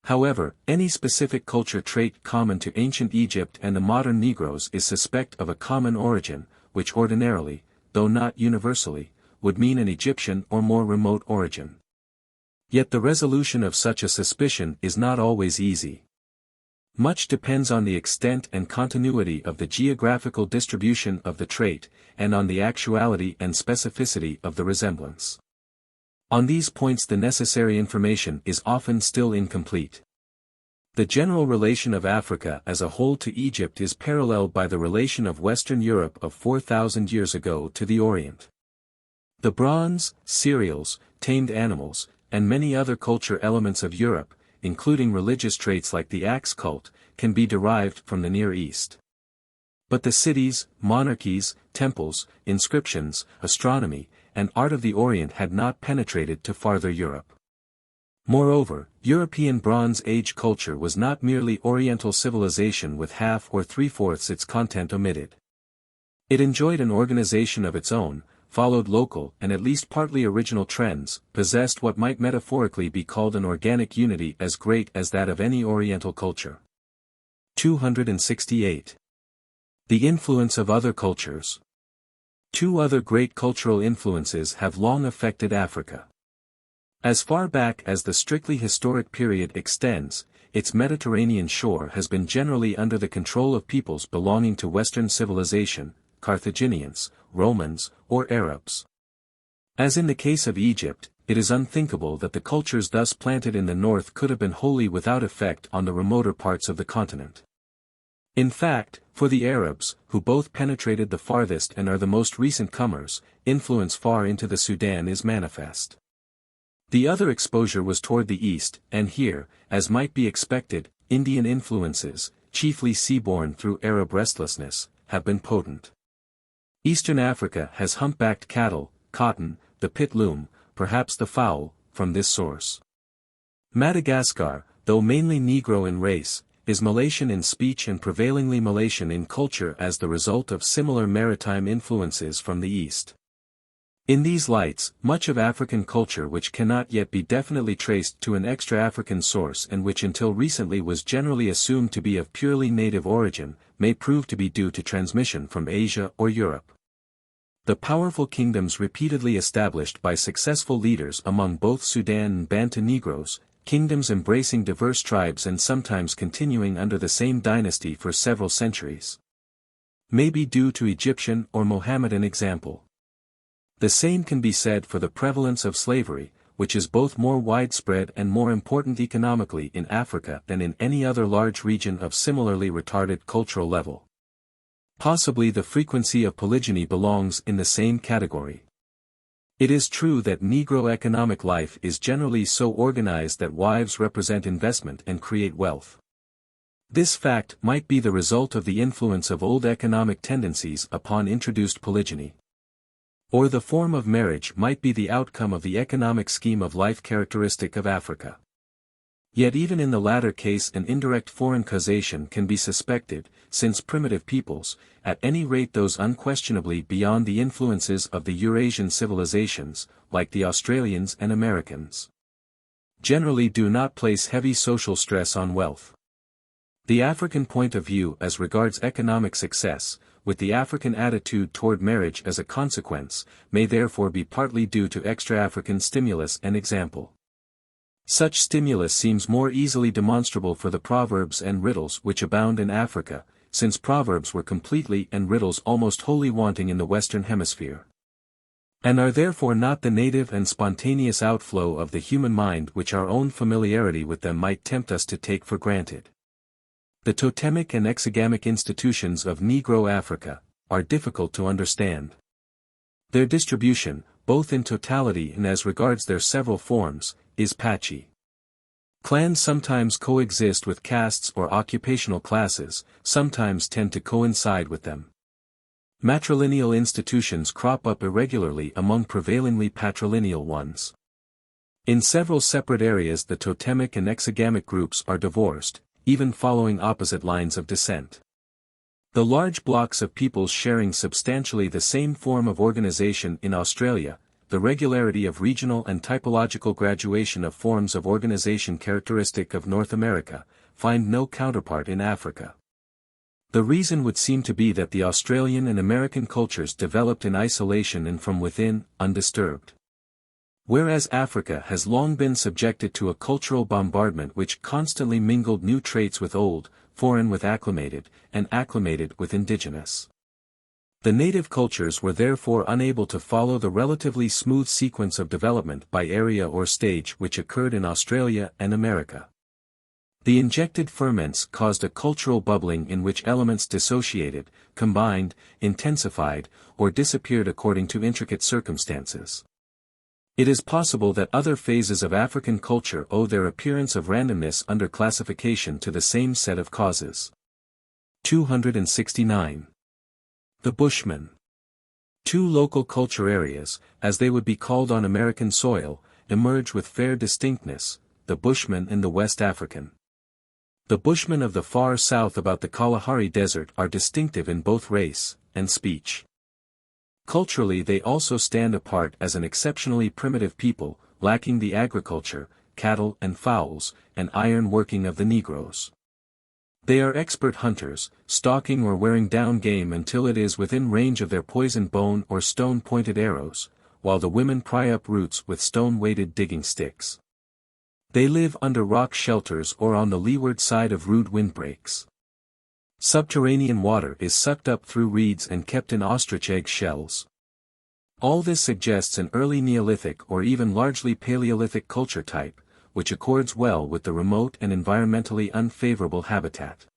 However, any specific culture trait common to ancient Egypt and the modern Negroes is suspect of a common origin, which ordinarily, though not universally, would mean an Egyptian or more remote origin. Yet the resolution of such a suspicion is not always easy. Much depends on the extent and continuity of the geographical distribution of the trait, and on the actuality and specificity of the resemblance. On these points the necessary information is often still incomplete. The general relation of Africa as a whole to Egypt is paralleled by the relation of Western Europe of 4,000 years ago to the Orient. The bronze, cereals, tamed animals, and many other culture elements of Europe, including religious traits like the axe cult, can be derived from the Near East. But the cities, monarchies, temples, inscriptions, astronomy, and art of the Orient had not penetrated to farther Europe. Moreover, European Bronze Age culture was not merely Oriental civilization with half or three-fourths its content omitted. It enjoyed an organization of its own, followed local and at least partly original trends, possessed what might metaphorically be called an organic unity as great as that of any Oriental culture. 268. The influence of other cultures. Two other great cultural influences have long affected Africa. As far back as the strictly historic period extends, its Mediterranean shore has been generally under the control of peoples belonging to Western civilization, Carthaginians, Romans, or Arabs. As in the case of Egypt, it is unthinkable that the cultures thus planted in the north could have been wholly without effect on the remoter parts of the continent. In fact, for the Arabs, who both penetrated the farthest and are the most recent comers, influence far into the Sudan is manifest. The other exposure was toward the east, and here, as might be expected, Indian influences, chiefly seaborne through Arab restlessness, have been potent. Eastern Africa has humpbacked cattle, cotton, the pit loom, perhaps the fowl, from this source. Madagascar, though mainly Negro in race, is Malaysian in speech and prevailingly Malaysian in culture as the result of similar maritime influences from the east. In these lights, much of African culture which cannot yet be definitely traced to an extra-African source and which until recently was generally assumed to be of purely native origin, may prove to be due to transmission from Asia or Europe. The powerful kingdoms repeatedly established by successful leaders among both Sudan and Bantu Negroes, kingdoms embracing diverse tribes and sometimes continuing under the same dynasty for several centuries, may be due to Egyptian or Mohammedan example. The same can be said for the prevalence of slavery, which is both more widespread and more important economically in Africa than in any other large region of similarly retarded cultural level. Possibly the frequency of polygyny belongs in the same category. It is true that Negro economic life is generally so organized that wives represent investment and create wealth. This fact might be the result of the influence of old economic tendencies upon introduced polygyny. Or the form of marriage might be the outcome of the economic scheme of life characteristic of Africa. Yet even in the latter case an indirect foreign causation can be suspected, since primitive peoples, at any rate those unquestionably beyond the influences of the Eurasian civilizations, like the Australians and Americans, generally do not place heavy social stress on wealth. The African point of view as regards economic success, with the African attitude toward marriage as a consequence, may therefore be partly due to extra-African stimulus and example. Such stimulus seems more easily demonstrable for the proverbs and riddles which abound in Africa, since proverbs were completely and riddles almost wholly wanting in the Western Hemisphere, and are therefore not the native and spontaneous outflow of the human mind which our own familiarity with them might tempt us to take for granted. The totemic and exogamic institutions of Negro Africa are difficult to understand. Their distribution, both in totality and as regards their several forms, is patchy. Clans sometimes coexist with castes or occupational classes, sometimes tend to coincide with them. Matrilineal institutions crop up irregularly among prevailingly patrilineal ones. In several separate areas the totemic and exogamic groups are divorced, even following opposite lines of descent. The large blocks of peoples sharing substantially the same form of organization in Australia, the regularity of regional and typological graduation of forms of organization characteristic of North America, find no counterpart in Africa. The reason would seem to be that the Australian and American cultures developed in isolation and from within, undisturbed. Whereas Africa has long been subjected to a cultural bombardment which constantly mingled new traits with old, foreign with acclimated, and acclimated with indigenous. The native cultures were therefore unable to follow the relatively smooth sequence of development by area or stage which occurred in Australia and America. The injected ferments caused a cultural bubbling in which elements dissociated, combined, intensified, or disappeared according to intricate circumstances. It is possible that other phases of African culture owe their appearance of randomness under classification to the same set of causes. 269. The Bushmen. Two local culture areas, as they would be called on American soil, emerge with fair distinctness, the Bushmen and the West African. The Bushmen of the far south about the Kalahari Desert are distinctive in both race and speech. Culturally they also stand apart as an exceptionally primitive people, lacking the agriculture, cattle and fowls, and iron working of the Negroes. They are expert hunters, stalking or wearing down game until it is within range of their poisoned bone or stone-pointed arrows, while the women pry up roots with stone-weighted digging sticks. They live under rock shelters or on the leeward side of rude windbreaks. Subterranean water is sucked up through reeds and kept in ostrich egg shells. All this suggests an early Neolithic or even largely Paleolithic culture type, which accords well with the remote and environmentally unfavorable habitat.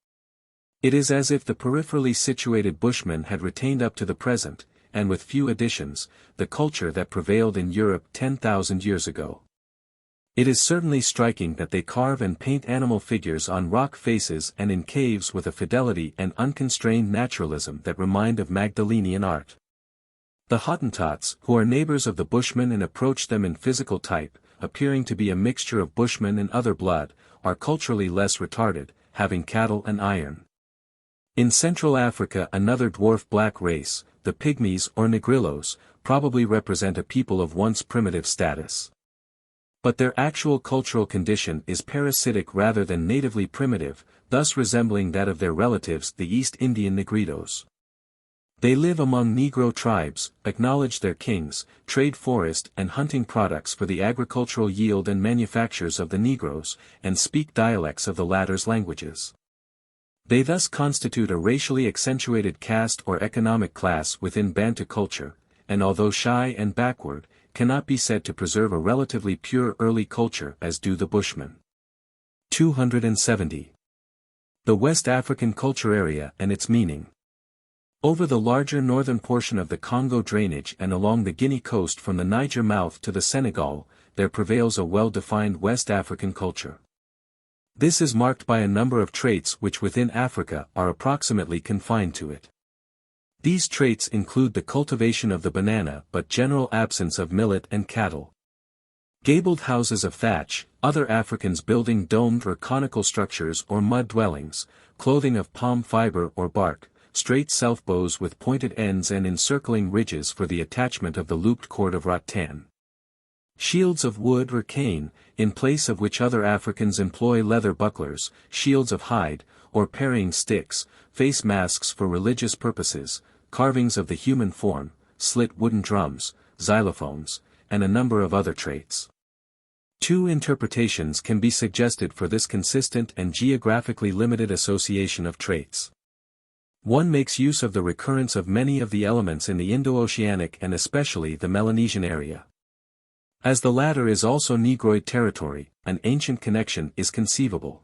It is as if the peripherally situated Bushmen had retained up to the present, and with few additions, the culture that prevailed in Europe 10,000 years ago. It is certainly striking that they carve and paint animal figures on rock faces and in caves with a fidelity and unconstrained naturalism that remind of Magdalenian art. The Hottentots, who are neighbors of the Bushmen and approach them in physical type, appearing to be a mixture of Bushmen and other blood, are culturally less retarded, having cattle and iron. In Central Africa another dwarf black race, the Pygmies or Negrillos, probably represent a people of once primitive status. But their actual cultural condition is parasitic rather than natively primitive, thus resembling that of their relatives the East Indian Negritos. They live among Negro tribes, acknowledge their kings, trade forest and hunting products for the agricultural yield and manufactures of the Negroes, and speak dialects of the latter's languages. They thus constitute a racially accentuated caste or economic class within Bantu culture, and although shy and backward, cannot be said to preserve a relatively pure early culture as do the Bushmen. 270. The West African culture area and its meaning. Over the larger northern portion of the Congo drainage and along the Guinea coast from the Niger mouth to the Senegal, there prevails a well-defined West African culture. This is marked by a number of traits which within Africa are approximately confined to it. These traits include the cultivation of the banana but general absence of millet and cattle. Gabled houses of thatch, other Africans building domed or conical structures or mud dwellings, clothing of palm fiber or bark, straight self-bows with pointed ends and encircling ridges for the attachment of the looped cord of rattan. Shields of wood or cane, in place of which other Africans employ leather bucklers, shields of hide, or parrying sticks, face masks for religious purposes, carvings of the human form, slit wooden drums, xylophones, and a number of other traits. Two interpretations can be suggested for this consistent and geographically limited association of traits. One makes use of the recurrence of many of the elements in the Indo-Oceanic and especially the Melanesian area. As the latter is also Negroid territory, an ancient connection is conceivable.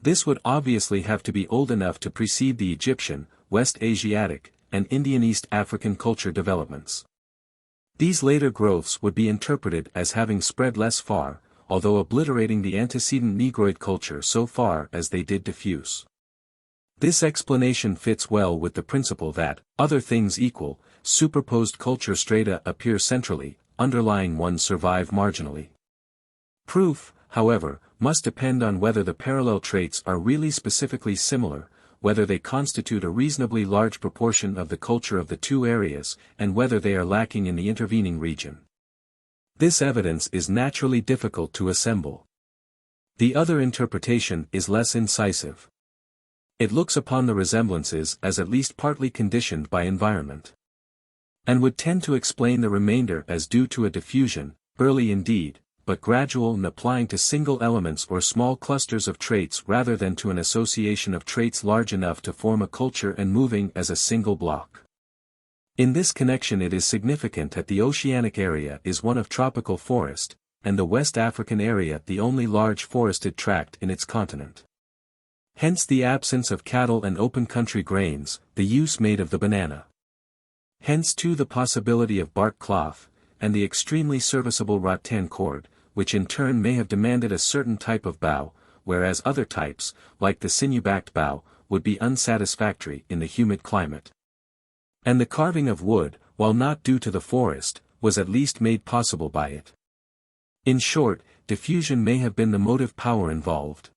This would obviously have to be old enough to precede the Egyptian, West Asiatic, and Indian East African culture developments. These later growths would be interpreted as having spread less far, although obliterating the antecedent Negroid culture so far as they did diffuse. This explanation fits well with the principle that, other things equal, superposed culture strata appear centrally, underlying one survive marginally. Proof, however, must depend on whether the parallel traits are really specifically similar, whether they constitute a reasonably large proportion of the culture of the two areas, and whether they are lacking in the intervening region. This evidence is naturally difficult to assemble. The other interpretation is less incisive. It looks upon the resemblances as at least partly conditioned by environment, and would tend to explain the remainder as due to a diffusion, early indeed, but gradual and applying to single elements or small clusters of traits rather than to an association of traits large enough to form a culture and moving as a single block. In this connection it is significant that the oceanic area is one of tropical forest, and the West African area the only large forested tract in its continent. Hence the absence of cattle and open country grains, the use made of the banana. Hence too the possibility of bark cloth, and the extremely serviceable rattan cord, which in turn may have demanded a certain type of bough, whereas other types, like the sinew-backed bough, would be unsatisfactory in the humid climate. And the carving of wood, while not due to the forest, was at least made possible by it. In short, diffusion may have been the motive power involved.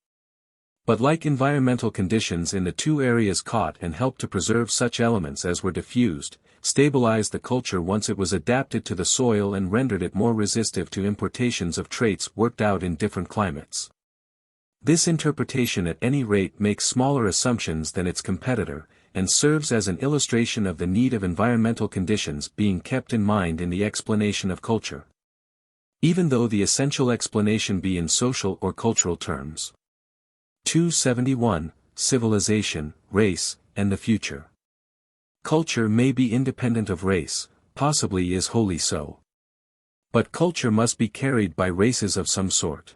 But like environmental conditions in the two areas caught and helped to preserve such elements as were diffused, stabilized the culture once it was adapted to the soil and rendered it more resistive to importations of traits worked out in different climates. This interpretation at any rate makes smaller assumptions than its competitor, and serves as an illustration of the need of environmental conditions being kept in mind in the explanation of culture, even though the essential explanation be in social or cultural terms. 271, Civilization, Race, and the Future. Culture may be independent of race, possibly is wholly so. But culture must be carried by races of some sort.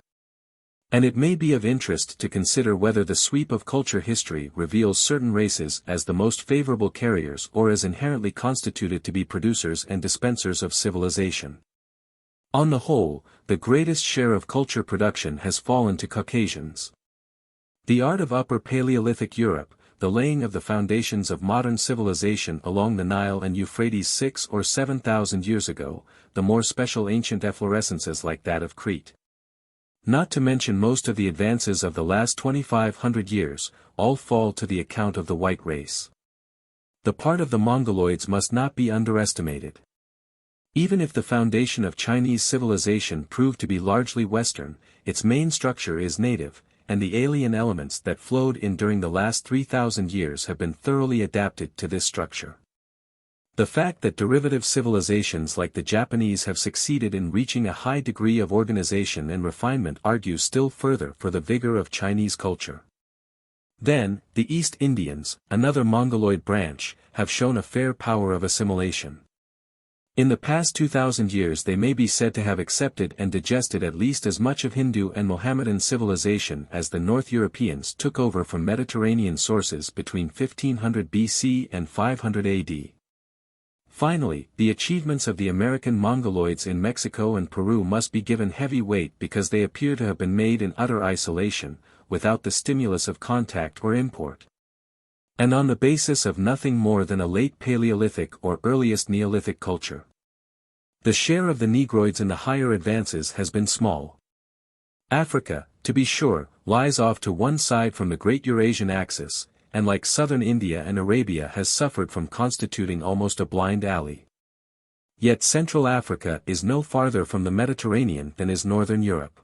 And it may be of interest to consider whether the sweep of culture history reveals certain races as the most favorable carriers or as inherently constituted to be producers and dispensers of civilization. On the whole, the greatest share of culture production has fallen to Caucasians. The art of Upper Paleolithic Europe, the laying of the foundations of modern civilization along the Nile and Euphrates 6 or 7,000 years ago, the more special ancient efflorescences like that of Crete. Not to mention most of the advances of the last 2,500 years, all fall to the account of the white race. The part of the Mongoloids must not be underestimated. Even if the foundation of Chinese civilization proved to be largely Western, its main structure is native, and the alien elements that flowed in during the last 3,000 years have been thoroughly adapted to this structure. The fact that derivative civilizations like the Japanese have succeeded in reaching a high degree of organization and refinement argues still further for the vigor of Chinese culture. Then, the East Indians, another Mongoloid branch, have shown a fair power of assimilation. In the past 2,000 years they may be said to have accepted and digested at least as much of Hindu and Mohammedan civilization as the North Europeans took over from Mediterranean sources between 1500 BC and 500 AD. Finally, the achievements of the American Mongoloids in Mexico and Peru must be given heavy weight because they appear to have been made in utter isolation, without the stimulus of contact or import, and on the basis of nothing more than a late Paleolithic or earliest Neolithic culture. The share of the Negroids in the higher advances has been small. Africa, to be sure, lies off to one side from the great Eurasian axis, and like southern India and Arabia has suffered from constituting almost a blind alley. Yet Central Africa is no farther from the Mediterranean than is Northern Europe.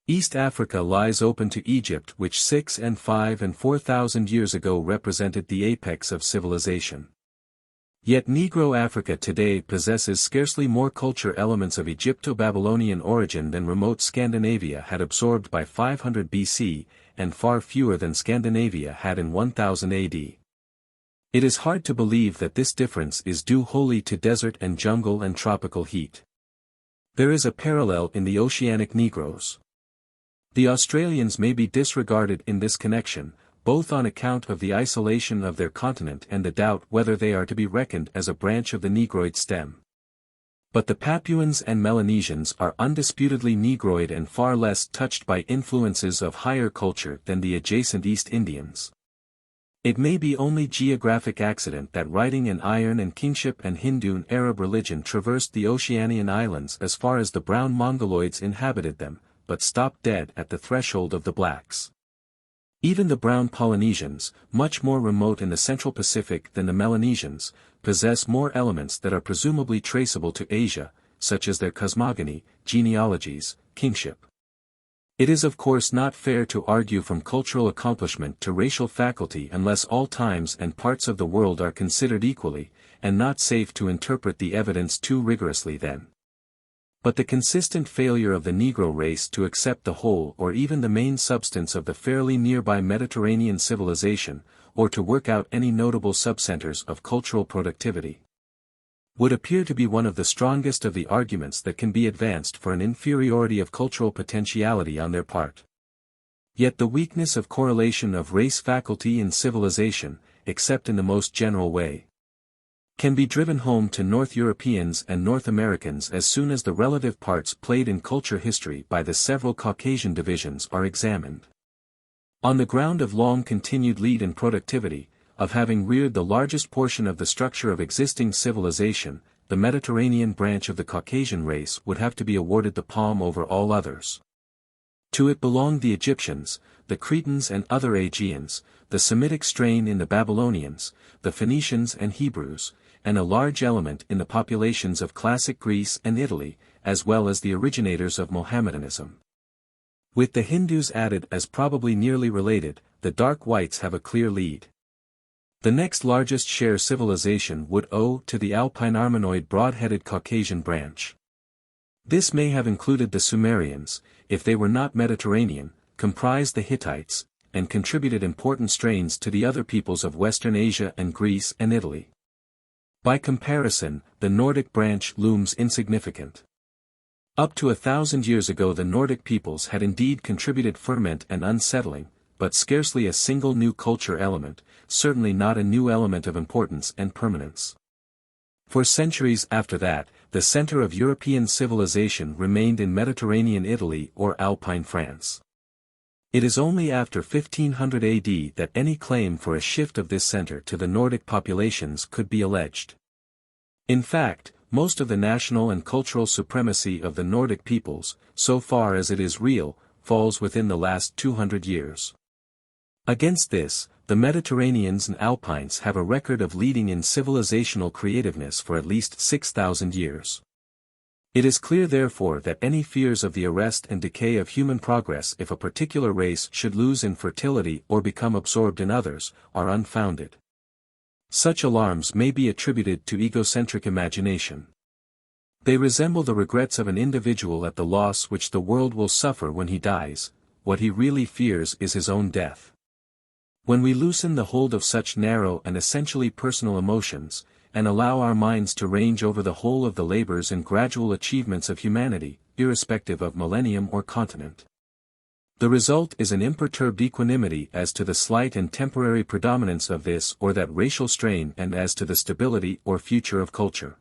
East Africa lies open to Egypt, which 6 and 5 and 4,000 years ago represented the apex of civilization. Yet Negro Africa today possesses scarcely more culture elements of Egypto-Babylonian origin than remote Scandinavia had absorbed by 500 BC, and far fewer than Scandinavia had in 1000 AD. It is hard to believe that this difference is due wholly to desert and jungle and tropical heat. There is a parallel in the oceanic Negroes. The Australians may be disregarded in this connection, both on account of the isolation of their continent and the doubt whether they are to be reckoned as a branch of the Negroid stem. But the Papuans and Melanesians are undisputedly Negroid and far less touched by influences of higher culture than the adjacent East Indians. It may be only geographic accident that writing and iron and kingship and Hindu and Arab religion traversed the Oceanian islands as far as the brown Mongoloids inhabited them, but stopped dead at the threshold of the blacks. Even the brown Polynesians, much more remote in the Central Pacific than the Melanesians, possess more elements that are presumably traceable to Asia, such as their cosmogony, genealogies, kingship. It is of course not fair to argue from cultural accomplishment to racial faculty unless all times and parts of the world are considered equally, and not safe to interpret the evidence too rigorously then. But the consistent failure of the Negro race to accept the whole or even the main substance of the fairly nearby Mediterranean civilization, or to work out any notable subcenters of cultural productivity, would appear to be one of the strongest of the arguments that can be advanced for an inferiority of cultural potentiality on their part. Yet the weakness of correlation of race faculty in civilization, except in the most general way, can be driven home to North Europeans and North Americans as soon as the relative parts played in culture history by the several Caucasian divisions are examined. On the ground of long-continued lead in productivity, of having reared the largest portion of the structure of existing civilization, the Mediterranean branch of the Caucasian race would have to be awarded the palm over all others. To it belonged the Egyptians, the Cretans and other Aegeans, the Semitic strain in the Babylonians, the Phoenicians and Hebrews, and a large element in the populations of classic Greece and Italy, as well as the originators of Mohammedanism. With the Hindus added as probably nearly related, the dark whites have a clear lead. The next largest share civilization would owe to the Alpine Armenoid broad-headed Caucasian branch. This may have included the Sumerians, if they were not Mediterranean, comprised the Hittites, and contributed important strains to the other peoples of Western Asia and Greece and Italy. By comparison, the Nordic branch looms insignificant. Up to 1,000 years ago the Nordic peoples had indeed contributed ferment and unsettling, but scarcely a single new culture element, certainly not a new element of importance and permanence. For centuries after that, the center of European civilization remained in Mediterranean Italy or Alpine France. It is only after 1500 AD that any claim for a shift of this center to the Nordic populations could be alleged. In fact, most of the national and cultural supremacy of the Nordic peoples, so far as it is real, falls within the last 200 years. Against this, the Mediterraneans and Alpines have a record of leading in civilizational creativeness for at least 6,000 years. It is clear therefore that any fears of the arrest and decay of human progress if a particular race should lose in fertility or become absorbed in others, are unfounded. Such alarms may be attributed to egocentric imagination. They resemble the regrets of an individual at the loss which the world will suffer when he dies. What he really fears is his own death. When we loosen the hold of such narrow and essentially personal emotions, and allow our minds to range over the whole of the labors and gradual achievements of humanity, irrespective of millennium or continent. The result is an imperturbed equanimity as to the slight and temporary predominance of this or that racial strain and as to the stability or future of culture.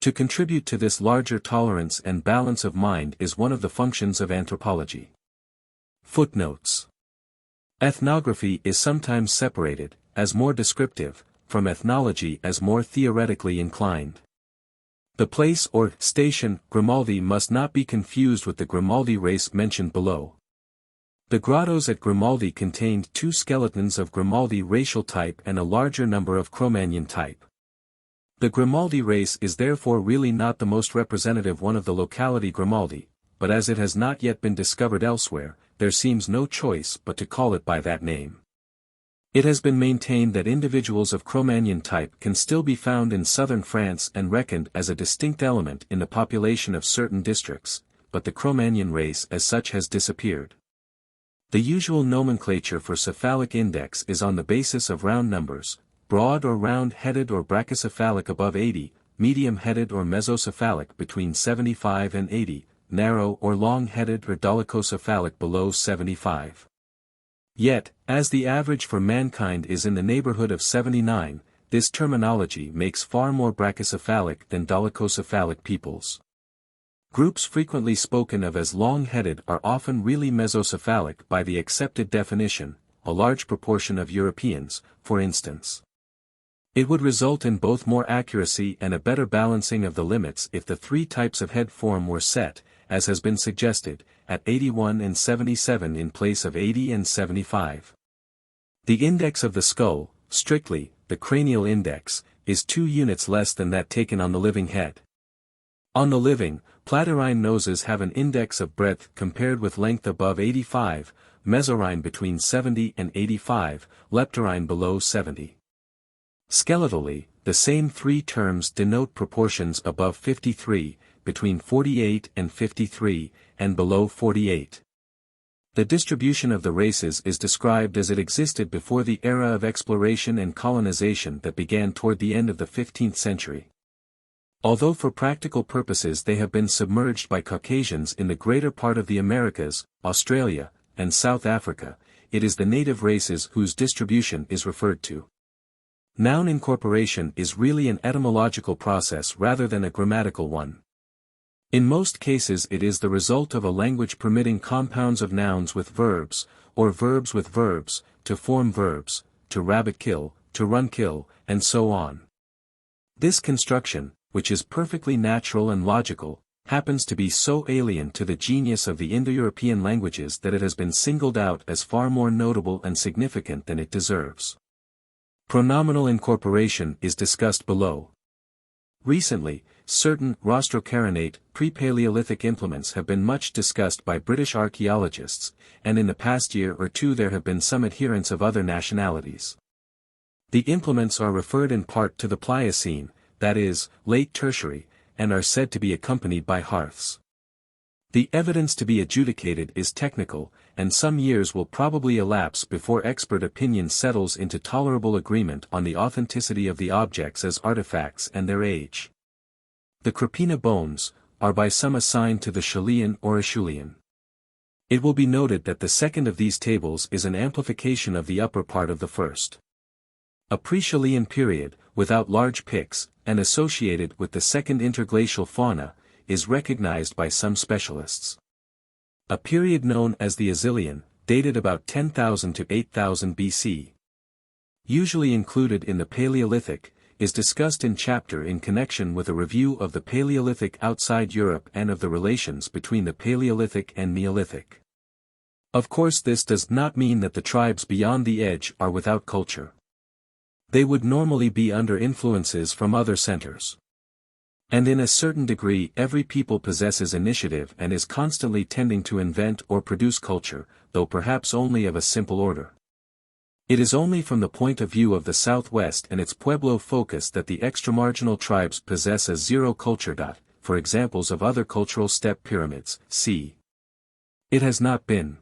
To contribute to this larger tolerance and balance of mind is one of the functions of anthropology. Footnotes. Ethnography is sometimes separated, as more descriptive, from ethnology as more theoretically inclined. The place or station Grimaldi must not be confused with the Grimaldi race mentioned below. The grottos at Grimaldi contained 2 skeletons of Grimaldi racial type and a larger number of Cro-Magnon type. The Grimaldi race is therefore really not the most representative one of the locality Grimaldi, but as it has not yet been discovered elsewhere, there seems no choice but to call it by that name. It has been maintained that individuals of Cro-Magnon type can still be found in southern France and reckoned as a distinct element in the population of certain districts, but the Cro-Magnon race as such has disappeared. The usual nomenclature for cephalic index is on the basis of round numbers, broad or round-headed or brachycephalic above 80, medium-headed or mesocephalic between 75 and 80, narrow or long-headed or dolichocephalic below 75. Yet, as the average for mankind is in the neighborhood of 79, this terminology makes far more brachycephalic than dolichocephalic peoples. Groups frequently spoken of as long-headed are often really mesocephalic by the accepted definition, a large proportion of Europeans, for instance. It would result in both more accuracy and a better balancing of the limits if the 3 types of head form were set, as has been suggested, at 81 and 77 in place of 80 and 75. The index of the skull, strictly, the cranial index, is 2 units less than that taken on the living head. On the living, platyrrhine noses have an index of breadth compared with length above 85, mesorrhine between 70 and 85, leptorrhine below 70. Skeletally, the same 3 terms denote proportions above 53, between 48 and 53, and below 48. The distribution of the races is described as it existed before the era of exploration and colonization that began toward the end of the 15th century. Although for practical purposes they have been submerged by Caucasians in the greater part of the Americas, Australia, and South Africa, it is the native races whose distribution is referred to. Noun incorporation is really an etymological process rather than a grammatical one. In most cases it is the result of a language permitting compounds of nouns with verbs, or verbs with verbs, to form verbs, to rabbit kill, to run kill, and so on. This construction, which is perfectly natural and logical, happens to be so alien to the genius of the Indo-European languages that it has been singled out as far more notable and significant than it deserves. Pronominal incorporation is discussed below. Recently, certain rostrocarinate pre-Paleolithic implements have been much discussed by British archaeologists, and in the past year or 2 there have been some adherents of other nationalities. The implements are referred in part to the Pliocene, that is, late tertiary, and are said to be accompanied by hearths. The evidence to be adjudicated is technical, and some years will probably elapse before expert opinion settles into tolerable agreement on the authenticity of the objects as artifacts and their age. The Krapina bones are by some assigned to the Chilean or Acheulean. It will be noted that the second of these tables is an amplification of the upper part of the first. A pre-Chilean period, without large picks, and associated with the second interglacial fauna, is recognized by some specialists. A period known as the Azilian, dated about 10,000 to 8,000 BC. Usually included in the Paleolithic, is discussed in chapter in connection with a review of the Paleolithic outside Europe and of the relations between the Paleolithic and Neolithic. Of course this does not mean that the tribes beyond the edge are without culture. They would normally be under influences from other centers. And in a certain degree every people possesses initiative and is constantly tending to invent or produce culture, though perhaps only of a simple order. It is only from the point of view of the Southwest and its Pueblo focus that the extramarginal tribes possess a zero culture. For examples of other cultural step pyramids, see. It has not been.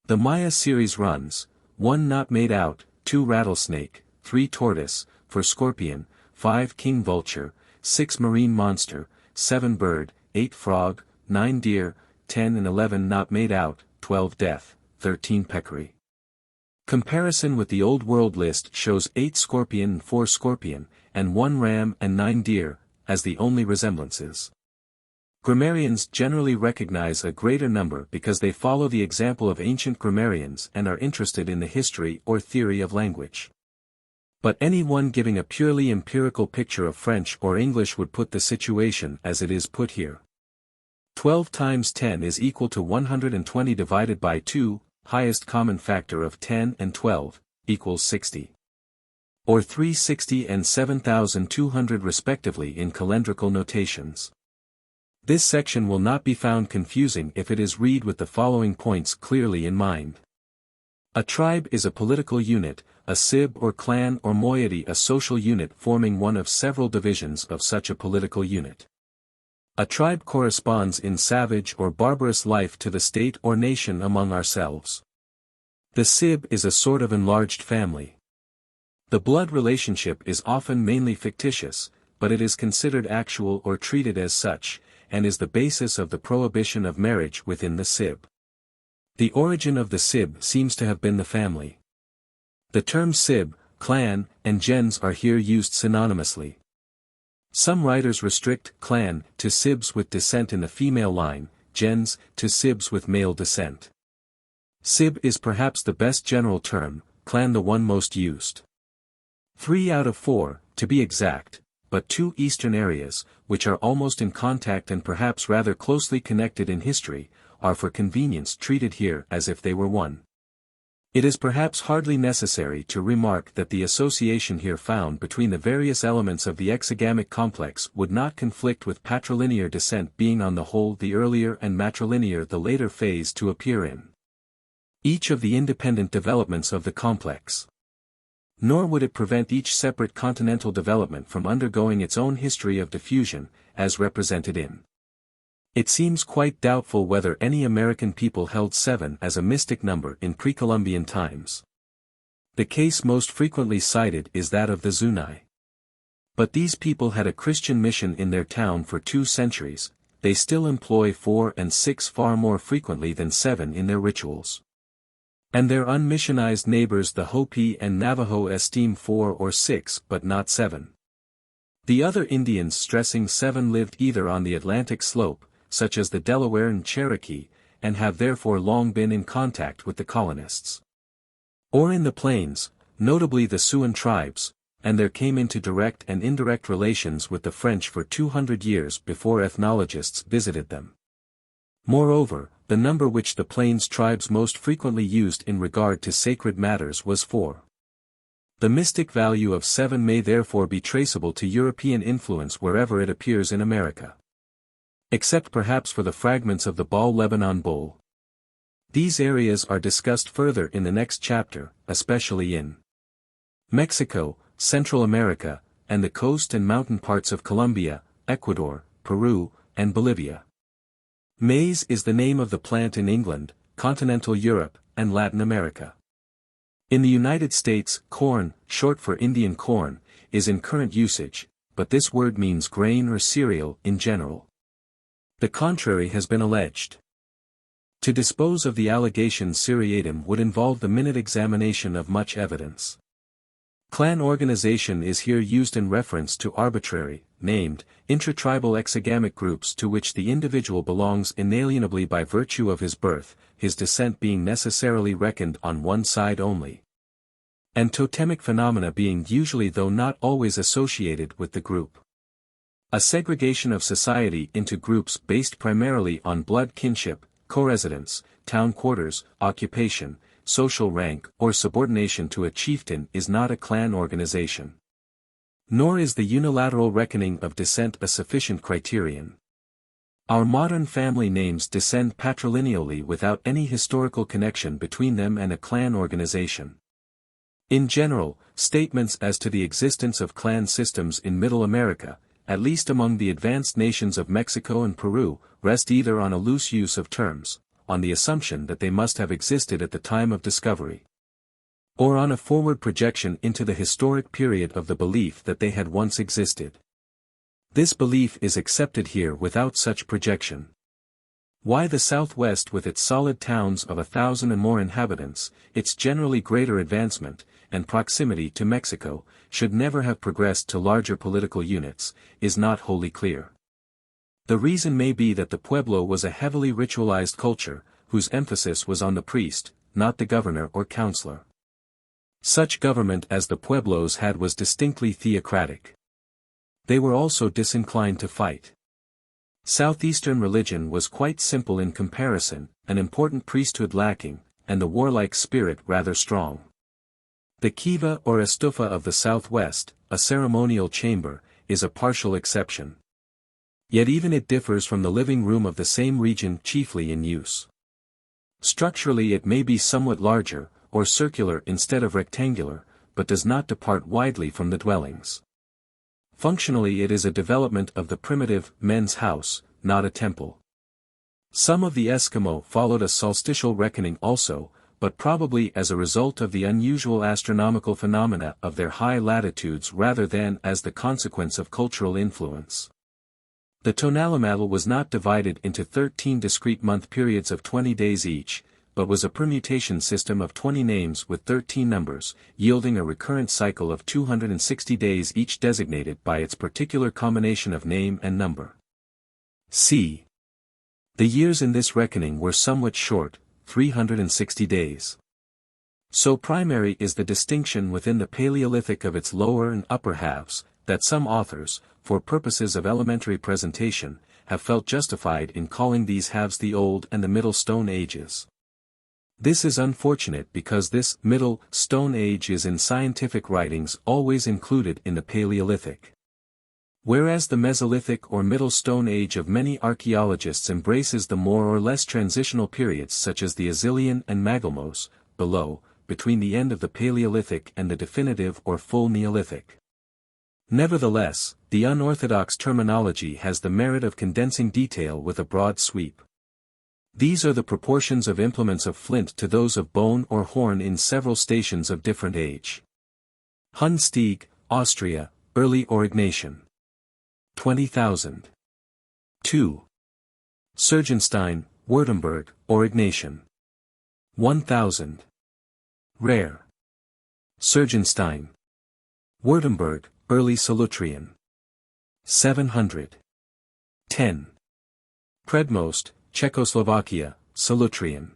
The Maya series runs, 1 not made out, 2 rattlesnake, 3 tortoise, 4 scorpion, 5 king vulture, 6 marine monster, 7 bird, 8 frog, 9 deer, 10 and 11 not made out, 12 death, 13 peccary. Comparison with the Old World list shows 8 scorpion and 4 scorpion, and 1 ram and 9 deer, as the only resemblances. Grammarians generally recognize a greater number because they follow the example of ancient grammarians and are interested in the history or theory of language. But anyone giving a purely empirical picture of French or English would put the situation as it is put here. 12 times 10 is equal to 120 divided by 2, highest common factor of 10 and 12, equals 60. Or 360 and 7,200 respectively in calendrical notations. This section will not be found confusing if it is read with the following points clearly in mind. A tribe is a political unit, a sib or clan or moiety a social unit forming one of several divisions of such a political unit. A tribe corresponds in savage or barbarous life to the state or nation among ourselves. The sib is a sort of enlarged family. The blood relationship is often mainly fictitious, but it is considered actual or treated as such, and is the basis of the prohibition of marriage within the sib. The origin of the sib seems to have been the family. The terms sib, clan, and gens are here used synonymously. Some writers restrict clan to sibs with descent in the female line, gens to sibs with male descent. Sib is perhaps the best general term, clan the one most used. 3 out of 4, to be exact, but 2 eastern areas, which are almost in contact and perhaps rather closely connected in history, are for convenience treated here as if they were one. It is perhaps hardly necessary to remark that the association here found between the various elements of the exogamic complex would not conflict with patrilinear descent being on the whole the earlier and matrilinear the later phase to appear in each of the independent developments of the complex. Nor would it prevent each separate continental development from undergoing its own history of diffusion, as represented in. It seems quite doubtful whether any American people held 7 as a mystic number in pre-Columbian times. The case most frequently cited is that of the Zuni. But these people had a Christian mission in their town for 2 centuries, they still employ 4 and 6 far more frequently than 7 in their rituals. And their unmissionized neighbors the Hopi and Navajo esteem 4 or 6 but not 7. The other Indians stressing 7 lived either on the Atlantic slope, such as the Delaware and Cherokee, and have therefore long been in contact with the colonists. Or in the plains, notably the Siouan tribes, and there came into direct and indirect relations with the French for 200 years before ethnologists visited them. Moreover, the number which the plains tribes most frequently used in regard to sacred matters was 4. The mystic value of 7 may therefore be traceable to European influence wherever it appears in America. Except perhaps for the fragments of the Baal Lebanon Bowl. These areas are discussed further in the next chapter, especially in Mexico, Central America, and the coast and mountain parts of Colombia, Ecuador, Peru, and Bolivia. Maize is the name of the plant in England, continental Europe, and Latin America. In the United States, corn, short for Indian corn, is in current usage, but this word means grain or cereal in general. The contrary has been alleged. To dispose of the allegation seriatim would involve the minute examination of much evidence. Clan organization is here used in reference to arbitrary, named, intratribal exogamic groups to which the individual belongs inalienably by virtue of his birth, his descent being necessarily reckoned on one side only. And totemic phenomena being usually though not always associated with the group. A segregation of society into groups based primarily on blood kinship, co-residence, town quarters, occupation, social rank or subordination to a chieftain is not a clan organization. Nor is the unilateral reckoning of descent a sufficient criterion. Our modern family names descend patrilineally without any historical connection between them and a clan organization. In general, statements as to the existence of clan systems in Middle America, at least among the advanced nations of Mexico and Peru, rest either on a loose use of terms, on the assumption that they must have existed at the time of discovery, or on a forward projection into the historic period of the belief that they had once existed. This belief is accepted here without such projection. Why the Southwest with its solid towns of 1,000 and more inhabitants, its generally greater advancement, and proximity to Mexico, should never have progressed to larger political units, is not wholly clear. The reason may be that the Pueblo was a heavily ritualized culture, whose emphasis was on the priest, not the governor or counselor. Such government as the Pueblos had was distinctly theocratic. They were also disinclined to fight. Southeastern religion was quite simple in comparison, an important priesthood lacking, and the warlike spirit rather strong. The kiva or estufa of the Southwest, a ceremonial chamber, is a partial exception. Yet even it differs from the living room of the same region chiefly in use. Structurally it may be somewhat larger, or circular instead of rectangular, but does not depart widely from the dwellings. Functionally it is a development of the primitive men's house, not a temple. Some of the Eskimo followed a solstitial reckoning also, but probably as a result of the unusual astronomical phenomena of their high latitudes rather than as the consequence of cultural influence. The Tonalamatal was not divided into 13 discrete month periods of 20 days each, but was a permutation system of 20 names with 13 numbers, yielding a recurrent cycle of 260 days each designated by its particular combination of name and number. C. The years in this reckoning were somewhat short, 360 days. So primary is the distinction within the Paleolithic of its lower and upper halves, that some authors, for purposes of elementary presentation, have felt justified in calling these halves the Old and the Middle Stone Ages. This is unfortunate because this Middle Stone Age is in scientific writings always included in the Paleolithic. Whereas the Mesolithic or Middle Stone Age of many archaeologists embraces the more or less transitional periods such as the Azilian and Magalmos, below, between the end of the Paleolithic and the definitive or full Neolithic. Nevertheless, the unorthodox terminology has the merit of condensing detail with a broad sweep. These are the proportions of implements of flint to those of bone or horn in several stations of different age. Hunstieg, Austria, early Aurignacian. 20,000. 2. Sergenstein, Württemberg, Aurignacian. 1,000. Rare. Sergenstein. Württemberg, early Solutrean. 700. 10. Predmost, Czechoslovakia, Solutrean.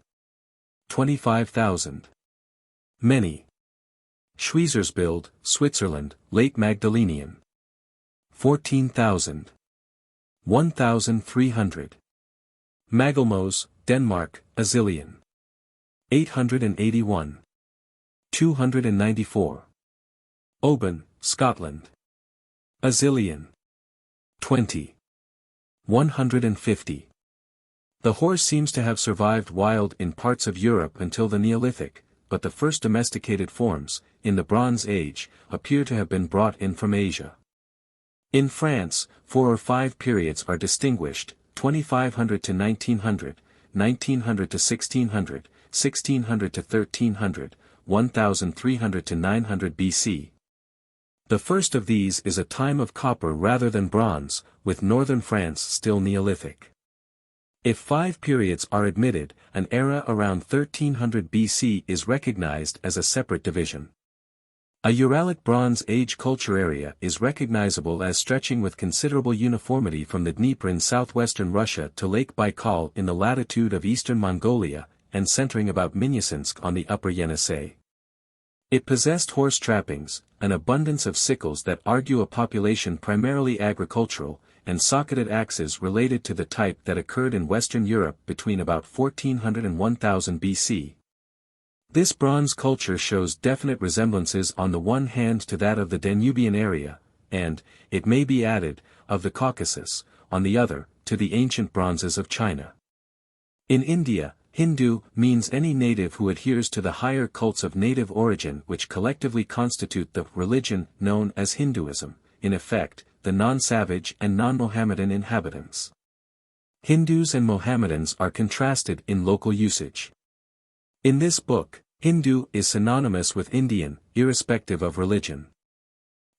25,000. Many. Schwiezersbild, Switzerland, late Magdalenian. 14,000. 1,300. Magalmos, Denmark, Azilian. 881. 294. Oban, Scotland. Azilian. 20. 150. The horse seems to have survived wild in parts of Europe until the Neolithic, but the first domesticated forms, in the Bronze Age, appear to have been brought in from Asia. In France, 4 or 5 periods are distinguished, 2500 to 1900, 1900 to 1600, 1600 to 1300, 1300 to 900 BC. The first of these is a time of copper rather than bronze, with northern France still Neolithic. If 5 periods are admitted, an era around 1300 BC is recognized as a separate division. A Uralic Bronze Age culture area is recognizable as stretching with considerable uniformity from the Dnieper in southwestern Russia to Lake Baikal in the latitude of eastern Mongolia, and centering about Minyasinsk on the upper Yenisei. It possessed horse trappings, an abundance of sickles that argue a population primarily agricultural, and socketed axes related to the type that occurred in Western Europe between about 1400 and 1000 BC. This bronze culture shows definite resemblances on the one hand to that of the Danubian area, and, it may be added, of the Caucasus, on the other, to the ancient bronzes of China. In India, Hindu means any native who adheres to the higher cults of native origin which collectively constitute the religion known as Hinduism, in effect, the non-savage and non-Mohammedan inhabitants. Hindus and Mohammedans are contrasted in local usage. In this book, Hindu is synonymous with Indian, irrespective of religion.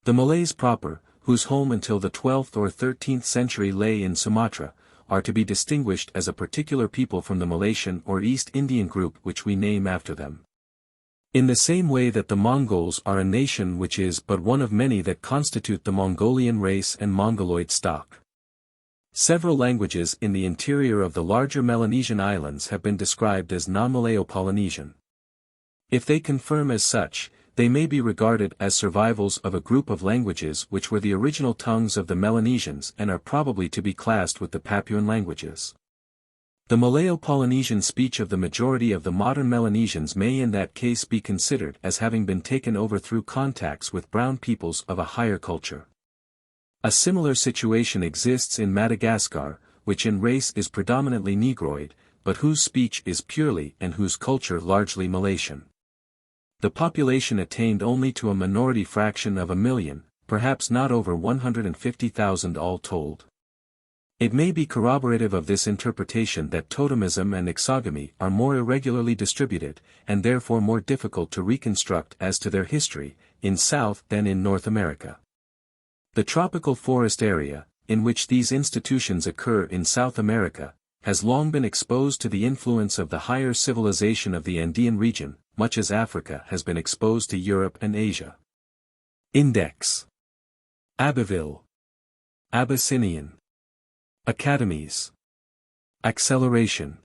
The Malays proper, whose home until the 12th or 13th century lay in Sumatra, are to be distinguished as a particular people from the Malaysian or East Indian group which we name after them. In the same way that the Mongols are a nation which is but one of many that constitute the Mongolian race and Mongoloid stock. Several languages in the interior of the larger Melanesian islands have been described as non-Malayo-Polynesian. If they confirm as such, they may be regarded as survivals of a group of languages which were the original tongues of the Melanesians and are probably to be classed with the Papuan languages. The Malayo-Polynesian speech of the majority of the modern Melanesians may in that case be considered as having been taken over through contacts with brown peoples of a higher culture. A similar situation exists in Madagascar, which in race is predominantly Negroid, but whose speech is purely and whose culture largely Malaysian. The population attained only to a minority fraction of a million, perhaps not over 150,000 all told. It may be corroborative of this interpretation that totemism and exogamy are more irregularly distributed, and therefore more difficult to reconstruct as to their history, in South than in North America. The tropical forest area, in which these institutions occur in South America, has long been exposed to the influence of the higher civilization of the Andean region, much as Africa has been exposed to Europe and Asia. Index. Abbeville. Abyssinian. Academies. Acceleration.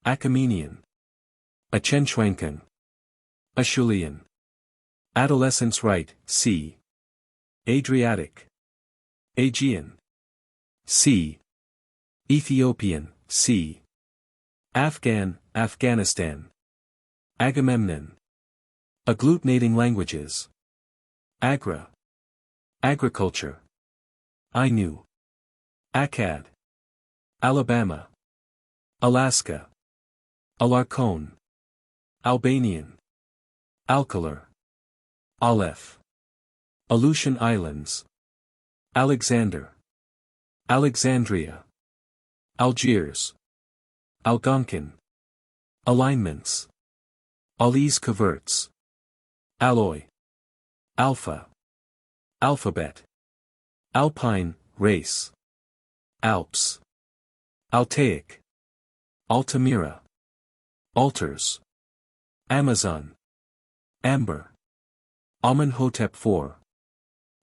Achaemenian. Achenchuankang. Acheulean. Adolescence Rite, c. Adriatic. Aegean. c. Ethiopian, c. Afghan, Afghanistan. Agamemnon. Agglutinating languages. Agra. Agriculture. Ainu. Akkad. Alabama. Alaska. Alarcon. Albanian. Alcalar. Aleph. Aleutian Islands. Alexander. Alexandria. Algiers. Algonquin. Alignments. Alese coverts. Alloy. Alpha. Alphabet. Alpine, race. Alps. Altaic. Altamira. Altars. Amazon. Amber. Amenhotep IV.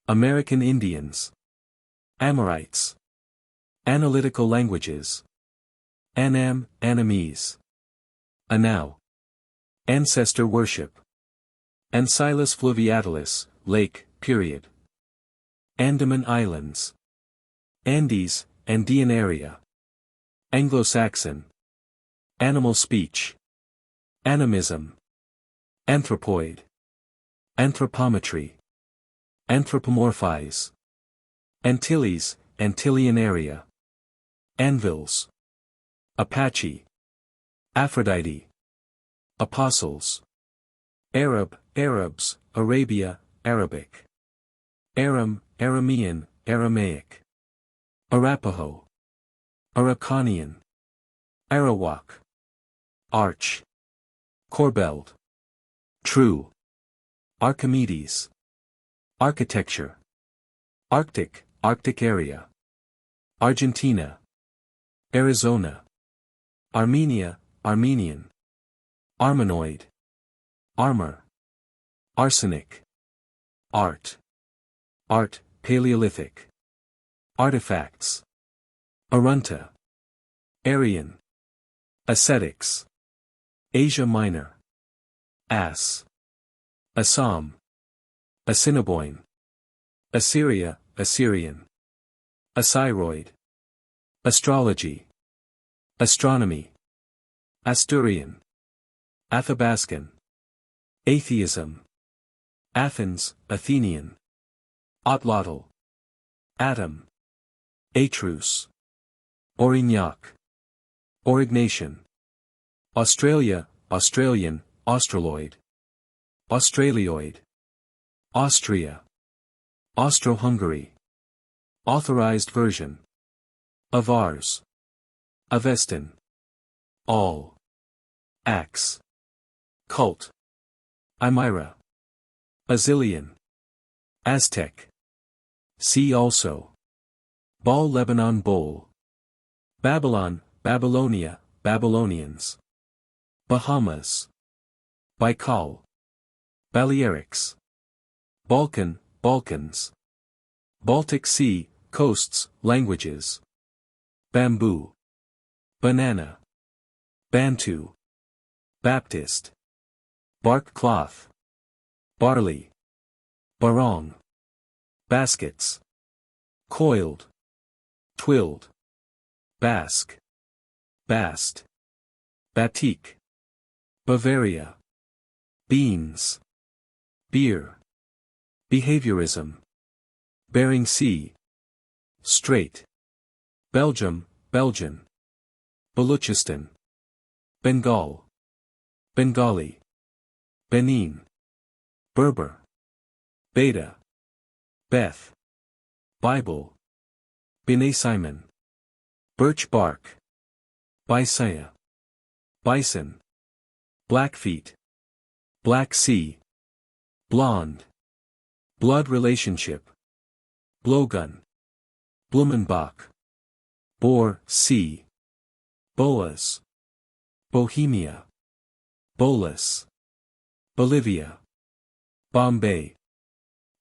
American Indians. Amorites. Analytical languages. Anam, Annamese. Anau. Ancestor worship. Ancylus fluviatilis, lake, period. Andaman Islands. Andes, Andean area. Anglo-Saxon. Animal speech. Animism. Anthropoid. Anthropometry. Anthropomorphize. Antilles, Antillean area. Anvils. Apache. Aphrodite. Apostles. Arab, Arabs, Arabia, Arabic. Aram, Aramean, Aramaic. Arapaho. Araucanian. Arawak. Arch. Corbeld. True. Archimedes. Architecture. Arctic, Arctic area. Argentina. Arizona. Armenia, Armenian. Armenoid. Armor. Arsenic. Art. Art, Paleolithic. Artifacts. Arunta. Aryan. Ascetics. Asia Minor. Ass. Assam. Assiniboine. Assyria, Assyrian. Assyroid. Astrology. Astronomy. Asturian. Athabascan. Atheism. Athens, Athenian. Atlotl. Atom. Atrus. Aurignac. Aurignation. Australia, Australian, Australoid. Australioid. Austria. Austro-Hungary. Authorized version. Avars. Avestan. All. Axe. Cult. Aymara. Azilian. Aztec. See also. Baal Lebanon Bowl. Babylon, Babylonia, Babylonians. Bahamas. Baikal. Balearics. Balkan, Balkans. Baltic Sea, coasts, languages. Bamboo. Banana. Bantu. Baptist. Bark cloth. Barley. Barong. Baskets. Coiled. Twilled. Basque. Bast. Batik. Bavaria. Beans. Beer. Behaviorism. Bering Sea. Strait. Belgium, Belgian. Baluchistan. Bengal. Bengali. Benin. Berber. Beta. Beth. Bible. B'nai Simon. Birch bark. Bisaya. Bison. Blackfeet. Black Sea. Blonde. Blood relationship. Blowgun. Blumenbach. Boar, Sea. Boas. Bohemia. Bolus. Bolivia. Bombay.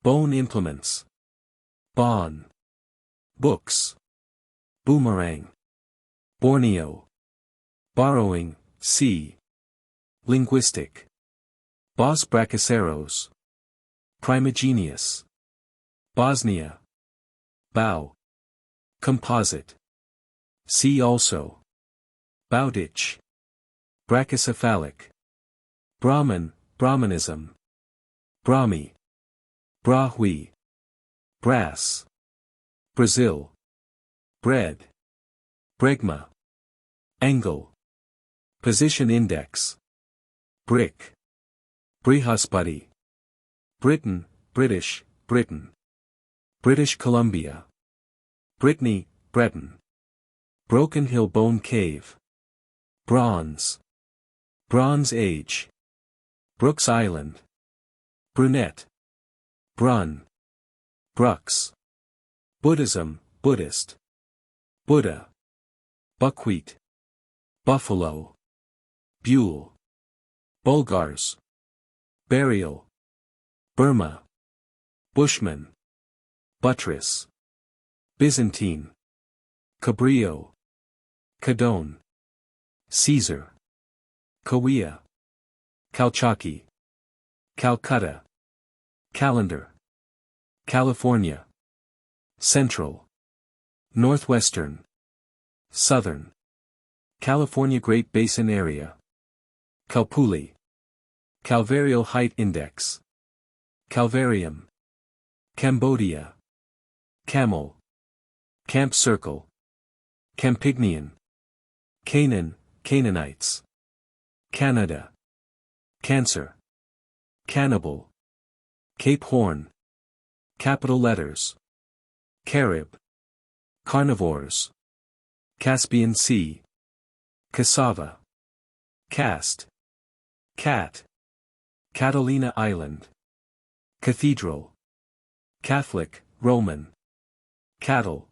Bone implements. Bon. Books. Boomerang. Borneo. Borrowing, C. Linguistic. Bos Bracaceros. Primigenius. Bosnia. Bow. Composite. See also. Bowditch. Brachycephalic. Brahman, Brahmanism. Brahmi. Brahwi. Brass. Brazil. Bread. Bregma. Angle. Position index. Brick. Brihaspati. Britain, British, Britain. British Columbia. Brittany, Breton. Broken Hill Bone Cave. Bronze. Bronze Age. Brooks Island. Brunette. Brun. Brux. Buddhism, Buddhist. Buddha. Buckwheat. Buffalo. Buell. Bulgars. Burial. Burma. Bushman. Buttress. Byzantine. Cabrillo. Cadone. Caesar. Kawia. Kalchaki. Calcutta. Calendar. California. Central. Northwestern. Southern. California Great Basin Area. Calpuli. Calvarial Height Index. Calvarium. Cambodia. Camel. Camp Circle. Campignian. Canaan, Canaanites. Canada. Cancer. Cannibal. Cape Horn. Capital letters. Carib. Carnivores. Caspian Sea. Cassava. Cast. Cat. Catalina Island. Cathedral. Catholic, Roman. Cattle.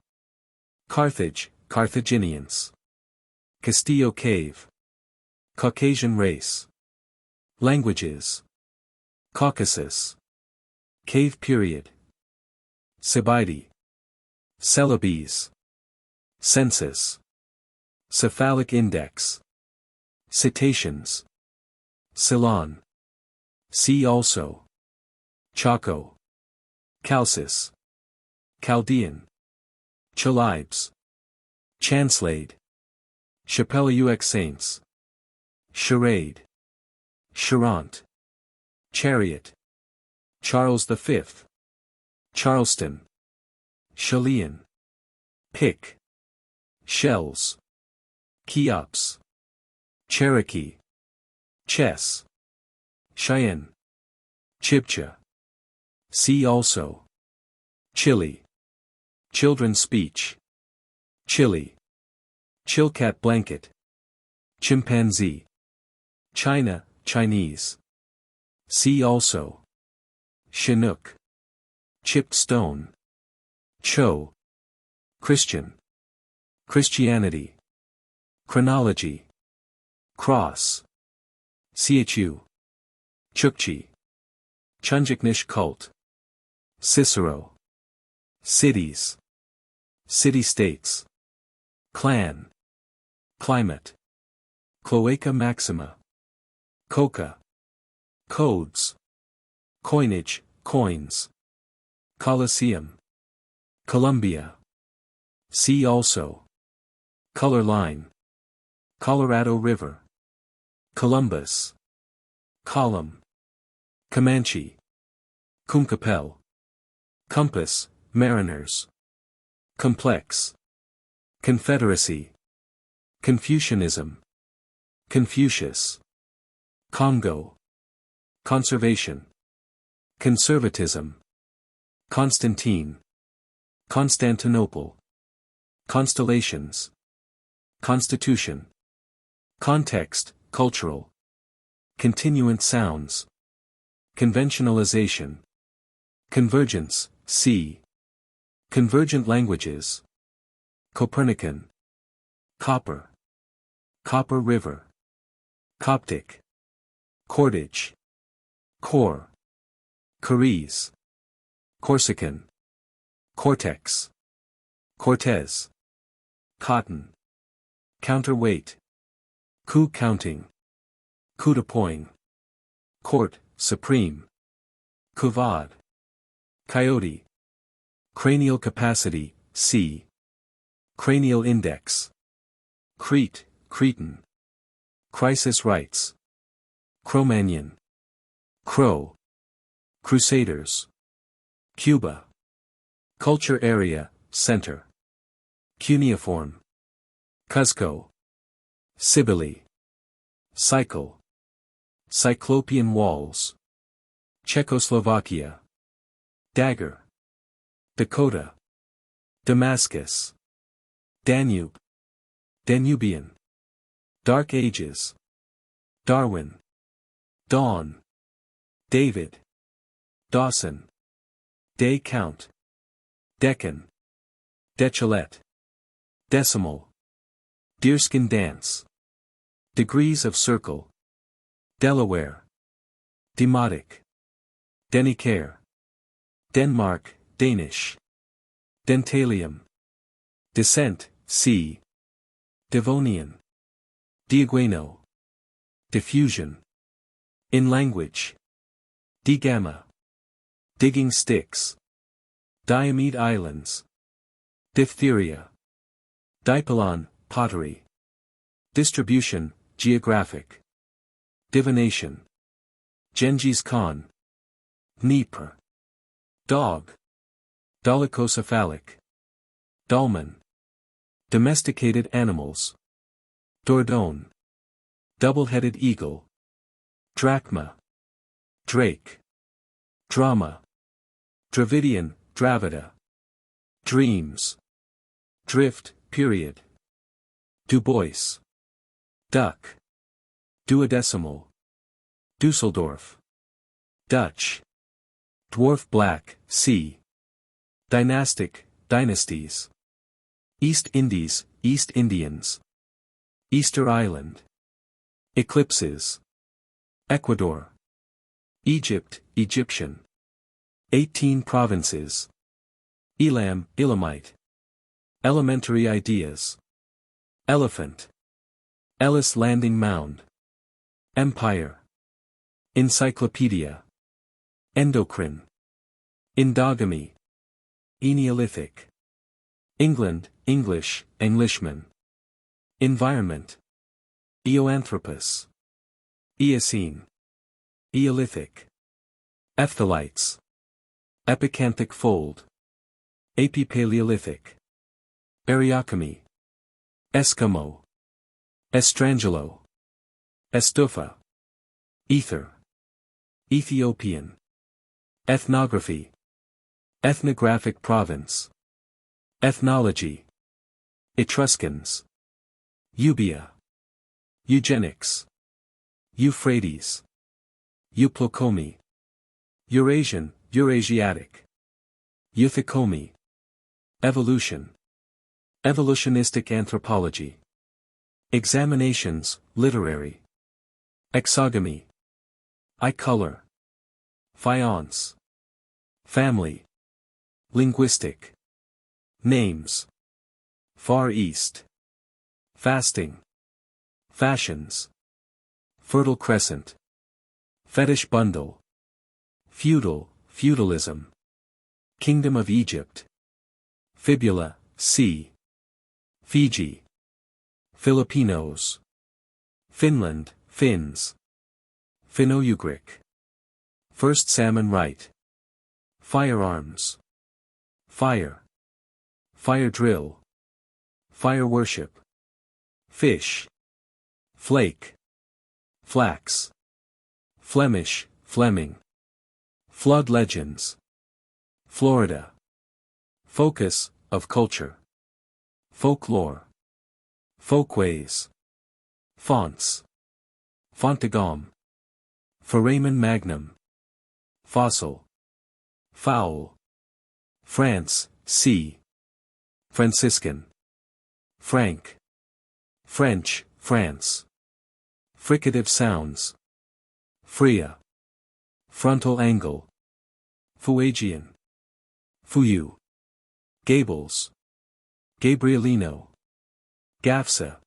Carthage, Carthaginians. Castillo Cave. Caucasian race. Languages. Caucasus. Cave period. Sabaidi. Celebes. Census. Cephalic index. Cetaceans. Ceylon. See also. Chaco. Chalcis. Chaldean. Chalybes. Chancelade. Chapelle Saints. Charade. Charant. Chariot. Charles V. Charleston. Chilean. Pick. Shells. Cheops. Cherokee. Chess. Cheyenne. Chibcha. See also. Chile. Children's speech. Chile. Chilcat blanket. Chimpanzee. China, Chinese. See also Chinook, chipped stone, Cho, Christian, Christianity, chronology, cross, Chu, Chukchi, Chunjiknish cult, Cicero, cities, city-states, clan, climate, cloaca maxima, coca, codes, coinage, coins, Colosseum, Columbia. See also color line, Colorado River, Columbus, column, Comanche, Kumkapel, compass, mariners, complex, confederacy, Confucianism, Confucius, Congo, conservation, conservatism, Constantine, Constantinople, constellations, constitution, context, cultural, continuant sounds, conventionalization, convergence, C, convergent languages, Copernican, copper, Copper River, Coptic, cordage, core, Correse, Corsican, cortex, Cortez, cotton, counterweight, coup counting, coup de poing, court, supreme, couvade, coyote, cranial capacity, C, cranial index, Crete, Cretan, crisis rights, Cro-Magnon, crow, crusaders, Cuba, culture area, center, cuneiform, Cuzco, Cybele, cycle, cyclopean walls, Czechoslovakia, dagger, Dakota, Damascus, Danube, Danubian, Dark Ages, Darwin, Dawn, David, Dawson, Day count, Deccan, Dechelet, decimal, deerskin dance, degrees of circle, Delaware, demotic, Denicare, Denmark, Danish, Dentalium, descent, C, Devonian, Diagueno, diffusion, in language, Digamma, digging sticks, Diomede Islands, diphtheria, Dipylon, pottery, distribution, geographic, divination, Genghis Khan, Dnieper, dog, dolichocephalic, dolmen, domesticated animals, Dordogne, double-headed eagle, drachma, drake, drama, Dravidian, Dravida, dreams, drift, period, Dubois, duck, duodecimal, Dusseldorf, Dutch, dwarf black, C, dynastic, dynasties, East Indies, East Indians, Easter Island, eclipses, Ecuador, Egypt, Egyptian, 18 provinces, Elam, Elamite, elementary ideas, elephant, Ellis Landing Mound, empire, encyclopedia, endocrine, endogamy, Eneolithic, England, English, Englishman, environment, Eoanthropus, Eocene, Eolithic, Ephthalites, epicanthic fold, Epipaleolithic, Areochemy, Eskimo, Estrangelo, Estufa, ether, Ethiopian, ethnography, ethnographic province, ethnology, Etruscans, Eubia, eugenics, Euphrates. Euplocomi. Eurasian, Eurasiatic. Euthycomi. Evolution. Evolutionistic anthropology. Examinations, literary. Exogamy. Eye color. Fiance. Family. Linguistic. Names. Far East. Fasting. Fashions. Fertile Crescent. Fetish bundle. Feudal, feudalism. Kingdom of Egypt. Fibula, sea. Fiji. Filipinos. Finland, Finns. Finno-Ugric. First Salmon Rite. Firearms. Fire. Fire drill. Fire worship. Fish. Flake. Flax. Flemish, Fleming. Flood legends. Florida. Focus, of culture. Folklore. Folkways. Fonts. Fontegom. Foramen magnum. Fossil. Foul. France, C. Franciscan. Frank. French, France. Fricative sounds. Freya. Frontal angle. Fuegian. Fuyu. Gables. Gabrielino. Gafsa.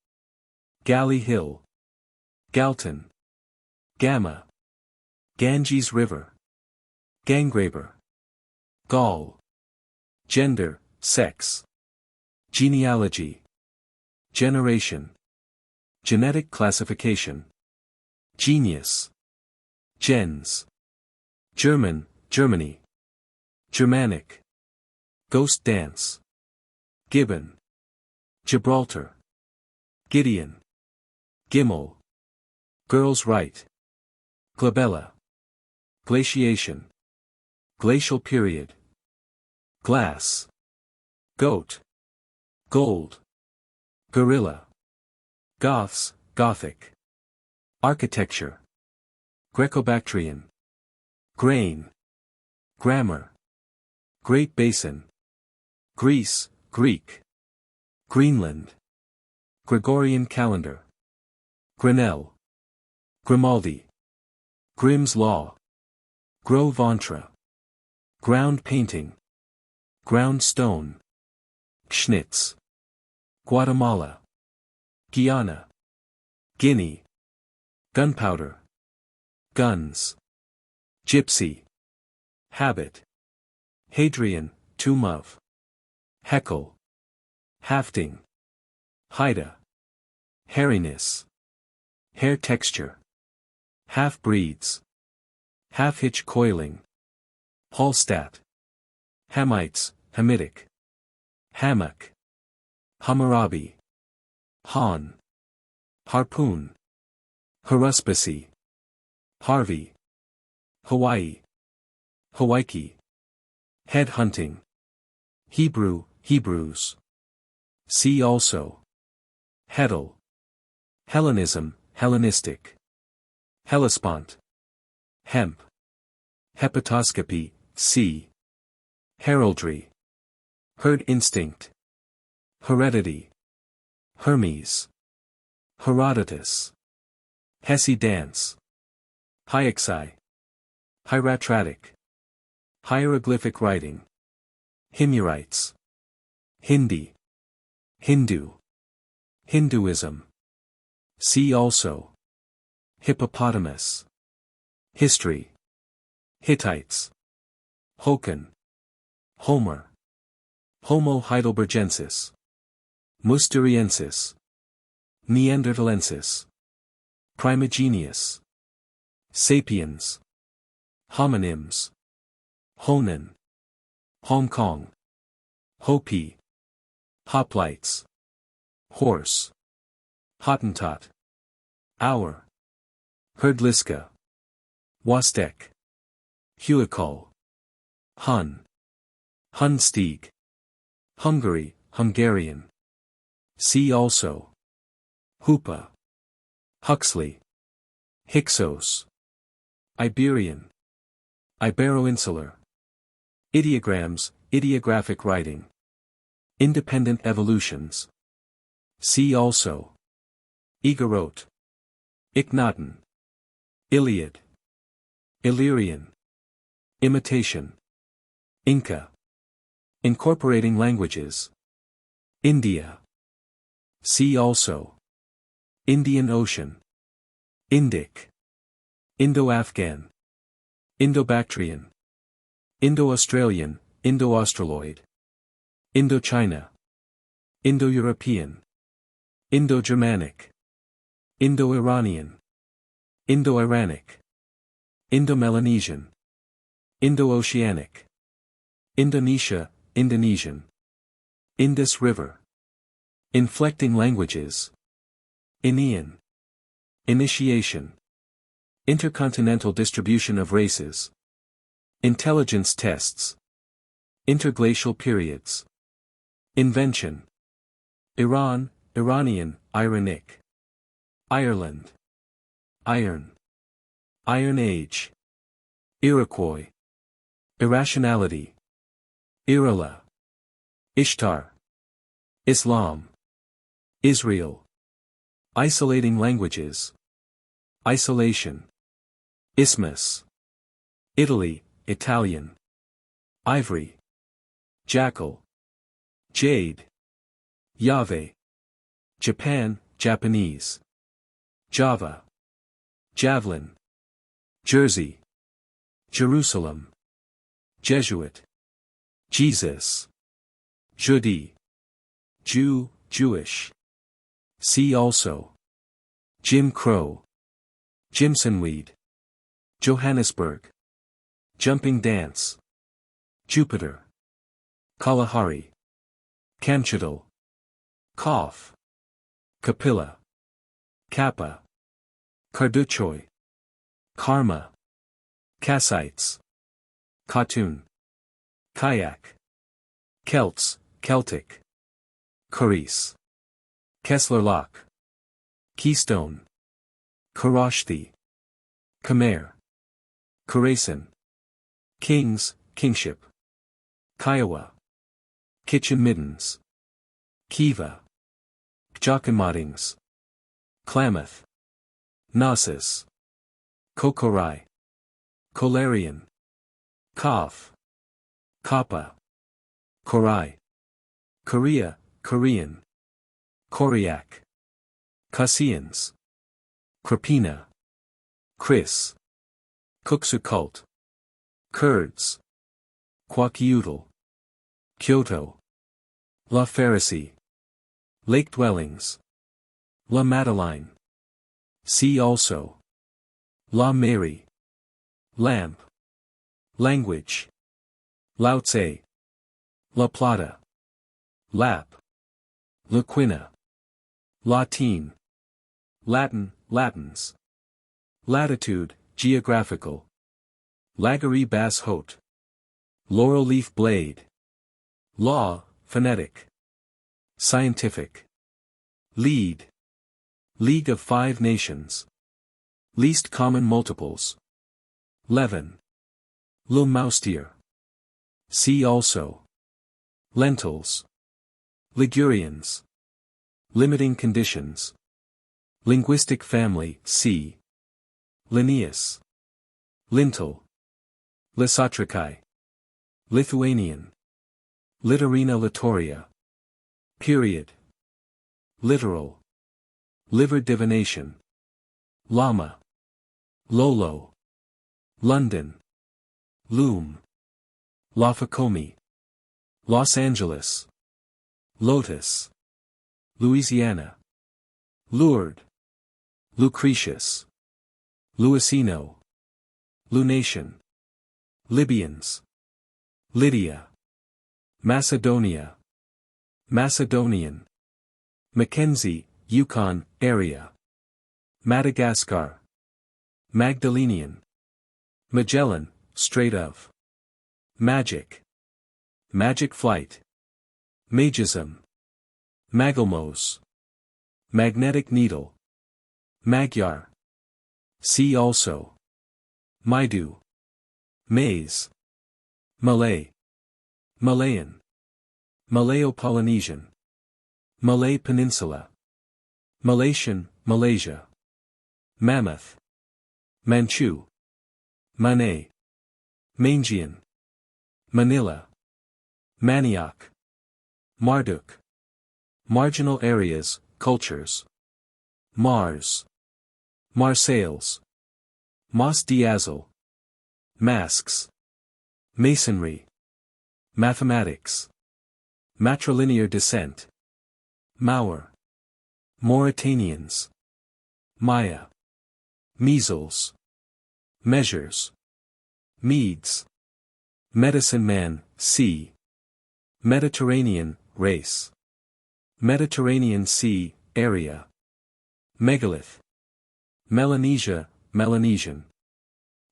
Galley Hill. Galton. Gamma. Ganges River. Ganggraber. Gaul. Gender, sex. Genealogy. Generation. Genetic classification. Genius. Gens. German, Germany. Germanic. Ghost dance. Gibbon. Gibraltar. Gideon. Gimel. Girls' right. Glabella. Glaciation. Glacial period. Glass. Goat. Gold. Gorilla. Goths, Gothic. Architecture. Greco-Bactrian. Grain. Grammar. Great Basin. Greece, Greek. Greenland. Gregorian calendar. Grinnell. Grimaldi. Grimm's Law. Gros ventre. Ground painting. Ground stone. Gschnitz. Guatemala. Guyana. Guinea. Gunpowder. Guns. Gypsy. Habit. Hadrian, tomb of. Heckle. Hafting. Haida. Hairiness. Hair texture. Half-breeds. Half-hitch coiling. Hallstatt. Hamites, Hamitic. Hammock. Hammurabi. Han. Harpoon. Haruspice. Harvey. Hawaii. Hawaii. Head hunting. Hebrew, Hebrews. See also. Heddle. Hellenism, Hellenistic. Hellespont. Hemp. Hepatoscopy, C. Heraldry. Herd instinct. Heredity. Hermes. Herodotus. Hesse dance. Hyaxai. Hieratratic. Hieroglyphic writing. Himyarites. Hindi. Hindu. Hinduism. See also. Hippopotamus. History. Hittites. Hokan. Homer. Homo heidelbergensis. Musteriensis. Neanderthalensis. Primigenius. Sapiens. Homonyms. Honan. Hong Kong. Hopi. Hoplites. Horse. Hottentot. Hour. Herdliska. Wastek. Huicul. Hun. Hunstieg. Hungary, Hungarian. See also. Hoopa. Huxley. Hyksos. Iberian. Ibero-insular. Ideograms, ideographic writing. Independent evolutions. See also. Igorot. Ikhnaton. Iliad. Illyrian. Imitation. Inca. Incorporating languages. India. See also. Indian Ocean. Indic. Indo-Afghan. Indo-Bactrian. Indo-Australian, Indo-Australoid. Indochina. Indo-European. Indo-Germanic. Indo-Iranian. Indo-Iranic. Indo-Melanesian. Indo-Oceanic. Indonesia, Indonesian. Indus River. Inflecting languages. Inean. Initiation. Intercontinental distribution of races. Intelligence tests. Interglacial periods. Invention. Iran, Iranian, Ironic. Ireland. Iron. Iron Age. Iroquois. Irrationality. Irala. Ishtar. Islam. Israel. Isolating languages. Isolation. Isthmus. Italy, Italian. Ivory. Jackal. Jade. Yave. Japan, Japanese. Java. Javelin. Jersey. Jerusalem. Jesuit. Jesus. Jeudi. Jew, Jewish. See also. Jim Crow. Jimsonweed. Johannesburg. Jumping dance. Jupiter. Kalahari. Kamchatal. Cough. Kapila. Kappa. Carduchoy. Karma. Kassites. Khatun. Kayak. Celts, Celtic. Caris. Kessler-Lock. Keystone. Karashti. Khmer. Khorasan. Kings, kingship. Kiowa. Kitchen middens. Kiva. Kjakimatings. Klamath. Knossos. Kokorai. Kolarian. Kaf. Kappa. Korai. Korea, Korean. Koryak. Kassians. Krapina. Kris. Kuksukult. Kurds. Kwakiutl. Kyoto. La Pharisee. Lake dwellings. La Madeleine. See also. La Mairie. Lamp. Language. Lao Tse. La Plata. Lap. Laquina. Latine. Latin, Latins. Latitude, geographical. Lagery Bass Haute. Laurel leaf blade. Law, phonetic. Scientific. Lead. League of Five Nations. Least common multiples. Leaven. Le Moustier. See also. Lentils. Ligurians. Limiting conditions. Linguistic family, C. Linnaeus. Lintel. Lysotricae. Lithuanian. Litorina Litoria. Period. Literal. Liver divination. Llama. Lolo. London. Loom. Lafacomi. Los Angeles. Lotus. Louisiana. Lured. Lucretius. Luisino. Lunation. Libyans. Lydia. Macedonia. Macedonian. Mackenzie, Yukon, area. Madagascar. Magdalenian. Magellan, Strait of. Magic. Magic flight. Magism. Magalmos. Magnetic needle. Magyar. See also Maidu, Maize, Malay, Malayan, Malayo-Polynesian, Malay Peninsula, Malaysian, Malaysia, Mammoth, Manchu, Manay, Mangian, Manila, Manioc, Marduk. Marginal areas, cultures. Mars, Marseilles, Mas Diazel, Masks, Masonry, Mathematics, Matrilinear descent, Maur, Mauritanians, Maya, Measles, Measures, Medes, Medicine Man, Sea, Mediterranean, race, Mediterranean Sea, area, Megalith, Melanesia, Melanesian,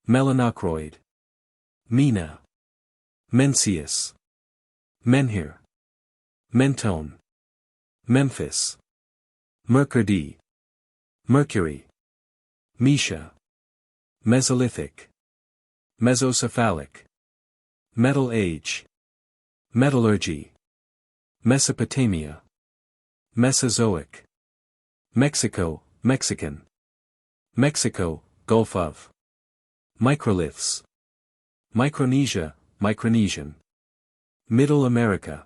Melanocroid, Mena, Mencius, Menhir, Mentone, Memphis, Mercredi, Mercury, Mesha, Mesolithic, Mesocephalic, Metal Age, Metallurgy, Mesopotamia, Mesozoic, Mexico, Mexican, Mexico, Gulf of, Microliths, Micronesia, Micronesian, Middle America,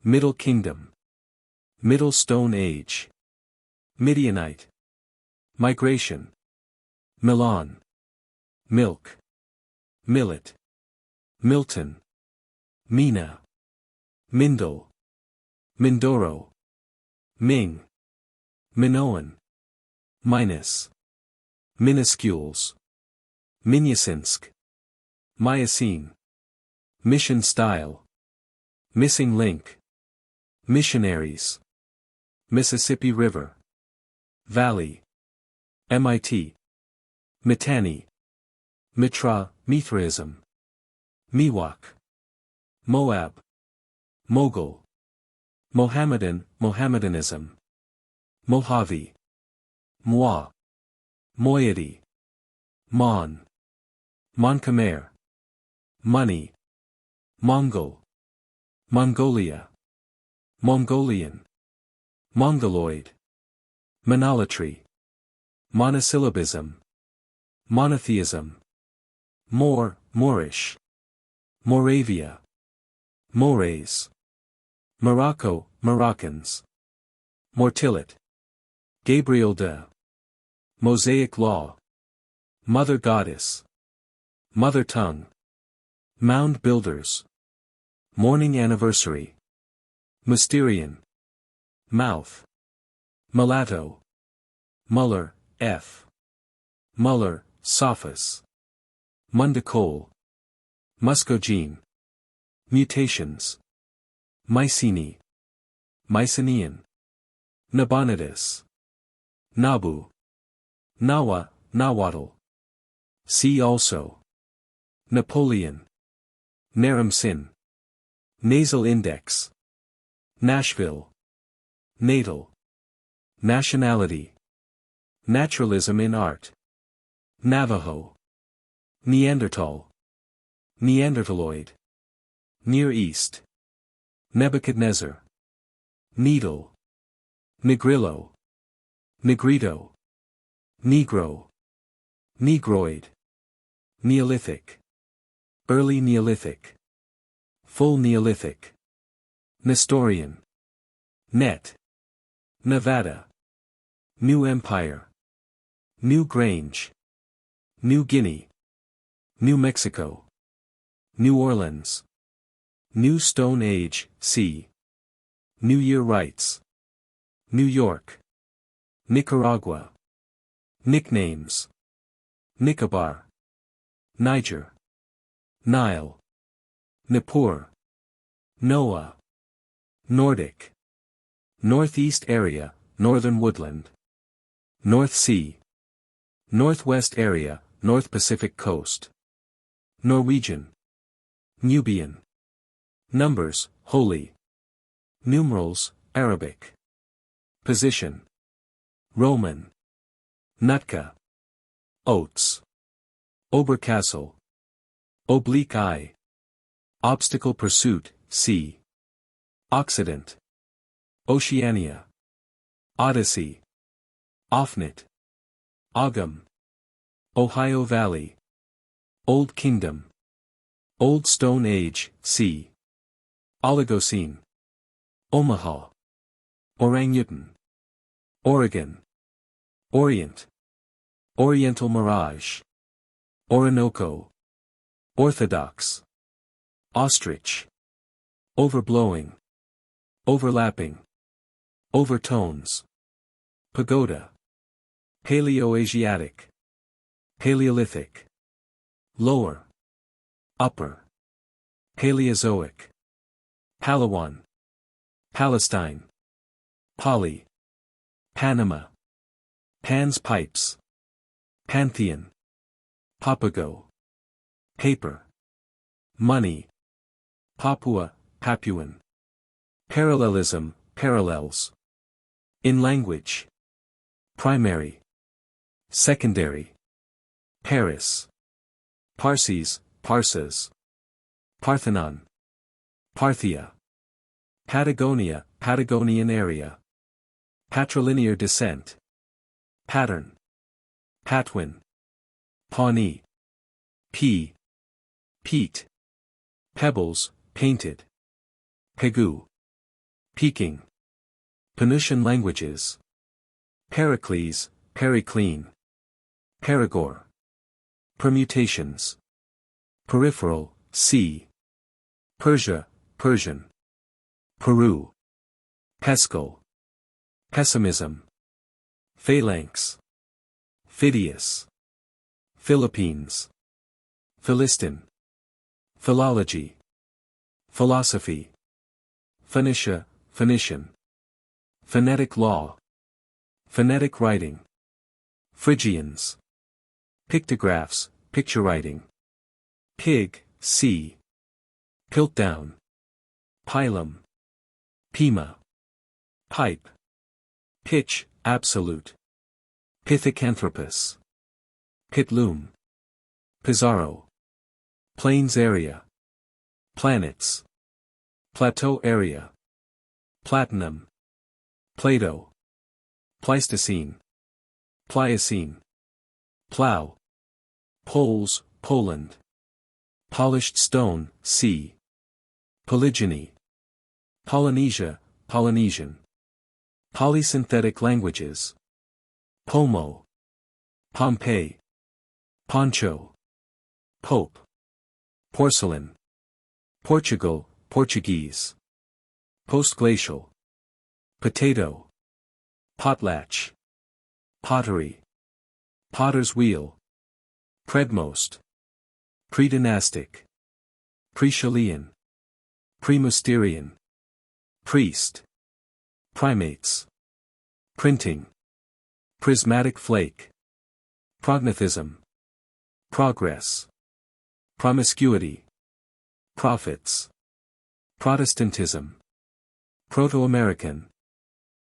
Middle Kingdom, Middle Stone Age, Midianite, Migration, Milan, Milk, Millet, Milton, Mina, Mindle, Mindoro, Ming, Minoan, Minus, Minuscules, Minyasinsk, Miocene, Mission Style, Missing Link, Missionaries, Mississippi River, Valley, MIT, Mitanni, Mitra, Mithraism, Miwok, Moab, Mogul, Mohammedan, Mohammedanism, Mojave, Moi, Moiety, Mon, Mon-Khmer, Money, Mongol, Mongolia, Mongolian, Mongoloid, Monolatry, Monosyllabism, Monotheism, Moor, Moorish, Moravia, Mores, Morocco, Moroccans, Mortillet, Gabriel de, Mosaic Law, Mother Goddess, Mother Tongue, Mound Builders, Morning Anniversary, Mysterian, Mouth, Mulatto, Muller, F. Muller, Sophus, Mundicole, Muscogene, Mutations, Mycenae, Mycenaean, Nabonidus, Nabu, Nawa, Nahuatl. See also Napoleon, Naram-Sin, Nasal Index, Nashville, Natal, Nationality, Naturalism in Art, Navajo, Neanderthal, Neanderthaloid, Near East, Nebuchadnezzar, Needle, Negrillo, Negrito, Negro, Negroid, Neolithic, Early Neolithic, Full Neolithic, Nestorian, Net, Nevada, New Empire, New Grange, New Guinea, New Mexico, New Orleans, New Stone Age, c. New Year Rites, New York, Nicaragua, Nicknames, Nicobar, Niger, Nile, Nippur, Noah, Nordic, Northeast Area, Northern Woodland, North Sea, Northwest Area, North Pacific Coast, Norwegian, Nubian, Numbers, Holy, Numerals, Arabic, Position, Roman, Nutka, Oats. Oberkassel. Oblique eye. Obstacle pursuit, C. Occident. Oceania. Odyssey. Offnet. Ogham. Ohio Valley. Old Kingdom. Old Stone Age, C. Oligocene. Omaha. Orangutan. Oregon. Orient. Oriental Mirage. Orinoco. Orthodox. Ostrich. Overblowing. Overlapping. Overtones. Pagoda. Paleoasiatic. Paleolithic. Lower. Upper. Paleozoic. Palawan. Palestine. Poly. Panama. Pan's pipes. Pantheon. Papago. Paper. Money. Papua, Papuan. Parallelism, parallels. In language. Primary. Secondary. Paris. Parsis, Parsas. Parthenon. Parthia. Patagonia, Patagonian area. Patrilinear descent. Pattern. Patwin. Pawnee. P. Peat. Pebbles, painted. Pegu. Peking. Penutian languages. Pericles, Periclean. Perigore. Permutations. Peripheral, C. Persia, Persian. Peru. Pesco. Pessimism. Phalanx. Phidias. Philippines. Philistin. Philology. Philosophy. Phoenicia, Phoenician. Phonetic law. Phonetic writing. Phrygians. Pictographs, picture writing. Pig, C. Piltdown. Pilum. Pima. Pipe. Pitch, absolute. Pithecanthropus. Pitloom. Pizarro. Plains area. Planets. Plateau area. Platinum. Plato. Pleistocene. Pliocene. Plow. Poles, Poland. Polished stone, C. Polygyny. Polynesia, Polynesian. Polysynthetic languages. Pomo. Pompeii. Poncho. Pope. Porcelain. Portugal, Portuguese. Postglacial. Potato. Potlatch. Pottery. Potter's wheel. Predmost. Predynastic. Pre-Chilean. Premusterian. Priest. Primates. Printing. Prismatic flake. Prognathism. Progress. Promiscuity. Prophets. Protestantism. Proto-American.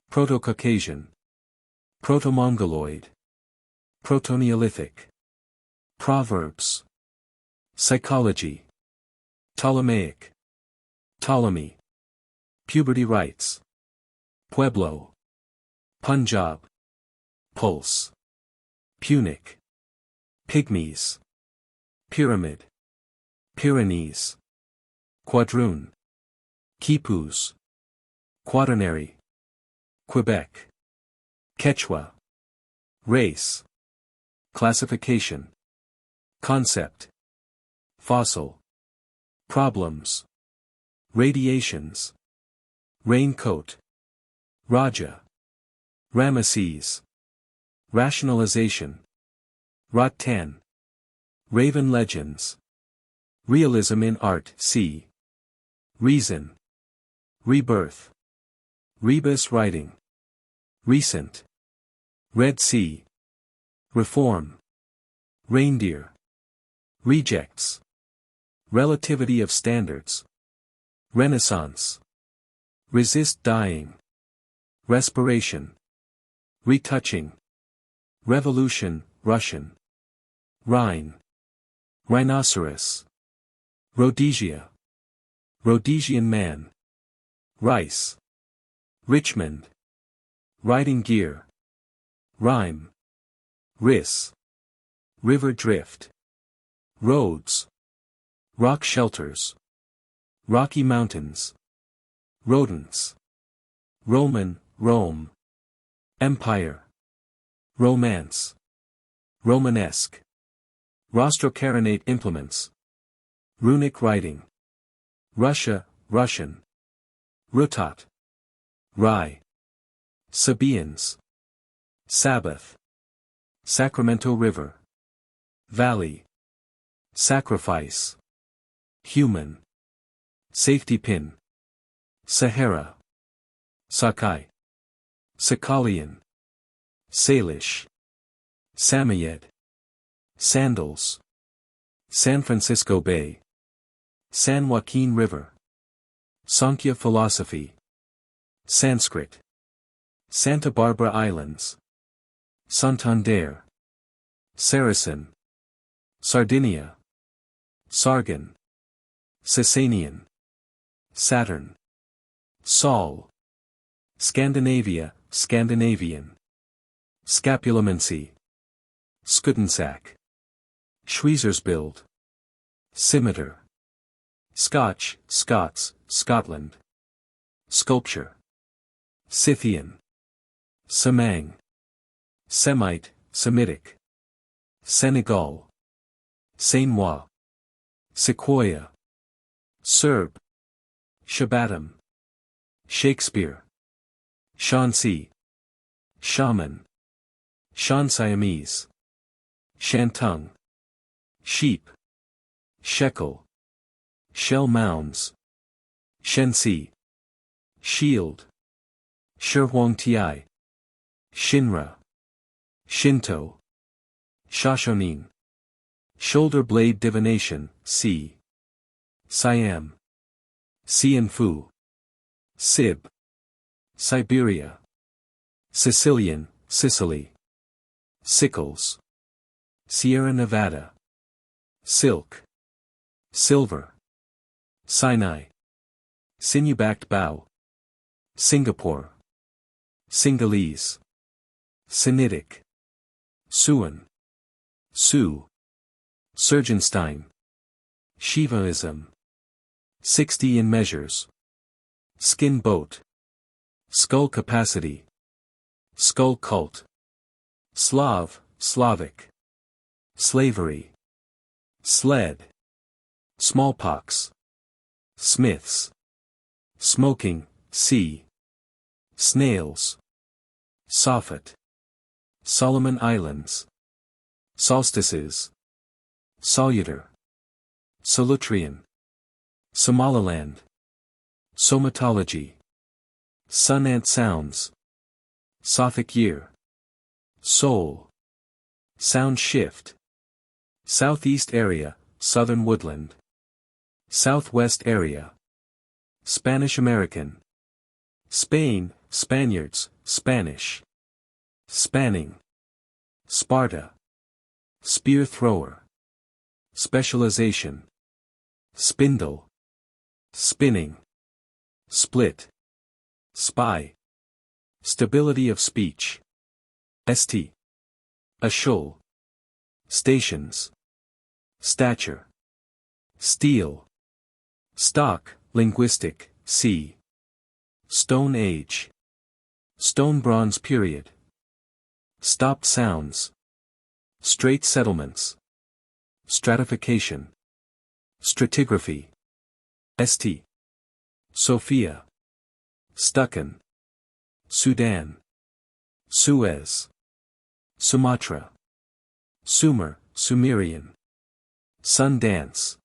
Proto-Caucasian. Proto-Mongoloid. Proto-Neolithic. Proverbs. Psychology. Ptolemaic. Ptolemy. Puberty rites. Pueblo. Punjab. Pulse. Punic. Pygmies. Pyramid. Pyrenees. Quadroon. Quipus. Quaternary. Quebec. Quechua. Race. Classification. Concept. Fossil. Problems. Radiations. Raincoat. Raja. Ramesses. Rationalization. Rattan. Raven legends. Realism in art, C. Reason. Rebirth. Rebus writing. Recent. Red Sea. Reform. Reindeer. Rejects. Relativity of standards. Renaissance. Resist dying. Respiration. Retouching. Revolution, Russian. Rhine. Rhinoceros. Rhodesia. Rhodesian man. Rice. Richmond. Riding gear. Rhyme. Riss. River drift. Roads. Rock shelters. Rocky mountains. Rodents. Roman, Rome. Empire. Romance. Romanesque. Rostrocarinate implements. Runic writing. Russia, Russian. Rutot. Rye. Sabaeans. Sabbath. Sacramento River. Valley. Sacrifice. Human. Safety pin. Sahara. Sakai. Sakalian. Salish. Samoyed. Sandals. San Francisco Bay. San Joaquin River. Sankhya philosophy. Sanskrit. Santa Barbara Islands. Santander. Saracen. Sardinia. Sargon. Sasanian. Saturn. Saul. Scandinavia, Scandinavian. Scapulamancy. Skudensack. Schweizer's Scimitar. Scotch, Scots, Scotland. Sculpture. Scythian. Semang. Semite, Semitic. Senegal. Seine-Moi. Sequoia. Serb. Shabbatam. Shakespeare. Shanxi. Shaman. Shan-Siamese. Shantung. Sheep. Shekel. Shell mounds. Shensi. Shield. Shirhuangti. Shinra. Shinto. Shoshonin. Shoulder blade divination, C. Siam. Sianfu. Sib. Siberia. Sicilian, Sicily. Sickles. Sierra Nevada. Silk. Silver. Sinai. Sinew-backed bow. Singapore. Singalese. Sinitic. Suan. Sioux. Surgenstein. Shivaism. 60 in measures. Skin boat. Skull capacity. Skull cult. Slav, Slavic. Slavery. Sled. Smallpox. Smiths. Smoking, C. Snails. Soffit. Solomon Islands. Solstices. Solutar. Solutrian. Somaliland. Somatology. Sun-ant sounds. Sothic year. Soul. Sound shift. Southeast area, southern woodland. Southwest area. Spanish American. Spain, Spaniards, Spanish. Spanning. Sparta. Spear thrower. Specialization. Spindle. Spinning. Split. Spy. Stability of speech. St. A shoal. Stations. Stature. Steel. Stock, linguistic, C. Stone Age. Stone Bronze period. Stopped sounds. Straight settlements. Stratification. Stratigraphy. St. Sophia. Stucken. Sudan. Suez. Sumatra. Sumer, Sumerian. Sundance.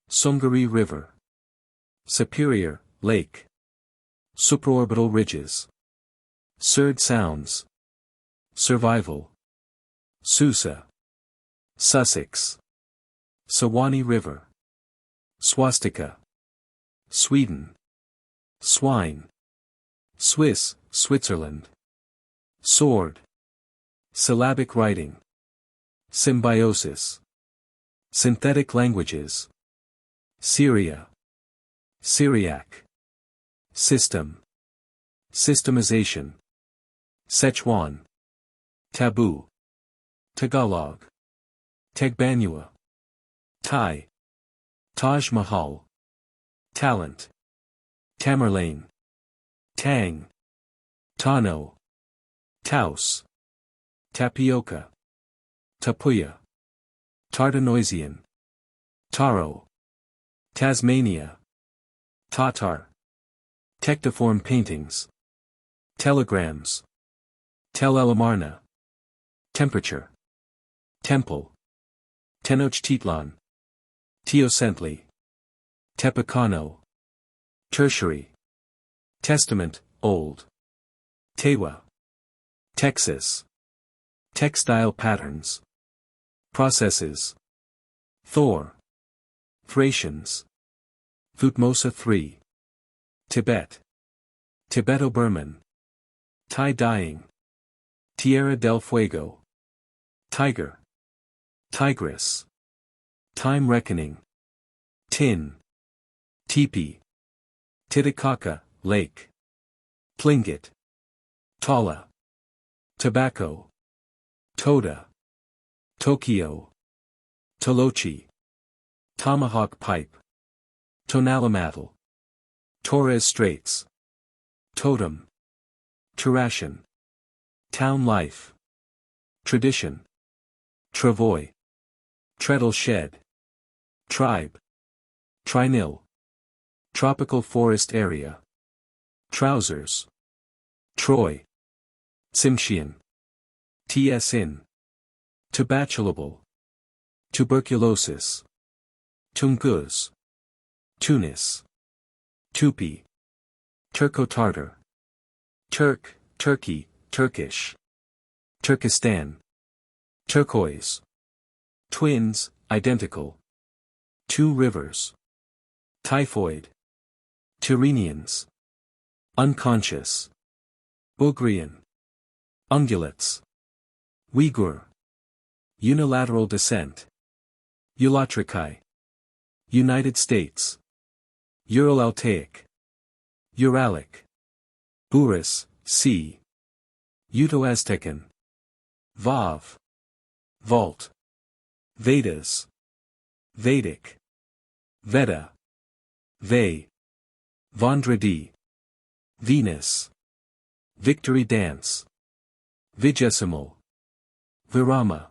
Sungari River. Superior, Lake. Supraorbital ridges. Surd sounds. Survival. Susa. Sussex. Sawani River. Swastika. Sweden. Swine. Swiss, Switzerland. Sword. Syllabic writing. Symbiosis. Synthetic languages. Syria. Syriac. System. Systemization. Sichuan. Taboo. Tagalog. Tegbanua. Thai. Taj Mahal. Talent. Tamerlane. Tang. Tano. Taos. Tapioca. Tapuya. Tartanoisian. Taro. Tasmania. Tatar. Tectiform paintings. Telegrams. Telelamarna. Temperature. Temple. Tenochtitlan. Teocentli. Tepecano. Tertiary. Testament, Old. Tewa. Texas. Textile patterns. Processes. Thor. Thracians. Thutmose III. Tibet. Tibeto-Burman. Tie-dyeing. Tierra del Fuego. Tiger. Tigris. Time reckoning. Tin. Teepee. Titicaca, Lake. Tlingit. Tala. Tobacco. Toda. Tokyo. Tolochi. Tomahawk pipe. Tonalamatal. Torres Straits. Totem. Turashan. Town life. Tradition. Travoy. Treadle shed. Tribe. Trinil. Tropical forest area. Trousers. Troy. Tsimshian. Tsin. Tubatulable. Tuberculosis. Tungus. Tunis. Tupi. Turco-Tartar. Turk, Turkey, Turkish. Turkestan. Turquoise. Twins, identical. Two rivers. Typhoid. Tyrrhenians. Unconscious. Ugrian. Ungulates. Uyghur. Unilateral descent. Eulatricae. United States. Ural-Altaic. Uralic. Urus, C. Uto-Aztecan. Vav. Vault. Vedas. Vedic. Veda. Ve. Vendredi. Venus. Victory dance. Vigesimal. Virama.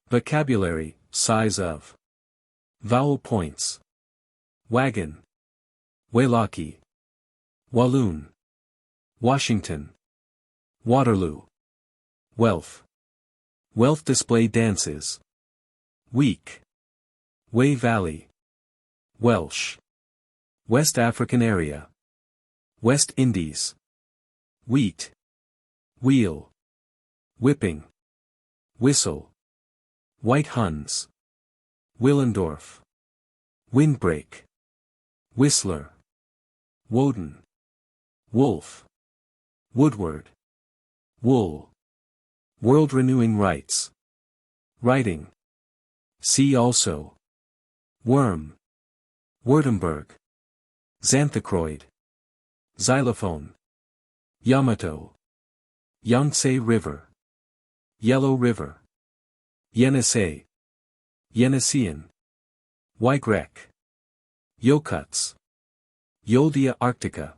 Vocabulary, size of. Vowel points. Wagon. Wailaki. Walloon. Washington. Waterloo. Wealth. Wealth display dances. Week. Wey Valley. Welsh. West African area. West Indies. Wheat. Wheel. Whipping. Whistle. White Huns. Willendorf. Windbreak. Whistler. Woden. Wolf. Woodward. Wool. World renewing rights. Writing. See also. Worm. Württemberg. Xanthocroid. Xylophone. Yamato. Yangtze River. Yellow River. Yenisei. Yeniseian. Ygrek. Yokuts. Yoldia Arctica.